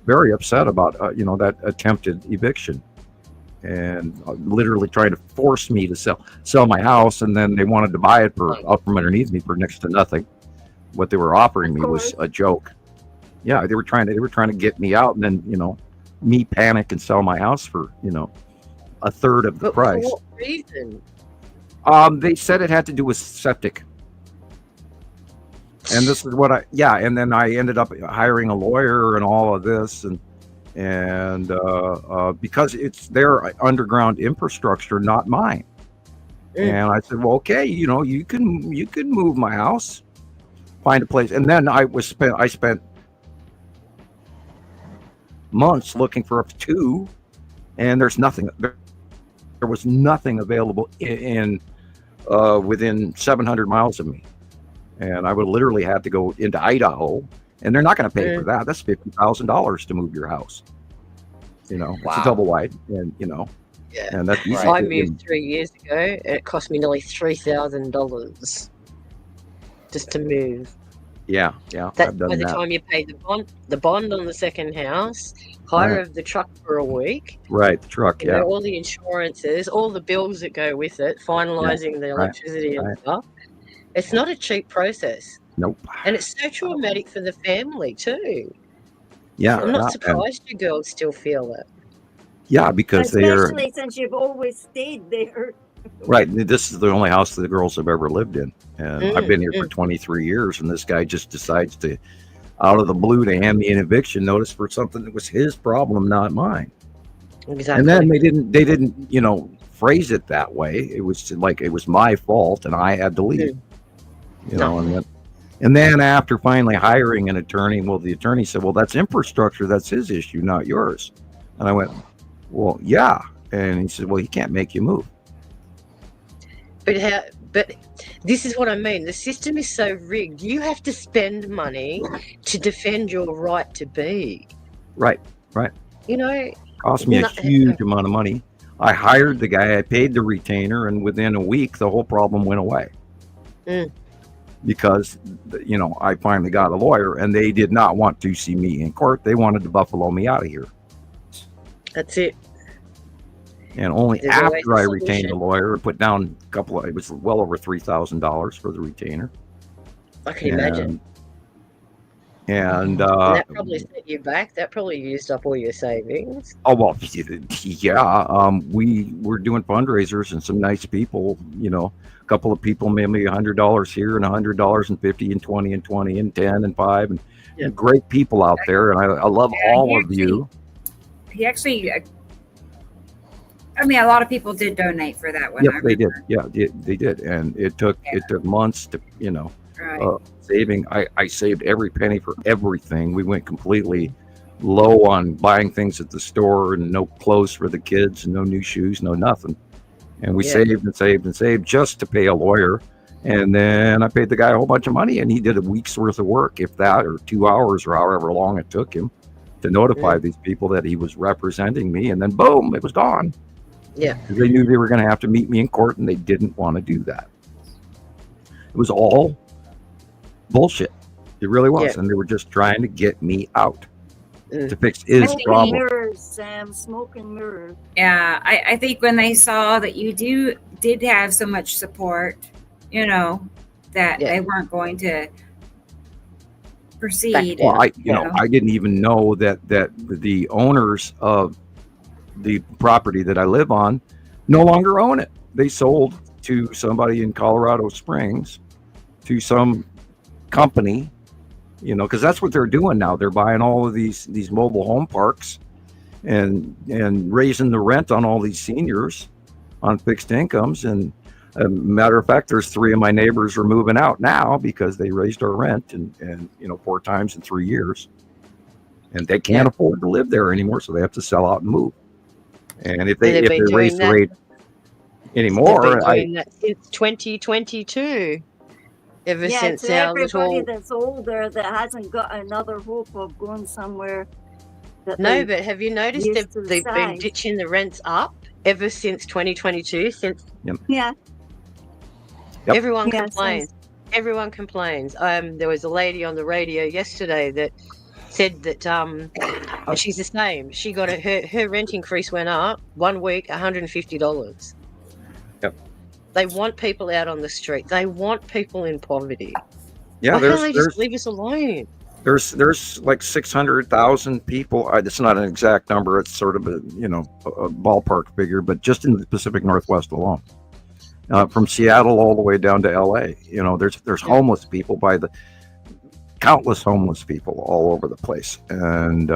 very upset about, that attempted eviction, and literally trying to force me to sell my house. And then they wanted to buy it out from underneath me for next to nothing. What they were offering me was a joke. Yeah. They were trying to get me out, and then, me panic and sell my house for, a third of the price. For what reason? They said it had to do with septic. And this is what and then I ended up hiring a lawyer and all of this, and because it's their underground infrastructure, not mine. And I said, well, okay, you can move my house, find a place. And then I spent months looking for a two, and there's nothing. There was nothing available in within 700 miles of me, and I would literally have to go into Idaho, and they're not going to pay for that. That's $50,000 to move your house. It's a double wide, and and that's easy. I moved 3 years ago, and it cost me nearly $3,000 just to move. Yeah. That by the time you pay the bond on the second house, hire of the truck for a week. Right, the truck, all the insurances, all the bills that go with it, finalising the electricity and stuff. It's not a cheap process. Nope. And it's so traumatic for the family too. Yeah. I'm not surprised you girls still feel it. Yeah, because especially since you've always stayed there. Right. This is the only house that the girls have ever lived in. And I've been here for 23 years, and this guy just decides to, out of the blue, to hand me an eviction notice for something that was his problem, not mine. Exactly. And then they didn't, phrase it that way. It was like it was my fault and I had to leave. And then after finally hiring an attorney, the attorney said, well, that's infrastructure. That's his issue, not yours. And I went, well, yeah. And he said, well, he can't make you move. But this is what I mean. The system is so rigged. You have to spend money to defend your right to be. Right. Cost me a huge amount of money. I hired the guy, I paid the retainer, and within a week, the whole problem went away. Because, I finally got a lawyer, and they did not want to see me in court. They wanted to buffalo me out of here. That's it. And only after I retained a lawyer, put down it was well over $3,000 for the retainer. I can imagine. And that probably set you back. That probably used up all your savings. Oh, well, yeah. We were doing fundraisers, and some nice people, a couple of people made me $100 here and $100 and 50 and 20 and 20 and 10 and 5 and great people out there. And I love all of you. He actually, a lot of people did donate for that one. Yep, they did. Yeah, they did. And it took months to, saving. I saved every penny for everything. We went completely low on buying things at the store, and no clothes for the kids, and no new shoes, no nothing. And we saved and saved and saved just to pay a lawyer. And then I paid the guy a whole bunch of money, and he did a week's worth of work, if that, or 2 hours, or however long it took him to notify these people that he was representing me. And then boom, it was gone. Yeah. They knew they were going to have to meet me in court, and they didn't want to do that. It was all bullshit. It really was. Yeah. And they were just trying to get me out to fix his problem. Mirrors, Sam, smoke and mirrors. Yeah, I think when they saw that you did have so much support, that they weren't going to proceed. Well, I didn't even know that the owners of the property that I live on no longer own it. They sold to somebody in Colorado Springs, to some company, because that's what they're doing now. They're buying all of these mobile home parks and raising the rent on all these seniors on fixed incomes. And matter of fact, there's 3 of my neighbors are moving out now because they raised our rent and 4 times in 3 years, and they can't afford to live there anymore, so they have to sell out and move. And if they raise the rate anymore, they've been doing that since 2022. Ever since to our everybody little. that's older that hasn't got another hope of going somewhere. No, but have you noticed they've been ditching the rents up ever since 2022? Yeah. Everyone complains. Everyone complains. There was a lady on the radio yesterday that said that she's the same. She got her rent increase went up 1 week, $150. Yep. They want people out on the street. They want people in poverty. Yeah, why can't they just leave us alone? There's like 600,000 people. It's not an exact number. It's sort of a ballpark figure, but just in the Pacific Northwest alone, from Seattle all the way down to LA. There's homeless people countless homeless people all over the place, and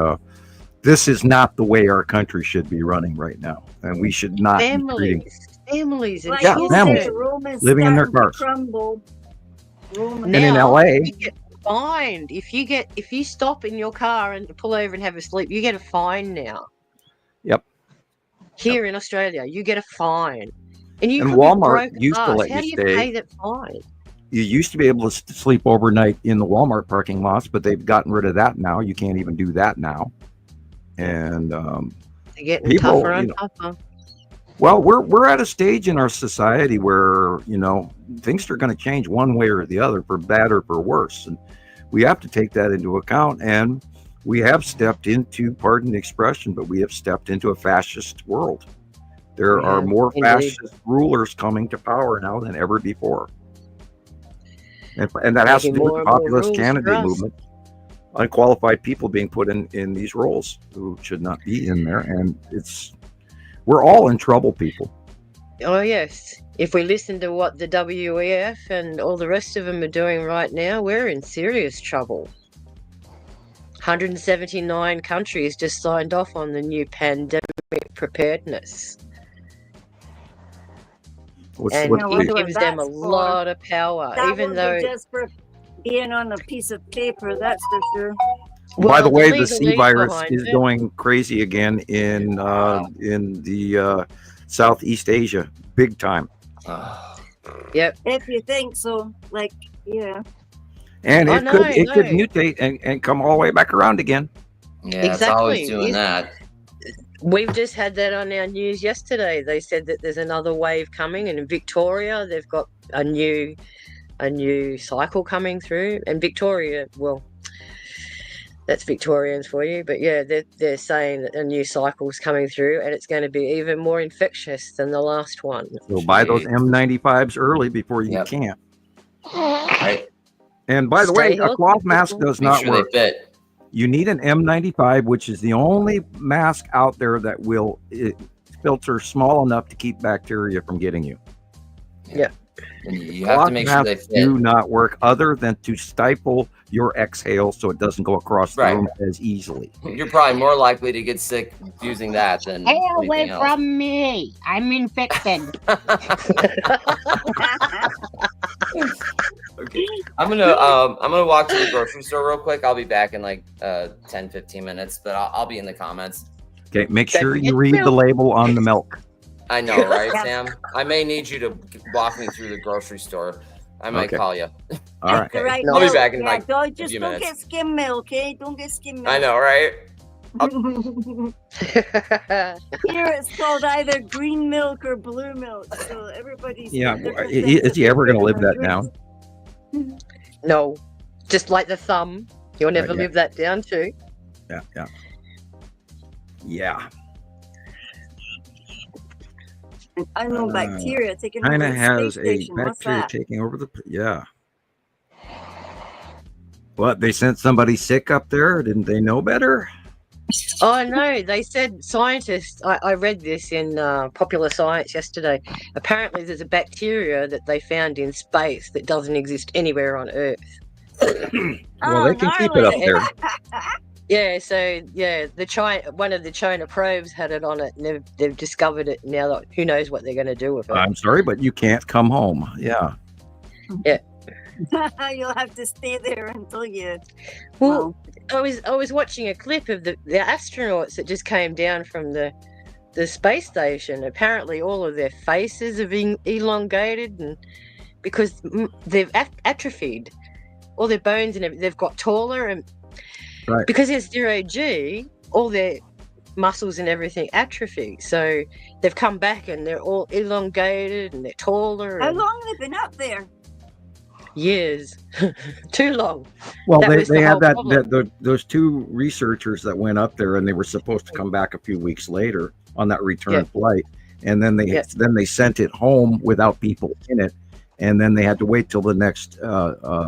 this is not the way our country should be running right now, and we should not be treating families and families living in their cars. And in LA, you get fined if you stop in your car and pull over and have a sleep. You get a fine now. Yep. Here in Australia, you get a fine, and Walmart used to let How you do you stay. pay that fine? You used to be able to sleep overnight in the Walmart parking lots, but they've gotten rid of that now. You can't even do that now. And They're getting tougher and tougher. Well, we're at a stage in our society where things are going to change one way or the other, for bad or for worse, and we have to take that into account. And we have stepped into, pardon the expression, but we have stepped into a fascist world. There are more fascist rulers coming to power now than ever before. And that has to do with the populist candidate movement. Unqualified people being put in these roles who should not be in there. And we're all in trouble, people. Oh, yes. If we listen to what the WEF and all the rest of them are doing right now, we're in serious trouble. 179 countries just signed off on the new pandemic preparedness. It gives them a lot of power, even though just for being on a piece of paper, that's for sure. By the way, the C virus is going crazy again in the Southeast Asia, big time. Yep. If you think so, and it could mutate and come all the way back around again. Yeah, it's always doing that. We've just had that on our news yesterday. They said that there's another wave coming, and in Victoria they've got a new cycle coming through. And Victoria, well, that's Victorians for you, but yeah, they're saying that a new cycle's coming through, and it's going to be even more infectious than the last one. So buy those M95s early before you can't. Right. And by the way, a cloth mask does not work. You need an M95, which is the only mask out there that will filter small enough to keep bacteria from getting you. Yeah. And you have to make sure they fit. Do not work other than to stifle your exhale so it doesn't go across the room as easily. You're probably more likely to get sick using that than Stay away anything else. from me. I'm infected. Okay. I'm gonna walk to the grocery store real quick. I'll be back in like 10-15 minutes, but I'll be in the comments. Okay, make sure you read the label on the milk. I know, right, Sam? I may need you to walk me through the grocery store. I might call you. All right. Right, I'll be back in like a just few don't minutes. get skim milk, okay? Don't get skim milk. I know, right? Here it's called either green milk or blue milk, so everybody's Is he ever going to live that down? No, just like the thumb, you'll never live that down too. Yeah. I know bacteria taking China over the has space a station. What's bacteria that? taking over What, they sent somebody sick up there? Didn't they know better? Oh no, they said scientists. I read this in Popular Science yesterday. Apparently, there's a bacteria that they found in space that doesn't exist anywhere on Earth. Well, they can keep it up there. Yeah, so one of the China probes had it on it, and they've discovered it now. That who knows what they're going to do with it? I'm sorry, but you can't come home. Yeah. Yeah. You'll have to stay there until you. Well, I was watching a clip of the astronauts that just came down from the space station. Apparently, all of their faces have been elongated, and because they've atrophied, all their bones and they've got taller, and because there's 0G, all their muscles and everything atrophy. So they've come back and they're all elongated and they're taller. How long have they been up there? Years. Too long. Well, they had those two researchers that went up there, and they were supposed to come back a few weeks later on that return flight, and then they sent it home without people in it, and then they had to wait till the next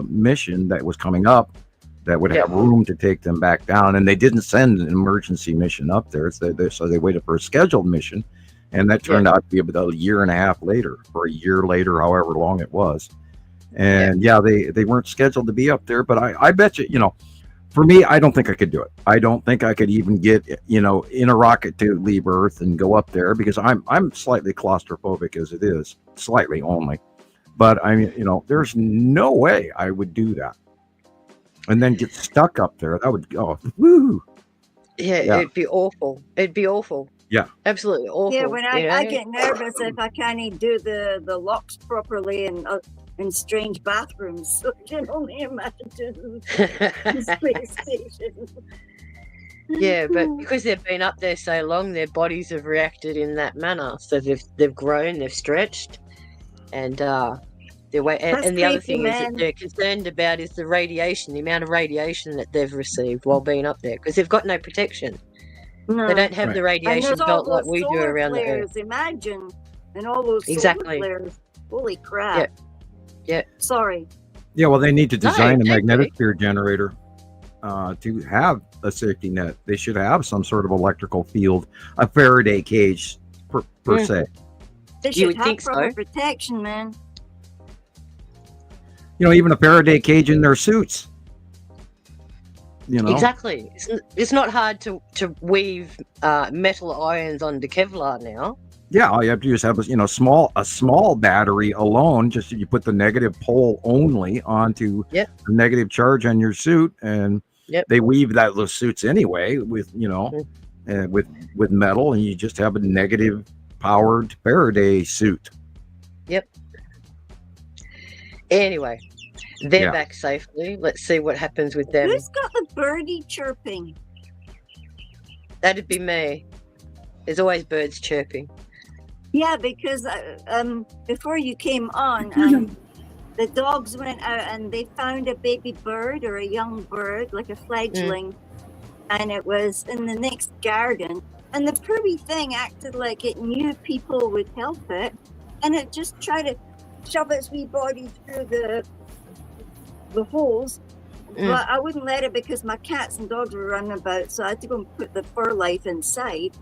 mission that was coming up that would have room to take them back down, and they didn't send an emergency mission up there, so they waited for a scheduled mission, and that turned out to be about a year and a half later, or a year later, however long it was. And they weren't scheduled to be up there, but I bet you, for me, I don't think I could do it. I don't think I could even get, in a rocket to leave Earth and go up there, because I'm slightly claustrophobic as it is, slightly only. But I mean, there's no way I would do that. And then get stuck up there. That would go, woo. Yeah, it'd be awful. It'd be awful. Yeah. Absolutely awful. Yeah, when I get nervous if I can't do the locks properly and in strange bathrooms. So you can only imagine the space station. Yeah, but because they've been up there so long, their bodies have reacted in that manner. So they've grown, they've stretched, and and the other thing is that they're concerned about is the radiation, the amount of radiation that they've received while being up there, because they've got no protection. No. They don't have the radiation belt like we do around the Earth. Imagine, and all those solar flares. Holy crap! Yeah. Sorry. Yeah, well, they need to design a magnetosphere generator to have a safety net. They should have some sort of electrical field, a Faraday cage per se. They should have proper protection, man. Even a Faraday cage in their suits. Exactly. It's not hard to weave metal ions onto Kevlar now. Yeah, all you have to do is have a small battery alone. Just you put the negative pole only onto the negative charge on your suit, and they weave those suits anyway with with metal, and you just have a negative powered Faraday suit. Yep. Anyway, they're back safely. Let's see what happens with them. Who's got the birdie chirping? That'd be me. There's always birds chirping. Yeah, because before you came on, the dogs went out and they found a baby bird or a young bird, like a fledgling, and it was in the next garden. And the poor wee thing acted like it knew people would help it, and it just tried to shove its wee body through the holes. But I wouldn't let it because my cats and dogs were running about, so I had to go and put the fur life inside.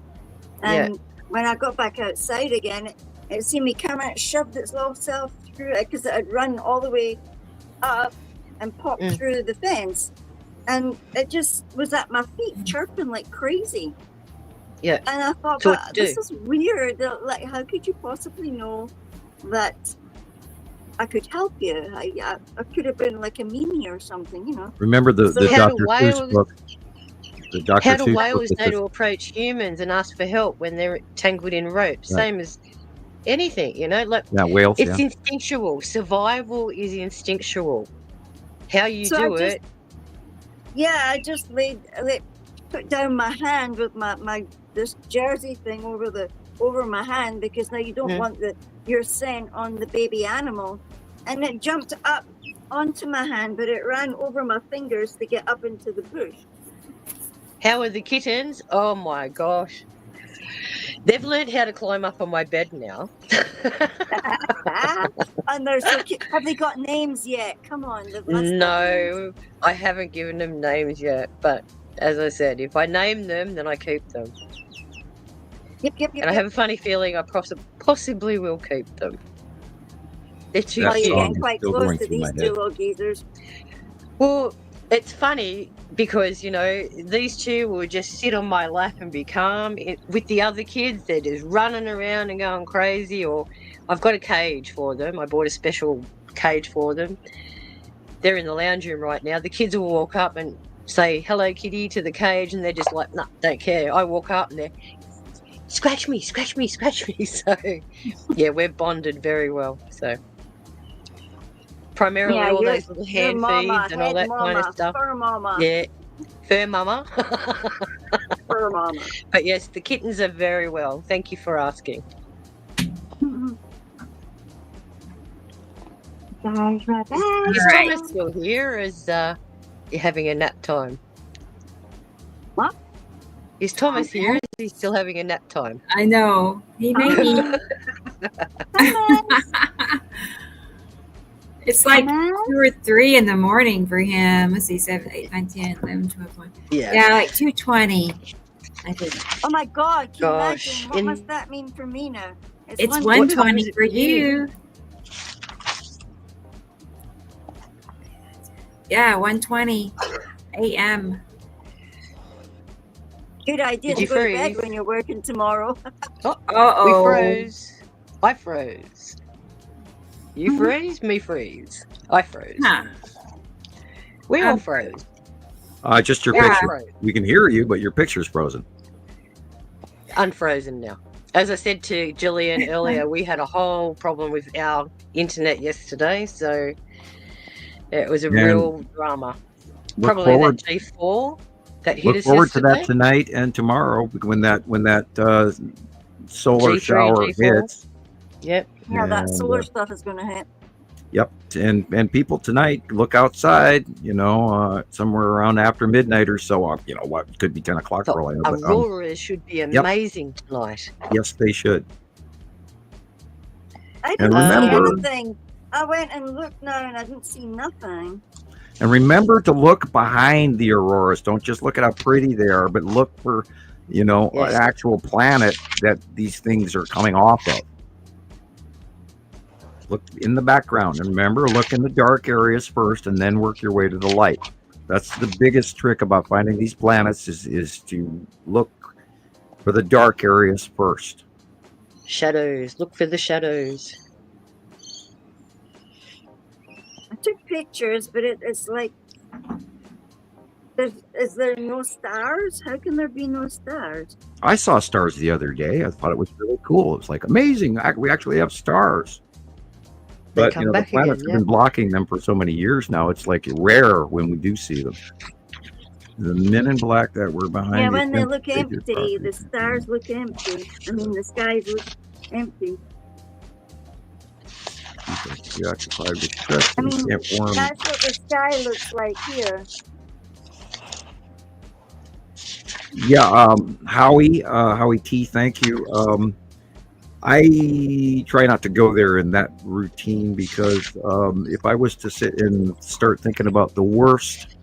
And when I got back outside again, it seemed me come out, shoved its little self through it because it had run all the way up and popped through the fence. And it just was at my feet chirping like crazy. Yeah. And I thought, this is weird. Like, how could you possibly know that I could help you? I could have been like a meanie or something, Remember the Dr. Seuss book? How do whales know to approach humans and ask for help when they're tangled in ropes? Same as anything, whales. It's instinctual. Survival is instinctual. How you do it. Yeah, I just put down my hand with my this jersey thing over my hand, because now you don't want your scent on the baby animal, and it jumped up onto my hand, but it ran over my fingers to get up into the bush. How are the kittens? Oh my gosh. They've learned how to climb up on my bed now. And they're so cute. Have they got names yet? Come on. No, I haven't given them names yet. But as I said, if I name them, then I keep them. Yep. And I have a funny feeling I possibly will keep them. They're too You're cute. getting quite close to these two little geezers. Well, It's funny because, you know, these two will just sit on my lap and be calm. With the other kids, they're just running around and going crazy. Or I've got a cage for them. I bought a special cage for them. They're in the lounge room right now. The kids will walk up and say, hello, kitty, to the cage, and they're just like, nah, don't care. I walk up and they're, scratch me, scratch me, scratch me. So, yeah, we're bonded very well. So, primarily all those little hand feeds and all that kind of stuff. Fur mama. Yeah, fur mama. Fur mama. But yes, the kittens are very well. Thank you for asking. Guys, right back. Is Thomas still here? Or is you're having a nap time? What? Is Thomas here? Is he still having a nap time? I know. He may be. It's like 2 or 3 in the morning for him. Let's see, 7, 8, 9, 10, 11, 12, 1. Yeah, like 2:20, I think. Oh my God! Can you Gosh. imagine? What must that mean for me now? It's 1:20 for you. Yeah, 1:20 a.m. Good idea Did to you go to bed freeze? when you're working tomorrow. We froze. I froze. You freeze, me freeze. I froze. Huh. We all froze. Just your Yeah. picture. We can hear you, but your picture's frozen. Unfrozen now. As I said to Gillian earlier, we had a whole problem with our internet yesterday, so it was a And real drama. look Probably forward- that G4 that hit Look us forward to yesterday. that tonight and tomorrow when that solar G3, shower G4. hits. Yep. Yeah, that And, solar stuff is going to hit. Yep, and people tonight look outside. You know, somewhere around after midnight or so. You know what? Could be 10 o'clock for all I know. But, Auroras should be amazing tonight. yes, they should. I And didn't see remember- anything. I went and looked now and I didn't see nothing. And remember to look behind the auroras. Don't just look at how pretty they are, but look for, you know, Yes. an actual planet that these things are coming off of. Look in the background, and remember, look in the dark areas first, and then work your way to the light. That's the biggest trick about finding these planets is to look for the dark areas first. Shadows. Look for the shadows. I took pictures, but it's like, is there no stars? How can there be no stars? I saw stars the other day. I thought it was really cool. It was like amazing. We actually have stars. They But come you know, the back again, planets yeah. have been blocking them for so many years now. It's like rare when we do see them. The men in black that were behind. Yeah, the when they fence, look they just empty, thought the stars look empty. I mean, the skies look empty. they were preoccupied with stress I and mean, can't form. that's what the sky looks like here. Yeah, Howie T, thank you. I try not to go there in that routine because if I was to sit and start thinking about the worst,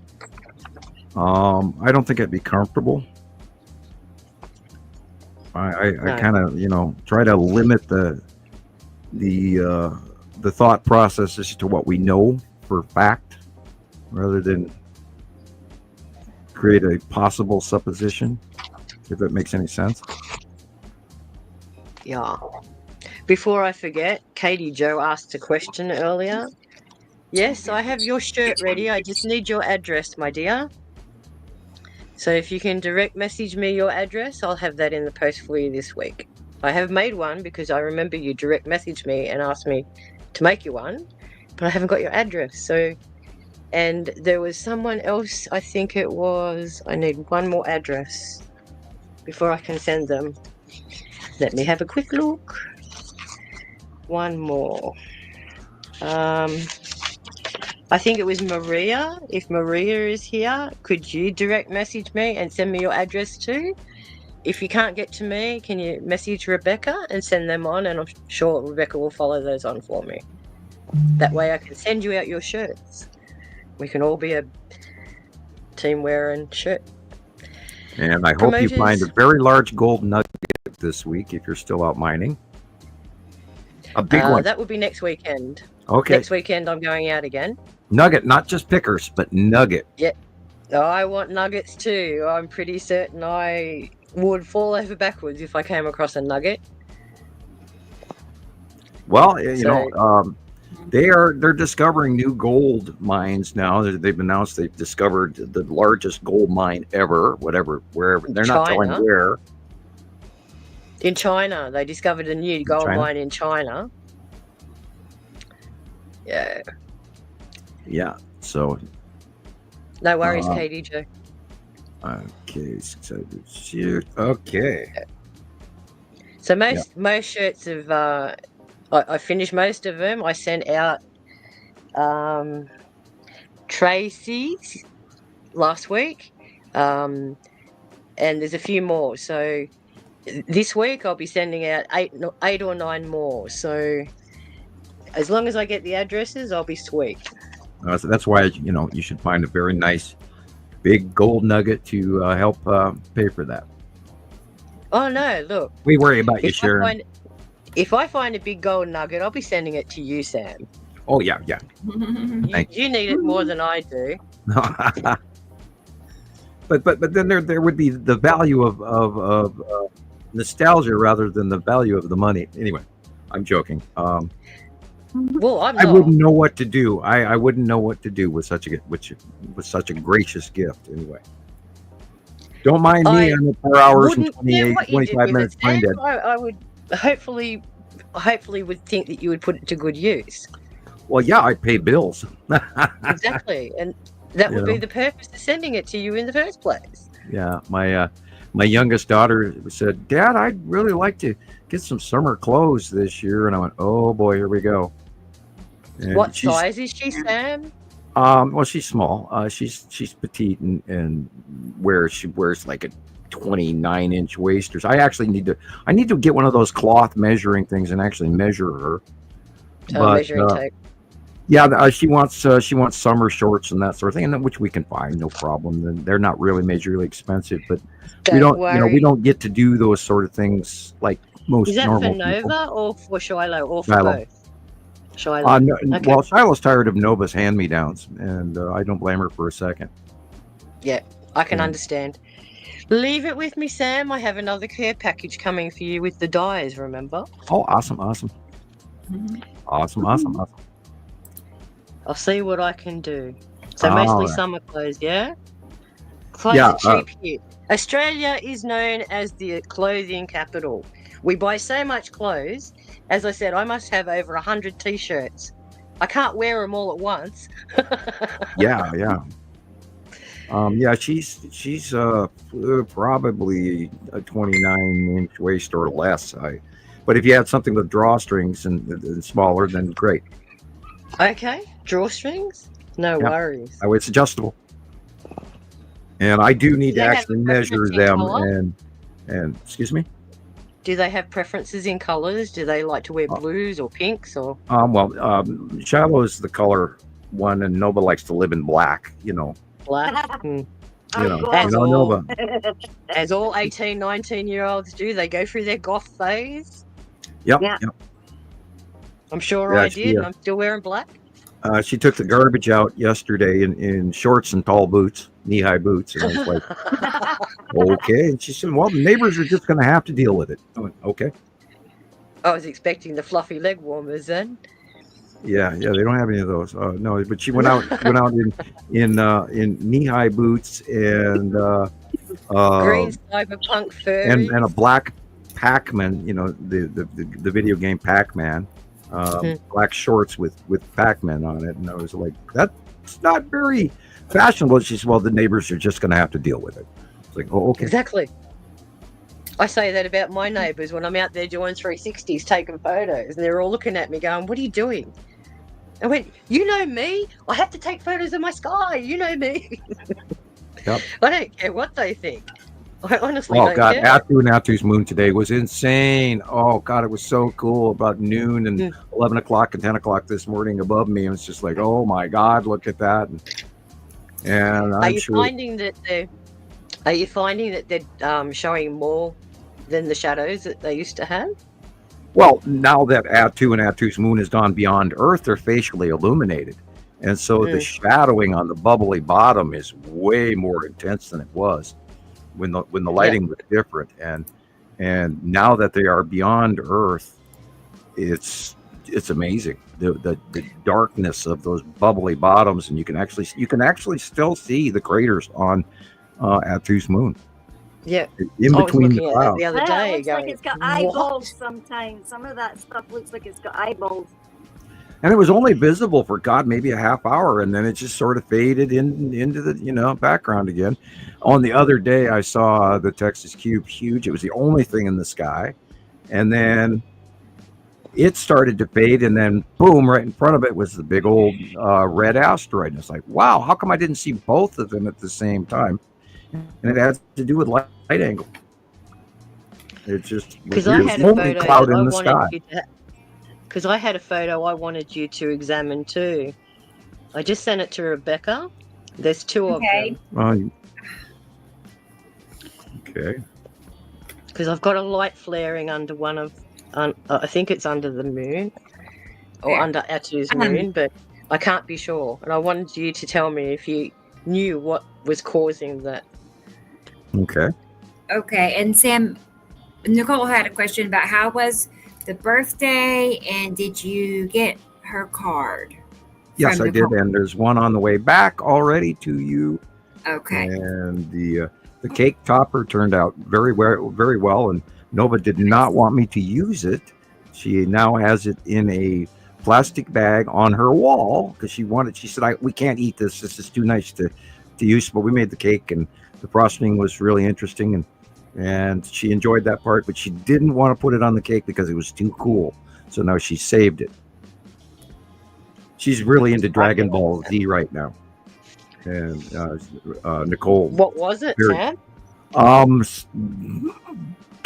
I don't think I'd be comfortable. I No. kind of, you know, try to limit the thought processes to what we know for fact, rather than create a possible supposition, if that makes any sense. Yeah. Before I forget, Katie Joe asked a question earlier. Yes, I have your shirt ready. I just need your address, my dear. So if you can direct message me your address, I'll have that in the post for you this week. I have made one because I remember you direct messaged me and asked me to make you one, but I haven't got your address. So, and there was someone else, I think it was, I need one more address before I can send them. Let me have a quick look. One more. I think it was Maria. If Maria is here, could you direct message me and send me your address too? If you can't get to me, can you message Rebecca and send them on? And I'm sure Rebecca will follow those on for me. That way I can send you out your shirts. We can all be a team wearing shirt. And I hope you Promoters. find a very large gold nugget this week if you're still out mining. A big one. That will be next weekend. Okay. Next weekend I'm going out again. Nugget, not just pickers, but nugget. Yeah. I want nuggets too. I'm pretty certain I would fall over backwards if I came across a nugget. Well, they're discovering new gold mines now. They've announced they've discovered the largest gold mine ever, wherever. They're not telling where. In China, they discovered a new gold mine in China. Yeah. Yeah. So. No worries, KDJ. Okay. So shoot. Okay. So most shirts have. I finished most of them. I sent out Tracy's last week, and there's a few more. So this week I'll be sending out eight or nine more. So as long as I get the addresses, I'll be sweet. So that's why you should find a very nice big gold nugget to help pay for that. Oh no! Look, we worry about you, Sharon. If I find a big gold nugget, I'll be sending it to you, Sam. Oh yeah. You need it more than I do. but then there would be the value of nostalgia rather than the value of the money. Anyway, I'm joking. Well, I wouldn't know what to do. I wouldn't know what to do with such a gracious gift. Anyway, don't mind me. I'm at 4 hours and 25 minutes brain dead. I would hopefully would think that you would put it to good use. Well, yeah, I pay bills. Exactly, and that would be the purpose of sending it to you in the first place. Yeah, my youngest daughter said, "Dad, I'd really like to get some summer clothes this year," and I went, "Oh boy, here we go." And what size is she, Sam? Well, she's small. She's petite and she wears like a 29-inch waist. I actually need to get one of those cloth measuring things and actually measure her. Measuring tape. Yeah, she wants summer shorts and that sort of thing, and which we can find, no problem. They're not really majorly expensive, but we don't get to do those sort of things like most normal people. Is that for Nova or for Shiloh or for Shiloh. both? Shiloh. No, okay. Well, Shiloh's tired of Nova's hand-me-downs, and I don't blame her for a second. Yeah, I can understand. Leave it with me, Sam. I have another care package coming for you with the dyes, remember? Oh, awesome. Awesome. I'll see what I can do. So mostly summer clothes, yeah? Clothes are cheap here. Australia is known as the clothing capital. We buy so much clothes. As I said, I must have over 100 T-shirts. I can't wear them all at once. Yeah. She's probably a 29-inch waist or less. But if you had something with drawstrings and smaller, then great. Okay, drawstrings? No worries. It's adjustable. And I do need to actually measure them. And excuse me? Do they have preferences in colors? Do they like to wear blues or pinks or? Shiloh is the color one, and Nova likes to live in black. Black. Nova. As all 18, 19-year-olds do, they go through their goth phase. Yep. I'm sure I did. I'm still wearing black. She took the garbage out yesterday in shorts and tall boots, knee-high boots, and I was like, okay. And she said, "Well, the neighbors are just going to have to deal with it." I went, okay. I was expecting the fluffy leg warmers then. Yeah, they don't have any of those. No, but she went out in knee-high boots and green cyberpunk fur and a black Pac-Man. The video game Pac-Man. Black shorts with Pac-Man on it, and I was like, that's not very fashionable. She said, "Well, the neighbors are just going to have to deal with it." It's like, oh, okay. Exactly. I say that about my neighbours when I'm out there doing 360s, taking photos, and they're all looking at me going, "What are you doing?" I went, "You know me. I have to take photos of my sky. You know me." Yep. I don't care what they think. I honestly don't care. Atu and Atu's moon today was insane. Oh God, it was so cool. About noon and 11 o'clock and 10 o'clock this morning above me, and it's just like, oh my God, look at that. And Are you finding that they're showing more than the shadows that they used to have? Well, now that Atu and Atu's moon has gone beyond Earth, they're facially illuminated. And so the shadowing on the bubbly bottom is way more intense than it was when the lighting was different. And now that they are beyond Earth, it's amazing. The darkness of those bubbly bottoms, and you can actually still see the craters on Athu's moon. Yeah, in I was between the looking at that clouds. the other Well, it day. looks like Going, it's got "What?" eyeballs sometimes. Some of that stuff looks like it's got eyeballs. And it was only visible for maybe a half hour, and then it just sort of faded into the background again. On the other day, I saw the Texas Cube huge. It was the only thing in the sky, and then it started to fade, and then boom, right in front of it was the big old red asteroid. And it's like, wow, how come I didn't see both of them at the same time? And it has to do with light angle. It's just Because I had a only photo cloud that I in the wanted sky. you to. Because I had a photo I wanted you to examine too. I just sent it to Rebecca. There's two of them. Okay. Because I've got a light flaring under one of. I think it's under the moon, or under Attu's moon, but I can't be sure. And I wanted you to tell me if you knew what was causing that. Okay. Okay, and Sam, Nicole had a question about how was the birthday, and did you get her card? Yes, I did, and there's one on the way back already to you. Okay. And the cake topper turned out very well, and Nova did not want me to use it. She now has it in a plastic bag on her wall because she said, we can't eat this. This is too nice to use. But we made the cake, and the frosting was really interesting, and she enjoyed that part, but she didn't want to put it on the cake because it was too cool. So now she saved it. She's really into Dragon Ball Z right now. And Nicole. What was it, Sam?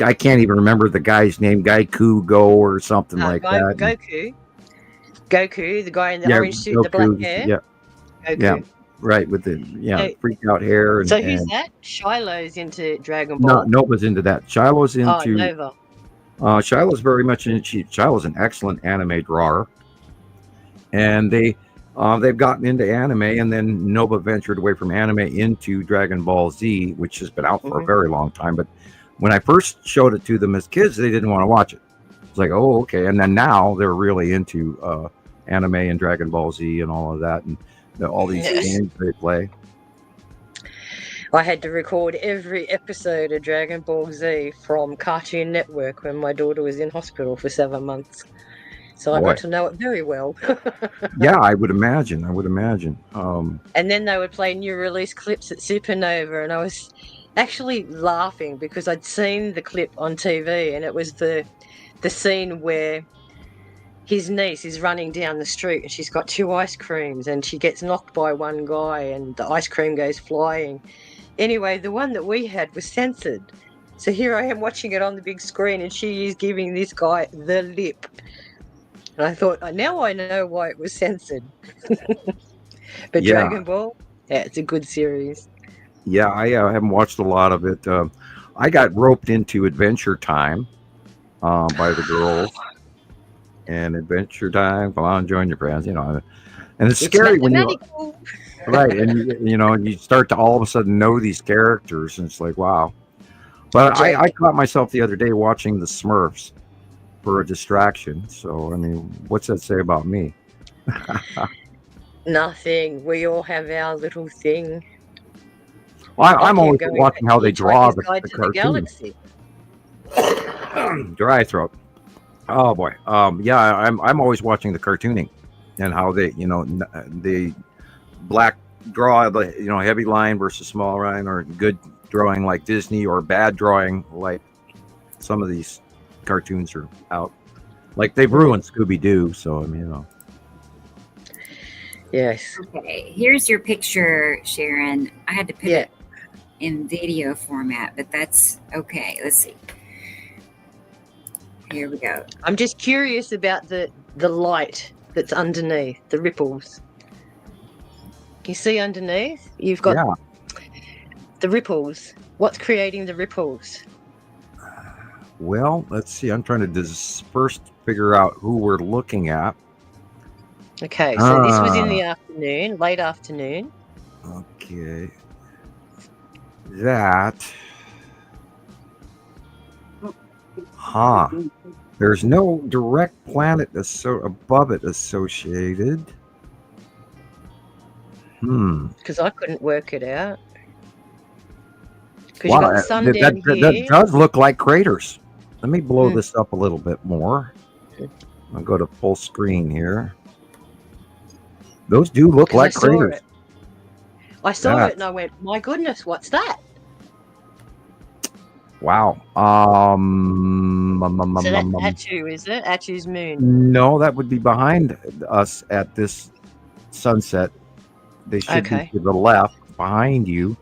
I can't even remember the guy's name. Goku Go or something like that. Goku, the guy in the orange suit, the black hair. Yeah. Goku. Yeah. Right, with the freaked out hair. So who's that? Shiloh's into Dragon Ball. No, Nova's into that. Shiloh's into. Oh, Nova. Shiloh's very much into. Shiloh's an excellent anime drawer, and they've gotten into anime, and then Nova ventured away from anime into Dragon Ball Z, which has been out for a very long time. But when I first showed it to them as kids, they didn't want to watch it. It's like, oh, okay, and then now they're really into anime and Dragon Ball Z and all of that, and all these games they play. I had to record every episode of Dragon Ball Z from Cartoon Network when my daughter was in hospital for 7 months. So I got to know it very well. Yeah, I would imagine. And then they would play new release clips at Supernova, and I was actually laughing because I'd seen the clip on TV, and it was the scene where his niece is running down the street and she's got 2 ice creams and she gets knocked by one guy and the ice cream goes flying. Anyway, the one that we had was censored. So here I am watching it on the big screen and she is giving this guy the lip. And I thought, now I know why it was censored. But Yeah. Dragon Ball, it's a good series. Yeah, I haven't watched a lot of it. I got roped into Adventure Time by the girls. And Adventure Time, come on, join your friends, and it's scary when you, right, and you start to all of a sudden know these characters, and it's like, wow. But I caught myself the other day watching the Smurfs for a distraction. So I mean, what's that say about me? Nothing. We all have our little thing. Well, I'm always watching how they draw the cartoons. Galaxy. Dry throat. Oh boy. Yeah, I'm always watching the cartooning and how they, the black draw, the heavy line versus small line, or good drawing like Disney, or bad drawing like some of these cartoons are out. Like they've ruined Scooby-Doo, so I mean, Yes. Okay, here's your picture, Sharon. I had to put it in video format, but that's okay. Let's see. Here we go. I'm just curious about the light that's underneath, the ripples. Can you see underneath? You've got the ripples. What's creating the ripples? Well, let's see. I'm trying to first figure out who we're looking at. Okay, so this was in the afternoon, late afternoon. Okay. That. There's no direct planet above it associated. Because I couldn't work it out. Because Wow, you got the sun down here. that does look like craters. Let me blow this up a little bit more. I'll go to full screen here. Those do look like craters. I saw it and I went, my goodness, what's that? Wow. So that's Attu, is it? Attu's moon. No, that would be behind us at this sunset. They should be to the left, behind you.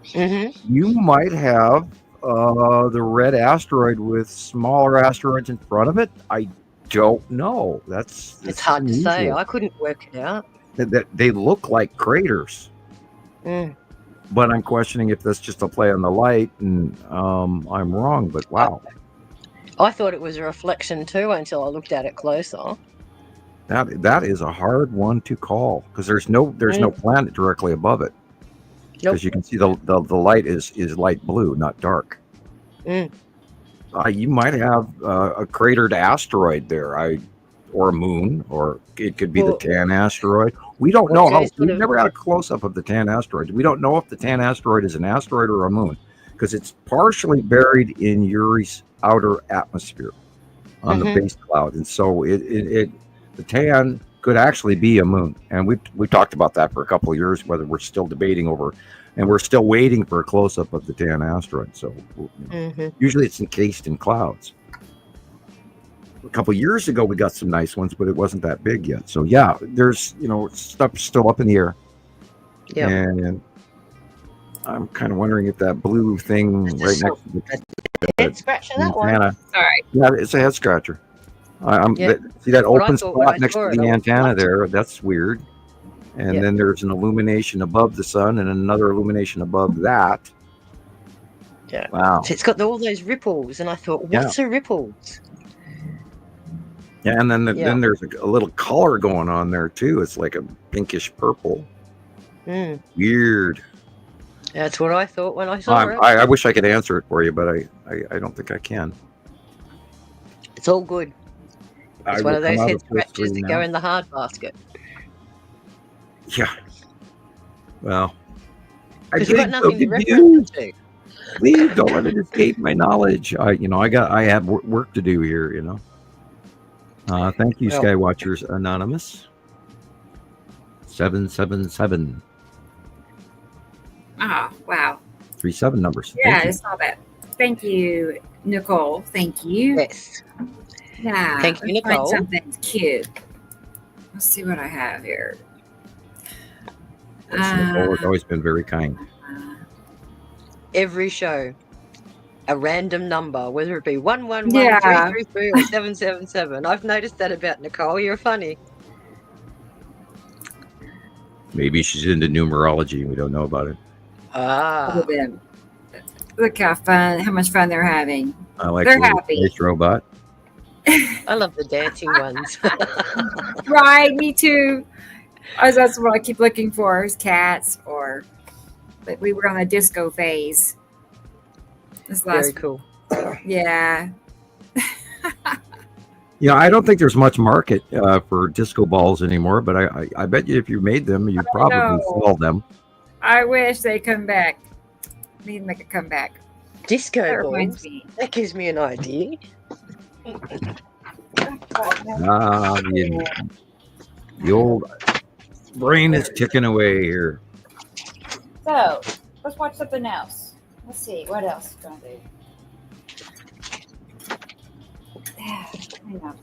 Mm-hmm. You might have the red asteroid with smaller asteroids in front of it. I don't know. It's hard to say. I couldn't work it out. They look like craters. But I'm questioning if that's just a play on the light, and I'm wrong. But wow, I thought it was a reflection too until I looked at it closer. That is a hard one to call because there's no planet directly above it. Because you can see the light is light blue, not dark. You might have a cratered asteroid there, or a moon, or it could be the Tan asteroid. We don't know. We've never had a close-up of the Tan asteroid. We don't know if the Tan asteroid is an asteroid or a moon because it's partially buried in Uri's outer atmosphere on the base cloud, and so the Tan could actually be a moon. And we talked about that for a couple of years, whether we're still debating over, and we're still waiting for a close-up of the Tan asteroid. So usually it's encased in clouds. A couple of years ago, we got some nice ones, but it wasn't that big yet. So yeah, there's stuff still up in the air. Yeah. And I'm kind of wondering if that blue thing right next to the head scratcher, that one. Sorry. Yeah, it's a head scratcher. See that open spot next to the antenna there? That's weird. And then there's an illumination above the sun and another illumination above that. Yeah. Wow. So it's got all those ripples, and I thought, what's the ripples? Yeah, and then there's a little color going on there too. It's like a pinkish purple. Weird. That's what I thought when I saw it. I wish I could answer it for you, but I don't think I can. It's all good. It's one of those head scratches that go in the hard basket. Yeah. Well, because you've got nothing to reference to. Please don't let it escape my knowledge. I have work to do here. Thank you, Skywatchers Anonymous. 777. Wow. 37 numbers. Yeah, I saw that. Thank you, Nicole. Thank you. Yes. Yeah. Thank you, Nicole. Find something cute. Let's see what I have here. Nicole has always been very kind. Every show, a random number, whether it be 111333 or 777. I've noticed that about Nicole. You're funny. Maybe she's into numerology and we don't know about it. Look how much fun they're having. They're happy. Nice robot. I love the dancing ones. Right, me too. That's what I keep looking for is cats but we were on a disco phase. Very cool. Yeah. I don't think there's much market for disco balls anymore, but I bet you if you made them, you'd probably sell them. I wish they come back. Need to make a comeback. Disco balls? That gives me an idea. The old brain is ticking away here. So, let's watch something else. Let's see, what else is going to do?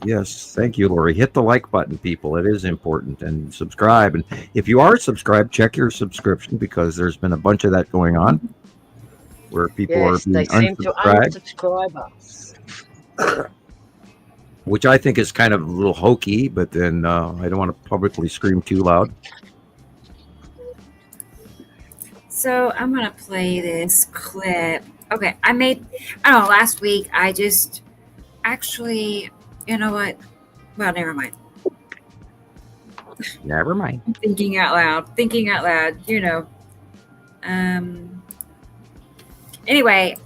Yes, thank you, Lori. Hit the like button, people. It is important. And subscribe. And if you are subscribed, check your subscription because there's been a bunch of that going on where people are being unsubscribe us. Which I think is kind of a little hokey, but then I don't want to publicly scream too loud. So I'm going to play this clip. Okay, I don't know, last week I just actually, you know what? Well, never mind. Never mind. Thinking out loud, you know. Anyway,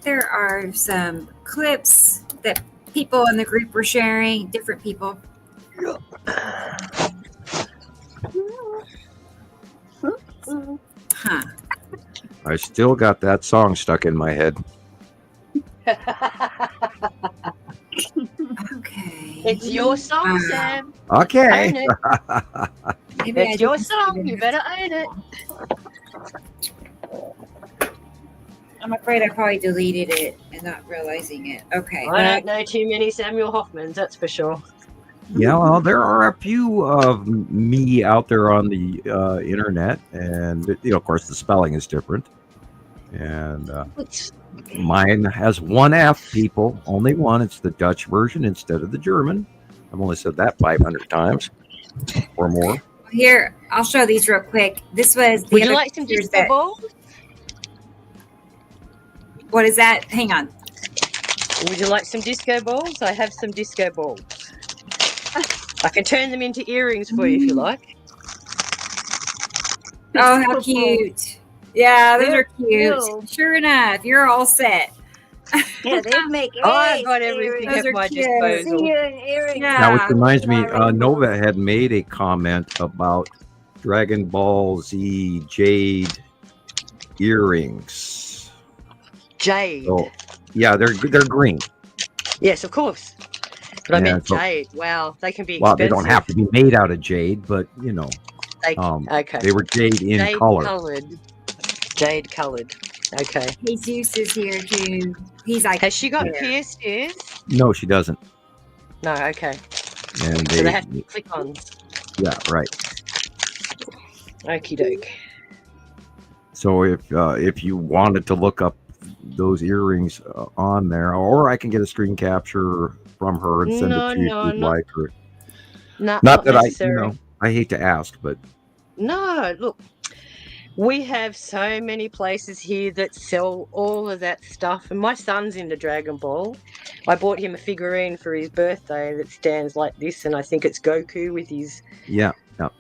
there are some clips that people in the group were sharing, different people. Huh. I still got that song stuck in my head. Okay. It's your song, Sam. Okay. Own it. It's your song. You better own it. I'm afraid I probably deleted it and not realizing it. Okay. I don't know too many Samuel Hofmans, that's for sure. Yeah, well, there are a few of me out there on the internet, and of course, the spelling is different. And mine has one F, people, only one. It's the Dutch version instead of the German. I've only said that 500 times or more. Here, I'll show these real quick. This was. Would you like some disco balls? What is that? Hang on. Would you like some disco balls? I have some disco balls. I can turn them into earrings for you if you like. Oh, how cute. Yeah, those are cute. Cute. Sure enough, you're all set. Yeah, they make I've got everything Those at are my cute. disposal. earrings. Now, which reminds me, Nova had made a comment about Dragon Ball Z Jade earrings. Jade. So, yeah, they're green. Yes, of course. But I Yeah, meant so- jade. Wow, they can be expensive. Well, they don't have to be made out of jade, but Okay. they were jade in Jade color. Colored. Jade colored. Okay. Jesus is here too. He's like. Has she got pierced ears? No, she doesn't. No. Okay. And So they have to be click-ons. yeah, right. Okie doke. So if you wanted to look up those earrings on there, or I can get a screen capture from her and send it to you if you'd like. Or, Not that necessary. I hate to ask, but No, look, we have so many places here that sell all of that stuff. And my son's into Dragon Ball. I bought him a figurine for his birthday that stands like this, and I think it's Goku with his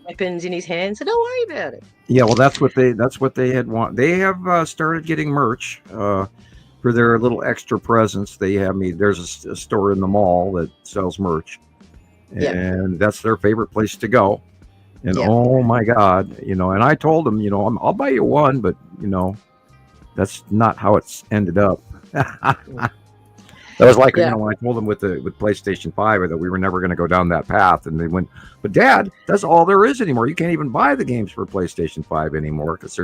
weapons in his hand. So don't worry about it. Yeah, well, that's what they had want. They have started getting merch for their little extra presents. They have me. There's a store in the mall that sells merch, and that's their favorite place to go. And oh my God, and I told them, I'll buy you one, but that's not how it's ended up. That was like, when I told them with PlayStation 5 that we were never going to go down that path. And they went, but Dad, that's all there is anymore. You can't even buy the games for PlayStation 5 anymore because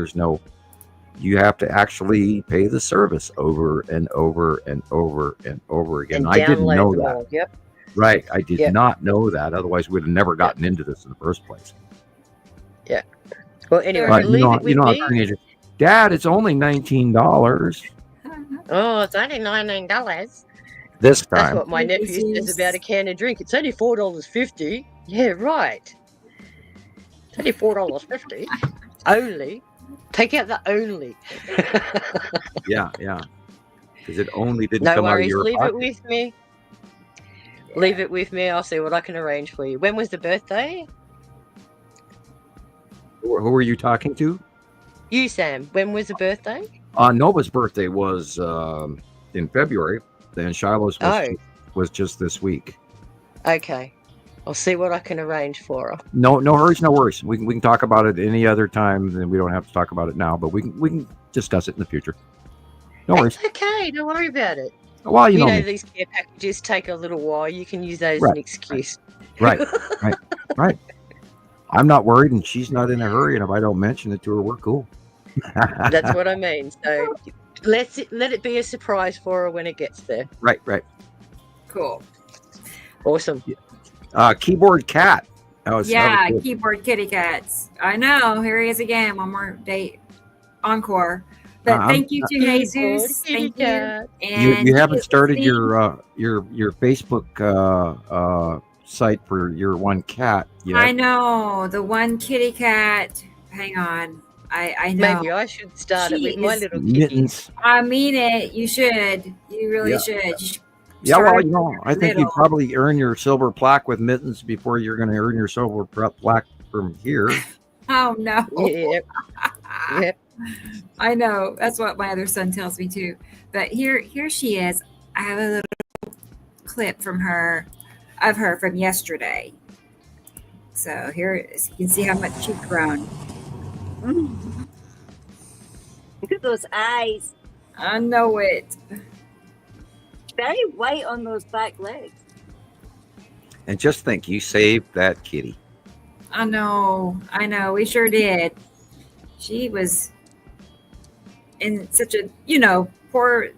you have to actually pay the service over and over and over and over again. And I didn't know download them that. all. Yep. Right. I did not know that. Otherwise, we'd have never gotten into this in the first place. Yeah. Well, anyway, But leave it with me. teenager, Dad, it's only $19 Oh, it's only $19. this That's time. what my nephew says about a can of drink. It's only $4.50. Yeah, right. It's only $4.50. Only. Take out the only. Yeah. Because it only didn't No come out of worries. your Leave pocket. it with me. Leave it with me. I'll see what I can arrange for you. When was the birthday? Who were you talking to? You, Sam. When was the birthday? Nova's birthday was in February. Then Shiloh's was just this week. Okay. I'll see what I can arrange for her. No hurries, no worries. We can talk about it any other time. And we don't have to talk about it now, but we can discuss it in the future. No worries. It's okay. Don't worry about it. Well, you know me. these care packages take a little while. You can use those as an excuse. Right. I'm not worried, and she's not in a hurry. And if I don't mention it to her, we're cool. That's what I mean. So let it be a surprise for her when it gets there. Right. Cool. Awesome. Keyboard cat. Keyboard kitty cats. I know. Here he is again. One more date encore. But thank you to Jesus. Thank you. And you haven't started your Facebook site for your one cat yet. I know the one kitty cat. Hang on. I know. Maybe I should start it with my little Mittens. I mean it. You should. You really should. Yeah, well, charging I think you little. probably earn your silver plaque with Mittens before you're going to earn your silver plaque from here. Oh no. Yep. Yep. I know. That's what my other son tells me too. But here she is. I have a little clip from her from yesterday. So here you can see how much she's grown. Look at those eyes. I know it. Very white on those back legs. And just think, you saved that kitty. I know. We sure did. She was in such a, poor,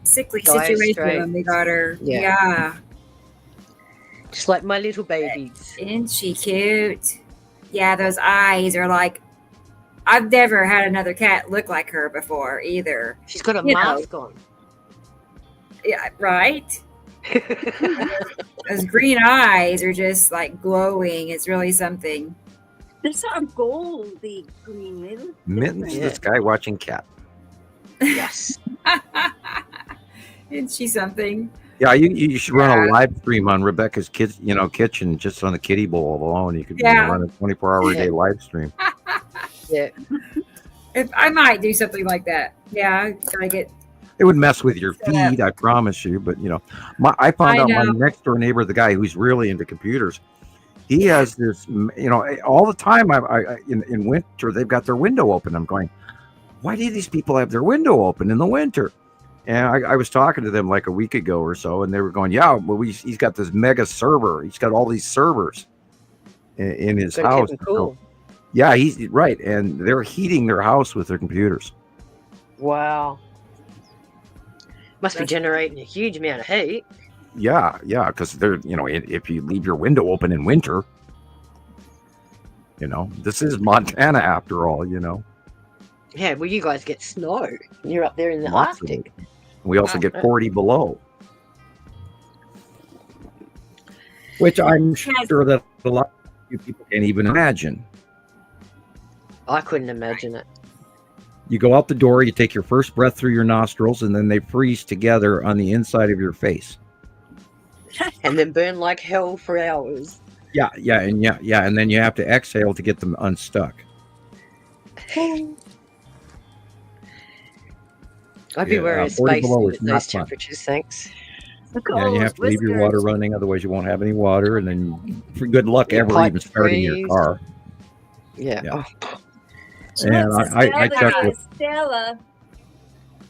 sickly Dire situation straits. when we got her. Yeah. Yeah. Just like my little babies. Isn't she cute? Yeah, those eyes are like, I've never had another cat look like her before either. She's got a You know. mask on. Yeah, right? Those green eyes are just like glowing. It's really something. They're sort of goldy green. They look Mittens, different. the sky watching cat. Yes. Isn't she something? Yeah, you should run a live stream on Rebecca's kitchen, just on the kitty bowl alone. You could run a 24-hour a day live stream. Yeah. If I might do something like that. Yeah, gotta get. It would mess with your feed, I promise you. But I found out my next door neighbor, the guy who's really into computers, he has this. All the time. In winter, they've got their window open. I'm going, why do these people have their window open in the winter? And I was talking to them like a week ago or so, and they were going, yeah, well, he's got this mega server. He's got all these servers in his house. Cool. Yeah, he's right, and they're heating their house with their computers. Wow. Must be generating a huge amount of heat. Yeah, because they're if you leave your window open in winter, this is Montana after all. Yeah, well, you guys get snow. You're up there in the Lots of Arctic. it. We also get 40 below, which I'm sure that a lot of you people can't even imagine. I couldn't imagine it. You go out the door, you take your first breath through your nostrils, and then they freeze together on the inside of your face. And then burn like hell for hours. Yeah, and then you have to exhale to get them unstuck. I'd be wearing a 40 space below suit is at not those fun. temperatures, thanks. Yeah, you have to leave your water running, otherwise you won't have any water, and then for good luck ever even starting your car. Yeah. Oh. And I checked with Stella.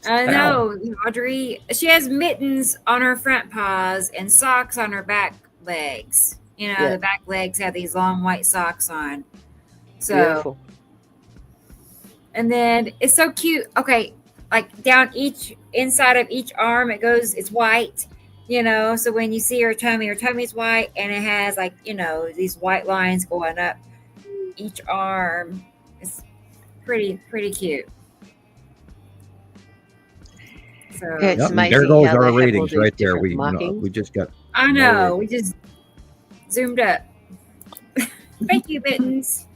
I know, Audrey. She has mittens on her front paws and socks on her back legs. The back legs have these long white socks on. So, beautiful. And then it's so cute. Okay, like down each inside of each arm, it's white. So when you see her tummy's white, and it has like these white lines going up each arm. It's pretty cute. So it's amazing. There goes how our they have all ratings these right there. different We just got. I know. We just zoomed up. Thank you, Mittens.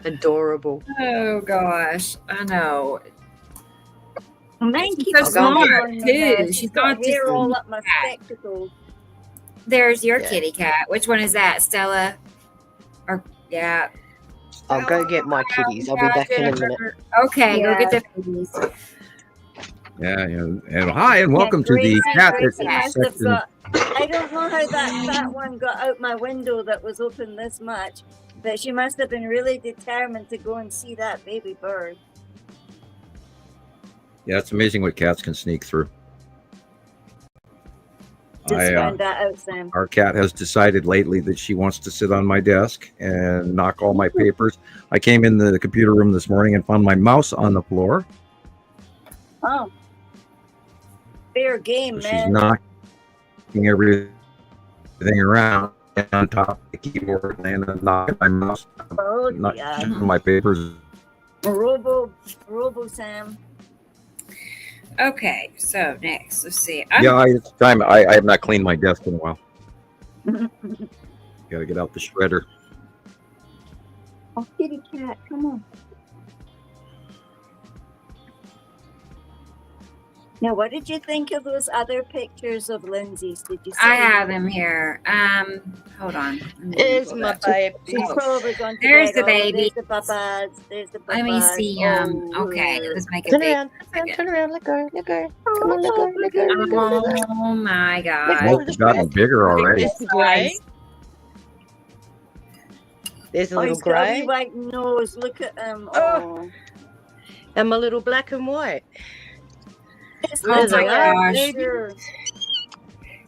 Adorable. Oh gosh, I know. Mine She's keeps so smart going too. She's got hair just all up my spectacles. There's your kitty cat. Which one is that, Stella? Or yeah. I'll go get my kitties. I'll be back in a minute. Okay, go get the kitties. Yeah, and hi, and welcome to the cat section. I don't know how that fat one got out my window that was open this much, but she must have been really determined to go and see that baby bird. Yeah, it's amazing what cats can sneak through. Just found that out, Sam. Our cat has decided lately that she wants to sit on my desk and knock all my papers. I came in the computer room this morning and found my mouse on the floor. Oh. Fair game, So man. she's knocking everything around on top of the keyboard and then knocking my mouse, knocking my papers. Robo Sam. Okay, so next, let's see. It's time. I have not cleaned my desk in a while. Got to get out the shredder. Oh, kitty cat, come on. Now, what did you think of those other pictures of Lindsay's? Did you see? I have them here. Hold on. There's my baby. She's probably gone to There's bed. the baby. There's the papas. There's the papas. Let me see. Okay, let's make a Turn big. around, turn around, let go, let go. Come on, let go, let go, let go, let go. Oh my God. It's gotten bigger already. There's the grey. There's a little He's got a wee grey. white nose. Look at him. Oh. And my little black and white. It's Oh There's my a large gosh. baby.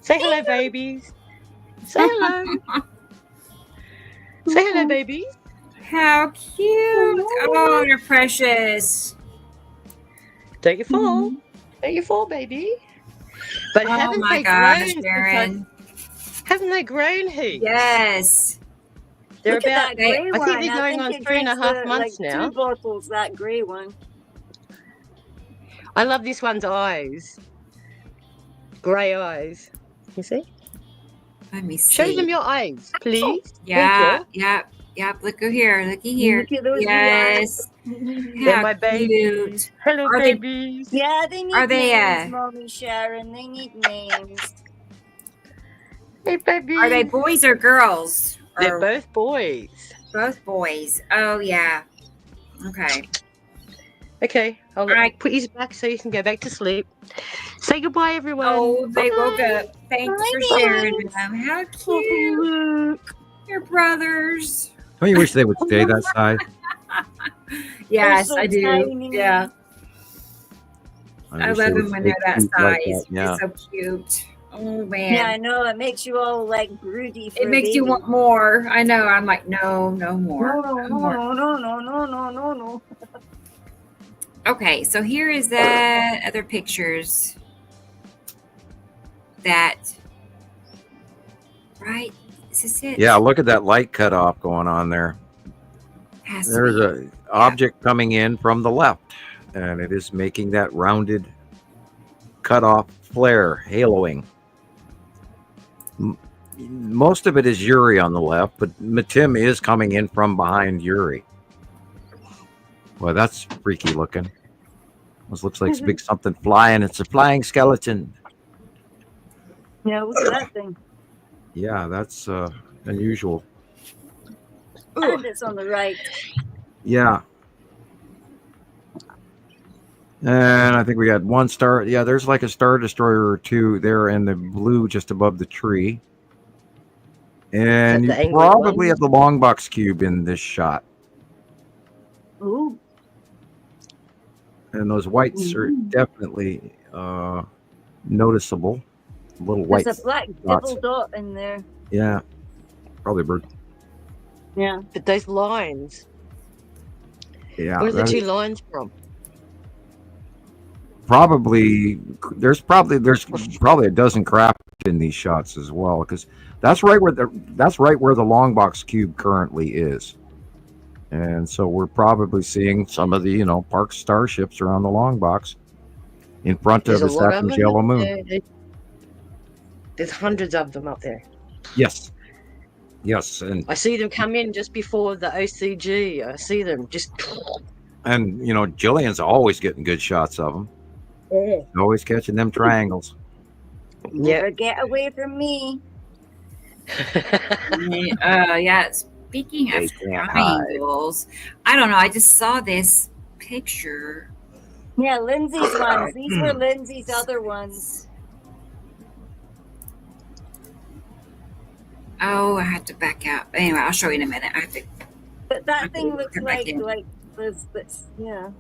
Say hello, babies. Say hello. Say hello, babies. How cute. Oh, they're precious. Don't you fall. Don't you fall, baby. But Oh haven't my they gosh, grown? Sharon. Haven't they grown heaps? Yes. They're Look at about, that grey I one. think they're going on it 3.5 drinks months like now. 2 bottles, that grey one. I love this one's eyes. Grey eyes. You see? Let me see. Show them your eyes, please. Yeah, Thank yep. Looky here. Looky here. Look at those wee Yes. They're my babies. Cute. Hello, Are they- babies. Yeah, they need Are they, names, Mommy Sharon. They need names. Hey, babies. Are they boys or girls? They're Or both boys. both boys. Oh yeah. Okay. Okay, I'll Alright. put you back so you can go back to sleep. Say goodbye, everyone. Oh, they Bye-bye. woke up. Thanks for sharing with them. How cute. Your brothers. Don't you wish they would stay that size? Yes, so I do. tiny. Yeah. I wish they love would them when stay they're that cute like size. that, yeah. They're so cute. Oh man. Yeah, I know. It makes you all like broody. For It makes you want more. I know. I'm like, no more. No, No more. no. Okay, so here is the other pictures that, right? Is this it? Yeah, look at that light cutoff going on there. Has to There's be. an object coming in from the left, and it is making that rounded cutoff flare, haloing. Most of it is Yuri on the left, but Matim is coming in from behind Yuri. Well, that's freaky looking. This looks like big something flying. It's a flying skeleton. Yeah, look at that thing. Yeah, that's unusual. And it's on the right. Yeah. And I think we got one star. Yeah, there's like a Star Destroyer or two there in the blue just above the tree. And you angry probably one? have the long box cube in this shot. Ooh. And those whites are definitely noticeable. Little white There's a black dots. double dot in there. Yeah. Probably a bird. Yeah. But those lines. Yeah. Where are the that two is lines from? probably there's probably a dozen craft in these shots as well, because that's right where the long box cube currently is. And so we're probably seeing some of the, Park starships around the long box in front of There's the a lot of Saturn's them yellow up moon. there. There's hundreds of them up there. Yes. And I see them come in just before the OCG. I see them just. Gillian's always getting good shots of them. Yeah. Always catching them triangles. Never get away from me. Yeah. Speaking They of can't hide. triangles, I don't know. I just saw this picture. Yeah, Lindsay's ones. These were Lindsay's other ones. Oh, I have to back out. Anyway, I'll show you in a minute. I have to. But that thing looks Come back like in. this. Yeah.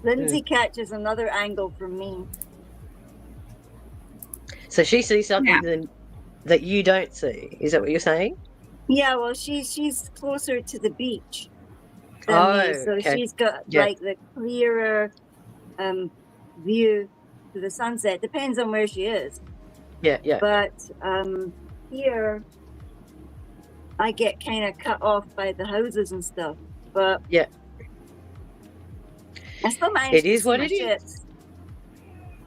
Lindsay catches another angle from me. So she sees something that you don't see. Is that what you're saying? Yeah, well, she's closer to the beach than me, so okay. she's got Yeah. like the clearer view to the sunset. Depends on where she is. Yeah. But here, I get kind of cut off by the houses and stuff. But yeah, I still manage it to is see what my it is. ships.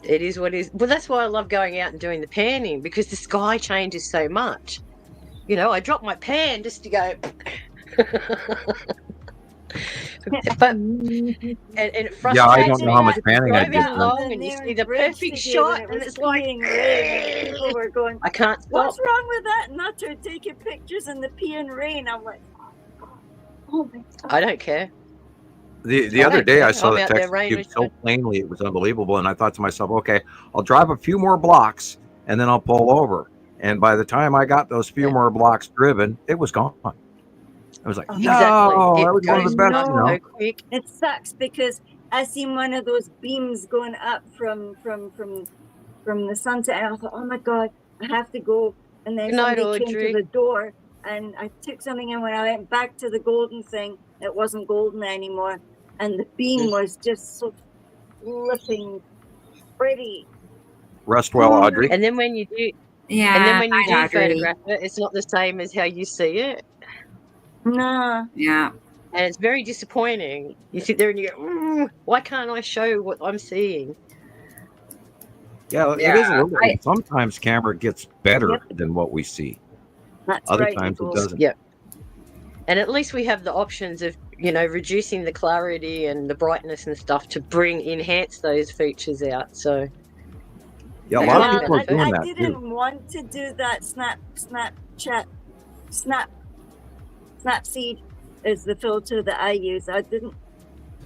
It is what it is. Well, that's why I love going out and doing the panning, because the sky changes so much. I drop my pan just to go. But and it frustrates Yeah, I don't know how me much because panning I driving did. along and you see the perfect shot, and it's like people were going, I can't stop. what's wrong with that nutter taking pictures in the peeing rain? I'm like, oh my God. I don't care. The other day I saw I'm the out there text rain cube so plainly, it was unbelievable. And I thought to myself, okay, I'll drive a few more blocks and then I'll pull over. And by the time I got those few more blocks driven, it was gone. I was like, no, that was one of the best, you know. Quick. It sucks because I seen one of those beams going up from the sunset, and I thought, oh my God, I have to go. And then somebody came to the door, and I took something, and when I went back to the golden thing, it wasn't golden anymore, and the beam was just so flipping pretty. Rest well, Audrey. And then when you do, and then when you do photograph it, it's not the same as how you see it. No. Yeah. And it's very disappointing. You sit there and you go, why can't I show what I'm seeing? Yeah, it is a little bit. Sometimes camera gets better than what we see. That's Other right, times Nicole. it doesn't. Yep. And at least we have the options of, reducing the clarity and the brightness and stuff to enhance those features out. So yeah, a lot of people are doing I that didn't too. want to do that. Snapseed is the filter that I use. I didn't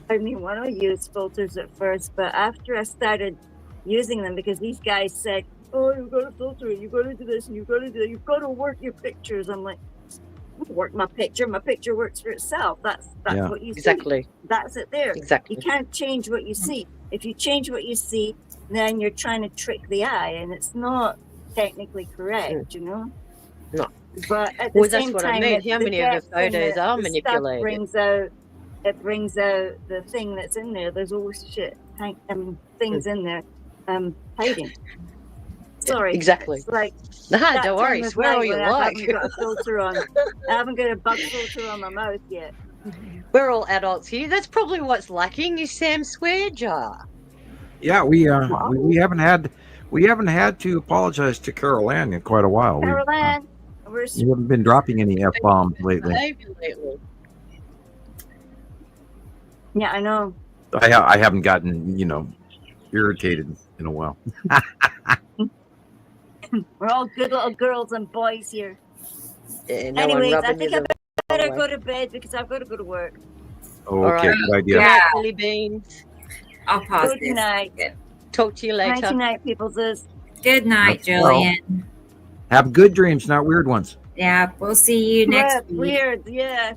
want to use filters at first, but after I started using them, because these guys said, oh, you've got to filter it, you've got to do this, and you've got to do that, you've got to work your pictures. I'm like, I don't work my picture works for itself. That's what you see. Exactly. That's it there. Exactly. You can't change what you see. If you change what you see, then you're trying to trick the eye, and it's not technically correct, No. But at the Well, same that's what time, I mean. it's How the many of the depth and photos are the manipulated? Stuff brings out the thing that's in there. There's always things in there hiding. Sorry. Exactly. It's like Nah, that don't worry. time of Swear all night you when I like. haven't got a filter on. I haven't got a bug filter on my mouth yet. We're all adults here. That's probably what's lacking is Sam's swear jar. Yeah, we haven't had to apologize to Carol Ann in quite a while. Carol Ann, We haven't been dropping any F-bombs lately. Yeah, I know. I haven't gotten, irritated in a while. We're all good little girls and boys here. Yeah, no Anyways, one I think I rubbing better way. go to bed because I've got to go to work. Oh, All okay, right. good idea. Good night, Billy Beans. I'll pause Good this. night. Talk to you later. Night night, people's. Good night, Jillian. Have good dreams, not weird ones. Yeah, we'll see you next week. Weird, yeah.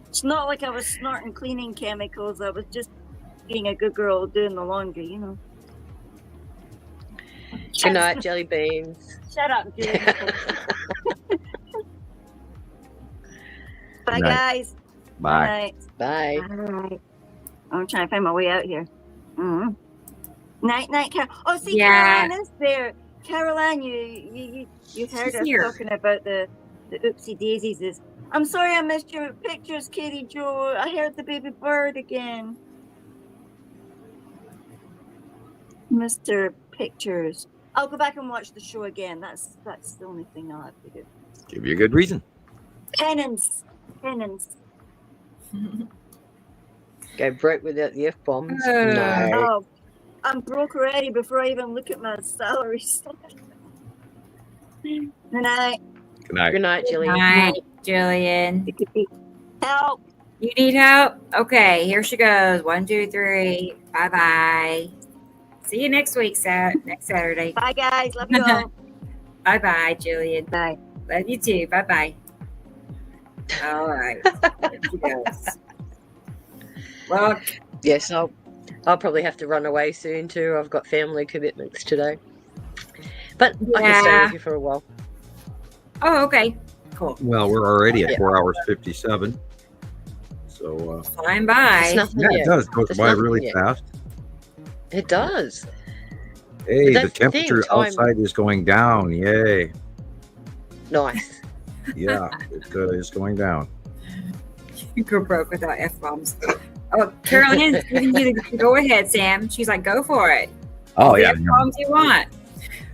It's not like I was snorting cleaning chemicals. I was just being a good girl doing the laundry, Good night, Jelly Beans. Shut up, Julie. Bye, Night. guys. Bye. Bye. All right. I'm trying to find my way out here. Mm-hmm. Night, Carol. Oh, see, Yeah. Carol Ann is there. Carol Ann, you heard She's us here. talking about the oopsie daisies. I'm sorry I missed your pictures, Katie Jo. I heard the baby bird again. Mr. Pictures. I'll go back and watch the show again. That's the only thing I'll have to do. Give you a good reason. Penance. Go broke without the F-bombs. Uh, No. Oh, I'm broke already before I even look at my salary slip. Good night. Good night. Good night, Good Jillian. night, Jillian. Help. You need help? Okay, here she goes. 1, 2, 3. Bye-bye. See you next week, next Saturday. Bye, guys. Love you all. Bye-bye, Jillian. Bye. Love you too. Bye-bye. All right. There she goes. Well, Yes, I'll probably have to run away soon too. I've got family commitments today. But I can stay Yeah. with you for a while. oh, okay. Cool. Well, we're already at Yeah. 4 hours 57. So, Flying by. It's nothing yeah, yet. it does. Goes It's by nothing really yet. fast. It does. Hey, the That's the thing, temperature time- outside is going down. Yay. Nice. Yeah, it's going down. You go broke without F-bombs. Oh, Carolyn's giving you the go ahead, Sam. She's like, go for it. Oh, The yeah. F-bombs you want.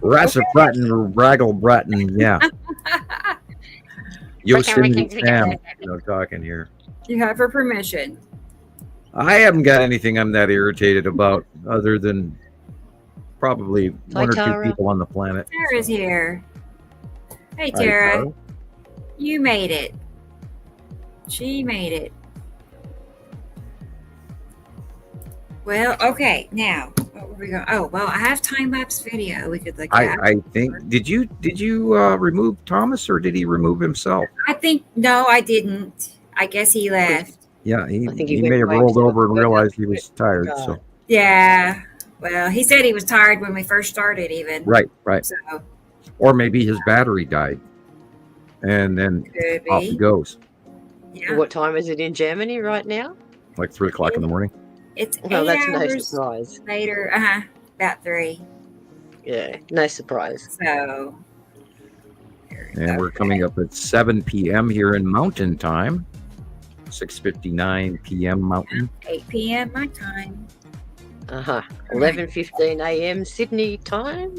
Rassafrattin, Raggle-Brattin, yeah. Yosemite Sam, talking here. You have her permission. I haven't got anything I'm that irritated about, other than probably one or two people on the planet. Tara's here. Hey, Hi, Tara. Tara. You made it. She made it. Well, okay. Now, what were we going? Oh, well, I have time-lapse video. We could look at. I think. Did you remove Thomas, or did he remove himself? I think no, I didn't. I guess he left. Yeah, he he may have went rolled to the over and realized he was tired. So Yeah. Well, he said he was tired when we first started, even. right. So Or maybe his battery died, and then Could off be. he goes. Yeah. What time is it in Germany right now? Like 3 o'clock in the morning. It's Well, 8 that's no hours surprise. later. About 3. Yeah, no surprise. So And we're coming up at 7 p.m. here in Mountain Time. 6:59 p.m. Mountain. 8 p.m. my time. 11:15 a.m. Sydney time.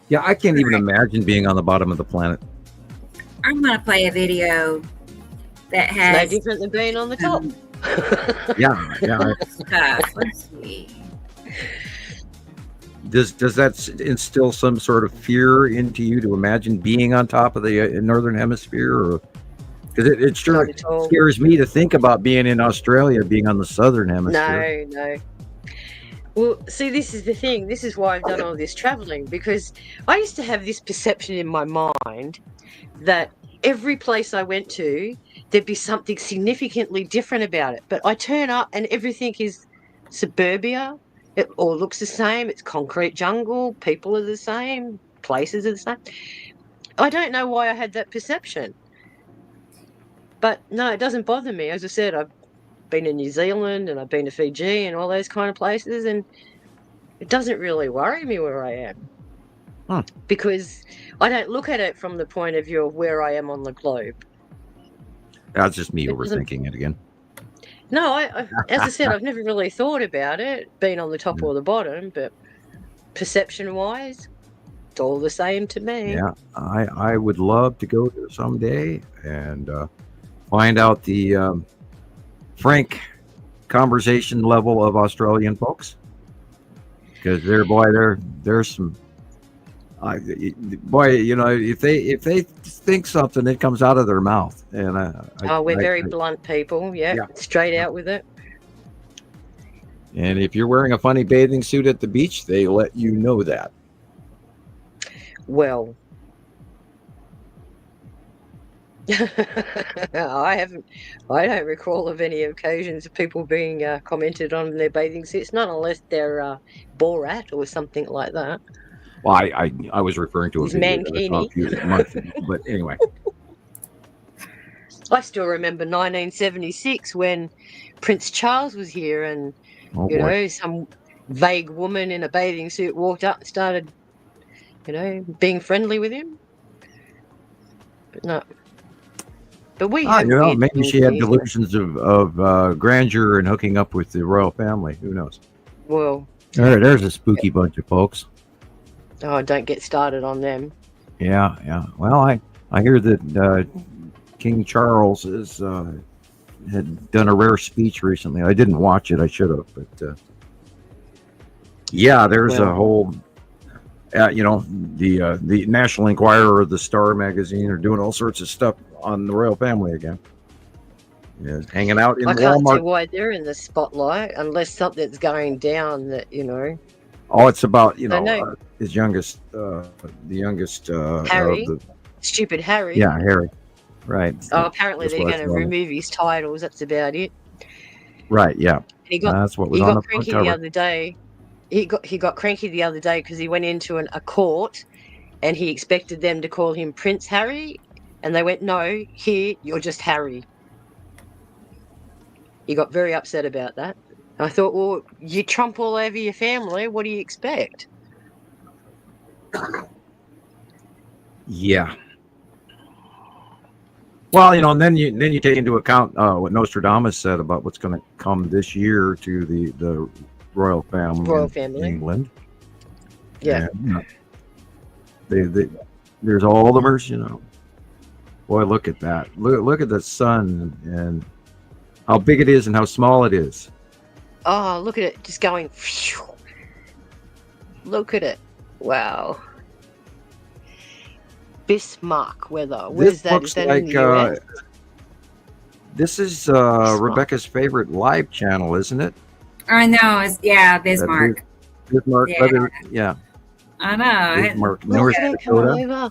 Yeah, I can't even imagine being on the bottom of the planet. I'm gonna play a video that It's no has different than being on the top. Yeah. stuff. Let's see. Does that instill some sort of fear into you to imagine being on top of the northern hemisphere, or because it sure Not at all. scares me to think about being in Australia, being on the southern hemisphere. No. Well, see, this is the thing. This is why I've done all this traveling, because I used to have this perception in my mind that every place I went to, there'd be something significantly different about it. But I turn up and everything is suburbia. It all looks the same. It's concrete jungle. People are the same. Places are the same. I don't know why I had that perception. But no, it doesn't bother me. As I said, I've been in New Zealand and I've been to Fiji and all those kind of places, and it doesn't really worry me where I am. Because I don't look at it from the point of view of where I am on the globe. That's just me overthinking it again. No, I as I said, I've never really thought about it, being on the top or the bottom, but perception-wise, it's all the same to me. Yeah, I would love to go there someday and find out the frank conversation level of Australian folks, because there's some if they think something, it comes out of their mouth, and we're very blunt people. Yeah, straight out with it. And if you're wearing a funny bathing suit at the beach, they let you know that. Well, I don't recall of any occasions of people being commented on their bathing suits, not unless they're Borat or something like that. Well, I was referring to a video that I saw a few months ago, but anyway. I still remember 1976 when Prince Charles was here, and some vague woman in a bathing suit walked up and started, being friendly with him. But no. But we maybe she had delusions of grandeur and hooking up with the royal family. Who knows? Well, there's a spooky bunch of folks. Oh, don't get started on them. Yeah. Well, I hear that King Charles had done a rare speech recently. I didn't watch it. I should have, but there's a whole. The National Enquirer or the Star magazine are doing all sorts of stuff on the royal family again. Yeah, hanging out in I can't Walmart. see why they're in the spotlight unless something's going down that Oh, it's about his youngest, Harry, stupid Harry. Yeah, Harry. Right. Oh, apparently they're going to remove his titles. That's about it. Right. Yeah. That's what was on the cranky front the cover. other day. He got cranky the other day because he went into a court, and he expected them to call him Prince Harry, and they went, "No, here you're just Harry." He got very upset about that. I thought, well, you trump all over your family. What do you expect? Yeah. Well, and then you take into account what Nostradamus said about what's going to come this year to the royal family in England. Yeah. And, there's Alzheimer's, Boy, look at that. Look at the sun and how big it is and how small it is. Oh, look at it, just going. Look at it. Wow. Bismarck weather. Where's that? Is that in the US? This is Rebecca's favorite live channel, isn't it? I know. Bismarck. Bismarck Yeah. weather. Yeah. I know. Bismarck, North Look at it coming Dakota. over.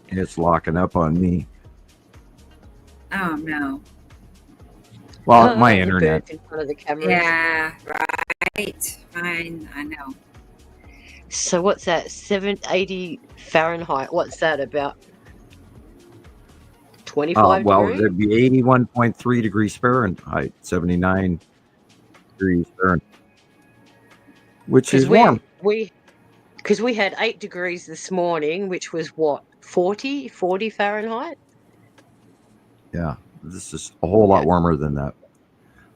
It's locking up on me. Oh no. Well, Oh, my the internet. birds in front of the cameras. Yeah. Right. Fine. I know. So what's that? 780 Fahrenheit. What's that about? 25 Well, degrees? there'd be 81.3 degrees Fahrenheit, 79 degrees Fahrenheit, which is warm. Because we had 8 degrees this morning, which was what, 40 Fahrenheit? Yeah, this is a whole lot warmer than that.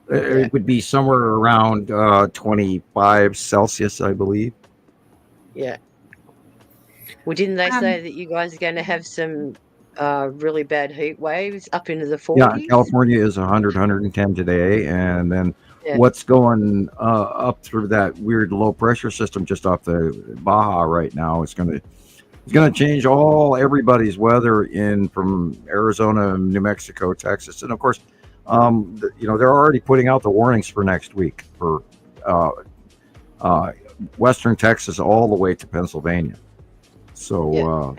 It would be somewhere around 25 Celsius, I believe. Yeah. Well, didn't they say that you guys are going to have some really bad heat waves up into the 40s? Yeah, California is 100, 110 today, and then Yeah. what's going up through that weird low pressure system just off the Baja right now is going to change everybody's weather in from Arizona, New Mexico, Texas, and of course, they're already putting out the warnings for next week for Western Texas all the way to Pennsylvania. So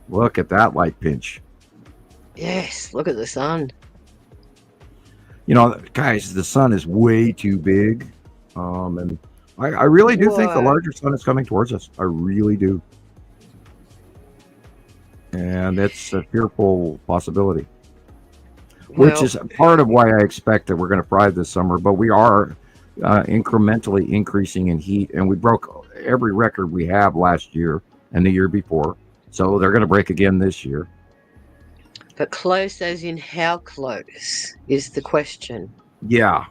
look at that light pinch. Yes, look at the sun. Guys, the sun is way too big. And I really do think the Whoa. larger sun is coming towards us. I really do. And it's a fearful possibility, which is part of why I expect that we're going to fry this summer. But we are incrementally increasing in heat, and we broke every record we have last year and the year before. So they're going to break again this year. But close as in how close is the question. Yeah.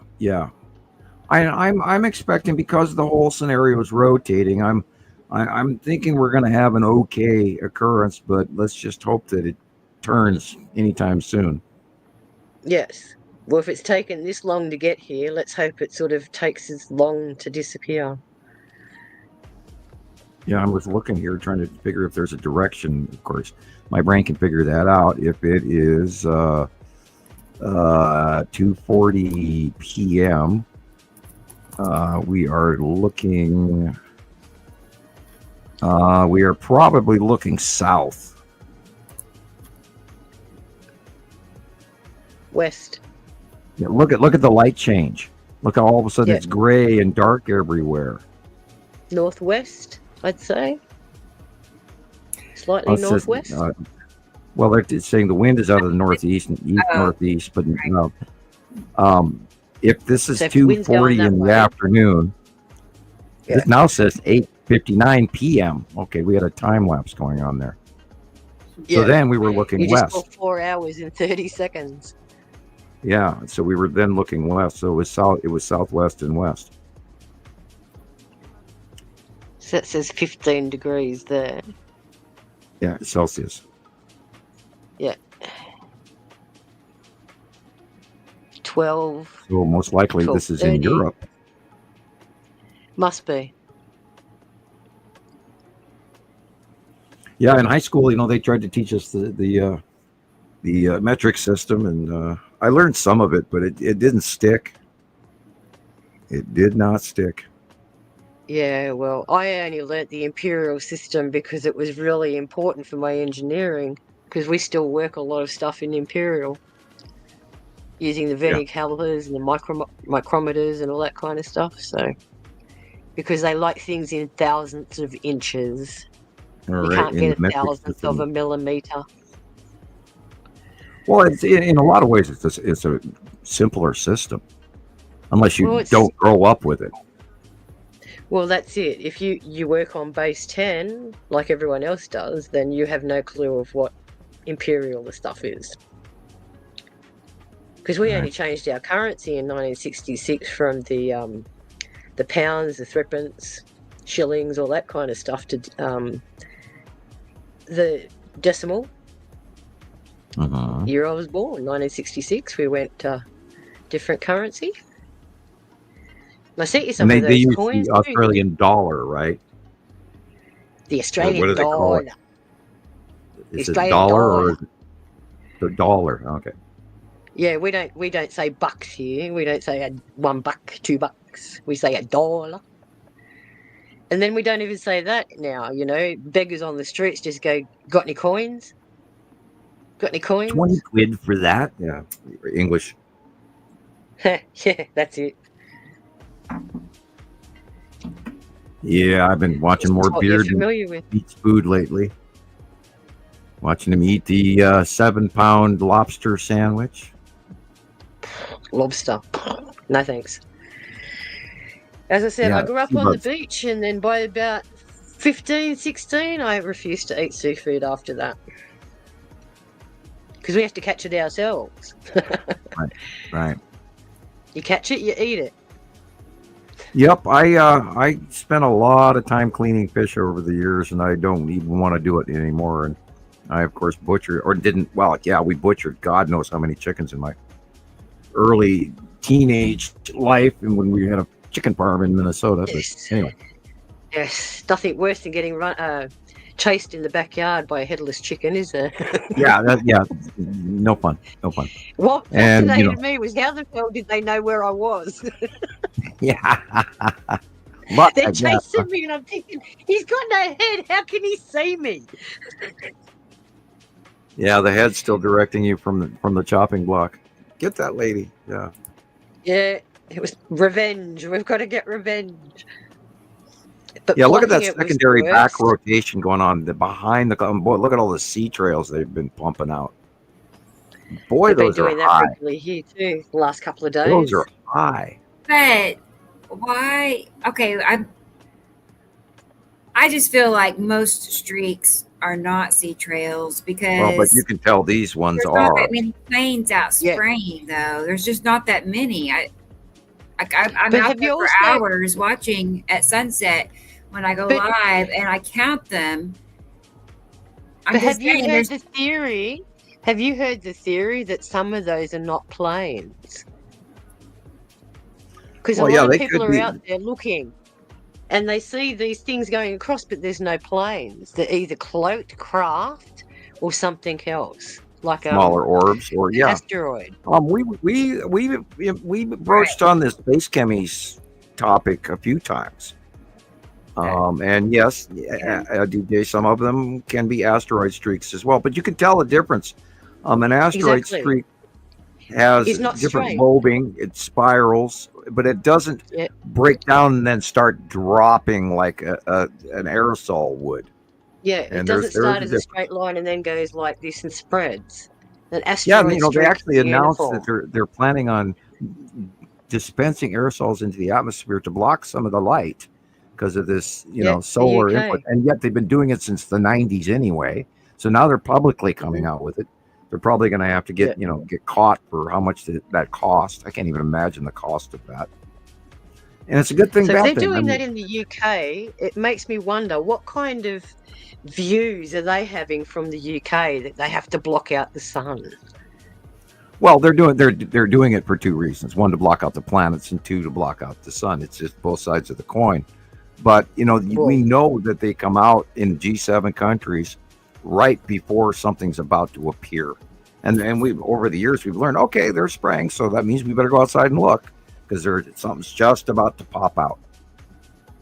I'm expecting, because the whole scenario is rotating. I'm thinking we're going to have an okay occurrence, but let's just hope that it turns anytime soon. Yes. Well, if it's taken this long to get here, let's hope it sort of takes as long to disappear. Yeah, I was looking here trying to figure if there's a direction. Of course, my brain can figure that out. If it is 2:40 p.m., we are looking. We are probably looking south. West. Yeah, look at the light change. Look how all of a sudden it's gray and dark everywhere. Northwest, I'd say. Slightly northwest. Well, they're saying the wind is out of the northeast and east northeast, but if this is 2:40 in the afternoon, it now says 8:59 p.m. Okay, we had a time lapse going on there. So then we were looking you west. just got 4 hours and 30 seconds. Yeah, so we were then looking west. So it was south. It was southwest and west. So that says 15 degrees there. Yeah, Celsius. Yeah. 12. So most likely this is in 12:30. Europe. Must be. Yeah, in high school, they tried to teach us the metric system, and I learned some of it, but it didn't stick. It did not stick. Yeah, well, I only learnt the imperial system because it was really important for my engineering, because we still work a lot of stuff in imperial, using the vernier calipers and the micrometers and all that kind of stuff. So, because they like things in thousandths of inches, you can't get a thousandth of a millimeter. Well, in a lot of ways, it's a simpler system, unless you don't grow up with it. Well, that's it. If you work on base 10, like everyone else does, then you have no clue of what imperial the stuff is. Because we only changed our currency in 1966 from the the pounds, the threepence, shillings, all that kind of stuff to the decimal. Year I was born, 1966. We went different currency. I sent you some And of they those use coins. the Australian dollar, right? The What Australian do they call dollar. it? Is it Australian dollar or dollar. is it the dollar? Okay. Yeah, we don't say bucks here. We don't say $1, $2. We say $1. And then we don't even say that now, you know. Beggars on the streets just go, got any coins? Got any 20 coins? quid for that? Yeah. English. Yeah, that's it. Yeah, I've been watching more What you're Beard and familiar with. eats food lately. Watching him eat the 7-pound lobster sandwich. Lobster. No thanks. As I said, Yeah, I grew up sea on the bugs. beach, and then by about 15, 16, I refused to eat seafood after that. Because we have to catch it ourselves. Right. You catch it, you eat it. Yep, I spent a lot of time cleaning fish over the years, and I don't even want to do it anymore. And I, of course, butchered or didn't. Well, yeah, we butchered God knows how many chickens in my early teenage life, and when we had a chicken farm in Minnesota. But anyway, Yes, nothing worse than getting chased in the backyard by a headless chicken, is there? yeah, no fun. What And fascinated me was how the hell did they know where I was? yeah, but They're chasing me, and I'm thinking, he's got no head. How can he see me? yeah, the head's still directing you from the chopping block. Get that lady. Yeah. Yeah, it was revenge. We've got to get revenge. But Yeah, look at that plucking it was secondary the back worst. rotation going on behind the. Boy, look at all the sea trails they've been pumping out. Boy, We've been those are doing that high. regularly here too, the last couple of days. Those are high. But why? Okay, I just feel like most streaks are not sea trails because Well, but you can tell these ones there's not are. that many planes out spraying though. There's just not that many. I'm But out have there you for also- hours watching at sunset when I go But- live and I count them. I'm But just have you saying, heard there's the theory? Have you heard the theory that some of those are not planes? Because Well, a yeah, lot of they people could are be. out there looking, and they see these things going across, but there's no planes. They're either cloaked craft or something else, like Smaller orbs, or an yeah. asteroid. We broached on this space chemies topic a few times. And yes, DJ, some of them can be asteroid streaks as well, but you can tell the difference. An asteroid Exactly. streak has It's not different straight. lobing, it spirals, but it doesn't Yeah. break down and then start dropping like an aerosol would. Yeah, it And doesn't there's start a as a straight line and then goes like this and spreads. An Yeah, asteroid you know, they streak actually is announced uniform. that they're planning on dispensing aerosols into the atmosphere to block some of the light because of this, Yeah, the solar UK. input. And yet they've been doing it since the 90s anyway. So now they're publicly coming out with it. They're probably going to have to get, get caught for how much that cost. I can't even imagine the cost of that. And it's a good thing So if about they're that. doing that in the UK, it makes me wonder what kind of views are they having from the UK that they have to block out the sun? Well, they're doing it for two reasons: one, to block out the planets, and two, to block out the sun. It's just both sides of the coin. But we know that they come out in G7 countries right before something's about to appear, and we over the years we've learned, okay, they're spraying, so that means we better go outside and look because something's just about to pop out.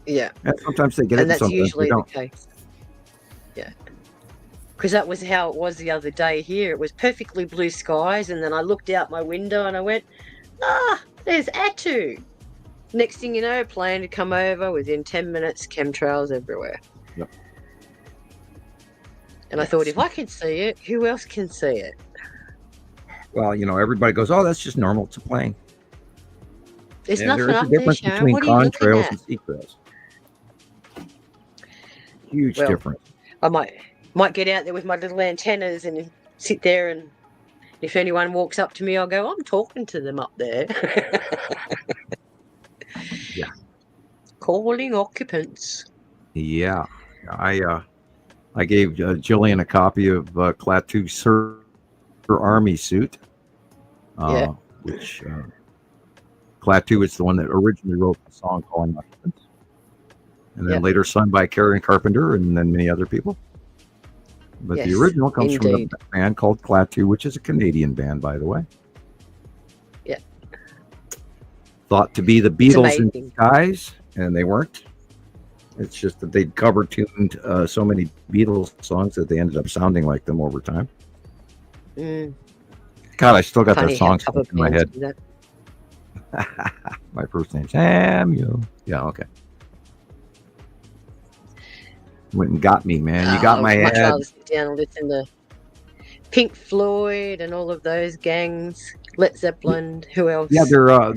Yeah, and sometimes they get it, and and that's sometimes usually they the don't. case. Yeah, because that was how it was the other day here. It was perfectly blue skies, and then I looked out my window and I went, there's Atu. Next thing you know, a plane had come over. Within 10 minutes, chemtrails everywhere. Yep. And I thought, if I can see it, who else can see it? Well, everybody goes, oh, that's just normal. It's a plane. There's Yeah, nothing there is up a there, difference Sharon. between What are you looking contrails at? and sea trails. Huge Well, difference. I might get out there with my little antennas and sit there, and if anyone walks up to me, I'll go, I'm talking to them up there. Yeah. Calling occupants. Yeah, I gave Gillian a copy of Klaatu's Sir Army suit, which Klaatu is the one that originally wrote the song Calling Occupants, and then later sung by Karen Carpenter and then many other people. But the original comes from a band called Klaatu, which is a Canadian band, by the way. Yeah. Thought to be the Beatles in disguise, and they weren't. It's just that they'd cover tuned so many Beatles songs that they ended up sounding like them over time. God, I still got that song stuck in my head. My first name, Samuel. Yeah, okay. Went and got me, man. You got my head. Much rather sit down and listen to Pink Floyd and all of those gangs. Led Zeppelin. Who else? Yeah, they're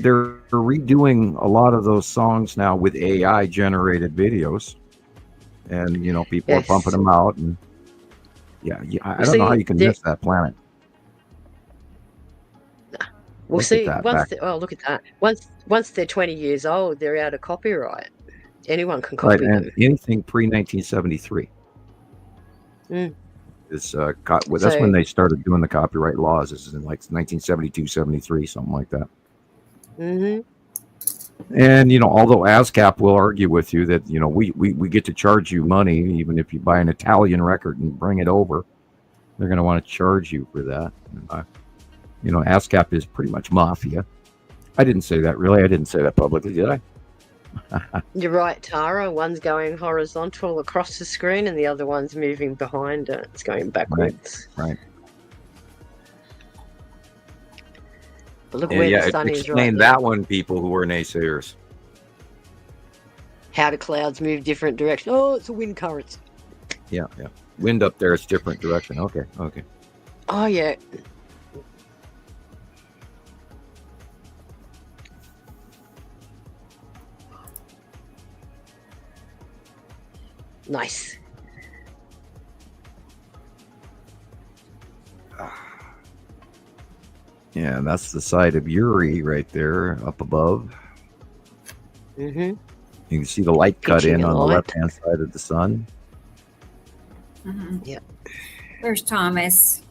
redoing a lot of those songs now with AI generated videos, and people are pumping them out. And I don't know how you can miss that planet. We'll see. Look at that. Once they're 20 years old, they're out of copyright. Anyone can copy them. And anything pre-1973 is that's when they started doing the copyright laws. This is in like 1972, 73, something like that. And although ASCAP will argue with you that we get to charge you money even if you buy an Italian record and bring it over, they're going to want to charge you for that. ASCAP is pretty much mafia. I didn't say that, really. I didn't say that publicly, did I? You're right, Tara. One's going horizontal across the screen and the other one's moving behind it. It's going backwards. Right. But look where the sun is right explain that one, people who are naysayers. How do clouds move different directions? Oh, it's a wind current. Yeah. Wind up there is different direction. Okay. Oh, yeah. Nice. Yeah, that's the side of Uri right there up above. You can see the light cut in on the left-hand side of the sun. Yep. There's Thomas.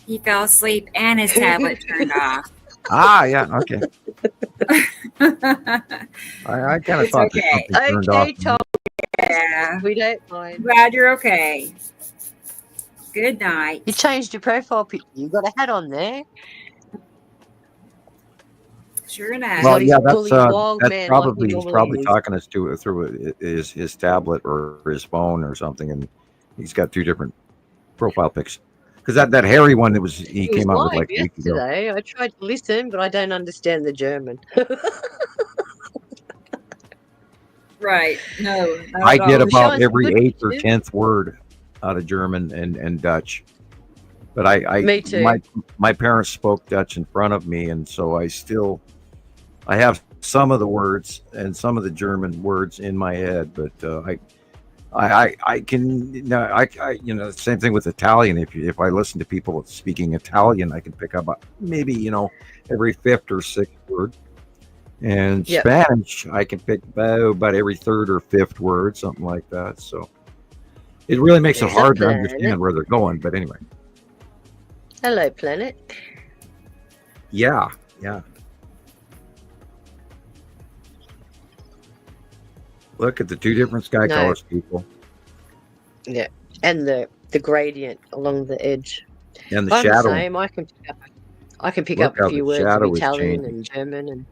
He fell asleep and his tablet turned off. Yeah, okay. I kind of thought that something turned off. Tom. Yeah. We don't mind. Glad you're okay. Good night. You changed your profile picture. You got a hat on there. Sure enough. Well, yeah, that's probably he's probably talking us through his tablet or his phone or something, and he's got two different profile pics. Because that hairy one he came out with like a week ago. I tried to listen, but I don't understand the German. Right. No. I did about every 8th or 10th word out of German and Dutch. But Me too. My parents spoke Dutch in front of me, and so I have some of the words and some of the German words in my head, but I can same thing with Italian. If I listen to people speaking Italian, I can pick up maybe every 5th or 6th word. And Spanish, I can pick about every 3rd or 5th word, something like that. So it really makes it hard to understand where they're going. But anyway. Hello, planet. Yeah. Look at the two different sky colors, people. Yeah, and the gradient along the edge. And the shadow. The same. I can pick up a few words of Italian and German,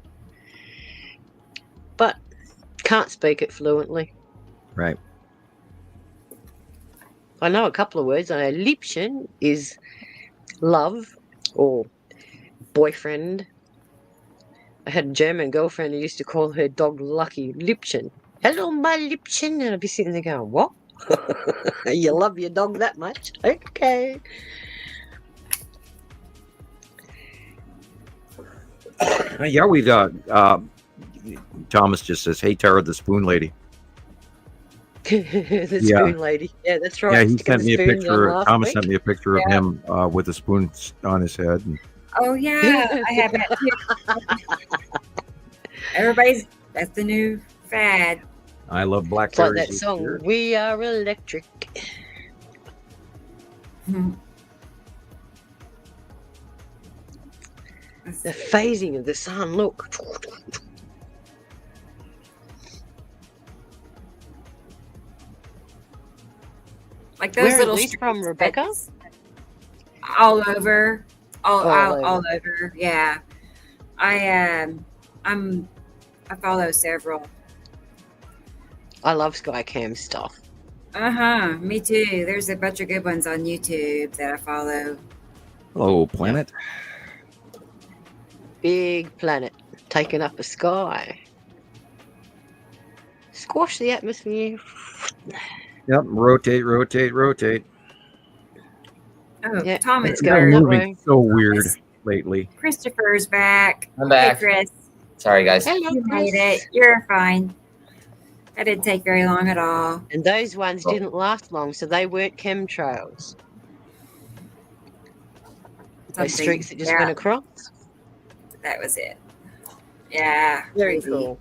but can't speak it fluently. Right. I know a couple of words. I know Liebchen is love or boyfriend. I had a German girlfriend who used to call her dog Lucky Liebchen. Hello, my Liebchen. And I'd be sitting there going, what? You love your dog that much? Okay. Yeah, we Thomas just says, hey, Tara, the spoon lady. The spoon lady. Yeah, that's right. Yeah, he sent me a picture. Thomas sent me a picture of him with a spoon on his head. And... Oh, yeah. I have that too. That's the new fad. I love It's like blackberries. that song, We Are Electric. The phasing of the sun, look. Like those Where are little these from, Rebecca? all over, all All over. Yeah, I follow several. I love Skycam stuff. Me too. There's a bunch of good ones on YouTube that I follow. Hello, planet. Big planet taking up the sky. Squash the atmosphere. Yep. Rotate, rotate, rotate. Oh, Yeah, Thomas, it's They're going that moving way. so weird lately. Christopher's back. I'm back. Hey, Chris. Sorry, guys. Hello, You made Chris. it. You're fine. That didn't take very long at all. And those ones didn't last long, so they weren't chemtrails. Those streaks that just went across. That was it. Yeah. Very crazy. cool.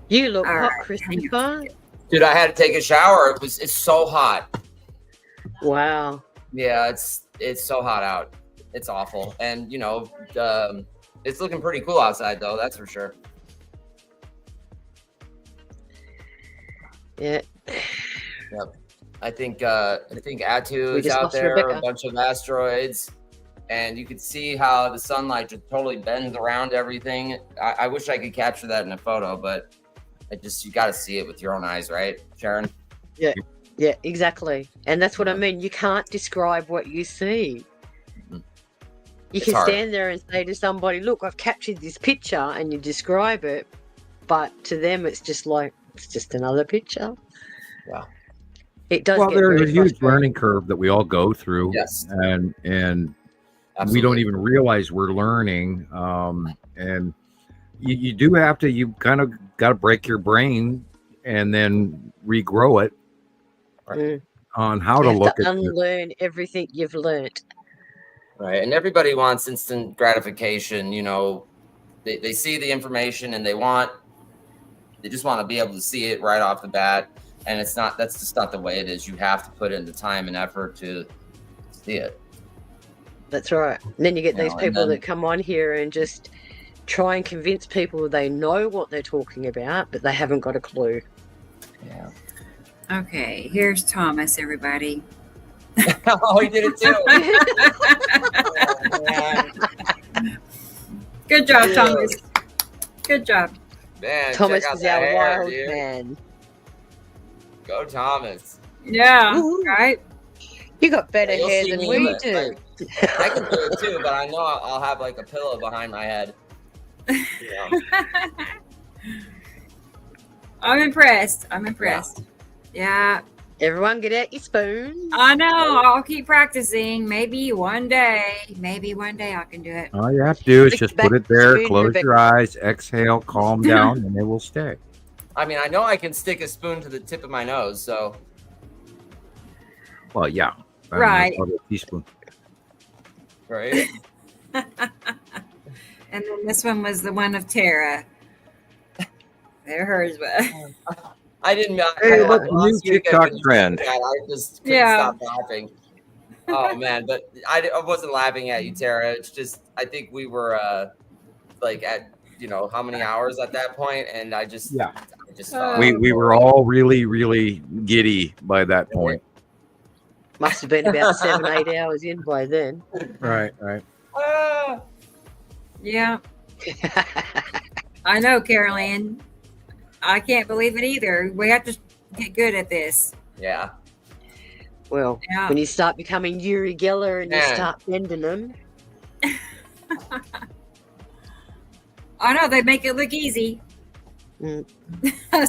You look All hot, right, Christopher. Dude, I had to take a shower. It's so hot. Wow. Yeah, it's so hot out. It's awful. And you know, it's looking pretty cool outside though, that's for sure. Yeah. Yep. I think Atu We is just out lost there, Rebecca. a bunch of asteroids, and you can see how the sunlight just totally bends around everything. I wish I could capture that in a photo, but you got to see it with your own eyes, right, Sharon? Yeah. Yeah, exactly. And that's what I mean. You can't describe what you see. You It's can hard. stand there and say to somebody, look, I've captured this picture, and you describe it, but to them it's just like, it's just another picture. Yeah. It does Well, get there's very a huge frustrating. learning curve that we all go through. Yes. And we Absolutely. don't even realize we're learning. And you do have to, you kind of got to break your brain and then regrow it on how You to have look to at it. unlearn everything you've learnt. Right. And everybody wants instant gratification. You know, they see the information and they just want to be able to see it right off the bat. And that's just not the way it is. You have to put in the time and effort to see it. That's right. And then you get You these know, and people then- that come on here and just try and convince people they know what they're talking about, but they haven't got a clue. Yeah. Okay, here's Thomas, everybody. Oh, he did it too. Good job, Yeah. Thomas. Good job. Man, Thomas check out is that our hair, wild dude. man. Go Thomas. Yeah, Ooh. right? You got better You'll hair see than me we in do. I can do it too, but I know I'll have like a pillow behind my head. Yeah. I'm impressed. Yeah. Everyone get out your spoon. I know. I'll keep practicing. Maybe one day I can do it. All you have to do is Stick just back put it to the there, spoon, close Rebecca. your eyes, exhale, calm down, and it will stay. I mean, I know I can stick a spoon to the tip of my nose, so Well, yeah. Right. Probably a teaspoon. right. And then this one was the one of Tara. There hers was. I didn't. Hey, I, what's the new last week I TikTok couldn't trend? do that. I just couldn't Yeah. stop laughing. Oh man, but I wasn't laughing at you, Tara. It's just I think we were like at how many hours at that point, and I just thought, We were all really, really giddy by that point. Must have been about 7-8 hours in by then. Right. ah! Yeah. I know, Carol Ann. I can't believe it either. We have to get good at this. Yeah. Well, Yeah. when you start becoming Uri Geller and you Man. start bending them, I know they make it look easy.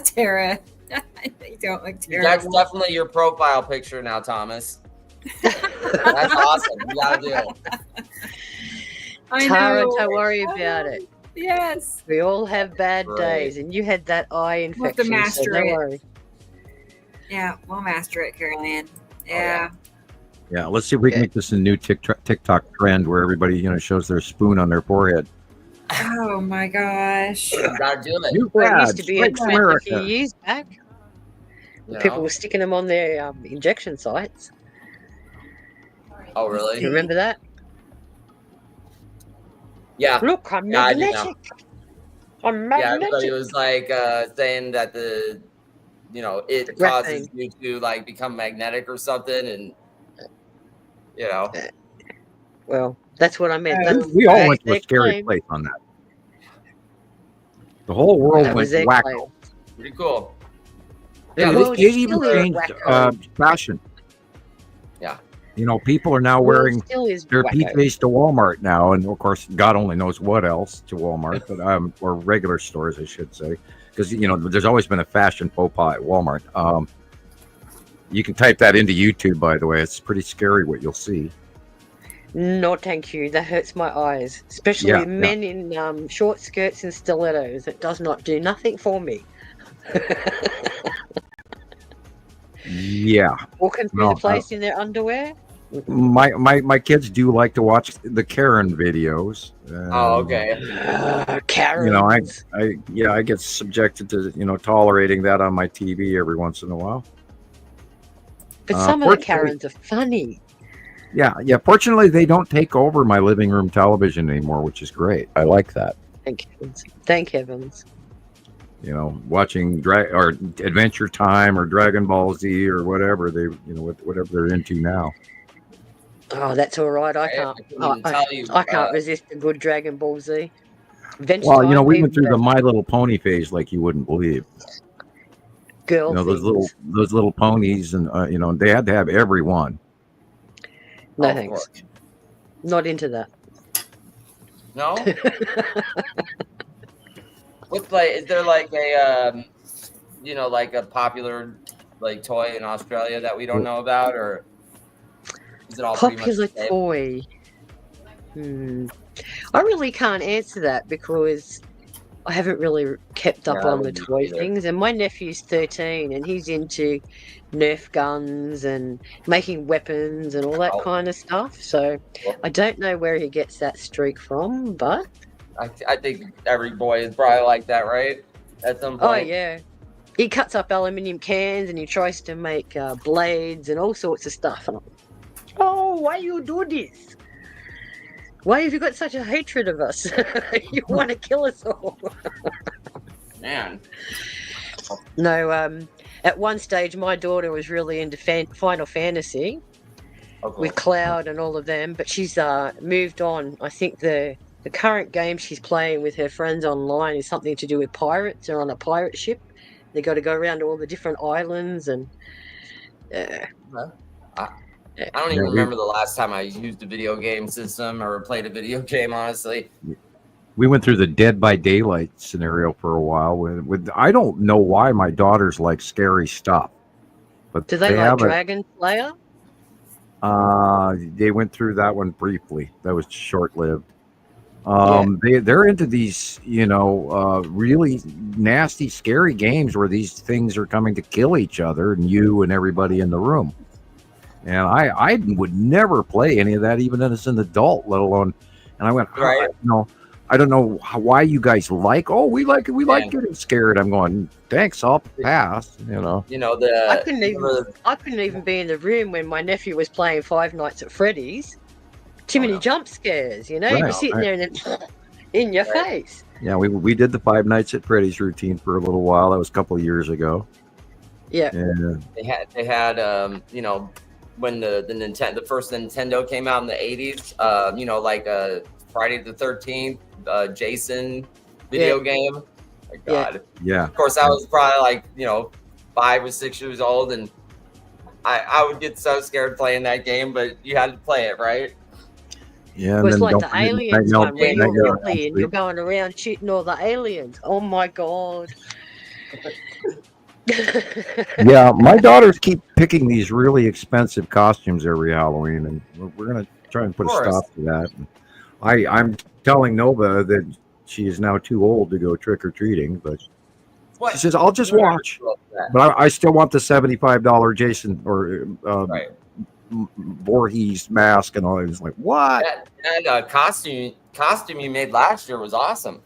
Tara. They don't look That's terrible. definitely your profile picture now, Thomas. That's awesome. You gotta do it. I Tara, know. don't worry about it. Yes. We all have bad Right. days, and you had that eye We'll have to infection, so master don't it. worry. Yeah, we'll master it, Carol Ann. Yeah. Yeah. Let's see if we can make this a new TikTok trend where everybody, shows their spoon on their forehead. Oh my gosh. You gotta do it. New Well, it used to fads, be a strikes trend a few America. years back. You People know? were sticking them on their injection sites. Oh, really? You remember that? Yeah. Look, I'm Yeah, I do now. magnetic. I'm Yeah, magnetic. everybody was like saying that it The causes graphene. you to like become magnetic or something, and Well, that's what I meant. We all That's went to a their scary claim. place on that. The whole world That went was their wacko. claim. pretty cool. Yeah, The world it even still is changed wacko. fashion. Yeah. People are now The world wearing still is their wacko. PJs to Walmart now, and of course, God only knows what else to Walmart, but or regular stores, I should say, because there's always been a fashion faux pas at Walmart. You can type that into YouTube, by the way. It's pretty scary what you'll see. No, thank you. That hurts my eyes. Especially Yeah, men in short skirts and stilettos. It does not do nothing for me. Yeah. Walking through No, the place in their underwear. my kids do like to watch the Karen videos. Oh, okay. Karen. I get subjected to tolerating that on my TV every once in a while. But some of the fortunately- Karens are funny. Yeah. Fortunately, they don't take over my living room television anymore, which is great. I like that. Thank heavens. Thank heavens. Watching or Adventure Time or Dragon Ball Z or whatever whatever they're into now. Oh, that's all right. I can't. I can't resist a good Dragon Ball Z. Adventure Well, Time, we even went through the better. My Little Pony phase like you wouldn't believe. Girl those things. little ponies, and they had to have every one. No thanks. Not into that. No. What's is there like a like a popular like toy in Australia that we don't know about, or is it all Popular pretty much the same? toy. I really can't answer that because I haven't really kept up Yeah, I on the wouldn't toy either. things. And my nephew's 13 and he's into Nerf guns and making weapons and all that kind of stuff. So I don't know where he gets that streak from, but I think every boy is probably like that, right? At some oh point. yeah. He cuts up aluminium cans and he tries to make blades and all sorts of stuff. And I'm, oh, why you do this? Why have you got such a hatred of us? You want to kill us all. Man. No, at one stage, my daughter was really into Final Fantasy with Cloud and all of them, but she's moved on. I think the current game she's playing with her friends online is something to do with pirates. They're on a pirate ship. They got to go around to all the different islands and. I don't even remember the last time I used a video game system or played a video game, honestly. We went through the Dead by Daylight scenario for a while. With I don't know why my daughters like scary stuff, but Do they like Dragon Slayer? They went through that one briefly. That was short-lived. They're into these, really nasty, scary games where these things are coming to kill each other and you and everybody in the room. And I would never play any of that, even as an adult, let alone. And I went, right. I don't know why you guys like. Oh, we like getting scared. I'm going, thanks, I'll pass. I couldn't even be in the room when my nephew was playing Five Nights at Freddy's. Too many jump scares, You'd be sitting there and then in your face. Yeah, we did the Five Nights at Freddy's routine for a little while. That was a couple of years ago. Yeah. And, They had when the first Nintendo came out in the 80s, like Friday the 13th, Jason video game. My God. Yeah. Of course, I was probably 5 or 6 years old, and I would get so scared playing that game, but you had to play it, right? Yeah. It was like the aliens one where you're Ripley and you're going around shooting all the aliens. Oh my God. Yeah, my daughters keep picking these really expensive costumes every Halloween, and we're going to try and put a stop to that. And I'm telling Nova that she is now too old to go trick-or-treating, but she says, I'll just watch. But I still want the $75 Jason or Voorhees mask and all. It's like, what? And costume costume you made last year was awesome.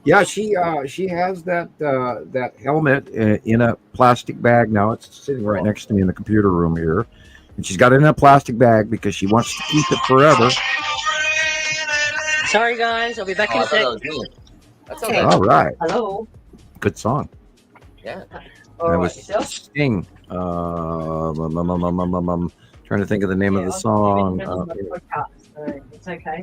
Yeah, she has that helmet in a plastic bag now. It's sitting right next to me in the computer room here, and she's got it in a plastic bag because she wants to keep it forever. Sorry, guys. I'll be back in a sec. That's okay. All right. Hello. Good song. Yeah. That was Sting. Trying to think of the name of the song. It's okay.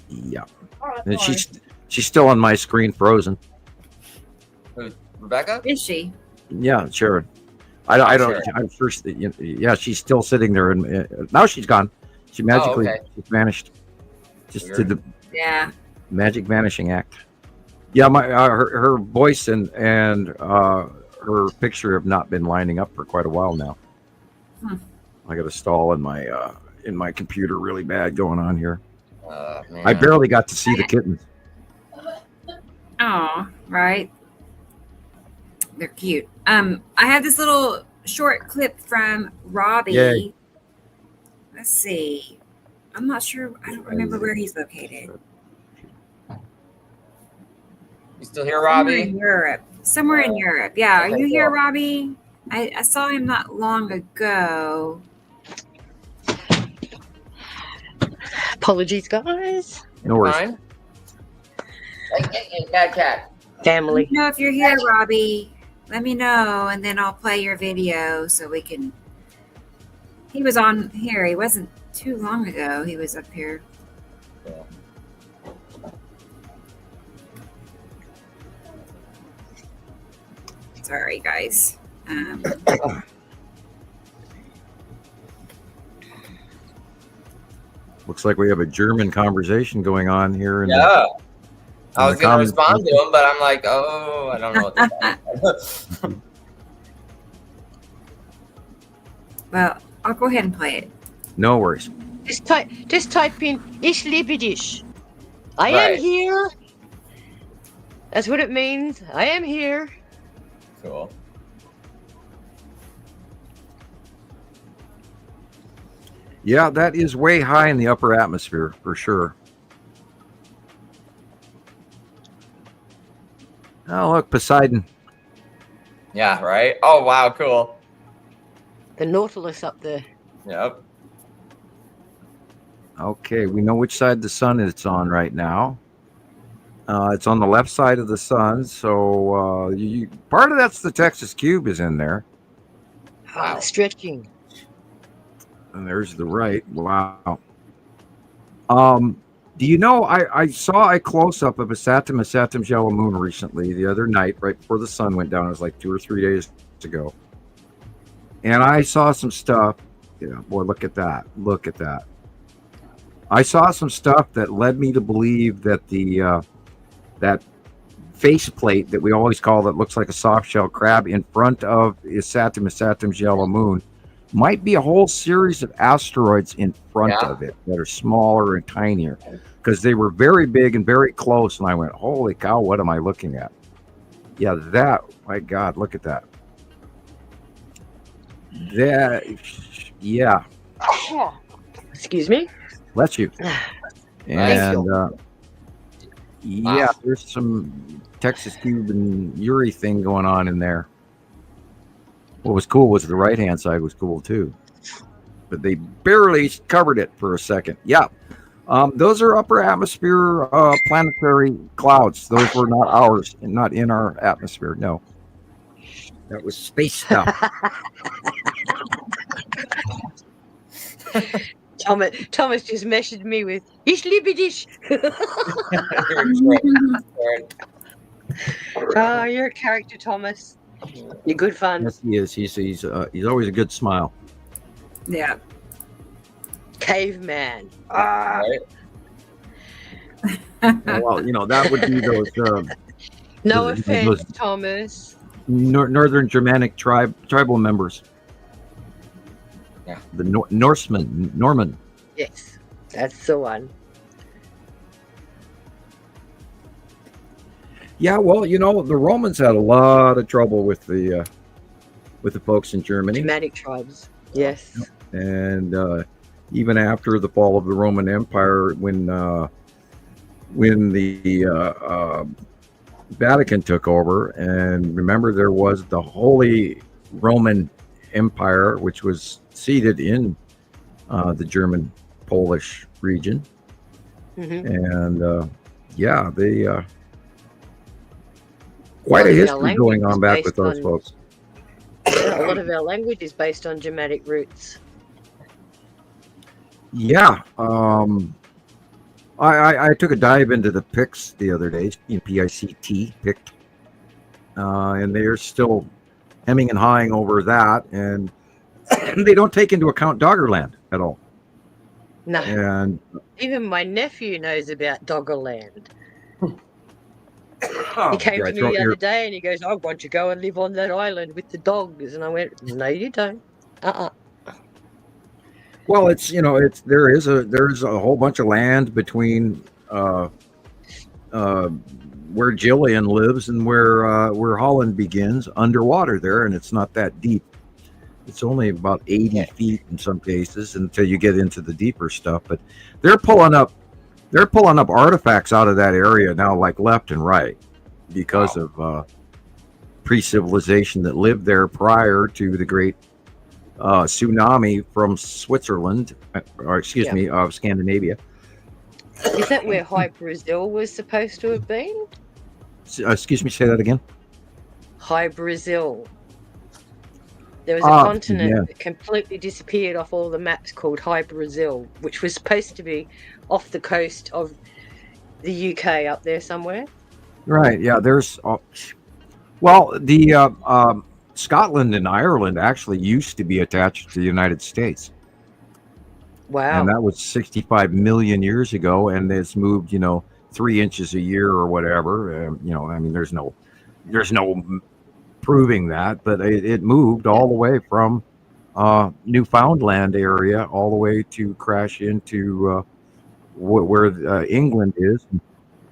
Yeah. All right, And she's still on my screen, frozen. Who, Rebecca? Is she? Yeah, Sharon. I don't. Sharon. I'm first. Yeah, she's still sitting there, and now she's gone. She magically just vanished. Just did the magic vanishing act. Yeah, my her voice and her picture have not been lining up for quite a while now. I got a stall in my computer really bad going on here. I barely got to see the kittens. Oh, right. They're cute. I have this little short clip from Robbie. Yay. Let's see. I'm not sure. I don't remember where he's located. You still here, Robbie? Somewhere in Europe. Yeah. Are Okay, you here, cool. Robbie? I saw him not long ago. Apologies, guys. No worries. Fine. Hey, bad cat. Family. Let me know if you're here, Robbie. Let me know, and then I'll play your video so we can. He was on here. He wasn't too long ago. He was up here. Yeah. Sorry, guys. Looks like we have a German conversation going on here. Yeah. I was going to respond to him, but I'm like, oh, I don't know what to say. Well, I'll go ahead and play it. No worries. Just type in Ich liebe dich. I am Right. here. That's what it means. I am here. Cool. Yeah, that is way high in the upper atmosphere for sure. Oh, look, Poseidon. Yeah, right? Oh, wow, cool. The Nautilus up there. Yep. Okay, we know which side the sun it's on right now. It's on the left side of the sun, so part of that's the Texas cube is in there. Wow. Stretching. And there's the right. Wow. Do you know, I saw a close-up of a Saturn yellow moon recently, the other night, right before the sun went down. It was like 2 or 3 days ago. And I saw some stuff. Yeah, boy, look at that. Look at that. I saw some stuff that led me to believe that that faceplate that we always call that looks like a soft-shell crab in front of Saturn's yellow moon might be a whole series of asteroids in front of it that are smaller and tinier, because they were very big and very close, and I went, holy cow, what am I looking at? Yeah, that, my God, look at that. That, yeah. Excuse me. Bless you. And yeah, Wow. there's some Texas cube and Uri thing going on in there. What was cool was the right-hand side was cool too, but they barely covered it for a second. Yeah, those are upper atmosphere planetary clouds. Those were not ours and not in our atmosphere. No, that was space stuff. Thomas just messaged me with Ich liebe dich. Oh, you're a character, Thomas. You're good fun. Yes, he is. He's always a good smile. Yeah. Caveman. Right? Well, you know that would be those. No those- offense, those Thomas. Northern Germanic tribal members. Yeah. The Norman. Yes, that's the one. Yeah, well, you know, the Romans had a lot of trouble with the folks in Germany. Germanic tribes. Yes. And even after the fall of the Roman Empire, when the Vatican took over. And remember, there was the Holy Roman Empire, which was seated in the German-Polish region. And yeah, they quite a history going on back with those folks. Yeah, a lot of our language is based on Germanic roots. Yeah. I took a dive into the Picts the other day, P-I-C-T, Pict. And they're still hemming and hawing over that. And they don't take into account Doggerland at all. No. And even my nephew knows about Doggerland. He came to me the other day and he goes, "I want to go and live on that island with the dogs." And I went, "No, you don't." Well, there's a whole bunch of land between where Gillian lives and where Holland begins underwater there, and it's not that deep. It's only about 80 feet in some cases until you get into the deeper stuff. But they're pulling up artifacts out of that area now, like left and right, because of pre-civilization that lived there prior to the great tsunami from Switzerland, or excuse me, of Scandinavia. Is that where High Brazil was supposed to have been? Excuse me, say that again. High Brazil. There was a continent that completely disappeared off all the maps called High Brazil, which was supposed to be off the coast of the UK up there somewhere. Right, yeah, there's... well, the Scotland and Ireland actually used to be attached to the United States. Wow. And that was 65 million years ago, and it's moved, 3 inches a year or whatever. I mean, there's no proving that, but it moved all the way from Newfoundland area all the way to crash into where England is.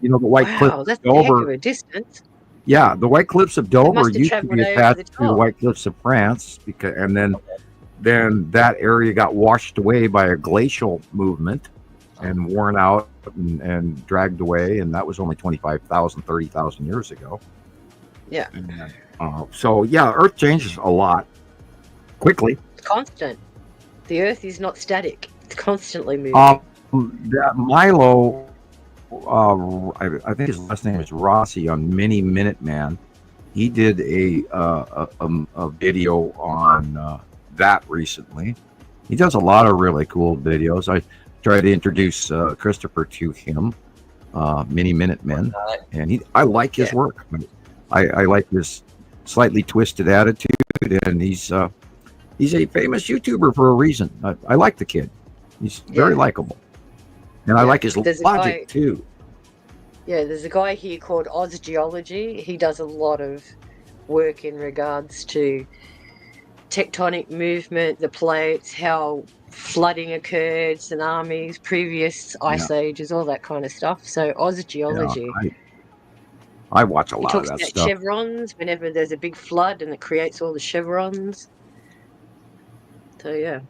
The White Cliffs of that's Dover. a heck of a distance. Yeah, the White Cliffs of Dover used to be attached to the top. White Cliffs of France, and then that area got washed away by a glacial movement and worn out and dragged away, and that was only 25,000, 30,000 years ago. Yeah. So yeah, Earth changes a lot quickly. It's constant. The Earth is not static. It's constantly moving. That Milo, I think his last name is Rossi on Mini Minute Man. He did a video on that recently. He does a lot of really cool videos. I tried to introduce Christoper to him, Mini Minute Man, and I like his work. I like his slightly twisted attitude, and he's a famous YouTuber for a reason. I like the kid. He's very likable, and I like his logic too. Yeah, there's a guy here called Oz Geology. He does a lot of work in regards to tectonic movement, the plates, how flooding occurred, tsunamis, previous ice ages, all that kind of stuff. So Oz Geology. Yeah, I watch a lot of he that talks stuff. about chevrons whenever there's a big flood and it creates all the chevrons. So yeah.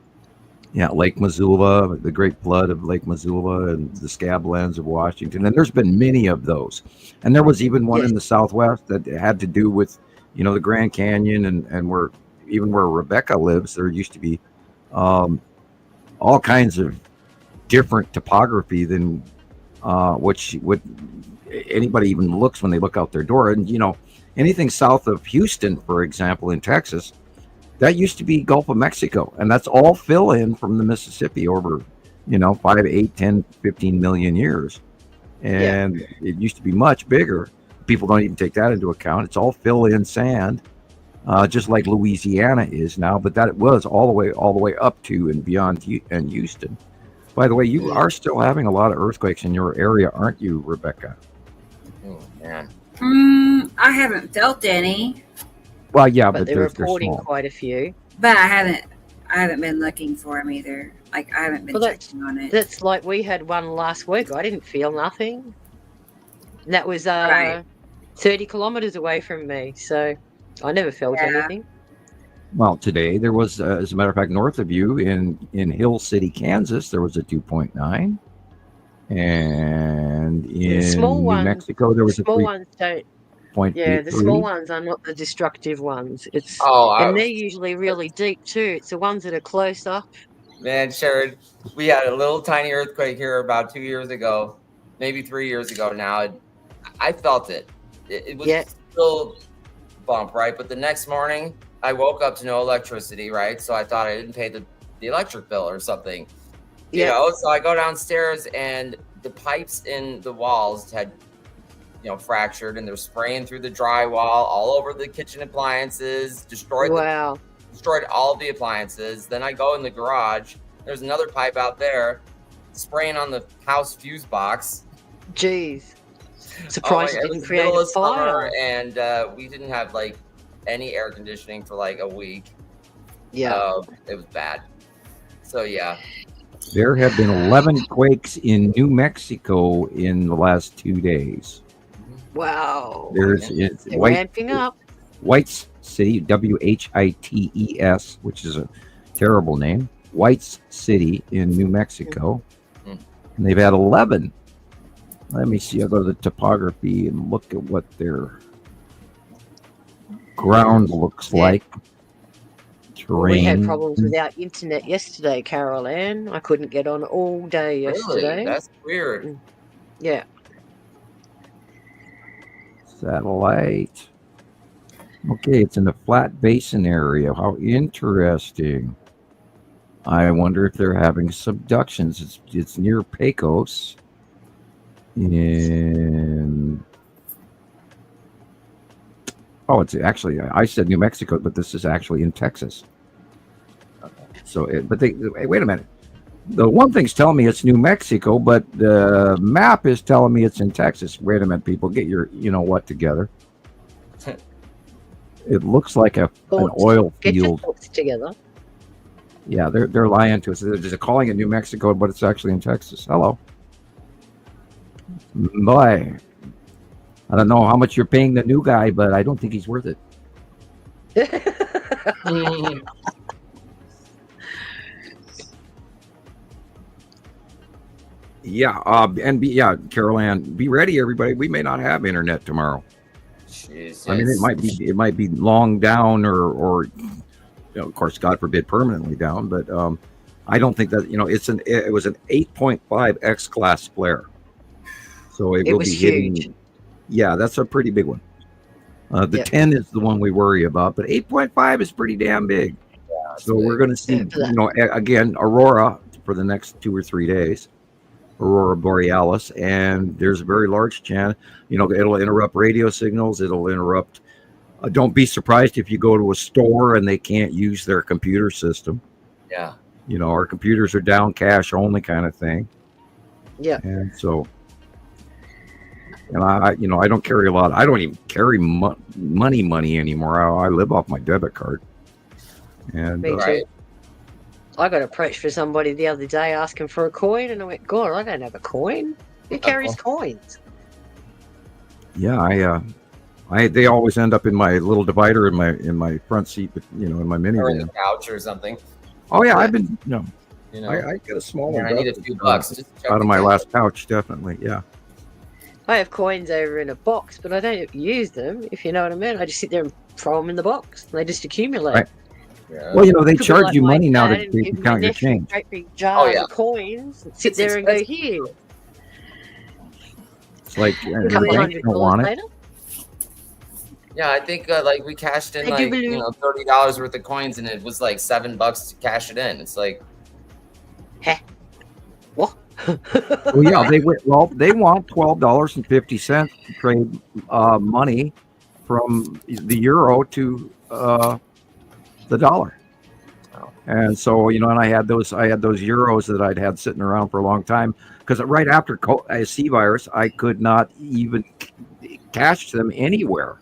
Yeah, Lake Missoula, the Great Flood of Lake Missoula, and the Scablands of Washington, and there's been many of those. And there was even one in the Southwest that had to do with, the Grand Canyon and where Rebecca lives. There used to be all kinds of different topography than what anybody even looks when they look out their door. And anything south of Houston, for example, in Texas, that used to be Gulf of Mexico, and that's all fill in from the Mississippi over 5, 8, 10, 15 million years. And it used to be much bigger. People don't even take that into account. It's all fill in sand, just like Louisiana is now, but that it was all the way up to and beyond and Houston. By the way, you are still having a lot of earthquakes in your area, aren't you, Rebecca? Oh man. I haven't felt any. Well, yeah, but they're reporting quite a few. But I haven't been looking for them either. Like I haven't been checking on it. That's like we had one last week. I didn't feel nothing. That was 30 kilometers away from me, so I never felt anything. Well, today there was, as a matter of fact, north of you in Hill City, Kansas, there was a 2.9, and in Small New ones, Mexico there was a small ones don't. 3.83. Yeah, the small ones are not the destructive ones. And they're usually really deep too. It's the ones that are close up. Man, Sharon, we had a little tiny earthquake here about 2 years ago, maybe 3 years ago now. I felt it. It was still bump, right? But the next morning, I woke up to no electricity, right? So I thought I didn't pay the electric bill or something. You know, so I go downstairs and the pipes in the walls had, fractured, and they're spraying through the drywall all over the kitchen appliances, destroyed all the appliances. Then I go in the garage. There's another pipe out there spraying on the house fuse box. Jeez. Surprised it didn't create a fire. And we didn't have like any air conditioning for like a week. Yeah. It was bad. So yeah. There have been 11 quakes in New Mexico in the last 2 days. Wow. It's ramping up. White's City, WHITES, which is a terrible name. White's City in New Mexico. And they've had 11. Let me see. I'll go to the topography and look at what their ground looks like. Terrain. We had problems with our internet yesterday, Carol Ann. I couldn't get on all day yesterday. Really? That's weird. Yeah. Satellite. Okay, it's in the flat basin area. How interesting. I wonder if they're having subductions. It's near Pecos. It's actually, I said New Mexico, but this is actually in Texas. So, wait a minute. The one thing's telling me it's New Mexico, but the map is telling me it's in Texas. Wait a minute, people, get your what together. It looks like an oil field. Get your thoughts together. Yeah, they're lying to us. They're just calling it New Mexico, but it's actually in Texas. Hello. Boy, I don't know how much you're paying the new guy, but I don't think he's worth it. Carol Ann, be ready, everybody. We may not have internet tomorrow. Jeez, I mean, it might be long down, or of course, God forbid, permanently down. But I don't think that it was an 8.5 X class flare, so it will be hitting. Huge. Yeah, that's a pretty big one. The 10 is the one we worry about, but 8.5 is pretty damn big. Yeah, so we're going to see, again, aurora for the next 2 or 3 days. Aurora borealis, and there's a very large chance, it'll interrupt radio signals. It'll interrupt. Don't be surprised if you go to a store and they can't use their computer system. Yeah. Our computers are down, cash only kind of thing. Yeah. And so, I don't carry a lot. I don't even carry money anymore. I live off my debit card. And me too. I got approached for somebody the other day asking for a coin, and I went, God, I don't have a coin. Who carries coins? Yeah, they always end up in my little divider in my front seat, in my minivan. Or in the couch or something. Oh yeah, I've been, I get a small one. I need a few bucks just out of my last couch, definitely. Yeah. I have coins over in a box, but I don't use them, if you know what I mean. I just sit there and throw them in the box, and they just accumulate. Right. Yeah. Well, they charge you money now to count your change. Great big jar of coins. Sit there and go, here. It's like you don't want it. Yeah, I think we cashed in $30 worth of coins, and it was like $7 to cash it in. It's like, what? Well, yeah, they want $12.50 to trade money from the euro to the dollar. And so, and I had those euros that I'd had sitting around for a long time, because right after C virus, I could not even cash them anywhere.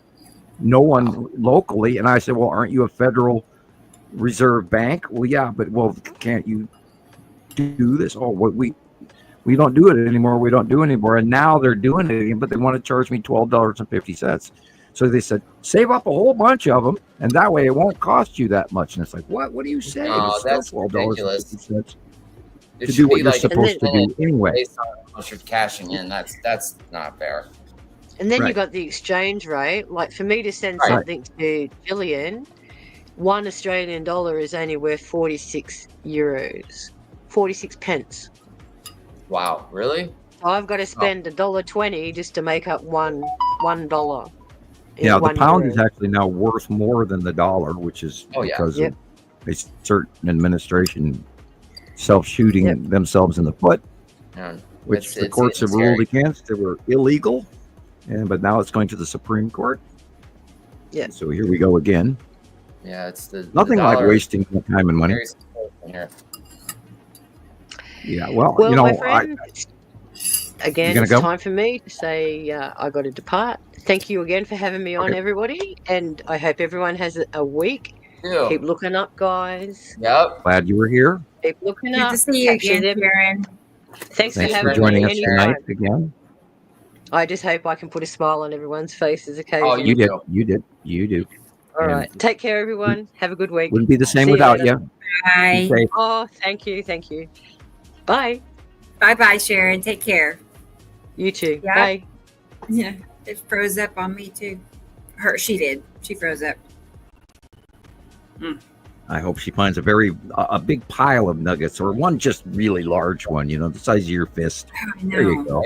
No one locally. And I said, well, aren't you a Federal Reserve Bank? Well, yeah, but can't you do this? Oh, we don't do it anymore. We don't do it anymore. And now they're doing it again, but they want to charge me $12.50. So they said, save up a whole bunch of them, and that way it won't cost you that much. And it's like, what? What do you say? No, It's that's still ridiculous. $12.50 It to should do what be you're like supposed to do anyway. based on how much you're cashing in. That's not fair. And then you Right. got the exchange rate. Like for me to send Right. something to Gillian, $1 Australian is only worth 46 euros, 46 pence. Wow, really? So I've got to spend $1.20 just to make up $1. Yeah, the $1 pound euro. is actually now worth more than the dollar, which is Oh, yeah. because Yep. of a certain administration self-shooting Yep. themselves in the foot, Yeah. which the courts have scary. ruled against. They were illegal, but now it's going to the Supreme Court. Yeah. So here we go again. Yeah, it's the Nothing the like dollar wasting your time and money. carries the here. Yeah, well, Well, you know, my friend, again, gonna it's go? time for me to say I got to depart. Thank you again for having me on, Okay. everybody, and I hope everyone has a week. Ew. Keep looking up, guys. Yep. Glad you were here. Keep looking Good up. to see you Capture again, them. Karen. Thanks Thanks for for having joining me us anytime. tonight again. I just hope I can put a smile on everyone's faces Oh, occasionally. You did. do. You did. You do. All And right. Take care, everyone. Have a good week. wouldn't be the same See you without later. you. Bye. Be safe. Oh, thank you. Thank you. Bye. Bye, Sharon. Take care. You too. Yeah. Bye. Yeah, it froze up on me too. She did. She froze up. I hope she finds a big pile of nuggets, or one just really large one, you know, the size of your fist. I There you know. go.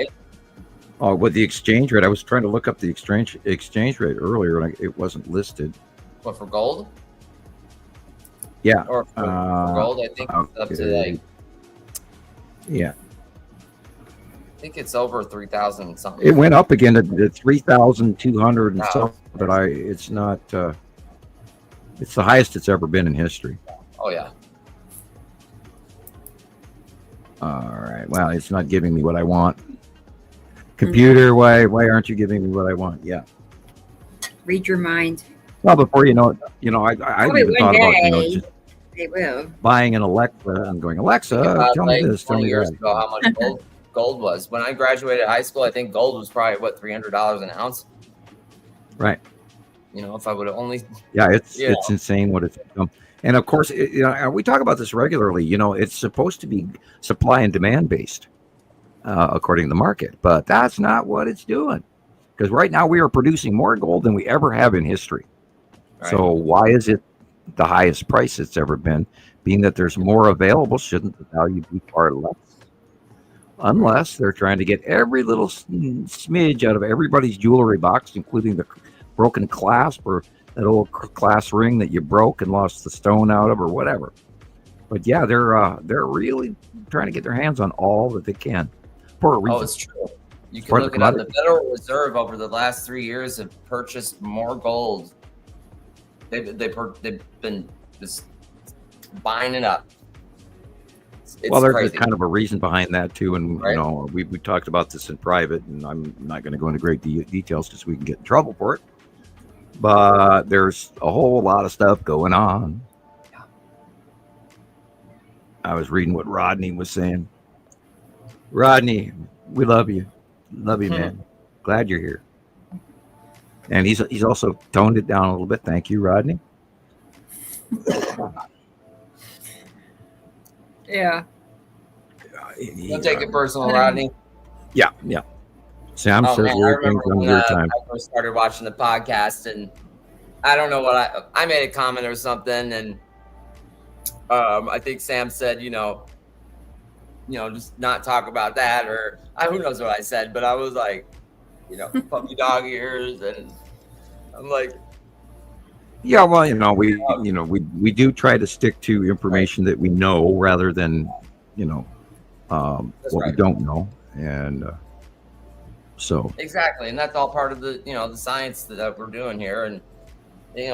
Oh, with the exchange rate, I was trying to look up the exchange rate earlier, and it wasn't listed. What, for gold? Yeah. Or for gold, I think it's up to like, Yeah. I think it's over 3,000 something. It went up again to 3,200 and Wow. something, but it's not. It's the highest it's ever been in history. Oh yeah. All right. Well, it's not giving me what I want. Computer, why aren't you giving me what I want? Yeah. Read your mind. Well, before you know it, I Probably even one thought about day just they will. buying an Alexa and going, Alexa, About tell me like this, tell 20 me years that. ago, how much gold was. When I graduated high school, I think gold was probably what, $300 an ounce. Right. You know, if I would have only. Yeah, it's you know. insane what it's become. And of course, we talk about this regularly. You know, it's supposed to be supply and demand based, according to the market, but that's not what it's doing. Because right now we are producing more gold than we ever have in history. Right. So why is it the highest price it's ever been? Being that there's more available, shouldn't the value be far less? Unless they're trying to get every little smidge out of everybody's jewelry box, including the broken clasp or that old class ring that you broke and lost the stone out of, or whatever. But yeah, they're really trying to get their hands on all that they can for a reason. Oh, it's true. You Part can of look it up. The commodity. Federal Reserve over the last 3 years have purchased more gold. They've been just buying it up. It's Well, there's crazy. kind of a reason behind that too, and Right. we talked about this in private, and I'm not going to go into great details because we can get in trouble for it. But there's a whole lot of stuff going on. I was reading what Rodney was saying. Rodney, we love you, man. Glad you're here. And he's also toned it down a little bit. Thank you, Rodney. Yeah. Don't take it personal, Rodney. Yeah. Sam says man, I weird things remember on when your I time. first started watching the podcast, and I don't know what I made a comment or something, and I think Sam said, just not talk about that, or who knows what I said, but I was like, puppy dog ears, and I'm like, Yeah, well, we do try to stick to information that we know rather than, what we don't know, and so exactly, and that's all part of the the science that we're doing here, and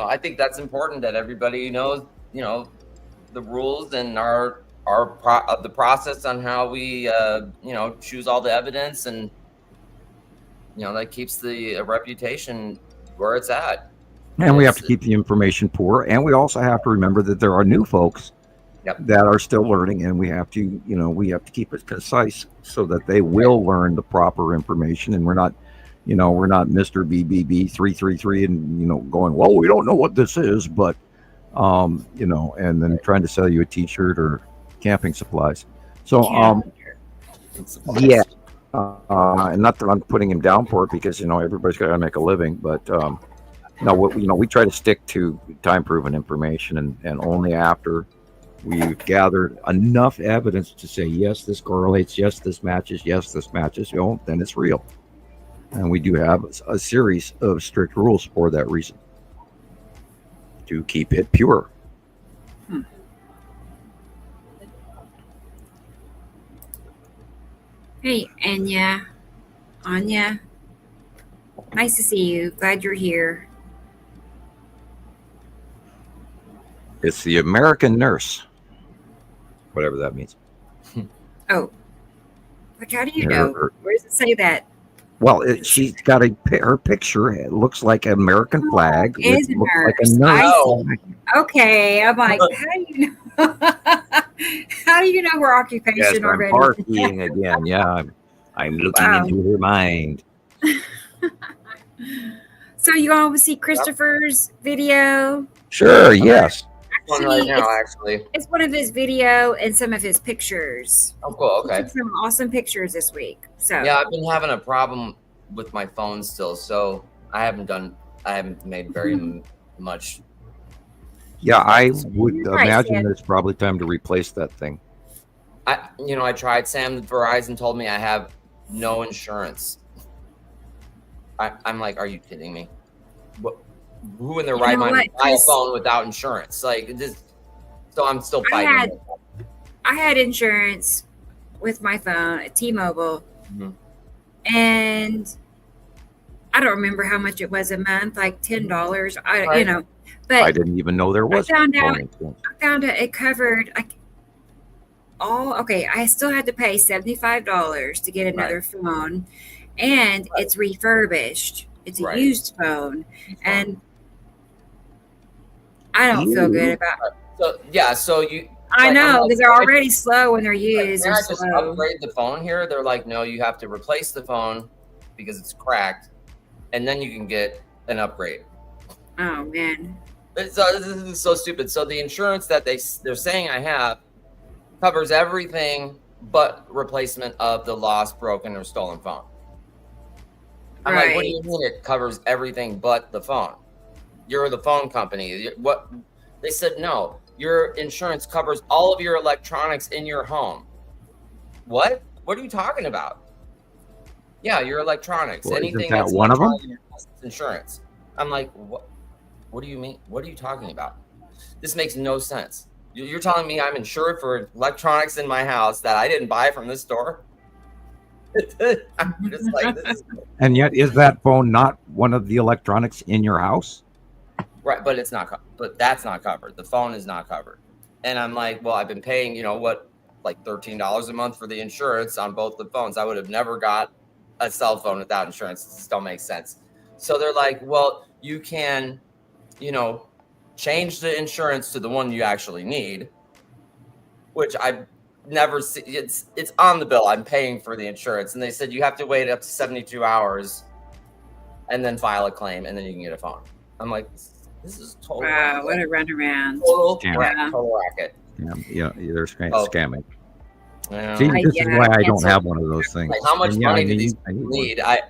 I think that's important that everybody knows the rules and the process on how we choose all the evidence, and that keeps the reputation where it's at. and we have to keep the information poor, and we also have to remember that there are new folks that are still learning, and we have to keep it concise so that they will learn the proper information, and we're not we're not Mr. BBB 333 and going, well, we don't know what this is, but and then trying to sell you a T-shirt or camping supplies. So yeah. And not that I'm putting him down for it, because everybody's got to make a living, but no, we try to stick to time-proven information, and only after we've gathered enough evidence to say yes, this correlates, yes, this matches, then it's real. And we do have a series of strict rules for that reason, to keep it pure. Hey, Anya. Nice to see you. Glad you're here. It's the American nurse, whatever that means. Oh, like, how do you know? Where does it say that? Well, she's got her picture. It looks like an American flag. It looks like a nurse. Okay, I'm like, how do you know? How do you know her occupation yes, already? I'm partying again. Yeah, I'm looking into her mind. So you all see Christopher's video? Sure. Yes. Actually, it's one of his video and some of his pictures. Oh, cool. Okay. He took some awesome pictures this week. So yeah, I've been having a problem with my phone still, so I haven't made very much. Yeah, I would imagine it's probably time to replace that thing. I tried. Sam, Verizon told me I have no insurance. I'm like, are you kidding me? What? Who in their right mind would buy a phone without insurance? Like this, so I'm still fighting. I had insurance with my phone at T-Mobile, and I don't remember how much it was a month, like $10. But I didn't even know there was. I found out it covered I still had to pay $75 to get another phone, and it's refurbished. It's a used phone, and I don't feel good about it. So you. I know, because they're already slow when they're used. Can I just upgrade the phone here? They're like, no, you have to replace the phone because it's cracked, and then you can get an upgrade. Oh man. So this is so stupid. So the insurance that they're saying I have covers everything but replacement of the lost, broken, or stolen phone. I'm like, what do you mean it covers everything but the phone? You're the phone company. What? They said no. Your insurance covers all of your electronics in your home. What? What are you talking about? Yeah, your electronics. Well, anything isn't that that's one of them? Insurance. I'm like, what? What do you mean? What are you talking about? This makes no sense. You're telling me I'm insured for electronics in my house that I didn't buy from this store? I'm just like, this. And yet, is that phone not one of the electronics in your house? Right, but it's not. But that's not covered. The phone is not covered. And I'm like, well, I've been paying, like $13 a month for the insurance on both the phones. I would have never got a cell phone without insurance. This don't make sense. So they're like, well, you can, change the insurance to the one you actually need, which I've never seen. It's on the bill. I'm paying for the insurance. And they said you have to wait up to 72 hours and then file a claim, and then you can get a phone. I'm like, this is total. Wow, what a runaround. Total racket. Yeah, they're scamming. Yeah. See, this is why I don't have one of those things. Like, how much money do these people need? I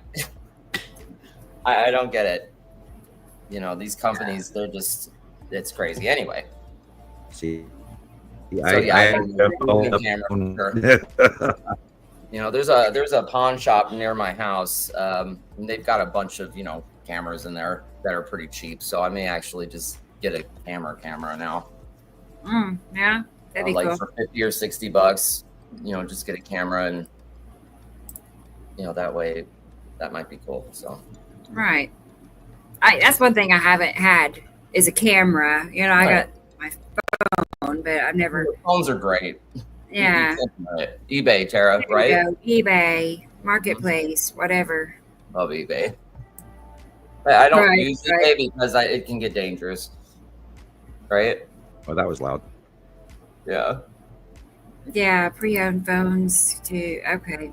don't get it. These companies, they're just, it's crazy. Anyway. See, there's a pawn shop near my house. And they've got a bunch of, cameras in there that are pretty cheap. So I may actually just get a camera now. Yeah, that'd be like cool. for $50 or $60, just get a camera, and that way, that might be cool. So right, that's one thing I haven't had is a camera. I got my phone, but I've never. Phones are great. Yeah. eBay, Tara, right? eBay, Marketplace, whatever. Love eBay. I don't use eBay because it can get dangerous. Right? Oh, that was loud. Yeah. Yeah, pre-owned phones too. Okay.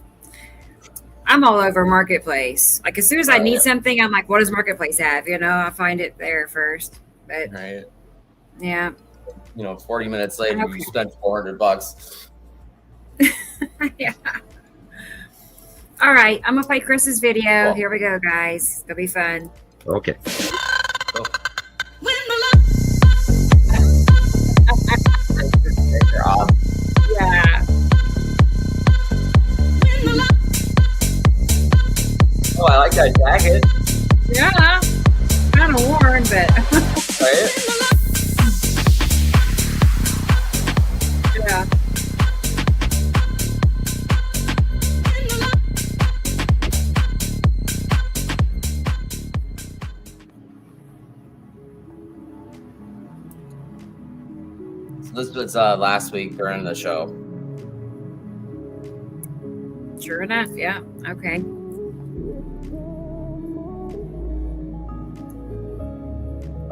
I'm all over Marketplace. Like as soon as I need yeah. something, I'm like, what does Marketplace have? You know, I find it there first. But Right. yeah. 40 minutes later, Okay. you spent $400. Yeah. All right, I'm gonna play Chris's video. Cool. Here we go, guys. It'll be fun. Okay. Yeah. Oh, I like that jacket. Yeah. Kind of worn, but Right? yeah. So this was last week during the show. Sure enough. Yeah. Okay.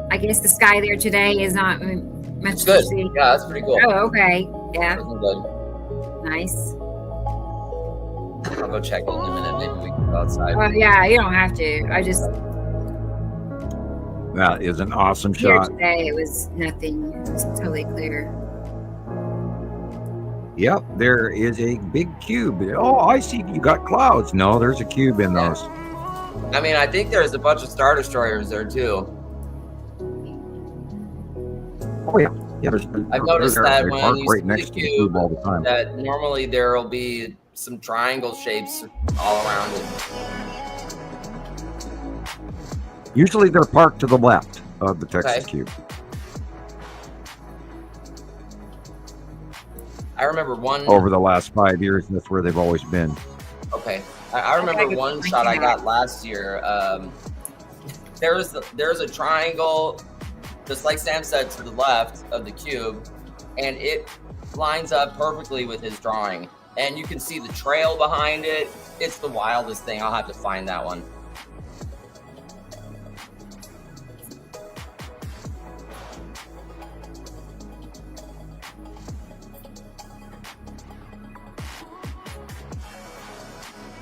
I guess the sky there today is not much It's to good. see. Yeah, that's pretty cool. Oh, okay. Yeah. Looking good. Nice. I'll go check it in a minute. Maybe we can go outside. Well, yeah, you don't have to. I just That is an awesome here shot. today it was nothing. It was totally clear. Yep, there is a big cube. Oh, I see you got clouds. No, there's a cube in those. I mean, I think there's a bunch of Star Destroyers there too. Oh yeah, yeah. I've noticed that when park you right see next the to the cube all the time. that normally there will be some triangle shapes all around it. Usually they're parked to the left of the Texas Okay. cube. I remember one. Over the last 5 years, that's where they've always been. Okay, I remember one shot I got last year. There's a triangle, just like Sam said, to the left of the cube, and it lines up perfectly with his drawing. And you can see the trail behind it. It's the wildest thing. I'll have to find that one.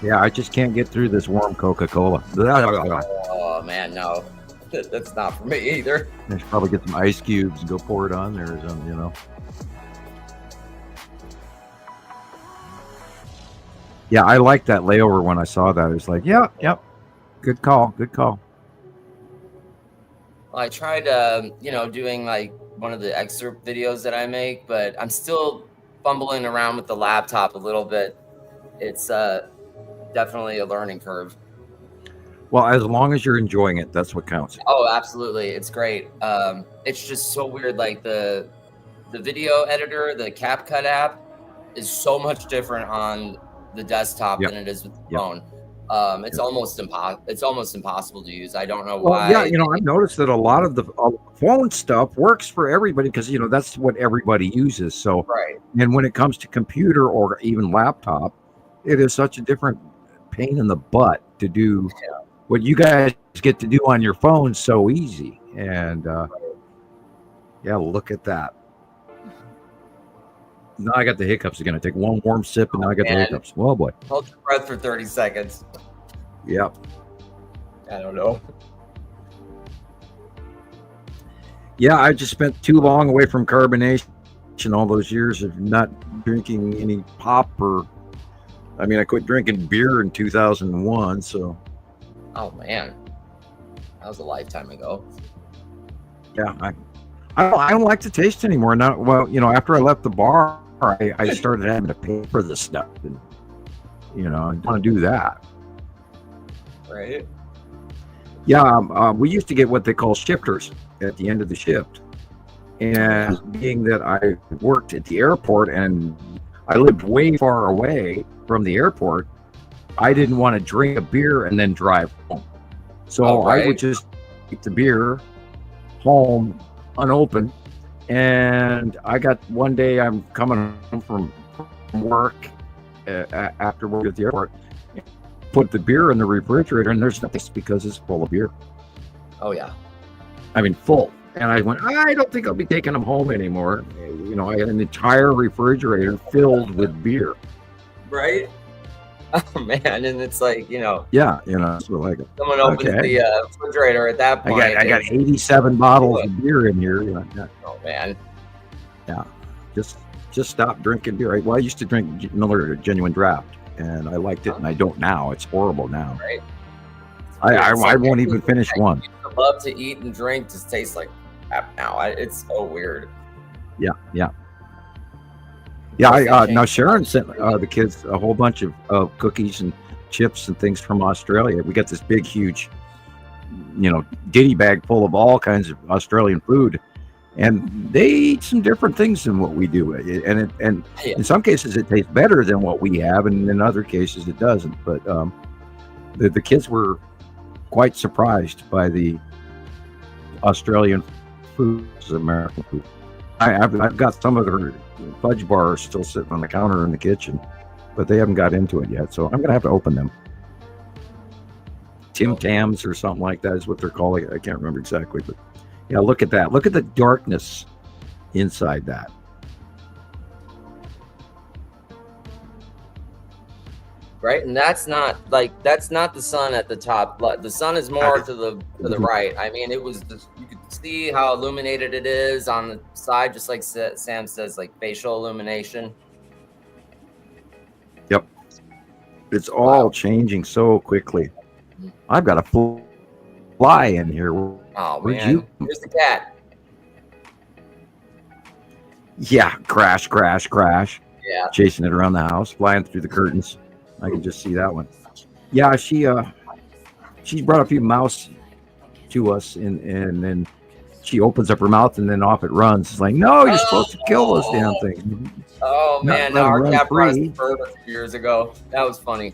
Yeah, I just can't get through this warm Coca-Cola. Oh man, no, that's not for me either. I should probably get some ice cubes and go pour it on there or something, you know. Yeah, I liked that layover when I saw that. It was like, yeah, yep. Good call. Good call. Well, I tried, doing like one of the excerpt videos that I make, but I'm still fumbling around with the laptop a little bit. It's definitely a learning curve. Well, as long as you're enjoying it, that's what counts. Oh, absolutely. It's great. It's just so weird. Like the video editor, the CapCut app is so much different on the desktop than it is with the phone. It's almost impossible to use. I don't know why. Well, yeah, I've noticed that a lot of the phone stuff works for everybody because, that's what everybody uses. So, right. And when it comes to computer or even laptop, it is such a different pain in the butt to do what you guys get to do on your phone so easy. And yeah, look at that. Now I got the hiccups again. I take one warm sip and now I got the hiccups. Well, boy. Hold your breath for 30 seconds. Yep. I don't know. Yeah, I just spent too long away from carbonation all those years of not drinking any pop I quit drinking beer in 2001, so. Oh man, that was a lifetime ago. Yeah, I don't like the taste anymore. Now, well, after I left the bar, I started having to pay for this stuff, and I don't want to do that. Right. Yeah, we used to get what they call shifters at the end of the shift, and being that I worked at the airport and I lived way far away from the airport, I didn't want to drink a beer and then drive home. So I would just take the beer home unopened. And I got one day I'm coming home from work after work at the airport, put the beer in the refrigerator and there's nothing because it's full of beer. Oh yeah. Full. And I went, I don't think I'll be taking them home anymore. I had an entire refrigerator filled with beer. Right. Oh man, and it's like, Yeah, so like someone opens the refrigerator at that point. I got 87 bottles of beer in here. Oh man. Yeah, just stop drinking beer. Well, I used to drink Miller Genuine Draft, and I liked it, and I don't now. It's horrible now. Right. I won't even finish one. I love to eat and drink, just tastes like crap now. It's so weird. Yeah. Now Sharon sent the kids a whole bunch of cookies and chips and things from Australia. We got this big, huge, ditty bag full of all kinds of Australian food, and they eat some different things than what we do. And in some cases it tastes better than what we have, and in other cases it doesn't. But the kids were quite surprised by the Australian food as American food. I've got some of their fudge bars still sitting on the counter in the kitchen, but they haven't got into it yet, so I'm gonna have to open them. Tim Tams or something like that is what they're calling it. I can't remember exactly, but yeah, look at that. Look at the darkness inside that. Right, and that's not the sun at the top. The sun is more to the right. I mean, it was just, you could see how illuminated it is on the side, just like Sam says, like facial illumination. Yep, it's all changing so quickly. I've got a fly in here. Oh man, here's the cat. Yeah, crash. Yeah, chasing it around the house, flying through the curtains. I can just see that one. Yeah, she brought a few mouse to us, and then she opens up her mouth, and then off it runs. It's like, no, you're supposed to kill those damn things. Oh man, no, our cat brought us a bird a few years ago. That was funny.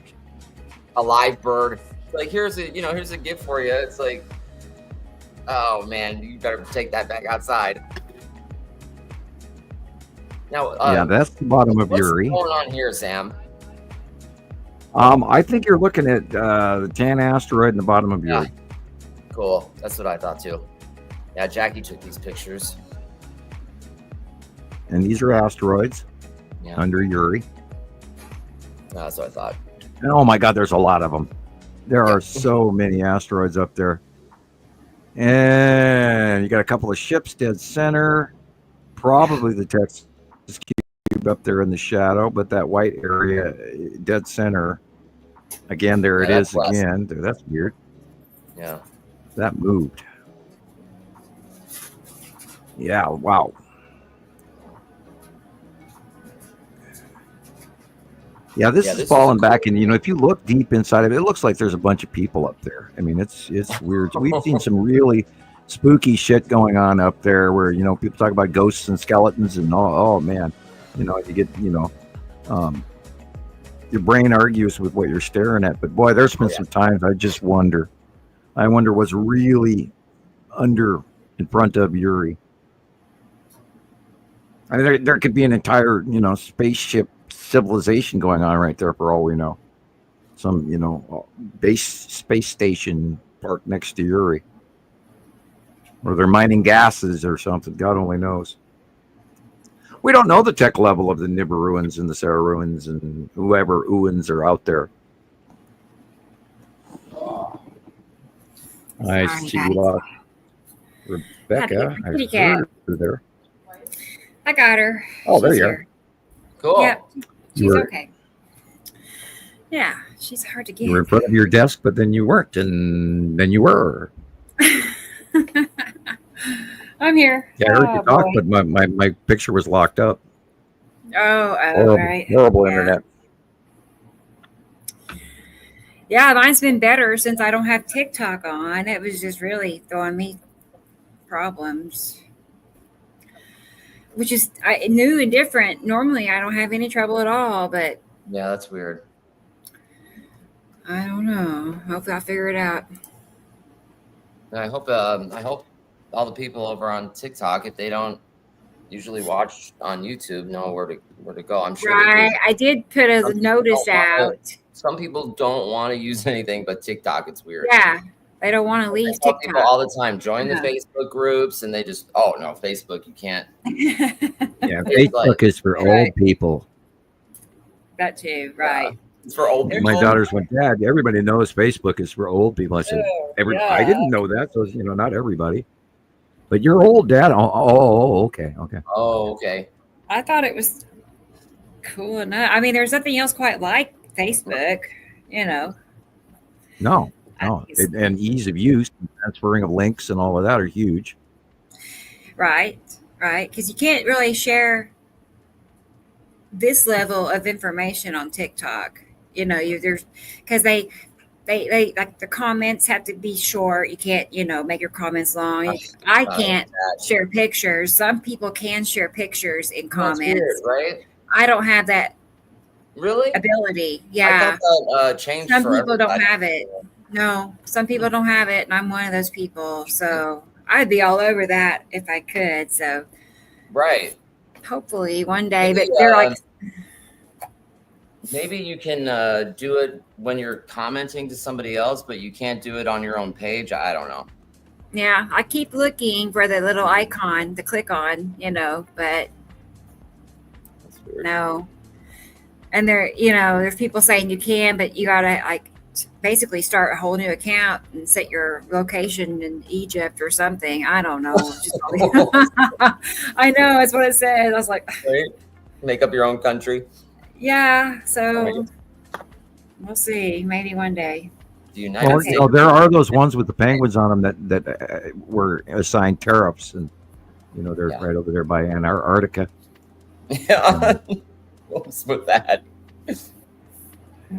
A live bird. Like, here's a gift for you. It's like, oh man, you better take that back outside. Now, yeah, that's the bottom of Uri. What's going on here, Sam? I think you're looking at the tan asteroid in the bottom of Uri. Cool. That's what I thought too. Yeah, Jackie took these pictures. And these are asteroids under Uri. That's what I thought. And oh my God, there's a lot of them. There are so many asteroids up there. And you got a couple of ships dead center. Probably the Texas cube up there in the shadow, but that white area dead center. Again, there it is again. That's weird. Yeah. That moved. Yeah, wow. Yeah, this is falling back, and if you look deep inside of it, it looks like there's a bunch of people up there. I mean, it's weird. We've seen some really spooky shit going on up there, where people talk about ghosts and skeletons, and oh man, you get your brain argues with what you're staring at. But boy, there's been some times I just wonder. I wonder what's really in front of Uri. I mean, there could be an entire spaceship civilization going on right there for all we know. Some space station parked next to Uri, or they're mining gases or something. God only knows. We don't know the tech level of the Nibiruans and the Saruans and whoever Uans are out there. I see Rebecca. I heard her there. I got her. Oh, there you are. Cool. Yep. She's okay. Yeah, she's hard to get. You were in front of your desk, but then you weren't, and then you were. I'm here. Yeah, I heard you talk, but my picture was locked up. Horrible, right. Horrible internet. Yeah, mine's been better since I don't have TikTok on. It was just really throwing me problems, which is new and different. Normally, I don't have any trouble at all, but yeah, that's weird. I don't know. Hopefully, I'll figure it out. I hope all the people over on TikTok, if they don't usually watch on YouTube, know where to go. I'm sure. Right. I did put a notice out. Some people don't want to use anything but TikTok. It's weird. Yeah. They don't want to leave TikTok. People all the time join the Facebook groups, and they just, oh no, Facebook, you can't. Yeah, Facebook is for old people. That too, right? It's for old people. My daughters went, Dad, everybody knows Facebook is for old people. I said, I didn't know that. So, not everybody. But you're old, Dad. Okay. Oh, okay. I thought it was cool enough. I mean, there's nothing else quite like Facebook, No. And ease of use, transferring of links and all of that are huge. Right. Because you can't really share this level of information on TikTok. There's because they like the comments have to be short. You can't, make your comments long. I can't share pictures. Some people can share pictures in comments. That's weird, right? I don't have that really ability. Yeah. I thought that changed. Some for people everybody. don't have it. No, some people don't have it, and I'm one of those people. So I'd be all over that if I could. So right. Hopefully one day, but they're like. Maybe you can do it when you're commenting to somebody else, but you can't do it on your own page. I don't know. Yeah, I keep looking for the little icon to click on, but no. And there's people saying you can, but you gotta basically start a whole new account and set your location in Egypt or something. I don't know. I know that's what it says. I was like, right? Make up your own country. Yeah, so we'll see. Maybe one day. The United States. There are those ones with the penguins on them that were assigned tariffs, and they're right over there by Antarctica. Yeah, what's with that?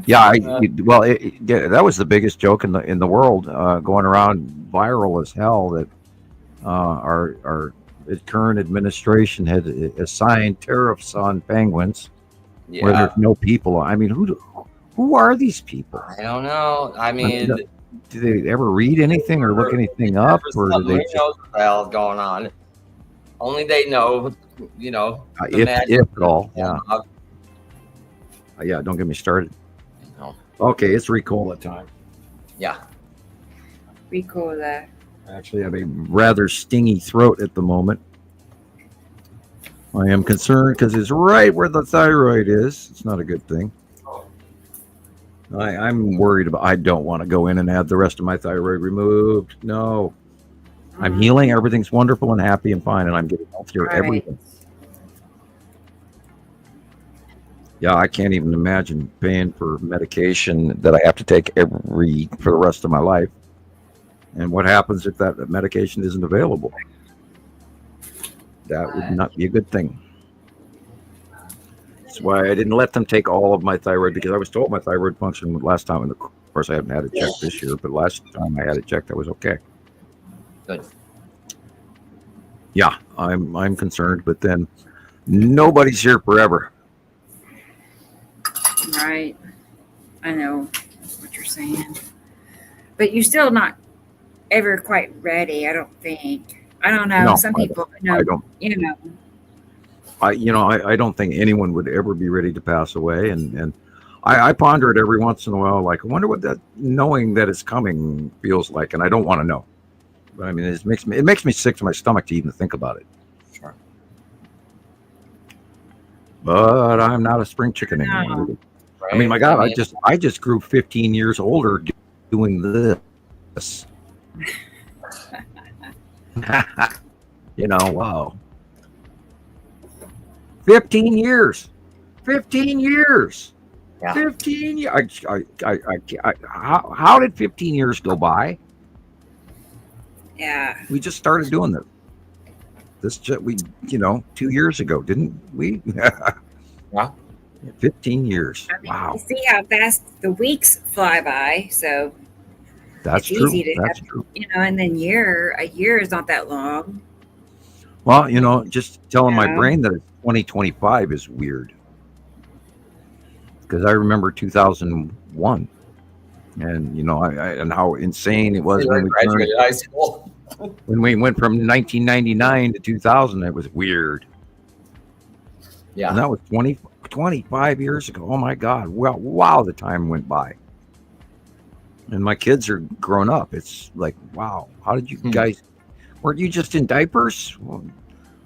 Yeah, that was the biggest joke in the world, going around viral as hell. That our current administration had assigned tariffs on penguins. Yeah. Where there's no people. I mean, who are these people? I don't know. I mean, do they ever read anything or look anything up, or do they? Who knows what the hell is going on? Only they know. If at all, yeah. Yeah, don't get me started. No. Okay, it's Ricola time. Yeah. Ricola. Actually, I have a rather stingy throat at the moment. I am concerned because it's right where the thyroid is. It's not a good thing. I'm worried about. I don't want to go in and have the rest of my thyroid removed. No, I'm healing. Everything's wonderful and happy and fine, and I'm getting healthier. Right. Everything. Yeah, I can't even imagine paying for medication that I have to take for the rest of my life. And what happens if that medication isn't available? That would not be a good thing. That's why I didn't let them take all of my thyroid, because I was told my thyroid function last time. And of course, I haven't had it checked this year, but last time I had it checked, I was okay. Good. Yeah, I'm concerned, but then nobody's here forever. Right. I know what you're saying. But you're still not ever quite ready, I don't think. I don't know. No, Some people know. I don't. I don't think anyone would ever be ready to pass away. And I ponder it every once in a while, like, I wonder what that knowing that it's coming feels like. And I don't want to know. But I mean, it makes me sick to my stomach to even think about it. Sure. But I'm not a spring chicken anymore. Right. I mean, my God, I just grew 15 years older doing this. Wow. 15 years. 15 years. Yeah. 15 years. How did 15 years go by? Yeah. We just started doing this. 2 years ago, didn't we? Yeah. 15 years. I mean, Wow. you see how fast the weeks fly by, so That's it's true. easy to That's have, true. and then a year is not that long. Well, just telling my Yeah. brain that it's 2025 is weird. Because I remember 2001. And, and how insane it was when we graduated high school. When we went from 1999 to 2000, it was weird. Yeah. And that was 25 years ago. Oh, my God. Well, wow, the time went by. And my kids are grown up. It's like, wow, how did you guys, weren't you just in diapers? Well,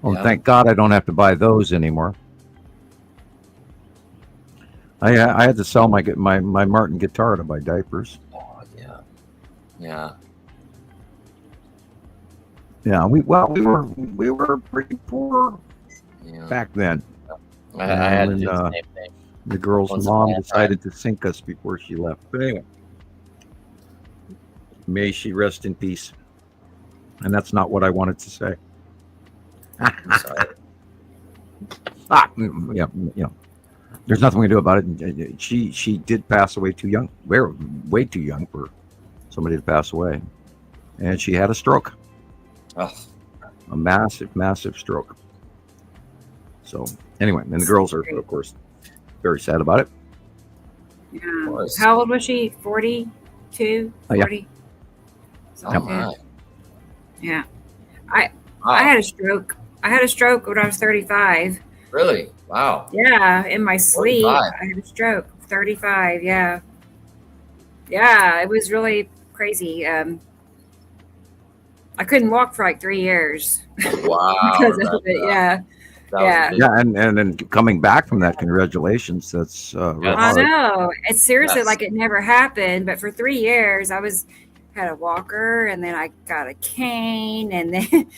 Yeah. thank God I don't have to buy those anymore. I had to sell my Martin guitar to buy diapers. Oh, yeah. We were pretty poor back then. I had to do the same thing. The girl's mom decided to sink us before she left. But anyway, may she rest in peace. And that's not what I wanted to say. I'm sorry. There's nothing we can do about it. She did pass away too young. Way too young for somebody to pass away. And she had a stroke. Oh. A massive stroke. So anyway, and the girls are, of course, very sad about it. Yeah. How old was she? 42? 40? Yeah. I had a stroke. I had a stroke when I was 35. Really? Wow. Yeah, in my sleep. 45. I had a stroke. 35, yeah. Yeah, it was really crazy. I couldn't walk for like 3 years. Wow. Because of it, yeah. And then coming back from that, congratulations. That's real I hard. know. It's seriously like it never happened. But for 3 years, I had a walker, and then I got a cane, and then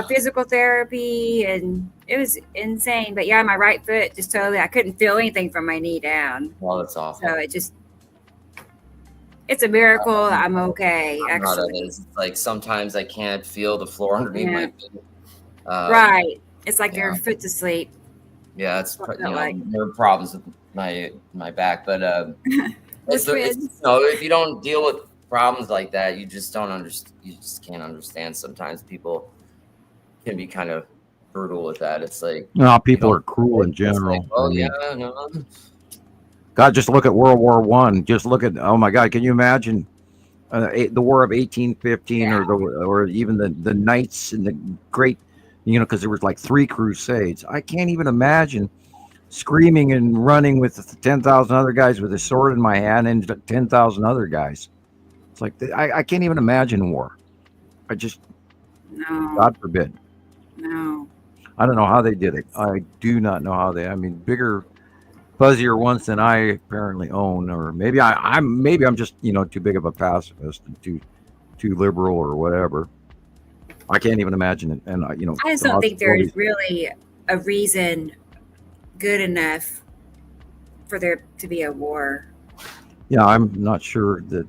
physical therapy, and it was insane. But yeah, my right foot just totally, I couldn't feel anything from my knee down. Well, that's awful. So it's a miracle. I'm okay. Actually, it's like sometimes I can't feel the floor underneath my feet. Right. It's like your foot's asleep. Yeah, it's nerve problems with my back, but if you don't deal with problems like that, you just don't understand. You just can't understand. Sometimes people can be kind of brutal with that. It's like people are cruel in general. Like, God, just look at World War I. Just look at, oh my God, can you imagine the War of 1815 or even the Knights and the great, because there was like 3 crusades. I can't even imagine screaming and running with 10,000 other guys with a sword in my hand and 10,000 other guys. It's like, I can't even imagine war. No. God forbid. No. I don't know how they did it. I do not know how bigger, fuzzier ones than I apparently own, or maybe I'm just too big of a pacifist and too liberal or whatever. I can't even imagine it. And I just don't think there's really a reason good enough for there to be a war. Yeah, I'm not sure that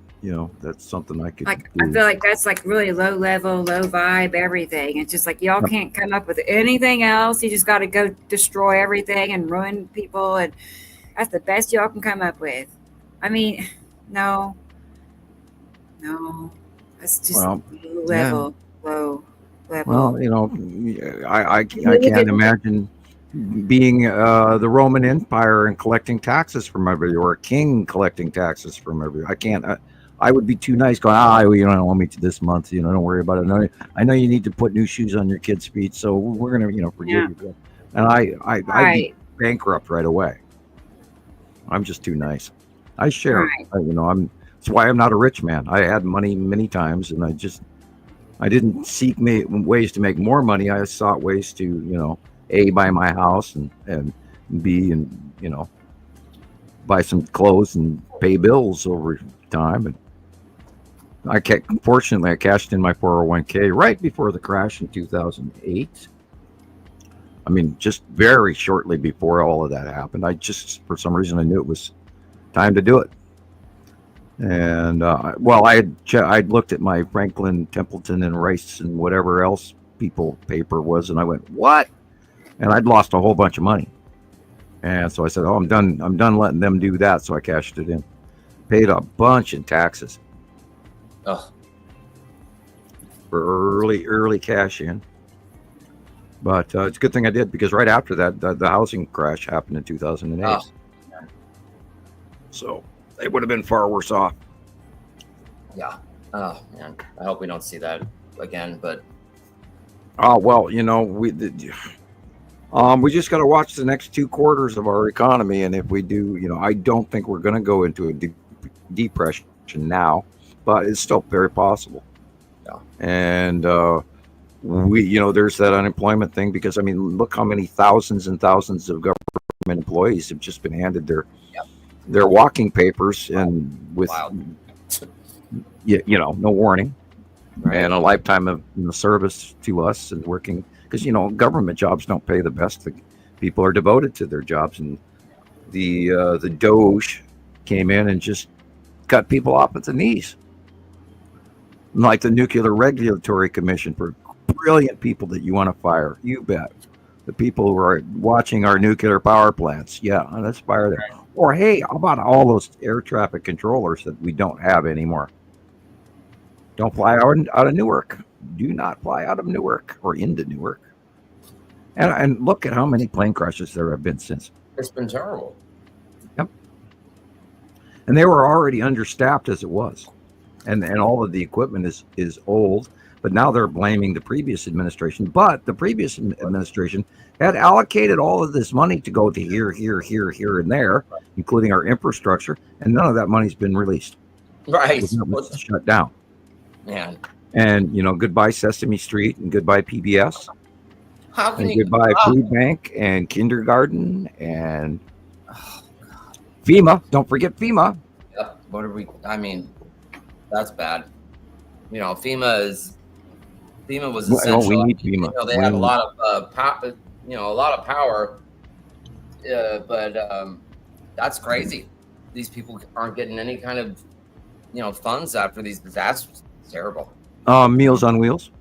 that's something I could do. I feel like that's like really low level, low vibe, everything. It's just like y'all can't come up with anything else. You just got to go destroy everything and ruin people, and that's the best y'all can come up with. I mean, no, that's just low level. Well, I can't imagine being the Roman Empire and collecting taxes from everybody, or a king collecting taxes from everybody. I can't. I would be too nice going, you don't owe me to this month. Don't worry about it. I know you need to put new shoes on your kids' feet, so we're gonna, forgive you. And I'd be bankrupt right away. I'm just too nice. I share. Right. That's why I'm not a rich man. I had money many times, and I didn't seek ways to make more money. I sought ways to, A, buy my house, and B, and buy some clothes and pay bills over time. And fortunately, I cashed in my 401k right before the crash in 2008. I mean, just very shortly before all of that happened. For some reason, I knew it was time to do it. And I'd looked at my Franklin Templeton and Rice and whatever else paper was, and I went, what? And I'd lost a whole bunch of money. And so I said, I'm done letting them do that. So I cashed it in, paid a bunch in taxes for early cash in. But it's a good thing I did, because right after that, the housing crash happened in 2008. So they would have been far worse off. Yeah. Oh man, I hope we don't see that again. But we just got to watch the next 2 quarters of our economy, and if we do, I don't think we're going to go into a depression now, but it's still very possible. Yeah. And there's that unemployment thing, because look how many thousands and thousands of government employees have just been handed their their walking papers and with no warning, and a lifetime of service to us and working, because government jobs don't pay the best. The people are devoted to their jobs, and the Doge came in and just cut people off at the knees, like the Nuclear Regulatory Commission, for brilliant people that you want to fire. You bet. The people who are watching our nuclear power plants, let's fire them. Or hey, how about all those air traffic controllers that we don't have anymore? Don't fly out of Newark. Do not fly out of Newark or into Newark. And look at how many plane crashes there have been since. It's been terrible. Yep. And they were already understaffed as it was. And all of the equipment is old. But now they're blaming the previous administration. But the previous administration had allocated all of this money to go to here, and there, including our infrastructure. And none of that money's been released. Right. It's shut down. Man. And, goodbye Sesame Street and goodbye PBS. How can and goodbye food bank and kindergarten and FEMA. Don't forget FEMA. Yep. What are we? I mean, that's bad. FEMA was essential. We need FEMA. They had a lot of power. But that's crazy. These people aren't getting any kind of funds after these disasters. It's terrible. Meals on Wheels.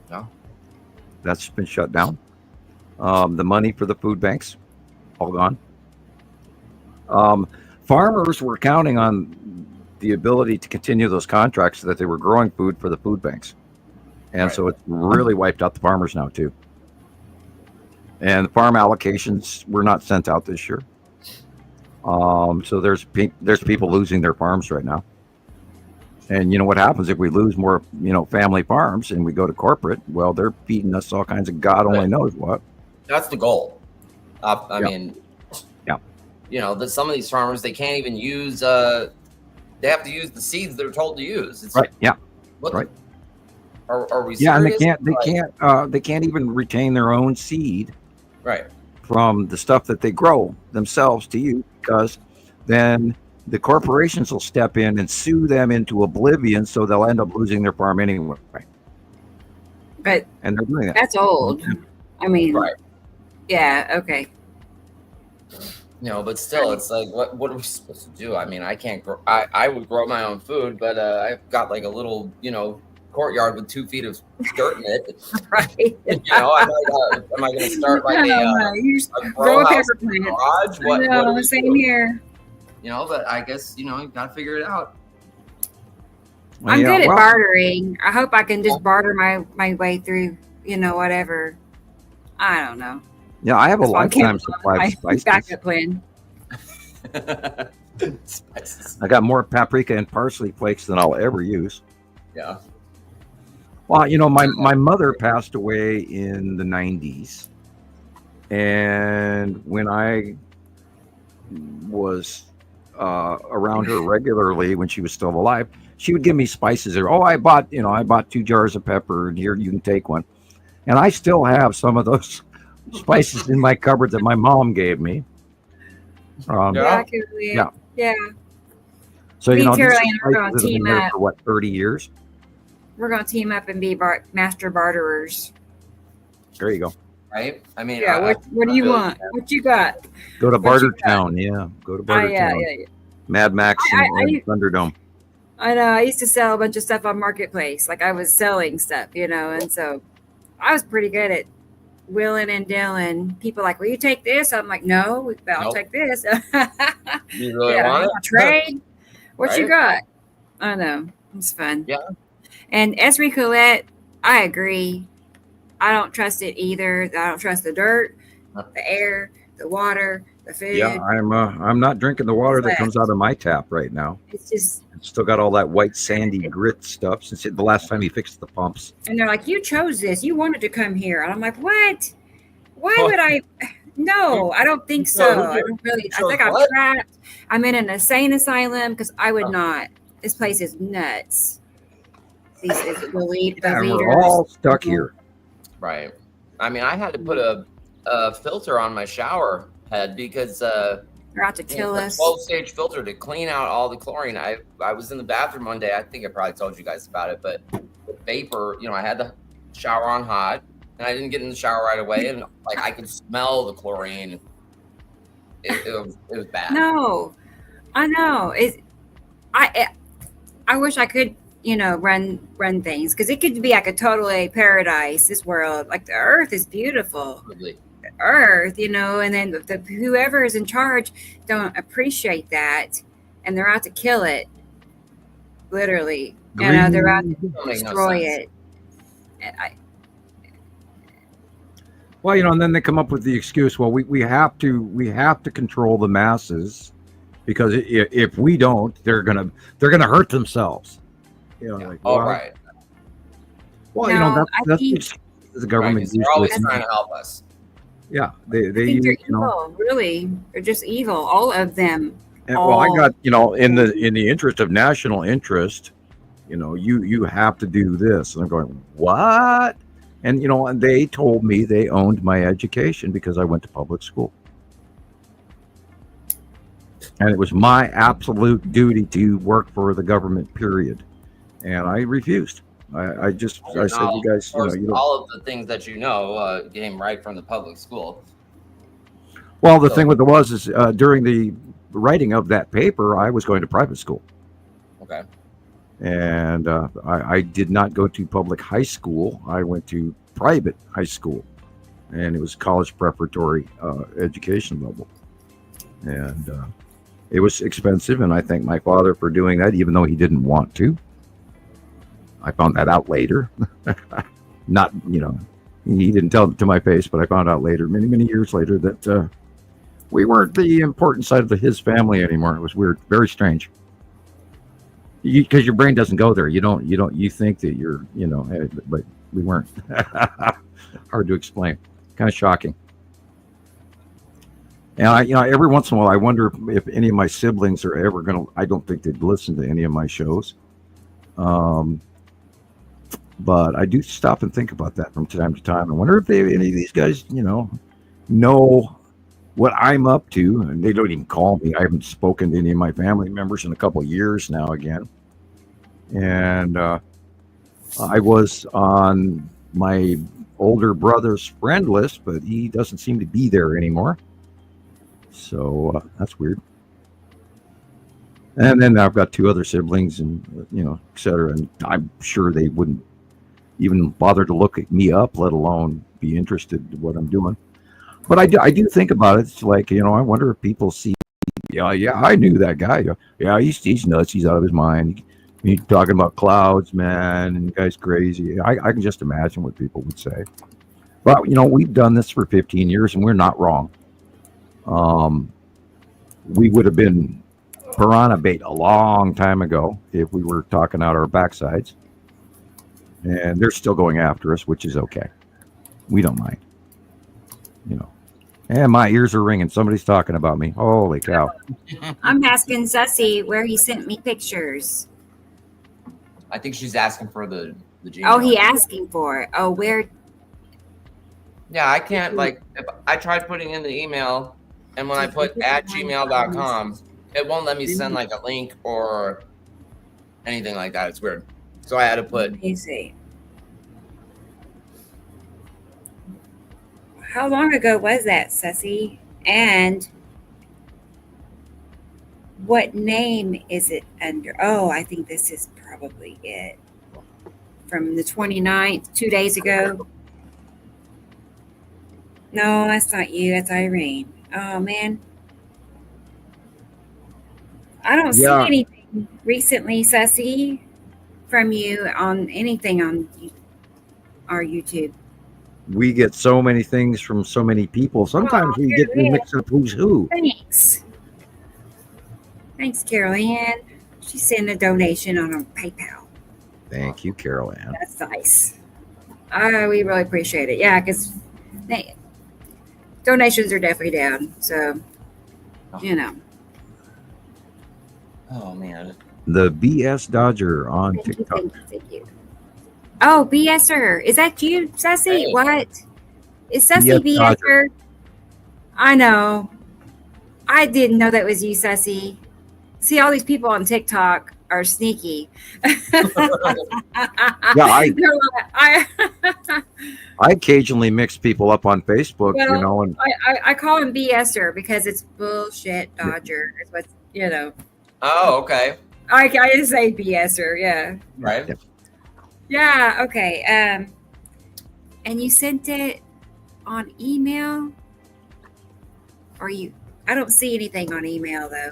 No. That's been shut down. The money for the food banks, all gone. Farmers were counting on the ability to continue those contracts so that they were growing food for the food banks. And so it's really wiped out the farmers now too. And the farm allocations were not sent out this year. So there's people losing their farms right now. And what happens if we lose more, family farms and we go to corporate? Well, they're feeding us all kinds of God only knows what. That's the goal. I mean, some of these farmers, they can't even use. They have to use the seeds they're told to use. It's, right. Yeah. Right. Are we? Yeah, serious? and they can't even retain their own seed. Right. From the stuff that they grow themselves to use, because then the corporations will step in and sue them into oblivion, so they'll end up losing their farm anyway. But and they're doing that. That's old. I mean, right. Yeah, okay. But still, it's like, what are we supposed to do? I mean, I can't grow. I would grow my own food, but I've got like a little, courtyard with 2 feet of dirt in it. Right. Am I going to start like a grow a pepper plant garage? What same here. But I guess, you got to figure it out. I'm good at bartering. I hope I can just barter my way through, whatever. I don't know. Yeah, I have a lifetime supply of spices. Backup plan. Spices. I got more paprika and parsley flakes than I'll ever use. Yeah. Well, my mother passed away in the 90s. And when I was around her regularly when she was still alive, she would give me spices. I bought 2 jars of pepper, and here you can take one. And I still have some of those spices in my cupboard that my mom gave me. Yeah. So Me, these Caroline, we're gonna spices have been team there up. for 30 years. We're going to team up and be master barterers. There you go. Right? I mean, Yeah, what do you want? What you got? Go to What Barter you got? Town. Yeah, go to Barter yeah, Town. yeah. Mad Max and Thunderdome. I know. I used to sell a bunch of stuff on Marketplace. Like I was selling stuff, and so I was pretty good at wheeling and dealing. People like, will you take this? I'm like, no, but I'll take this. You really want it? Trade? What you Right. got? I know. It's fun. Yeah. And Esri Colette, I agree. I don't trust it either. I don't trust the dirt, the air, the water, the food. Yeah, I'm not drinking the water that comes out of my tap right now. It's just, It's still got all that white sandy grit stuff since the last time he fixed the pumps. and they're like, you chose this. You wanted to come here. And I'm like, what? Why would I? No, I don't think so. I don't really. I think I'm trapped. I'm in an insane asylum because I would not. This place is nuts. These the Yeah, leaders. we're all stuck here. Right. I mean, I had to put a filter on my shower head because They're out to kill us. 12-stage filter to clean out all the chlorine. I was in the bathroom one day. I think I probably told you guys about it, but the vapor, I had the shower on hot, and I didn't get in the shower right away, and like I could smell the chlorine. It was bad. No, I know. I wish I could, run things, because it could be like a totally paradise. This world, like the Earth, is beautiful. Absolutely. The Earth, and then whoever is in charge don't appreciate that, and they're out to kill it. Literally, they're out to destroy it. Well, and then they come up with the excuse, well, we have to control the masses, because if we don't, they're gonna hurt themselves. Like, all right. Well, that's the government. They're always trying to help us. Yeah, they they're evil. Really, they're just evil. All of them. And, well, I got in the interest of national interest, you have to do this, and I'm going, what? And and they told me they owned my education because I went to public school. And it was my absolute duty to work for the government, period. And I refused. I said, you guys, all of the things that came right from the public school. Well, the thing with it was during the writing of that paper, I was going to private school. Okay. And I did not go to public high school. I went to private high school, and it was college preparatory education level. And it was expensive, and I thank my father for doing that, even though he didn't want to. I found that out later. Not, he didn't tell it to my face, but I found out later, many, many years later, that we weren't the important side of his family anymore. It was weird, very strange. Because your brain doesn't go there. You think that you're, but we weren't. Hard to explain. Kind of shocking. And every once in a while, I wonder if any of my siblings are ever going to, I don't think they'd listen to any of my shows. But I do stop and think about that from time to time. I wonder if any of these guys, know what I'm up to. And they don't even call me. I haven't spoken to any of my family members in a couple of years now again. And I was on my older brother's friend list, but he doesn't seem to be there anymore. So that's weird. And then I've got two other siblings, and et cetera. And I'm sure they wouldn't even bother to look me up, let alone be interested in what I'm doing. But I do think about it. It's like, I wonder if people see, yeah, I knew that guy. Yeah, he's nuts. He's out of his mind. He's talking about clouds, man, and the guy's crazy. I can just imagine what people would say. But, we've done this for 15 years, and we're not wrong. We would have been piranha bait a long time ago if we were talking out our backsides. And they're still going after us, which is okay. We don't mind. And my ears are ringing. Somebody's talking about me. Holy cow. I'm asking Sussy where he sent me pictures. I think she's asking for the Gmail. Oh, he asking for it. Oh, where? Yeah, I can't, if I tried putting in the email, and when I put @gmail.com, it won't let me send a link or anything like that. It's weird. So I had to put. Let me see. How long ago was that, Sussy? And what name is it under? Oh, I think this is probably it. From the 29th, 2 days ago. No, that's not you. That's Irene. Oh, man. I don't see anything recently, Sussy, from you on anything on our YouTube. We get so many things from so many people. Sometimes we get mixed up who's who. Thanks, Carol Ann. She sent a donation on her PayPal. Thank you, Carol Ann. That's nice. We really appreciate it. Yeah, because donations are definitely down. So, Oh, man. The BS Dodger on TikTok. Thank you. Oh, BSer. Is that you, Sussy? What? Is Sussy BSer? I know. I didn't know that was you, Sussy. See, all these people on TikTok are sneaky. Yeah, I occasionally mix people up on Facebook, well, you know, and I call him BSer because it's bullshit Dodger. Is what you know. Oh, okay. I just say BSer, yeah. Right. Yeah. Okay. And you sent it on email, or you? I don't see anything on email though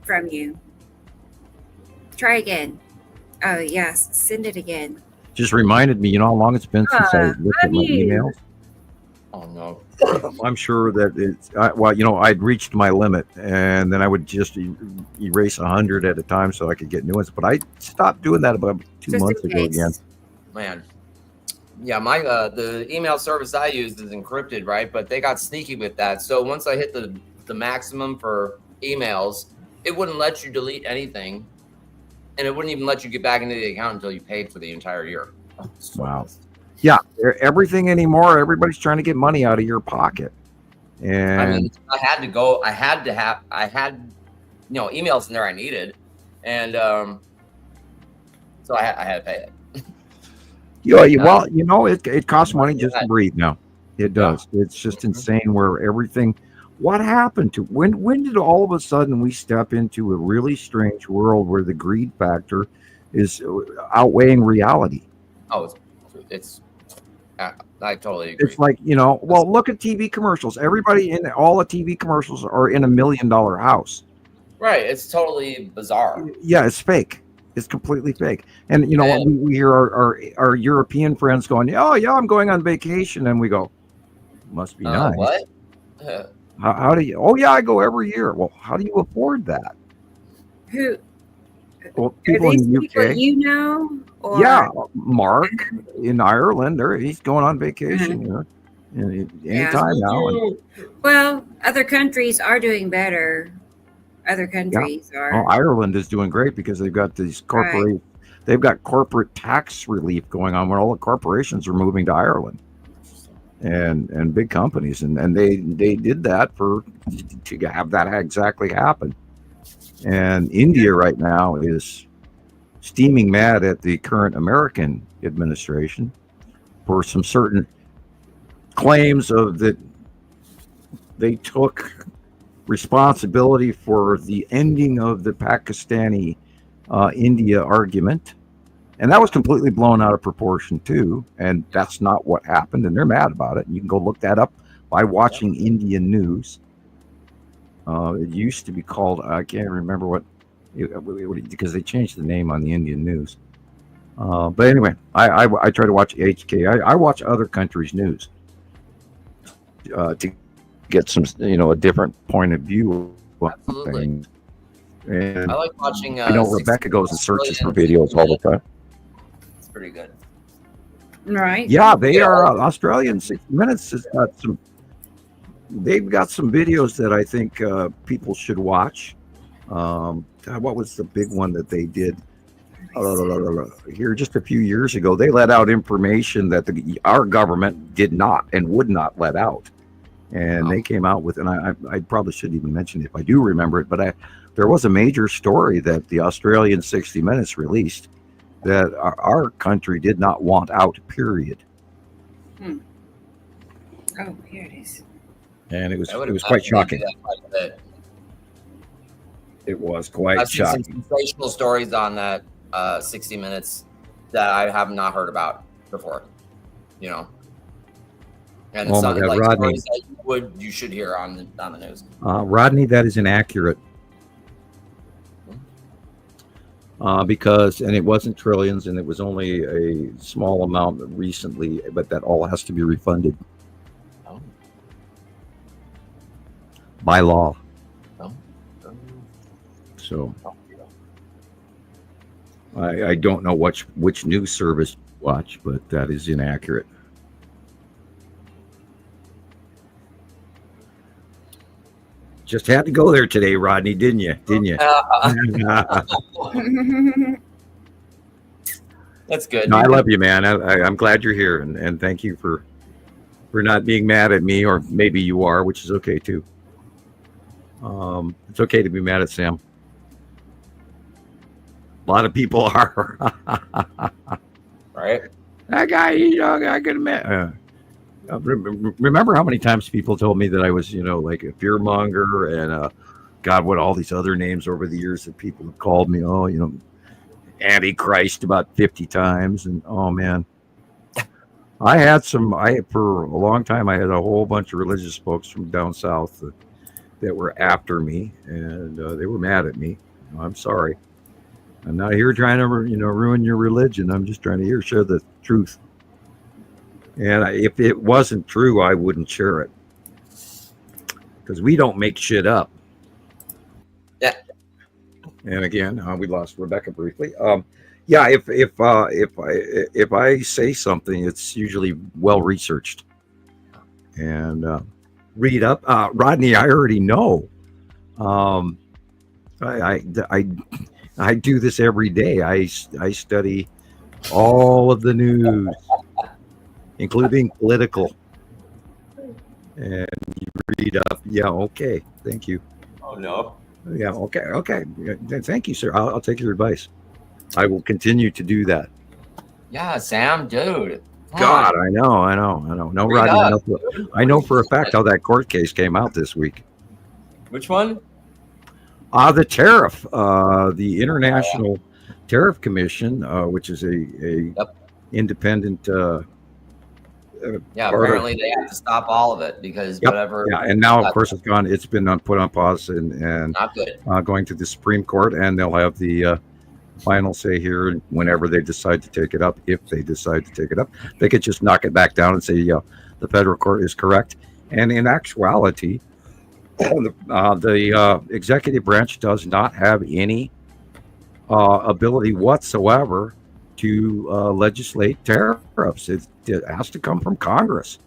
from you. Try again. Oh yes, send it again. just reminded me, you know how long it's been since I looked at my emails? Oh, no. I'm sure that it's, well, you know, I'd reached my limit, and then I would just erase 100 at a time so I could get new ones. But I stopped doing that about 2 months ago again. Man. Yeah, my the email service I used is encrypted, right? But they got sneaky with that. So once I hit the maximum for emails, it wouldn't let you delete anything. And it wouldn't even let you get back into the account until you paid for the entire year. Wow. Yeah, everything anymore, everybody's trying to get money out of your pocket. And I mean, I had you know, emails in there I needed. And so I had to pay it. yeah, well, you know, it costs money just to breathe now. It does. Yeah. It's just insane where everything. What happened to when did all of a sudden we step into a really strange world where the greed factor is outweighing reality? Oh, it's I totally agree. It's like, you know, well, look at TV commercials. Everybody in all the TV commercials are in $1 million house. Right. It's totally bizarre. Yeah, it's fake. It's completely fake. And you know, we hear our European friends going, "Oh yeah, I'm going on vacation," and we go, "Must be nice." What? How do you? Oh yeah, I go every year. Well, how do you afford that? Who? Well, people in the UK. People you know? Or? Yeah, Mark in Ireland. He's going on vacation. You know, anytime now. And, well, other countries are doing better. Other countries are. Well, Ireland is doing great because they've got these corporate. Right. They've got corporate tax relief going on where all the corporations are moving to Ireland. And big companies, and they did that to have that exactly happen. And India right now is steaming mad at the current American administration for some certain claims of that they took responsibility for the ending of the Pakistani India argument. And that was completely blown out of proportion too. And that's not what happened. And they're mad about it. And you can go look that up by watching Indian news. It used to be called, I can't remember what, because they changed the name on the Indian news. But anyway, I try to watch HK. I watch other countries' news to get some, you know, a different point of view. Absolutely. And I like watching. I know Rebecca goes and searches for videos all the time. Pretty good. Right. Yeah, they are Australian 60 Minutes has got some. They've got some videos that I think people should watch. What was the big one that they did here just a few years ago? They let out information that our government did not and would not let out, and they came out with. And I probably shouldn't even mention it if I do remember it, but there was a major story that the Australian 60 Minutes released that our country did not want out, period. Oh, here it is. And it was quite shocking. It was quite I've shocking. seen some sensational stories on that 60 Minutes that I have not heard about before, you know. And it's something like Rodney, stories that you should hear on the news. Rodney, that is inaccurate. Because, and it wasn't trillions, and it was only a small amount recently, but that all has to be refunded by law. So I don't know which news service to watch, but that is inaccurate. Just had to go there today, Rodney, didn't you? That's good. No, I love you, man. I'm glad you're here, and thank you for not being mad at me, or maybe you are, which is okay too. It's okay to be mad at Sam. A lot of people are. Right. That guy, I could admit. Remember how many times people told me that I was, like a fear monger and God, what all these other names over the years that people have called me. Oh, Antichrist about 50 times. And oh man, for a long time, I had a whole bunch of religious folks from down south that were after me, and they were mad at me. I'm sorry. I'm not here trying to, ruin your religion. I'm just trying to share the truth. And if it wasn't true, I wouldn't share it, because we don't make shit up. Yeah. And again, we lost Rebecca briefly. Yeah, if I say something, it's usually well researched and read up. Rodney, I already know. I do this every day. I study all of the news, including political, and you read up. Yeah, okay, thank you. Oh no. Yeah, okay. Thank you, sir. I'll take your advice. I will continue to do that. Yeah, Sam, dude. God, I know. No, Rodney, I know for a fact how that court case came out this week. Which one? The tariff, the International Tariff Commission, which is a independent. Apparently they have to stop all of it because whatever. Yeah, and now of course it's gone. It's been put on pause and not good. Going to the Supreme Court, and they'll have the final say here whenever they decide to take it up. If they decide to take it up, they could just knock it back down and say, yeah, the federal court is correct. And in actuality, the executive branch does not have any ability whatsoever to legislate tariffs. It has to come from Congress.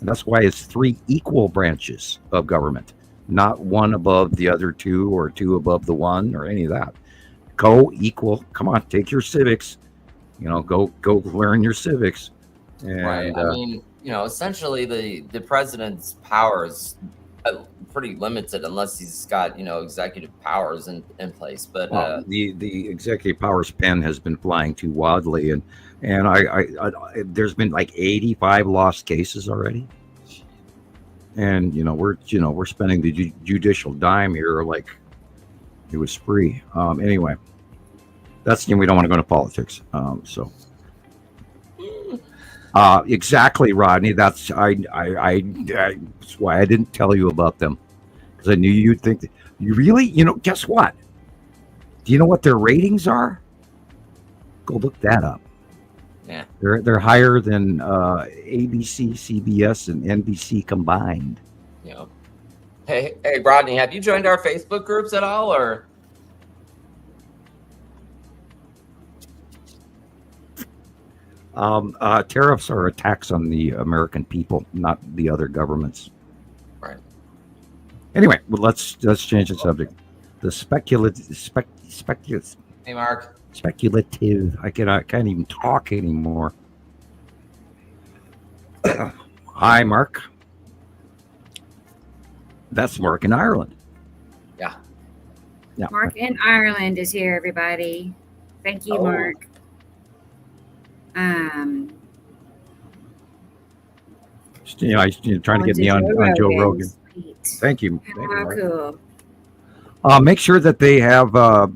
And that's why it's 3 equal branches of government, not one above the other 2 or 2 above the 1 or any of that. Co-equal. Come on, take your civics. Go learn your civics. And, right. I mean, essentially the president's powers pretty limited unless he's got executive powers in place. But the executive powers pen has been flying too wildly, and I there's been like 85 lost cases already, and we're spending the judicial dime here like it was free. Anyway, that's we don't want to go into politics. Exactly, Rodney. That's that's why I didn't tell you about them, because I knew you'd think that you really, guess what? Do you know what their ratings are? Go look that up. Yeah, they're higher than ABC, CBS, and NBC combined. Yeah. Hey, Rodney, have you joined our Facebook groups at all, or? Tariffs are a tax on the American people, not the other governments. Right. Anyway, well, let's change the subject. The speculative. Hey, Mark. Speculative. I can't even talk anymore. Hi, Mark. That's Mark in Ireland. Yeah. Mark in Ireland is here, everybody. Thank you, Mark. I trying to get me on Joe Rogan. Thank you. How cool. Make sure that they have. I'll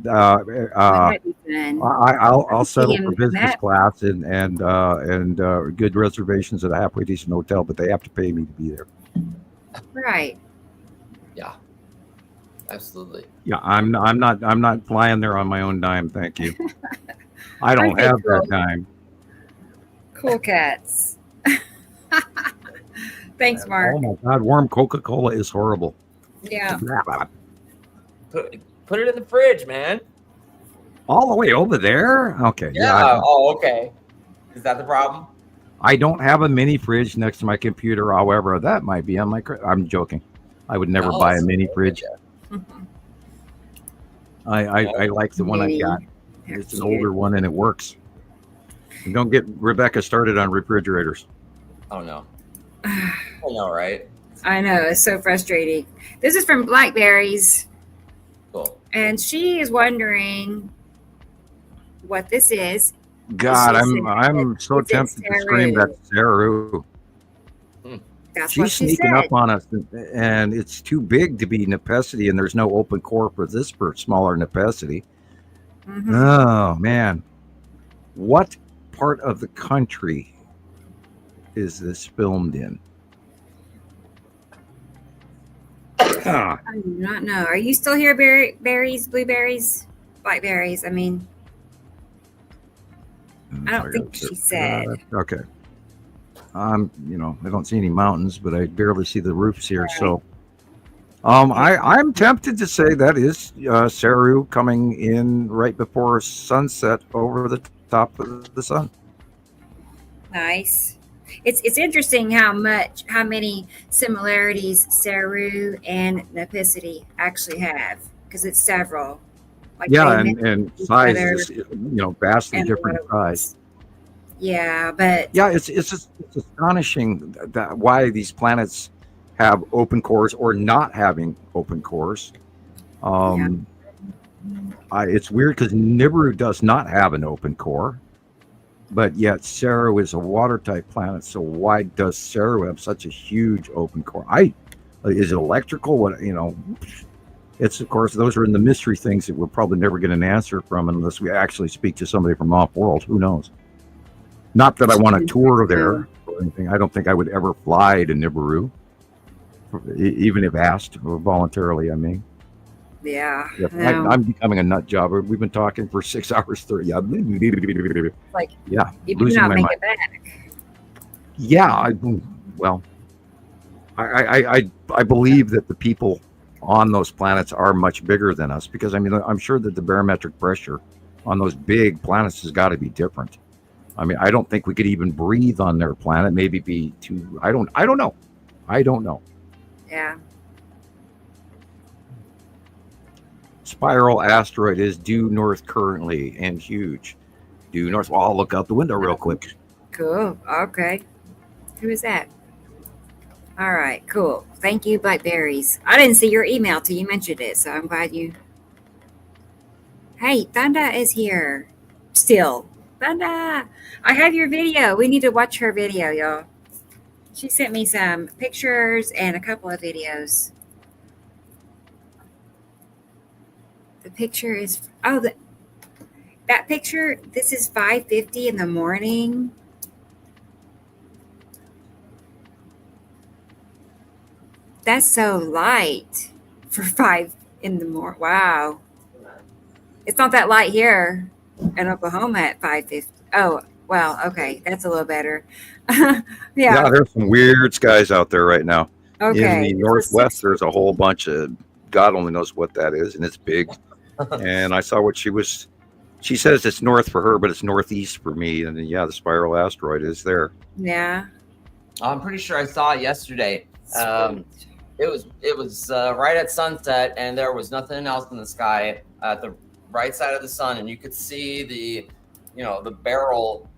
settle for business class and good reservations at a halfway decent hotel, but they have to pay me to be there. Right. Yeah. Absolutely. Yeah, I'm not flying there on my own dime. Thank you. I don't have that dime. Cool cats. Thanks, Mark. Oh my God, warm Coca-Cola is horrible. Yeah. Put it in the fridge, man. All the way over there? Okay. Yeah. Okay. Is that the problem? I don't have a mini fridge next to my computer. However, that might be on my. I'm joking. I would never buy a mini fridge. I like the one I got. It's an older one and it works. And don't get Rebecca started on refrigerators. Oh no. I know, right? I know, it's so frustrating. This is from Blackberries. Cool. And she is wondering what this is. God, I'm so tempted to scream that Saru. That's She's what she sneaking said. up on us, and it's too big to be Nepesity, and there's no open core for this for smaller Nepesity. Mm-hmm. Oh man, what part of the country is this filmed in? I do not know. Are you still here, berries, blueberries, blackberries? I mean, I don't think she said. Okay. You know, I don't see any mountains, but I barely see the roofs here. Right. So, I'm tempted to say that is Saru coming in right before sunset over the top of the sun. Nice. It's interesting how many similarities Saru and Nepesity actually have, because it's several. Like and size is, you know, vastly different size. Yeah, but it's astonishing that why these planets have open cores or not having open cores. It's weird because Nibiru does not have an open core, but yet Saru is a water type planet. So why does Saru have such a huge open core? Is it electrical? What, you know? It's, of course, those are in the mystery things that we'll probably never get an answer from unless we actually speak to somebody from off-world. Who knows? Not that I want to tour there or anything. I don't think I would ever fly to Nibiru, even if asked or voluntarily, I mean. Yeah. I'm becoming a nut job. We've been talking for 6 hours, 30. Like, yeah, you do not make it back. Yeah, I believe that the people on those planets are much bigger than us, because I mean, I'm sure that the barometric pressure on those big planets has got to be different. I mean, I don't think we could even breathe on their planet. Maybe be too. I don't know. Yeah. Spiral asteroid is due north currently and huge. Due north. Well, I'll look out the window real quick. Cool. Okay. Who is that? All right. Cool. Thank you, Blackberries. I didn't see your email till you mentioned it, so I'm glad you. Hey, Thunda is here. Still. Thunda, I have your video. We need to watch her video, y'all. She sent me some pictures and a couple of videos. The picture is that picture. This is 5:50 in the morning. That's so light for 5 in the morning. Wow, it's not that light here in Oklahoma at 5:50. Oh, well, okay, that's a little better. Yeah, there's some weird skies out there right now. Okay. In the northwest, there's a whole bunch of, God only knows what that is, and it's big. And I saw what she says it's north for her, but it's northeast for me. And then, the spiral asteroid is there. Yeah. I'm pretty sure I saw it yesterday. It was right at sunset, and there was nothing else in the sky at the right side of the sun, and you could see the barrel,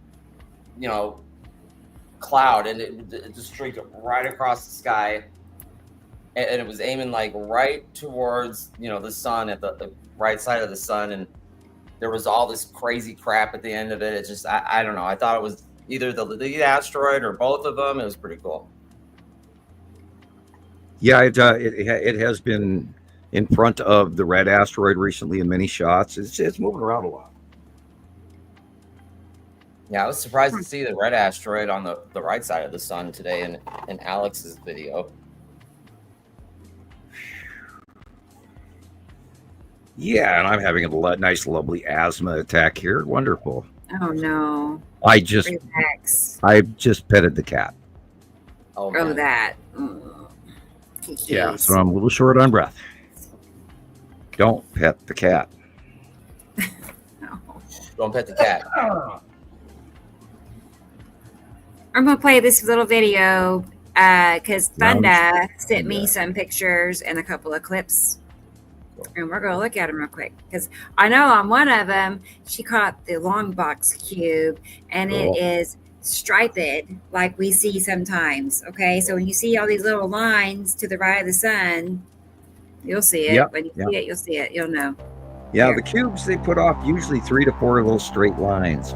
cloud, and it just streaked right across the sky, and it was aiming like right towards the sun at the right side of the sun, and there was all this crazy crap at the end of it. It's just I don't know. I thought it was either the lead asteroid or both of them. It was pretty cool. Yeah, it has been in front of the red asteroid recently in many shots. It's moving around a lot. Yeah, I was surprised to see the red asteroid on the right side of the sun today in Alex's video. Yeah, and I'm having a nice, lovely asthma attack here. Wonderful. Oh no. I just petted the cat. Oh, that. Yeah, so I'm a little short on breath. Don't pet the cat. Don't pet the cat. I'm going to play this little video because Thunda sent me some pictures and a couple of clips. And we're going to look at them real quick. Because I know on one of them, she caught the long box cube. And it is striped like we see sometimes. Okay, so when you see all these little lines to the right of the sun, you'll see it. Yep, When you yep. see it, you'll see it. You'll know. Yeah, There. the cubes, they put off usually 3 to 4 little straight lines.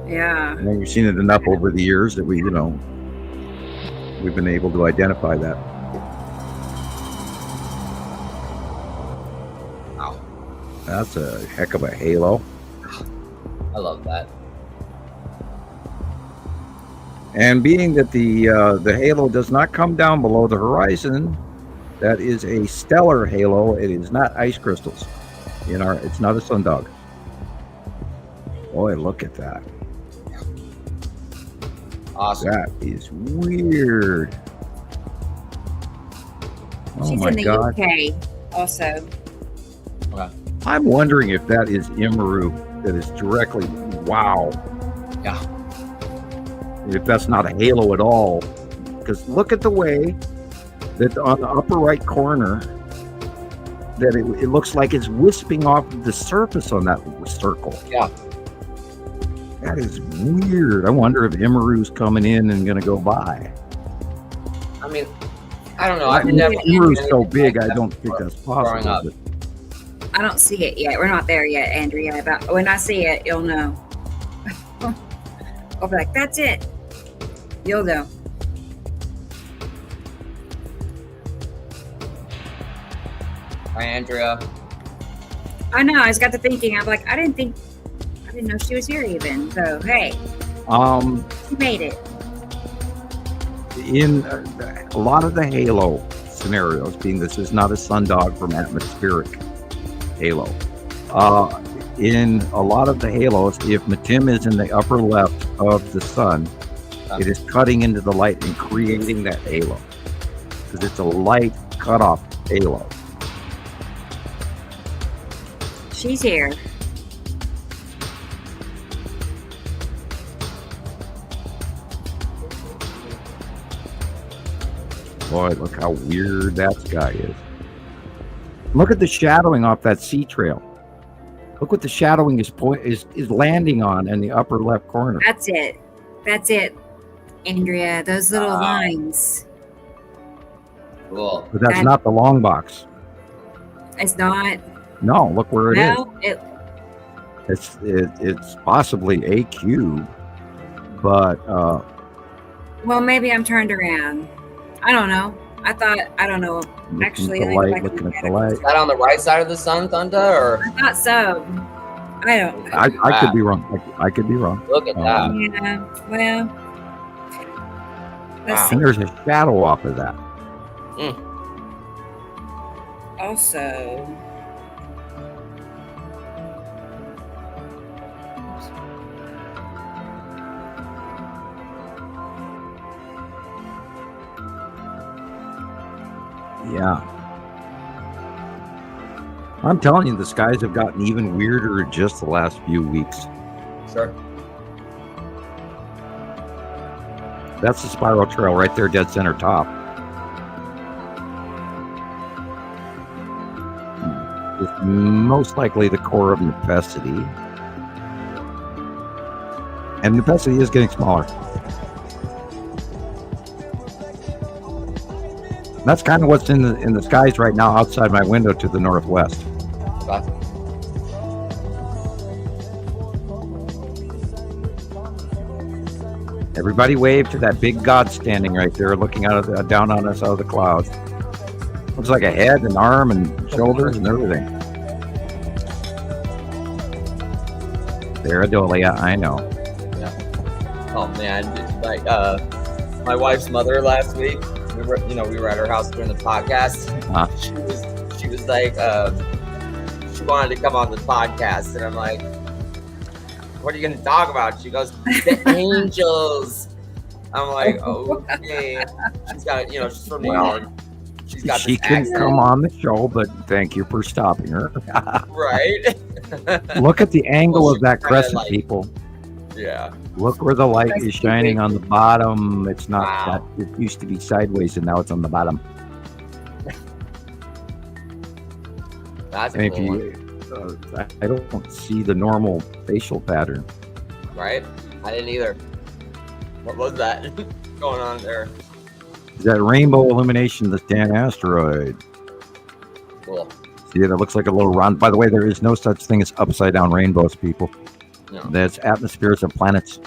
Yeah. And we've seen it enough over the years that we've been able to identify that. Wow. That's a heck of a halo. I love that. And being that the halo does not come down below the horizon, that is a stellar halo. It is not ice crystals. It's not a sundog. Boy, look at that. Awesome. That is weird. Oh She's my in the God. UK also. Okay. I'm wondering if that is Nibiru that is directly, wow. Yeah. If that's not a halo at all. Because look at the way that on the upper right corner, that it looks like it's wisping off the surface on that circle. Yeah. That is weird. I wonder if Nibiru's coming in and going to go by. I mean, I don't know. I've never. Nibiru's so big, I don't think that's possible. up. I don't see it yet. We're not there yet, Andrea. But when I see it, you'll know. I'll be like, that's it. You'll know. Hi, Andrea. I know. I just got to thinking. I'm like, I didn't know she was here even. So hey, she made it. In a lot of the halo scenarios, being this is not a sundog from atmospheric halo, in a lot of the halos, if Matim is in the upper left of the sun, it is cutting into the light and creating that halo because it's a light cutoff halo. She's here. Boy, look how weird that sky is. Look at the shadowing off that sea trail. Look what the shadowing is landing on in the upper left corner. That's it, Andrea. Those little lines. Cool. But that's not the long box. It's not. No, look where it is. It's possibly a cube, but Well, maybe I'm turned around. I don't know. I don't know. Actually, looking at the light. Is that on the right side of the sun, Thunder? Or I thought so. I don't. I could be wrong. I could be wrong. Look at that. Yeah. Well, let's see. And there's a shadow off of that. Also, Yeah. I'm telling you, the skies have gotten even weirder just the last few weeks. Sure. That's the spiral trail right there, dead center top. It's most likely the core of necessity. And necessity is getting smaller. That's kind of what's in the skies right now outside my window to the northwest. Everybody wave to that big god standing right there, looking out of down on us out of the clouds. Looks like a head, an arm, and shoulders and everything. Paradolia, I know. Yeah. Oh man, my wife's mother last week. We were at her house doing the podcast. She was like, she wanted to come on the podcast, and I'm like, what are you going to talk about? She goes, the angels. I'm like, okay. She's got, she's from New York. She's got She this can accent. come on the show, but thank you for stopping her. Right? Look at the angle of that kinda crescent, like- people. Yeah. Look where the light is shining on the bottom. It's not that it used to be sideways, and now it's on the bottom. That's And a if cool one. I don't see the normal facial pattern. Right? I didn't either. What was that going on there? Is that rainbow illumination, the Dan asteroid? Cool. See, that looks like a little round. By the way, there is no such thing as upside down rainbows, people. No. That's atmospheres of planets.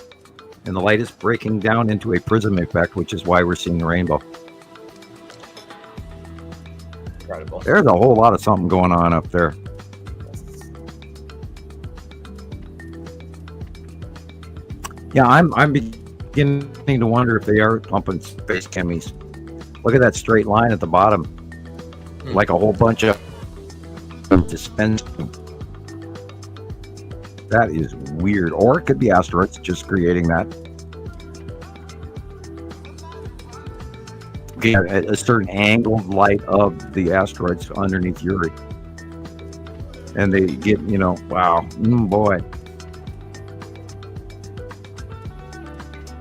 And the light is breaking down into a prism effect, which is why we're seeing the rainbow. Incredible. There's a whole lot of something going on up there. Yeah, I'm beginning to wonder if they are pumping space chemies. Look at that straight line at the bottom, like a whole bunch of dispensing. That is weird, or it could be asteroids just creating that. Okay, a certain angled light of the asteroids underneath Uri, and they get, wow, boy.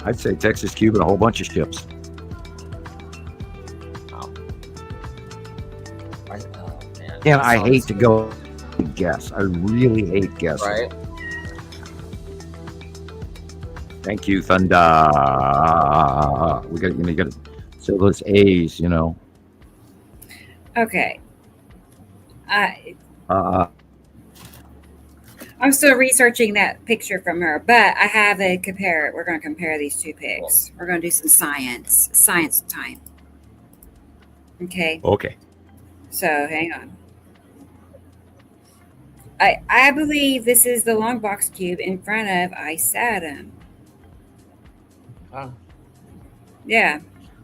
I'd say Texas Cube and a whole bunch of ships. Wow. Man. And I hate to go guess. I really hate guessing. Right. Thank you, Thunder. We got, you got to say those A's, Okay. I'm still researching that picture from her, but I have a compare. We're going to compare these two pics. We're going to do some science time. Okay. Okay. So hang on. I believe this is the long box cube in front of Saturn. Oh. Yeah.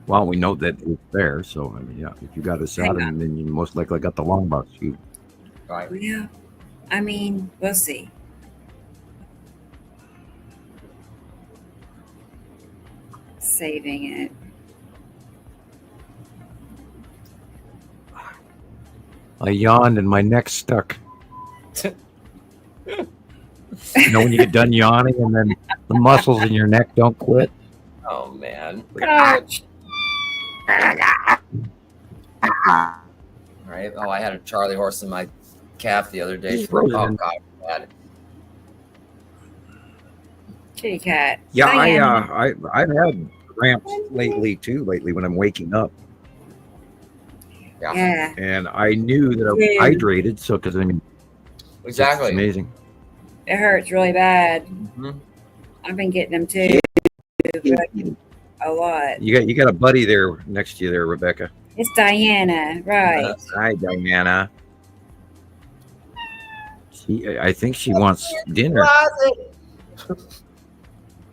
Well, we know that it's there, so I mean, yeah. If you got a Saturn, then you most likely got the long box cube. Right. Yeah. I mean, we'll see. Saving it. I yawned and my neck stuck. When you get done yawning and then the muscles in your neck don't quit. Oh man. Ouch. Right. Oh, I had a Charlie horse in my calf the other day. Frozen. Oh God, bad. Kitty cat. Yeah, Diane. I've had cramps lately when I'm waking up. Yeah. And I knew that I was hydrated, so because I mean, exactly, it's amazing. It hurts really bad. Mm-hmm. I've been getting them too. But a lot. You got a buddy there next to you there, Rebecca. It's Diana, right? Hi, Diana. I think she wants dinner.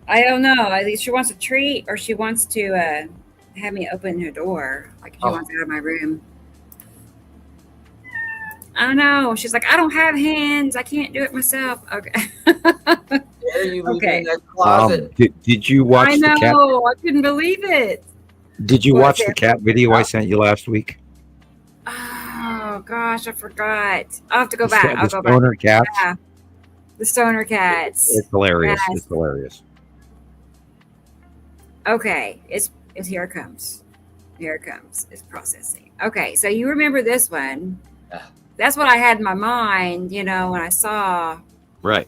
I don't know. I think she wants a treat, or she wants to have me open her door. Like she wants out of my room. I don't know. She's like, I don't have hands. I can't do it myself. Okay. Okay. In that closet. Did you watch I the cat? know. I couldn't believe it. Did you watch the cat video I sent you last week? Oh gosh, I forgot. I'll have to go back. I'll go back. Stoner cats. Yeah. The stoner cats. It's hilarious. Yes. It's hilarious. Okay, it's here it comes. Here it comes. It's processing. Okay, so you remember this one? That's what I had in my mind, when I saw Right.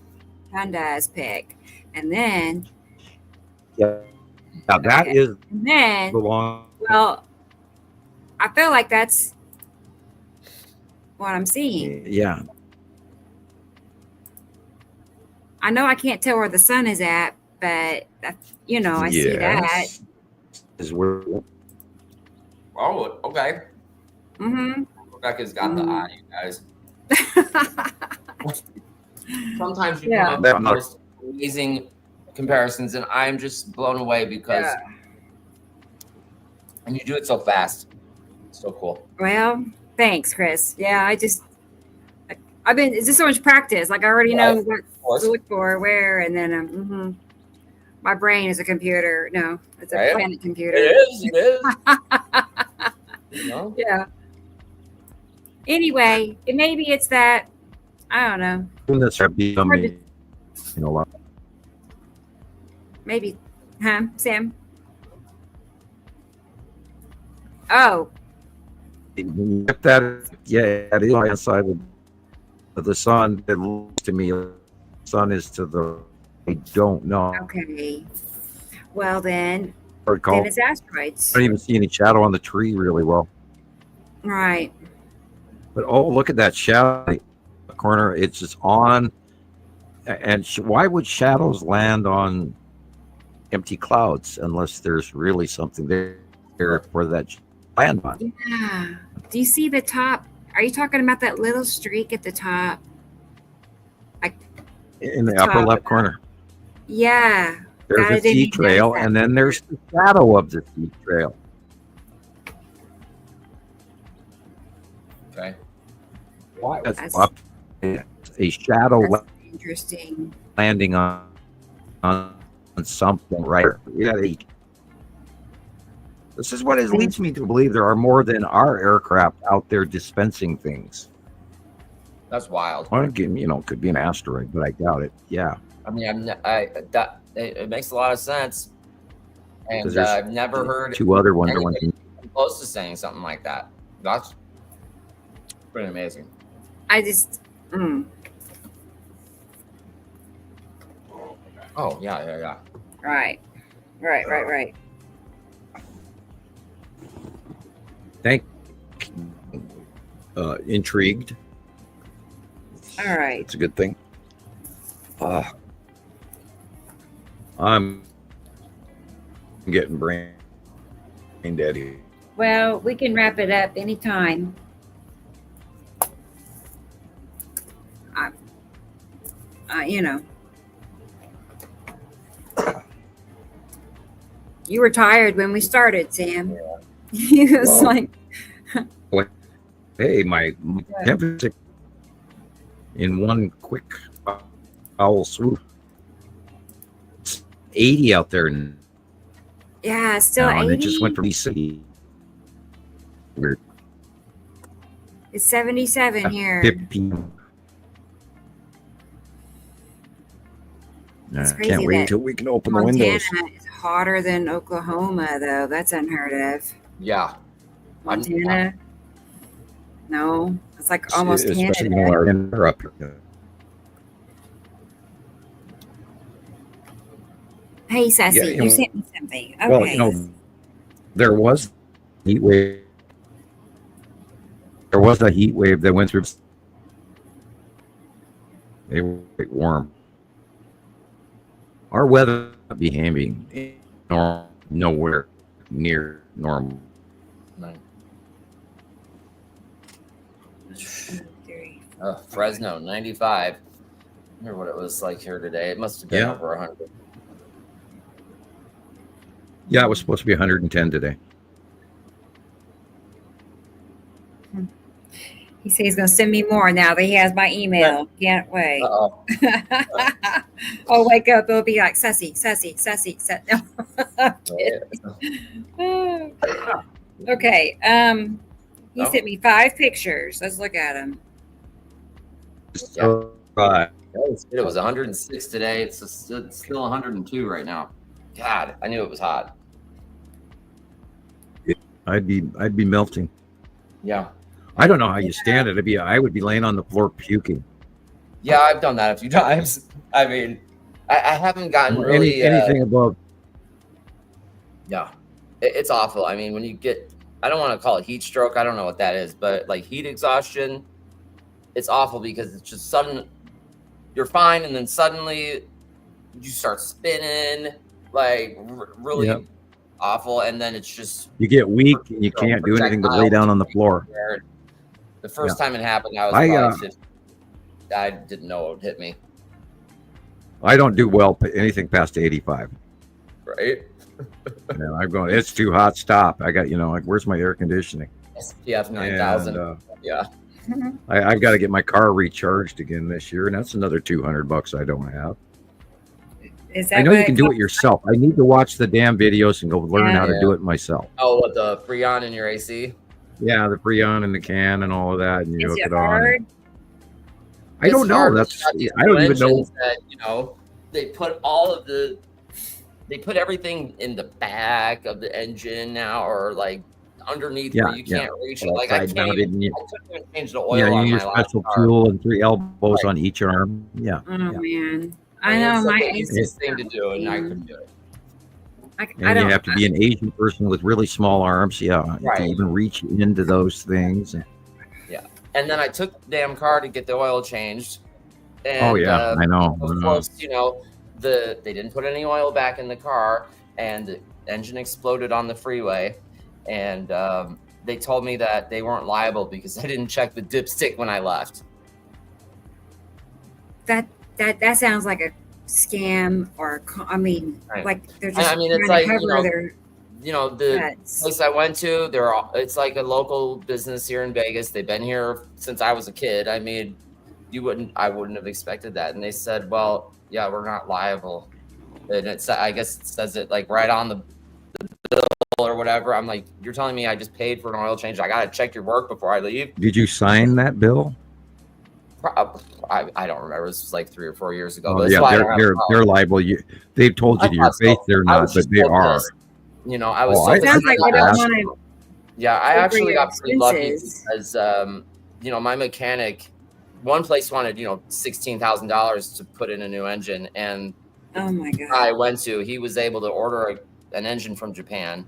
Panda's pick, and then Now that is and then the long. well, I feel like that's what I'm seeing. Yeah. I know I can't tell where the sun is at, but I see that. Is where. Oh, okay. Mm-hmm. Rebecca's got the eye, you guys. Sometimes you come up with the most amazing comparisons, and I'm just blown away because, and you do it so fast. So cool. Well, thanks, Chris. Yeah, it's just so much practice. Like I already know what to look for, where, and then my brain is a computer. No, it's a planet computer. It is. Yeah. Anyway, maybe it's that. I don't know. That's becoming, Maybe, huh, Sam? Oh. That it is outside of the sun. It looks to me, the sun is to the. I don't know. Okay. Well, then Called. it's asteroids. I don't even see any shadow on the tree really well. Right. But oh, look at that shadow in the corner. It's just on. And why would shadows land on empty clouds unless there's really something there for that to land on? Yeah. Do you see the top? Are you talking about that little streak at the top? In the upper left corner. Yeah. There's a sea trail, and then there's the shadow of the sea trail. Okay. Why? That's a shadow interesting. Landing on something, right? Yeah. This is what it leads me to believe there are more than our aircraft out there dispensing things. That's wild. Well, it could be an asteroid, but I doubt it. Yeah. I mean, it makes a lot of sense, and I've never heard two other ones close to saying something like that. That's pretty amazing. I just. Oh yeah. Right. Intrigued. All right. It's a good thing. I'm getting brain dead here. Well, we can wrap it up anytime. You were tired when we started, Sam. Yeah. It was like. Hey, my temperature in one quick foul swoop. It's 80 out there. Yeah, still 80. And it just went from city. Weird. It's 77 here. 15. It's crazy. Can't wait until we can open the windows. Montana is hotter than Oklahoma, though. That's unheard of. Yeah. Montana. No, it's like almost Canada. Up. Hey, Sassy, you sent me something. Okay. Well, there was heat wave. There was a heat wave that went through. They were warm. Our weather behaving nowhere near normal. No. Fresno 95. I wonder what it was like here today. It must have been over 100. Yeah, it was supposed to be 110 today. He says he's going to send me more now that he has my email. Can't wait. Oh, wake up. It'll be like, Sussy. No. Okay. He sent me 5 pictures. Let's look at them. Right. It was 106 today. It's still 102 right now. God, I knew it was hot. I'd be melting. Yeah. I don't know how you stand it. I would be laying on the floor puking. Yeah, I've done that a few times. I mean, I haven't gotten really anything above. Yeah, it's awful. I mean, when you get, I don't want to call it heat stroke. I don't know what that is, but like heat exhaustion, it's awful because it's just sudden. You're fine, and then suddenly you start spinning, like really awful, and then it's just you get weak and you can't do anything but lay down on the floor. The first time it happened, I was probably 50. I didn't know it would hit me. I don't do well anything past 85. Right. I'm going. It's too hot. Stop. I got like where's my air conditioning? SPF 9000. Yeah. I've got to get my car recharged again this year, and that's another $200 I don't have. I know you can do it yourself. I need to watch the damn videos and go learn how to do it myself. Oh, what, the Freon in your AC? Yeah, the Freon in the can and all of that, and you hook it hard? On. I don't know. I don't even know. That, they put everything in the back of the engine now, or like underneath where you can't reach it. Like I couldn't even change the oil. Yeah, you on use my special tool and 3 elbows on each arm. Yeah. Oh man, I know it's my the easiest thing to do, and I couldn't do it. And you have to be an Asian person with really small arms, to even reach into those things. Yeah. And then I took the damn car to get the oil changed. And, I know. Of course, they didn't put any oil back in the car, and the engine exploded on the freeway. And they told me that they weren't liable because I didn't check the dipstick when I left. That sounds like a scam, or like they're just it's trying like to cover their the place I went to. It's like a local business here in Vegas. They've been here since I was a kid. I mean, I wouldn't have expected that. And they said, well, yeah, we're not liable. And I guess it says it like right on the bill or whatever. I'm like, you're telling me I just paid for an oil change? I gotta check your work before I leave. Did you sign that bill? I don't remember. This was like 3 or 4 years ago. Oh, they're liable. They've told you to your face they're not, but they are. I was. Sounds like they don't want to. Yeah, I actually got pretty lucky because my mechanic, one place wanted $16,000 to put in a new engine, and oh my god, I went to. He was able to order an engine from Japan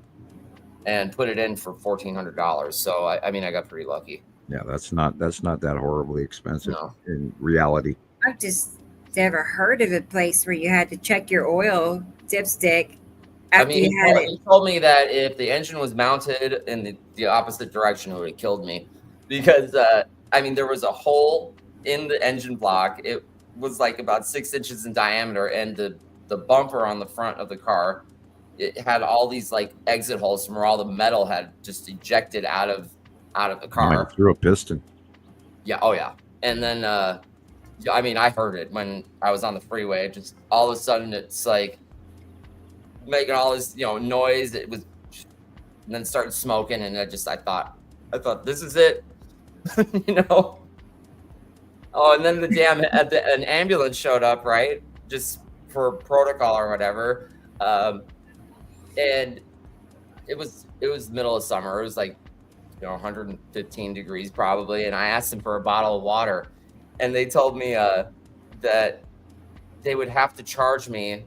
and put it in for $1,400. So I got pretty lucky. Yeah, that's not that horribly expensive in reality. I've just never heard of a place where you had to check your oil dipstick after you had it. He told me that if the engine was mounted in the opposite direction, it would have killed me, because there was a hole in the engine block. It was like about 6 inches in diameter, and the bumper on the front of the car, it had all these like exit holes from where all the metal had just ejected out of the car. Through a piston. Yeah. Oh yeah. And then, I heard it when I was on the freeway. Just all of a sudden, it's like making all this, noise. It was, and then started smoking, and I thought this is it, Oh, and then an ambulance showed up, right? Just for protocol or whatever. And it was middle of summer. It was like 115 degrees probably, and I asked them for a bottle of water, and they told me that they would have to charge me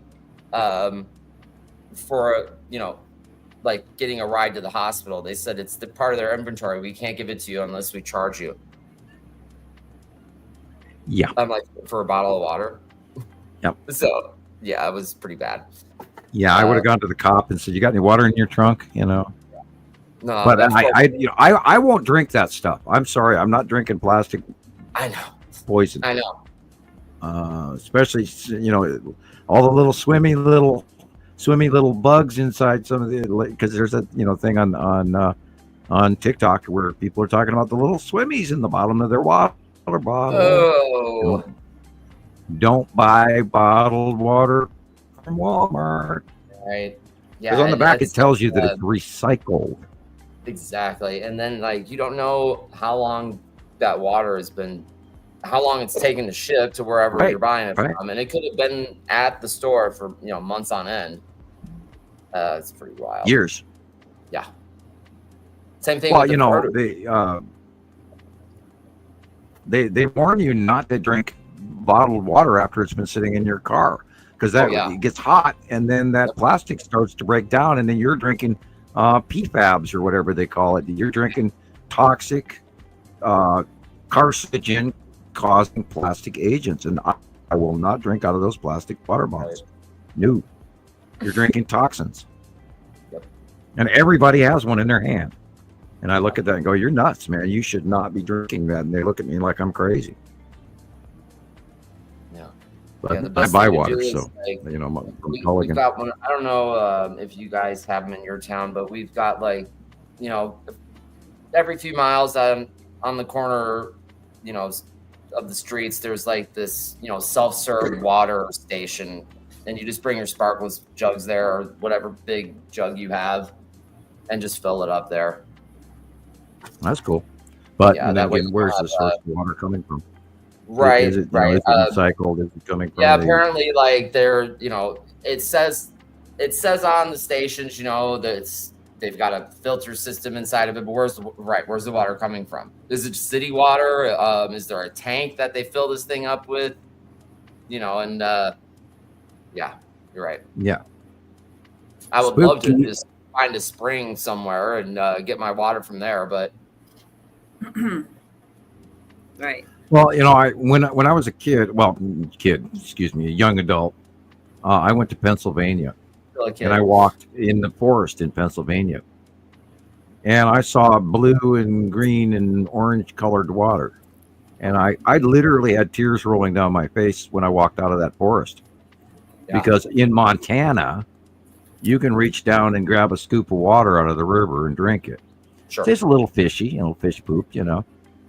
for like getting a ride to the hospital. They said it's the part of their inventory. We can't give it to you unless we charge you. Yeah. I'm like, for a bottle of water. Yep. So yeah, it was pretty bad. Yeah, I would have gone to the cop and said, "You got any water in your trunk?" No, but I won't drink that stuff. I'm sorry, I'm not drinking plastic. I know. Poison. I know. Especially all the little swimmy little bugs inside some of the, because there's a thing on TikTok where people are talking about the little swimmies in the bottom of their water bottle. Oh. Don't buy bottled water from Walmart. Right. Yeah. Because on the back it tells you that it's recycled. Exactly. And then you don't know how long that water has been, how long it's taken to ship to wherever you're buying it from. And it could have been at the store for, months on end. It's pretty wild. Years. Yeah. Same thing. Well, they warn you not to drink bottled water after it's been sitting in your car, because it gets hot, and then that plastic starts to break down, and then you're drinking PFABs or whatever they call it. You're drinking toxic, carcinogen causing plastic agents, and I will not drink out of those plastic water bottles. No, you're drinking toxins. Yep. And everybody has one in their hand. And I look at that and go, "You're nuts, man. You should not be drinking that." And they look at me like I'm crazy. Yeah. But I buy water, so we've got one. I don't know if you guys have them in your town, but we've got every few miles on the corner, of the streets, there's this, self-serve water station, and you just bring your sparkles jugs there, or whatever big jug you have, and just fill it up there. That's cool. But where's the source of water coming from? Right. Is it right. Is it recycled? Is it coming from? Yeah, apparently, they're, it says on the stations, that they've got a filter system inside of it. But where's the water coming from? Is it city water? Is there a tank that they fill this thing up with? Yeah, you're right. Yeah. I would love to just find a spring somewhere and get my water from there, but right. Well, when I was a young adult, I went to Pennsylvania, and I walked in the forest in Pennsylvania, and I saw blue and green and orange colored water, and I literally had tears rolling down my face when I walked out of that forest, because in Montana, you can reach down and grab a scoop of water out of the river and drink it. Sure. It's a little fishy, fish poop,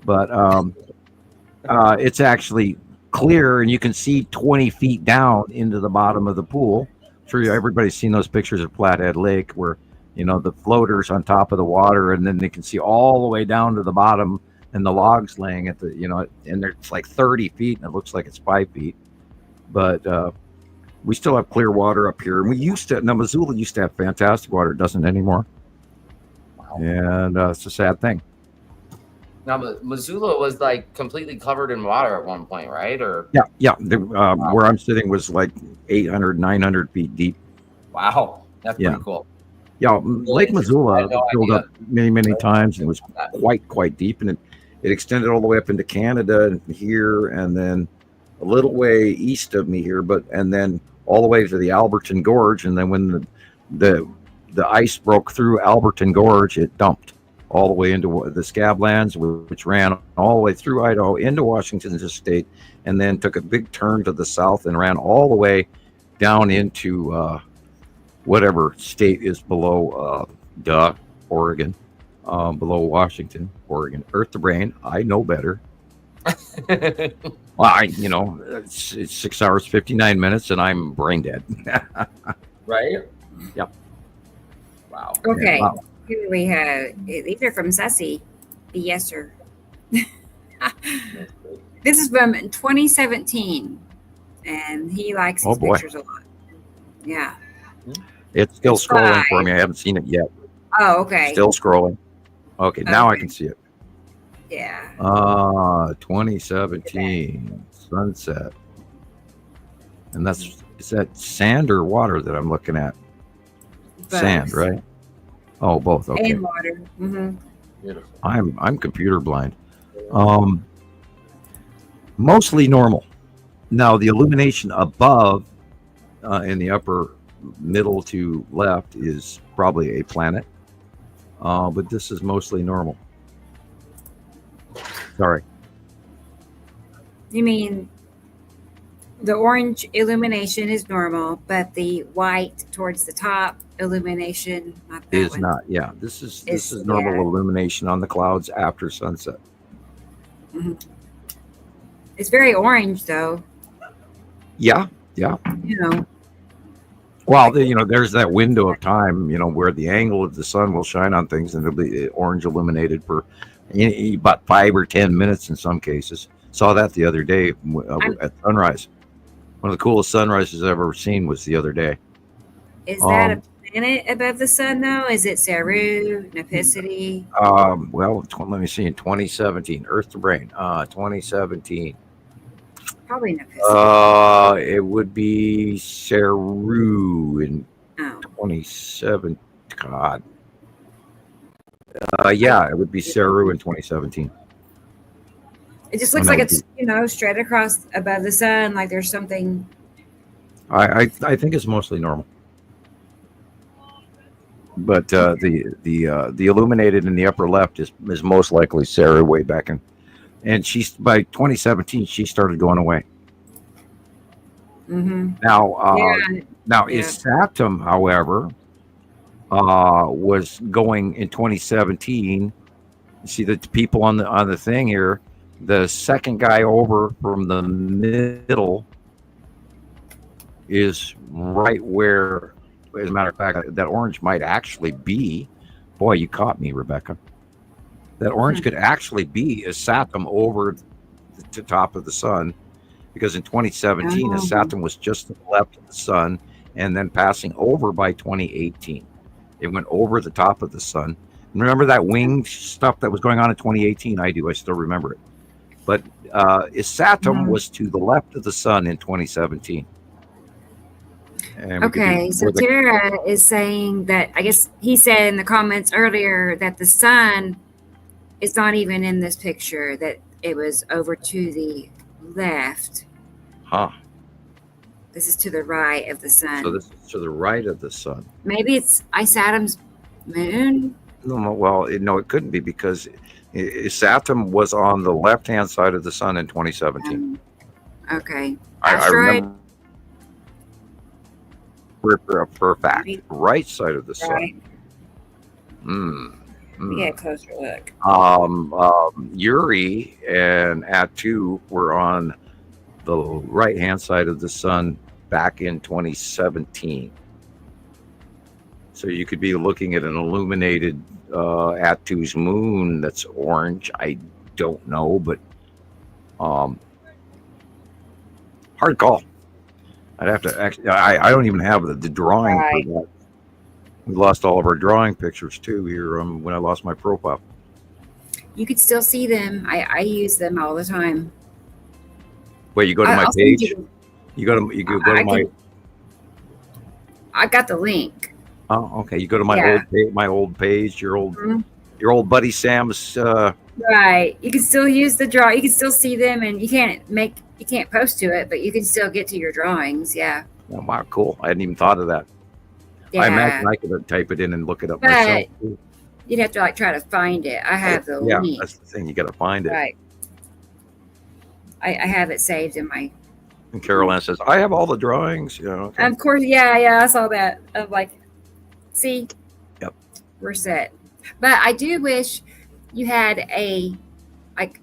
but it's actually clear, and you can see 20 feet down into the bottom of the pool. I'm sure everybody's seen those pictures of Flathead Lake where, the floaters on top of the water, and then they can see all the way down to the bottom and the logs laying at the, and it's like 30 feet and it looks like it's 5 feet. But we still have clear water up here. And Missoula used to have fantastic water. It doesn't anymore. Wow. And it's a sad thing. Now, Missoula was like completely covered in water at one point, right? Or yeah. Where I'm sitting was like 800, 900 feet deep. Wow, that's pretty cool. Yeah, Lake Missoula filled up many times, and it was quite deep, and it extended all the way up into Canada and here, and then a little way east of me here, and then all the way to the Alberton Gorge, and then when the ice broke through Alberton Gorge, it dumped all the way into the Scablands, which ran all the way through Idaho into Washington state, and then took a big turn to the south and ran all the way down into whatever state is below Oregon, below Washington, Oregon. Earth to brain, I know better. Well, it's 6 hours 59 minutes, and I'm brain dead. Right? Yep. Wow. Okay. Yeah, wow. Here we have either from Sussy, yes sir. This is from 2017, and he likes his pictures a lot. Yeah. It's still scrolling for me. I haven't seen it yet. Oh, okay. Still scrolling. Okay, now I can see it. Yeah. 2017 sunset. And is that sand or water that I'm looking at? Both. Sand, right? Oh, both. Okay. And water. Mm-hmm. Beautiful. I'm computer blind. Mostly normal. Now the illumination above, in the upper middle to left, is probably a planet, but this is mostly normal. Sorry. You mean the orange illumination is normal, but the white towards the top illumination Is not. Yeah, this is normal illumination on the clouds after sunset. Mm-hmm. It's very orange, though. Yeah. Well, there's that window of time, where the angle of the sun will shine on things, and it'll be orange illuminated for about 5 or 10 minutes in some cases. Saw that the other day at sunrise. One of the coolest sunrises I've ever seen was the other day. Is that a planet above the sun, though? Is it Saru, Nepicity? Well, let me see. In 2017, Earth to brain. 2017. Probably Nepicity. It would be Saru in 27. God. Yeah, it would be Saru in 2017. It just looks like it's straight across above the sun, like there's something. I think it's mostly normal, but the illuminated in the upper left is most likely Saru way back in, and by 2017 she started going away. Mm-hmm. Now Isatum, however, was going in 2017. You see the people on the thing here. The second guy over from the middle is right where, as a matter of fact, that orange might actually be. Boy, you caught me, Rebecca. That orange could actually be a Saturn over the top of the sun, because in 2017, the Saturn was just to the left of the sun, and then passing over by 2018. It went over the top of the sun. Remember that wing stuff that was going on in 2018? I do. I still remember it. But Isatum was to the left of the sun in 2017. And Okay, so Tara is saying that, I guess he said in the comments earlier that the sun is not even in this picture, that it was over to the left. Huh. This is to the right of the sun. So this is to the right of the sun. Maybe it's Saturn's moon? No, well, it couldn't be because Saturn was on the left-hand side of the sun in 2017. Okay. I remember for a fact, right side of the sun. Right. Yeah, closer look. Yuri and Atu were on the right-hand side of the sun back in 2017. So you could be looking at an illuminated Atu's moon that's orange. I don't know, but hard to call. I'd have to actually. I don't even have the drawing for that. We lost all of our drawing pictures too here when I lost my profile. You could still see them. I use them all the time. Wait, you go to my page. You go to my. I got the link. Oh, okay. You go to my old page. Your old buddy Sam's. Right. You can still use the draw. You can still see them, and you can't post to it, but you can still get to your drawings. Yeah. Oh, wow, cool. I hadn't even thought of that. Yeah. I imagine I could type it in and look it up myself too. You'd have to try to find it. I have the Yeah, link. that's the thing. You got to find it. Right. I have it saved in my. And Carol Ann says, "I have all the drawings." Okay. Of course, yeah, I saw that. Of like, see. Yep. We're set. But I do wish you had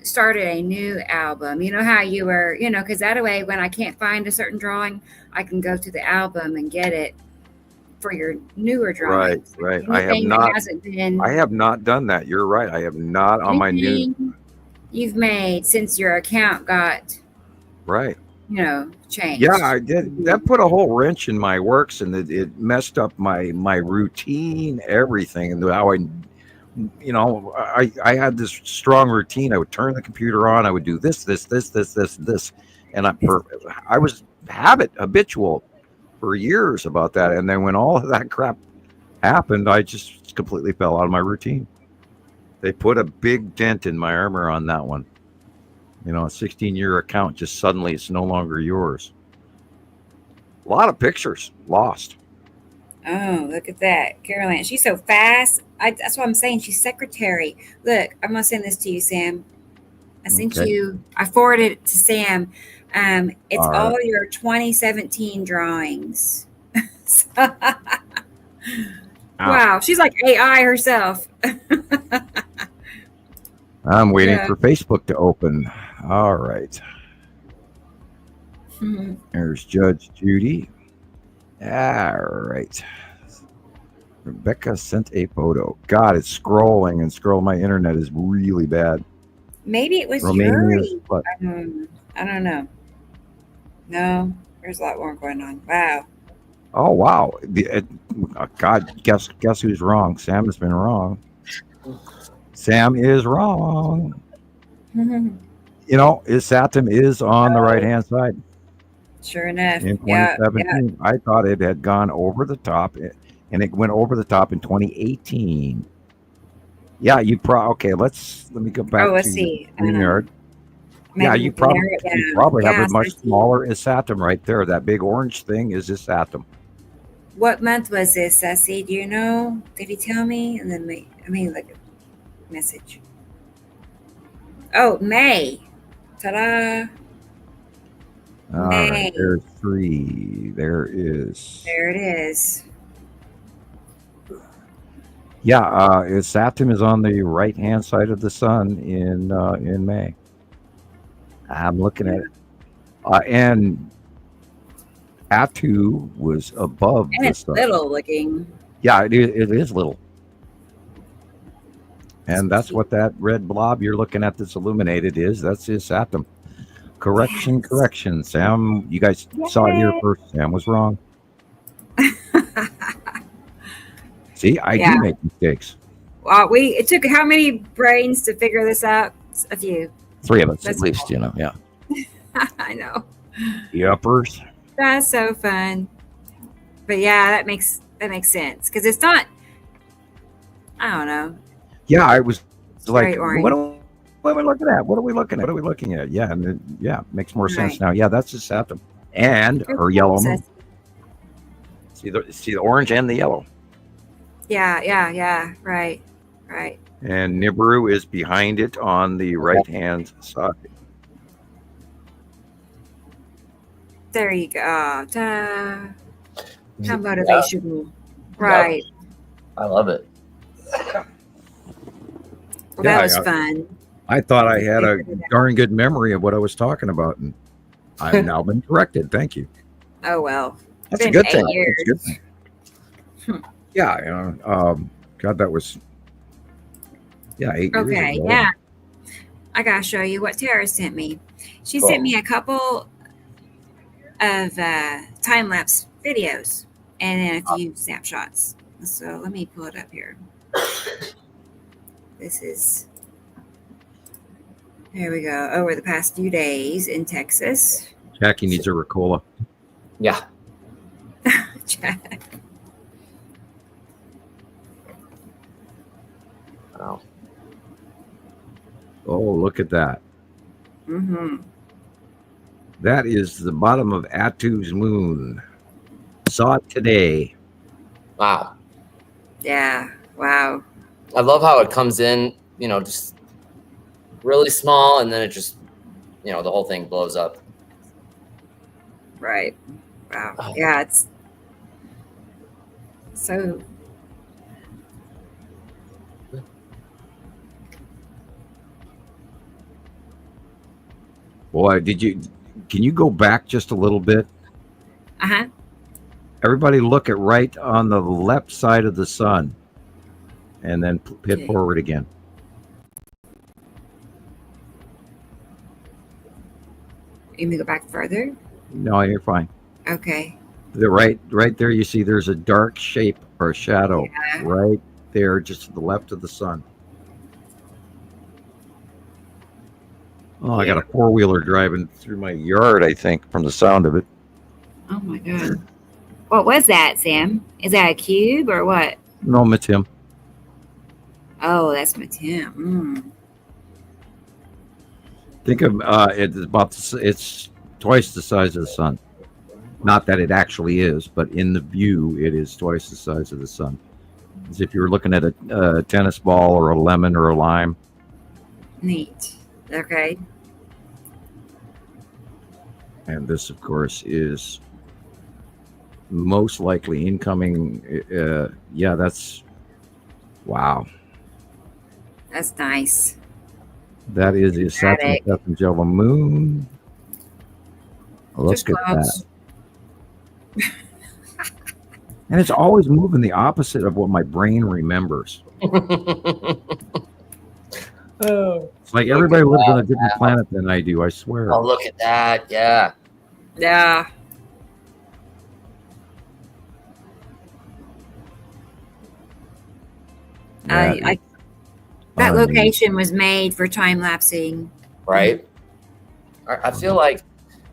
started a new album. You know how you were, because that way when I can't find a certain drawing, I can go to the album and get it for your newer drawings. Right. I have not done that. You're right. I have not on my new. You've made since your account got changed. Yeah, I did. That put a whole wrench in my works, and it messed up my routine, everything, and how I had this strong routine. I would turn the computer on. I would do this, and I was habitual for years about that. And then when all of that crap happened, I just completely fell out of my routine. They put a big dent in my armor on that one. A 16-year account, just suddenly it's no longer yours. A lot of pictures lost. Oh, look at that. Carol Ann. She's so fast. That's what I'm saying. She's secretary. Look, I'm going to send this to you, Sam. I forwarded it to Sam. It's all your 2017 drawings. Wow. She's like AI herself. I'm waiting for Facebook to open. All right. There's Judge Judy. All right. Rebecca sent a photo. God, it's scrolling and scrolling. My internet is really bad. Maybe it was Yuri. I don't know. No, there's a lot more going on. Wow. Oh, wow. God, guess who's wrong? Sam has been wrong. Sam is wrong. Saturn is on the right-hand side. Sure enough. In 2017, I thought it had gone over the top, and it went over the top in 2018. Yeah, okay. Let me go back. Let's see. Yard. Yeah, you probably have a much smaller Saturn right there. That big orange thing is Saturn. What month was this, Sassy? Do you know? Did he tell me? And then look at message. Oh, May. Ta-da. All right, there's 3. There it is. Yeah, Saturn is on the right-hand side of the sun in May. I'm looking at it. And Atu was above and it's sun. Little looking. Yeah, it is little. And that's what that red blob you're looking at that's illuminated is. That's his Saturn. Correction. Sam, you guys saw it here first. Sam was wrong. See, I do make mistakes. Well, it took how many brains to figure this out? A few. 3 of us at least, yeah. I know. The uppers. That's so fun. But yeah, that makes sense because it's not. I don't know. Yeah, I was like, very what are we looking at? What are we looking at? What are we looking at? Yeah, and it makes more sense now. Yeah, that's the septum and her yellow moon. See the orange and the yellow. Yeah. Right. And Nibiru is behind it on the right hand side. There you go. Ta-da. How motivational. Right. I love it. Well, that was fun. I thought I had a darn good memory of what I was talking about, and I've now been corrected. Thank you. Oh, well. That's a good thing. That's a good thing. Yeah. God, that was 8 years ago. Okay, yeah. I got to show you what Tara sent me. She sent me a couple of time-lapse videos and then a few snapshots. So let me pull it up here. This is, there we go, over the past few days in Texas. Jackie needs a Ricola. Yeah. Wow. Oh, look at that. Mm-hmm. That is the bottom of Atu's moon. Saw it today. Wow. Yeah. Wow. I love how it comes in, just really small, and then it just, the whole thing blows up. Right. Wow. Oh. Yeah, it's so. Boy, can you go back just a little bit? Uh-huh. Everybody look at right on the left side of the sun and then hit forward again. You may go back further? No, you're fine. Okay. Right there you see there's a dark shape or shadow right there just to the left of the sun. Oh, I got a four-wheeler driving through my yard, I think, from the sound of it. Oh, my God. What was that, Sam? Is that a cube or what? No, Matim. Oh, that's Matim. Think of it's twice the size of the sun. Not that it actually is, but in the view, it is twice the size of the sun. As if you were looking at a tennis ball or a lemon or a lime. Neat. Okay. And this, of course, is most likely incoming. That's wow. That's nice. That is the second yellow moon. Look at that. And it's always moving the opposite of what my brain remembers. It's like everybody lives on a different planet than I do, I swear. Oh, look at that. Yeah. Yeah. That location was made for time lapsing. Right. I feel like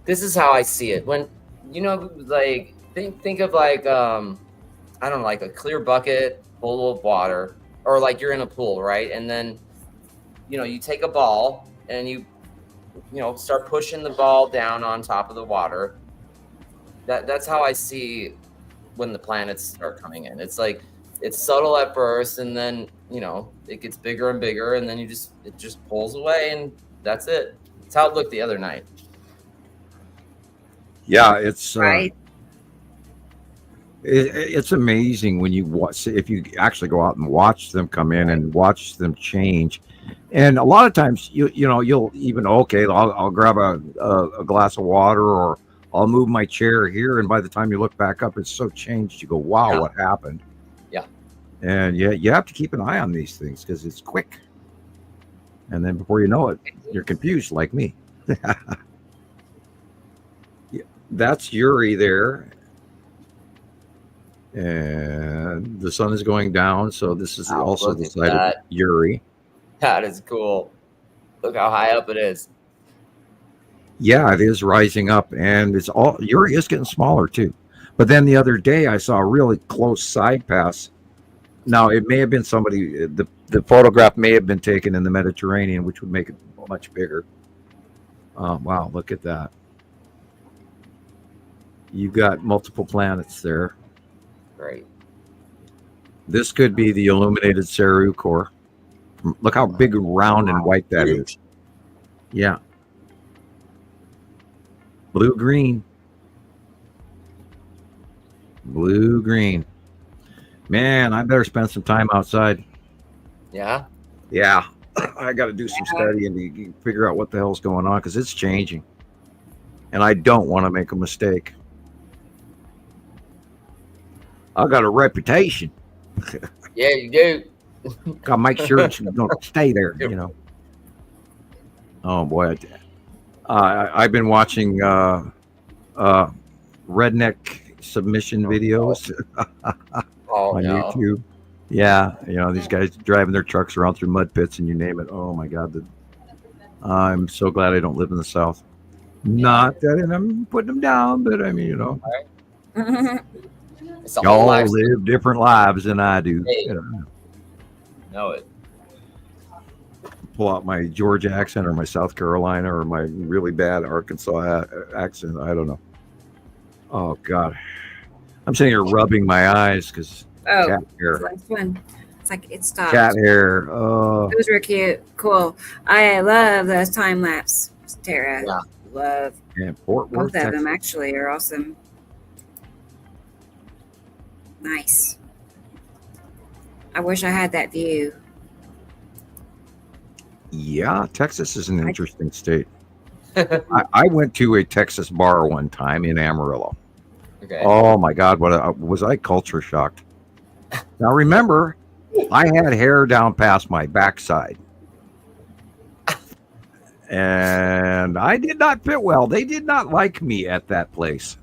this is how I see it. When, like, think of like, I don't know, like a clear bucket full of water, or like you're in a pool, right? And then, you take a ball and you start pushing the ball down on top of the water. That's how I see when the planets start coming in. It's like, it's subtle at first, and then, it gets bigger and bigger, and then it just pulls away, and that's it. That's how it looked the other night. Yeah, it's right. It's amazing when you watch, if you actually go out and watch them come in and watch them change. And a lot of times you'll even, I'll grab a glass of water, or I'll move my chair here, and by the time you look back up, it's so changed. You go, wow, what happened? Yeah. And you have to keep an eye on these things because it's quick. And then before you know it, you're confused like me. That's Uri there. And the sun is going down, so this is also the side of Uri. That is cool. Look how high up it is. Yeah, it is rising up, and Uri is getting smaller too. But then the other day I saw a really close side pass. Now it may have been somebody. The photograph may have been taken in the Mediterranean, which would make it much bigger. Wow, look at that. You've got multiple planets there. Right. This could be the illuminated Saru core. Look how big, round, and white that is. Yeah. Blue-green. Blue-green. Man, I better spend some time outside. Yeah? Yeah. I got to do some studying to figure out what the hell's going on, because it's changing. And I don't want to make a mistake. I got a reputation. Yeah, you do. Got to make sure it's going to stay there, you know. Oh, boy. I've been watching redneck submission videos on YouTube. Yeah, you know, these guys driving their trucks around through mud pits and you name it. Oh, my God. I'm so glad I don't live in the South. Not that I'm putting them down, but I mean, you know. Y'all live different lives than I do. Hey. You know. Know it. Pull out my Georgia accent or my South Carolina or my really bad Arkansas accent. I don't know. Oh, God. I'm sitting here rubbing my eyes because cat hair. That's fun. It's like it stopped. Cat hair. Oh. Those were cute. Cool. I love those time lapse, Tara. Yeah. Love. And Fort Worth, Both of them Texas. actually are awesome. Nice. I wish I had that view. Yeah, Texas is an interesting state. I went to a Texas bar one time in Amarillo. Okay. Oh my God, was I culture shocked? Now remember, I had hair down past my backside, and I did not fit well. They did not like me at that place.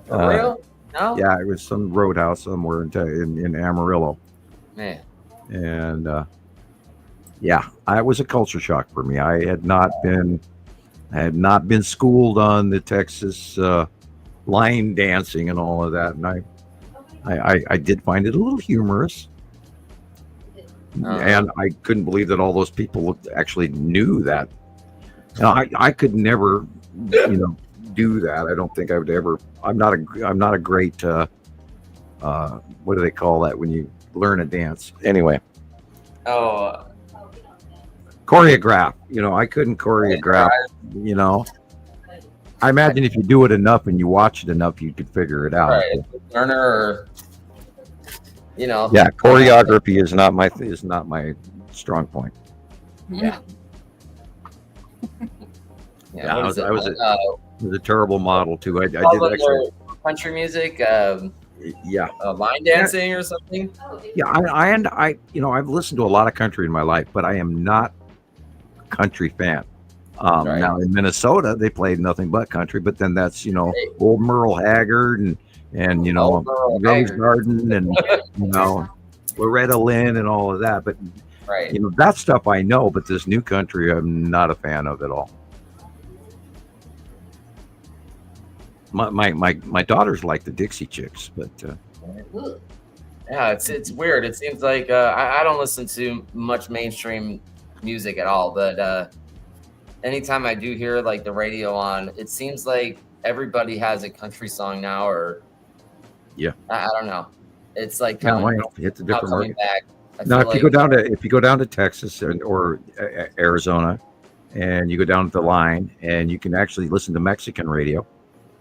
For real? No. Yeah, it was some roadhouse somewhere in Amarillo. Man. And yeah, it was a culture shock for me. I had not been schooled on the Texas line dancing and all of that, and I did find it a little humorous. And I couldn't believe that all those people actually knew that. And I could never, you know, do that. I don't think I would ever. I'm not a great. What do they call that when you learn a dance? Anyway. Oh. Choreograph. You know, I couldn't choreograph. You know. I imagine if you do it enough and you watch it enough, you could figure it out. Right. Learner, or, you know. Yeah, choreography is not my strong point. Yeah. Yeah, I was a terrible model too. I did actually country music. Yeah, line dancing or something. Yeah, I you know, I've listened to a lot of country in my life, but I am not a country fan. Right. Now in Minnesota, they played nothing but country, but then that's, you know, old Merle Haggard and you know, Rose Garden and you know, Loretta Lynn and all of that. But right, you know, that stuff I know, but this new country, I'm not a fan of at all. My daughters like the Dixie Chicks, but yeah, it's weird. It seems like I don't listen to much mainstream music at all, but anytime I do hear like the radio on, it seems like everybody has a country song now, or I don't know. It's like it's a different market. Back. Now, if you go down to Texas or Arizona, and you go down to the line, and you can actually listen to Mexican radio.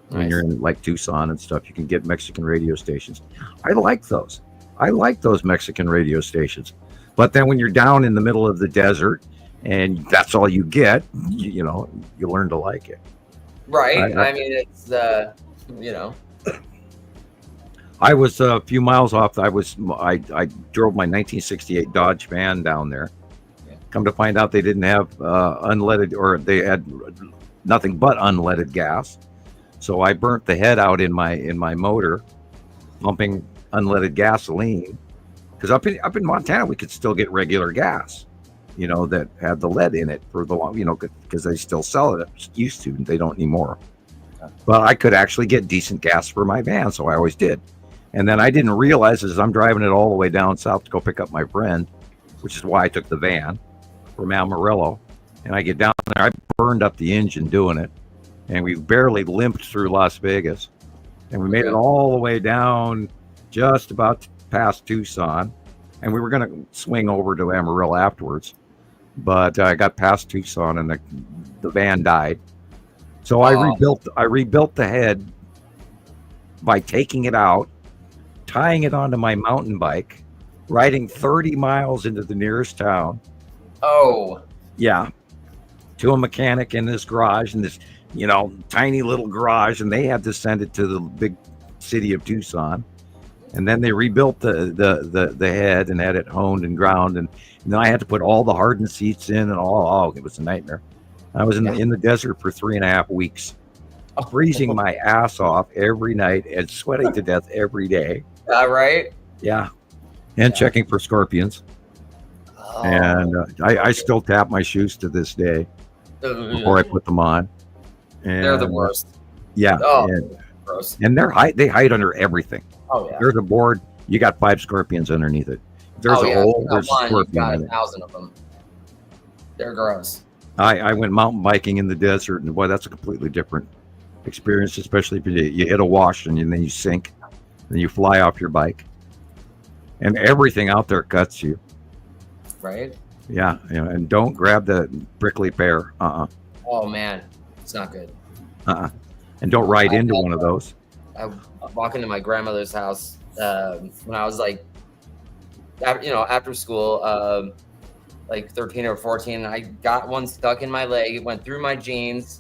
When you're in like Tucson and stuff, you can get Mexican radio stations. I like those. I like those Mexican radio stations. But then when you're down in the middle of the desert and that's all you get, you know, you learn to like it. Right. I mean, it's, you know. I was a few miles off. I drove my 1968 Dodge van down there. Yeah. Come to find out they didn't have unleaded, or they had nothing but unleaded gas. So I burnt the head out in my motor, pumping unleaded gasoline. Because up in Montana, we could still get regular gas, you know, that had the lead in it for the long, you know, because they still sell it. Used to, they don't anymore. but I could actually get decent gas for my van, so I always did. And then I didn't realize as I'm driving it all the way down south to go pick up my friend, which is why I took the van from Amarillo. And I get down there, I burned up the engine doing it, and we barely limped through Las Vegas. And we made it all the way down just about past Tucson. And we were going to swing over to Amarillo afterwards. But I got past Tucson and the van died. So I rebuilt the head by taking it out, tying it onto my mountain bike, riding 30 miles into the nearest town. Oh. Yeah. To a mechanic in this garage, in this, tiny little garage, and they had to send it to the big city of Tucson. And then they rebuilt the head and had it honed and ground, and then I had to put all the hardened seats in and all. It was a nightmare. I was in the desert for 3.5 weeks, freezing my ass off every night and sweating to death every day. Right? Yeah. And checking for scorpions. Oh. And I still tap my shoes to this day before I put them on. And, they're the worst. Yeah. Oh, gross. And they hide under everything. Oh, yeah. There's a board, you got 5 scorpions underneath it. There's a hole, there's a scorpion. You got in it. 1,000 of them. They're gross. I went mountain biking in the desert, and boy, that's a completely different experience, especially if you hit a wash and then you sink, and you fly off your bike, and everything out there cuts you. Right? Yeah, and don't grab the prickly pear. Oh man, it's not good. And don't ride into one of those. I walk into my grandmother's house when I was like, after school, like 13 or 14. I got one stuck in my leg. It went through my jeans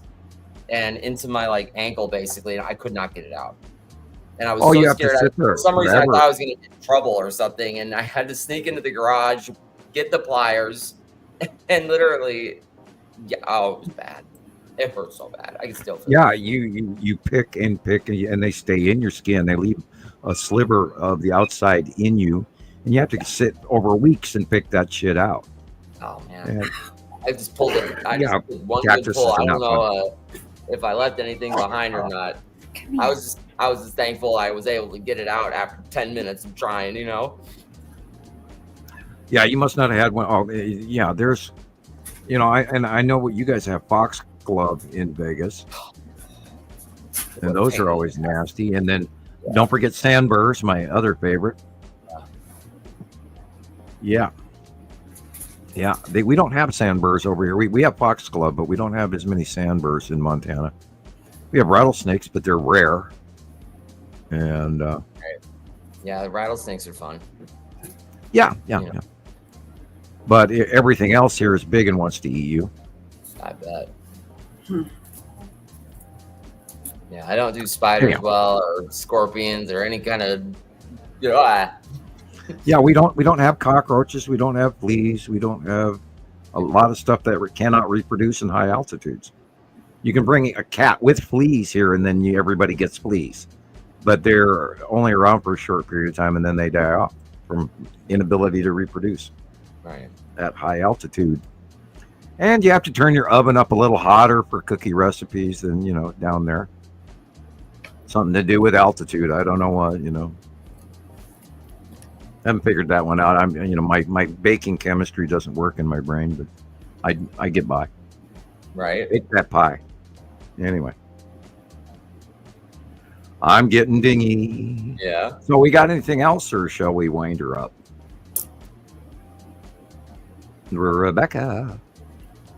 and into my ankle basically, and I could not get it out. And I was so scared. For some reason, I thought I was going to get in trouble or something, and I had to sneak into the garage, get the pliers, and literally, it was bad. It hurt so bad. I can still feel it. Yeah, you pick, and they stay in your skin. They leave a sliver of the outside in you, and you have to sit over weeks and pick that shit out. Oh man, I just pulled it. I Yeah, just did one good cactuses pull. I are don't not know if I left anything behind or not. I was just thankful I was able to get it out after 10 minutes of trying. Yeah, you must not have had one. Oh, yeah. There's, I know what you guys have. Foxglove in Vegas, and those are always nasty. And then don't forget sandburrs, my other favorite. Yeah. Yeah, we don't have sandburrs over here. We have foxglove, but we don't have as many sandburrs in Montana. We have rattlesnakes, but they're rare. And yeah, the rattlesnakes are fun. Yeah. But everything else here is big and wants to eat you. I bet. Yeah, I don't do spiders well, or scorpions, or any kind of. Yeah, we don't have cockroaches. We don't have fleas. We don't have a lot of stuff that cannot reproduce in high altitudes. You can bring a cat with fleas here, and then everybody gets fleas, but they're only around for a short period of time, and then they die off from inability to reproduce. Right. At high altitude. And you have to turn your oven up a little hotter for cookie recipes than down there. Something to do with altitude. I don't know what. Haven't figured that one out. My baking chemistry doesn't work in my brain, but I get by. Right. Bake that pie. Anyway. I'm getting dingy. Yeah. So we got anything else, or shall we wind her up? Rebecca.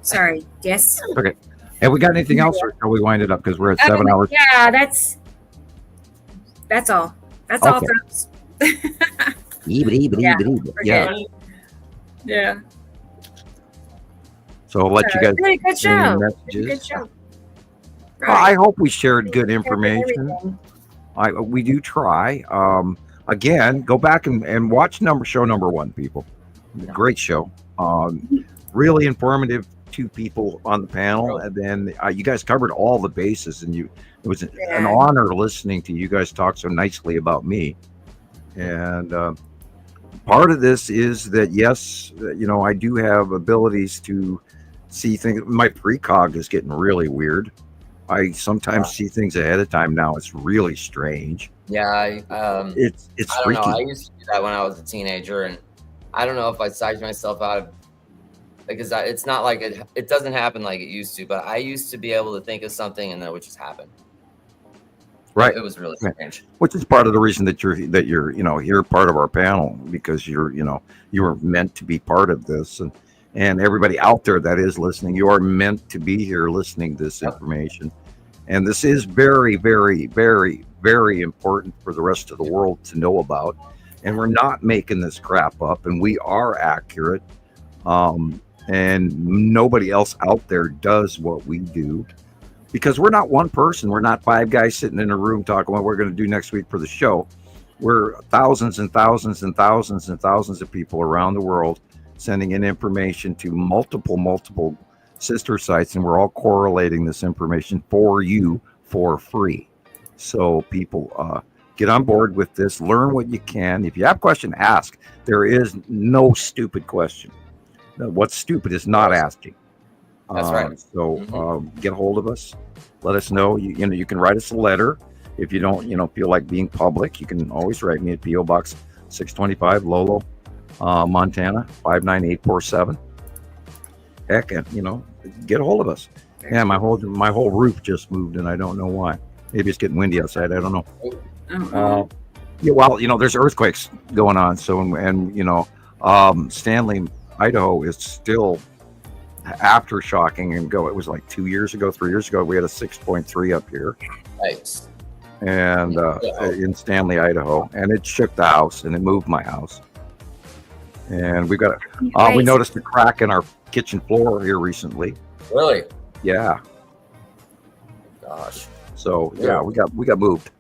Sorry. Yes. Okay. Have we got anything else, or shall we wind it up? Because we're at 7 hours. Yeah, that's all. That's all, folks. Yeah. So I'll let you guys. Good show. Good show. Well, I hope we shared good information. We do try. Again, go back and watch show number 1, people. Great show. Really informative. 2 people on the panel, and then you guys covered all the bases, and it was an honor listening to you guys talk so nicely about me. And part of this is that, yes, I do have abilities to see things. My precog is getting really weird. I sometimes see things ahead of time now. It's really strange. Yeah, it's I don't freaky. know. I used to do that when I was a teenager, and I don't know if I psyched myself out of, because it's not like it doesn't happen like it used to. But I used to be able to think of something and then it would just happen. Right. It was really strange. Which is part of the reason that you're you're part of our panel, because you were meant to be part of this, and everybody out there that is listening, you are meant to be here listening to this information. And this is very, very, very, very important for the rest of the world to know about. And we're not making this crap up, and we are accurate. And nobody else out there does what we do, because we're not one person. We're not five guys sitting in a room talking what we're going to do next week for the show. We're thousands and thousands and thousands and thousands of people around the world sending in information to multiple sister sites, and we're all correlating this information for you for free. So people, get on board with this. Learn what you can. If you have a question, ask. There is no stupid question. What's stupid is not asking. That's right. So get a hold of us. Let us know. You can write us a letter. If you don't feel like being public, you can always write me at P.O. Box 625, Lolo, Montana 59847. Heck, get a hold of us. Yeah, my whole roof just moved, and I don't know why. Maybe it's getting windy outside. I don't know. There's earthquakes going on. So, and Stanley, Idaho is still aftershocking and go. It was like 3 years ago, we had a 6.3 up here. Nice. And in Stanley, Idaho, and it shook the house, and it moved my house. And we got we noticed a crack in our kitchen floor here recently. Really? Yeah. Gosh. So yeah, we got moved.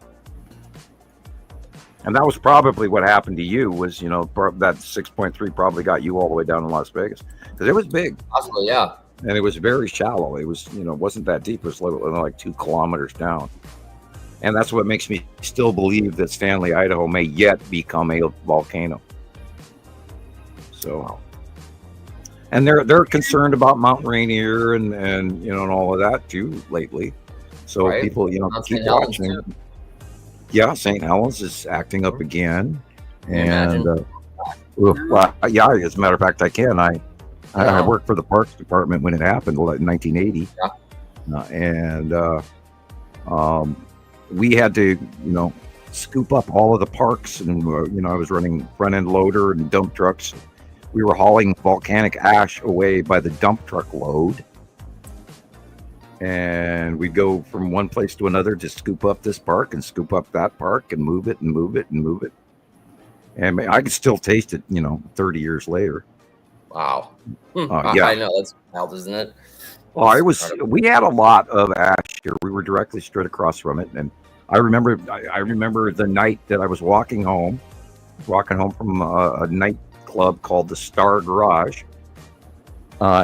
And that was probably what happened to you. Was that 6.3 probably got you all the way down in Las Vegas, because it was big. Possibly, yeah. And it was very shallow. It was wasn't that deep. It was like 2 kilometers down. And that's what makes me still believe that Stanley, Idaho may yet become a volcano. So, and they're concerned about Mount Rainier and all of that too lately. So right. People keep watching. Yeah, St. Helens is acting up again, and as a matter of fact, I can. I worked for the Parks Department when it happened in 1980, and we had to scoop up all of the parks, and I was running front end loader and dump trucks. We were hauling volcanic ash away by the dump truck load. And we'd go from one place to another to scoop up this park and scoop up that park and move it and move it and move it. And I can still taste it, 30 years later. Wow. Yeah. I know, that's wild, isn't it? Well, we had a lot of ash here. We were directly straight across from it. And I remember the night that I was walking home from a nightclub called the Star Garage.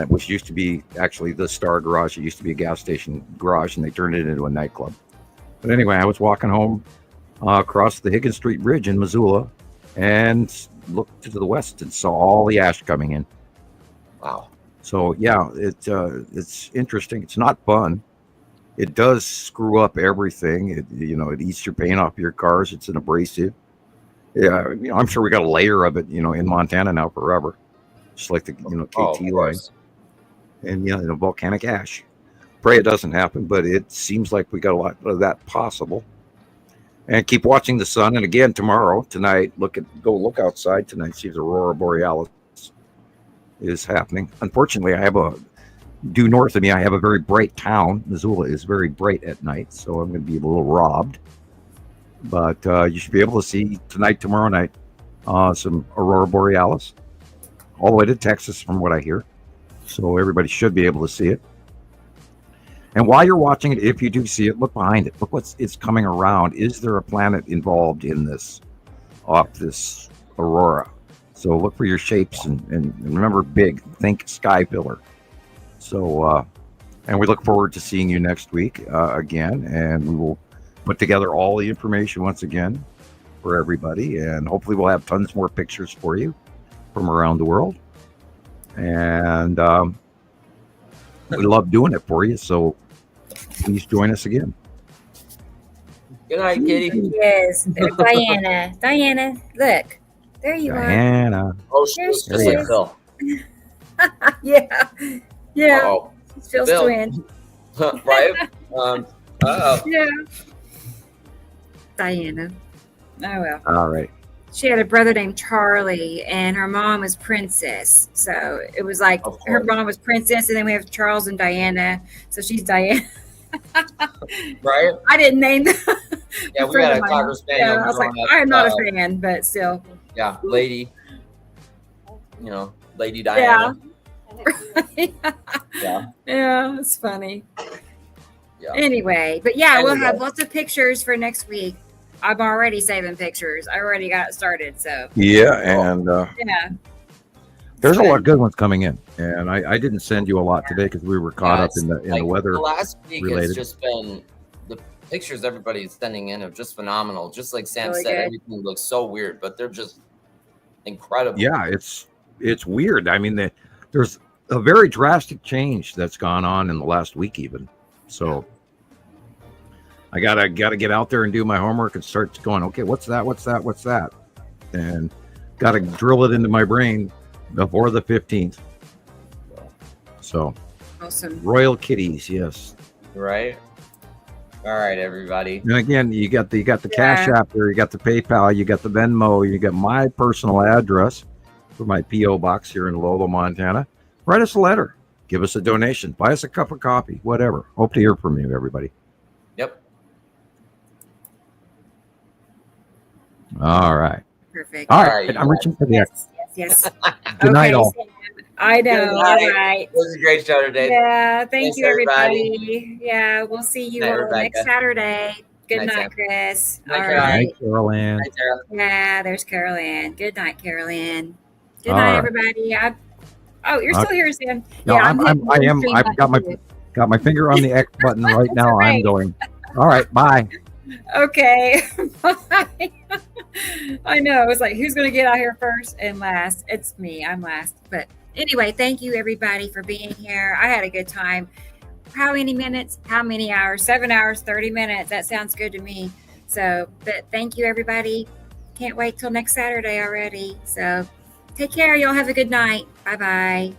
Which used to be actually the Star Garage. It used to be a gas station garage, and they turned it into a nightclub. But anyway, I was walking home across the Higgins Street Bridge in Missoula and looked to the west and saw all the ash coming in. Wow. So, yeah, it's interesting. It's not fun. It does screw up everything. It eats your paint off your cars. It's an abrasive. Yeah, I'm sure we got a layer of it, in Montana now forever. Just like the KT line, and volcanic ash. Pray it doesn't happen, but it seems like we got a lot of that possible. And keep watching the sun. And again tonight, go look outside tonight. See if the aurora borealis is happening. Unfortunately, due north of me, I have a very bright town. Missoula is very bright at night, so I'm going to be a little robbed. But you should be able to see tonight, tomorrow night, some aurora borealis. All the way to Texas, from what I hear. So everybody should be able to see it. And while you're watching it, if you do see it, look behind it. Look it's coming around. Is there a planet involved in this aurora? So look for your shapes and remember big. Think sky pillar. So, and we look forward to seeing you next week again. And we will put together all the information once again for everybody. And hopefully we'll have tons more pictures for you from around the world, and we love doing it for you. So please join us again. Good night, Kitty. Yes, there's Diana. Diana, look. There you Diana. Oh, she looks just like Phil. Yeah. Yeah. Oh, It's Phil's Phil. twin. Right? Yeah. Diana. Oh, well. All right. She had a brother named Charlie, and her mom was Princess. So it was like her mom was Princess, and then we have Charles and Diana. So she's Diana. Right? I didn't name them. Yeah, we had a Cocker Spaniel. Yeah, I was like, growing up, I'm not a fan, but still. Yeah, Lady. You know, Lady Diana. Yeah. Yeah, it's funny. Yeah. Anyway, but yeah, we'll Anyway. have lots of pictures for next week. I'm already saving pictures. I already got it started, so. Yeah, and Yeah. there's a lot of good ones coming in. And I didn't send you a lot today because we were caught up in the weather. The last week related. has just been the pictures everybody's sending in are just phenomenal. Just like Sam Really said, good. everything looks so weird, but they're just incredible. Yeah, it's weird. I mean, there's a very drastic change that's gone on in the last week, even. So I gotta get out there and do my homework and start going. Okay, what's that? And gotta drill it into my brain before the 15th. So Awesome. Royal Kitties, yes. Right. All right, everybody. And again, you got the Cash App there, you got the PayPal, you got the Venmo, you got my personal address for my P.O. box here in Lolo, Montana. Write us a letter, give us a donation, buy us a cup of coffee, whatever. Hope to hear from you, everybody. Yep. All right. Perfect. All right. I'm reaching for the X. Yes. Good night, all. I know. Good All night. right. It was a great show today. Yeah. Thank Thanks, you, everybody. Yeah. We'll see you Night, all Rebecca. next Saturday. Good Night, night, Sam. Chris. Night, All Carol. right. Night, Carol Ann. Night, Sarah. Yeah. There's Carol Ann. Good night, Carol Ann. Good All night, right. everybody. Oh, you're still here, Sam. No, Yeah, I am. hitting I've got my finger on the X button right now. all right. I'm going. All right. Bye. Okay. Bye. I know. It was like, who's going to get out here first and last? It's me. I'm last. But anyway, thank you, everybody, for being here. I had a good time. How many minutes? How many hours? 7 hours, 30 minutes. That sounds good to me. So, but thank you, everybody. Can't wait till next Saturday already. So take care. Y'all have a good night. Bye-bye.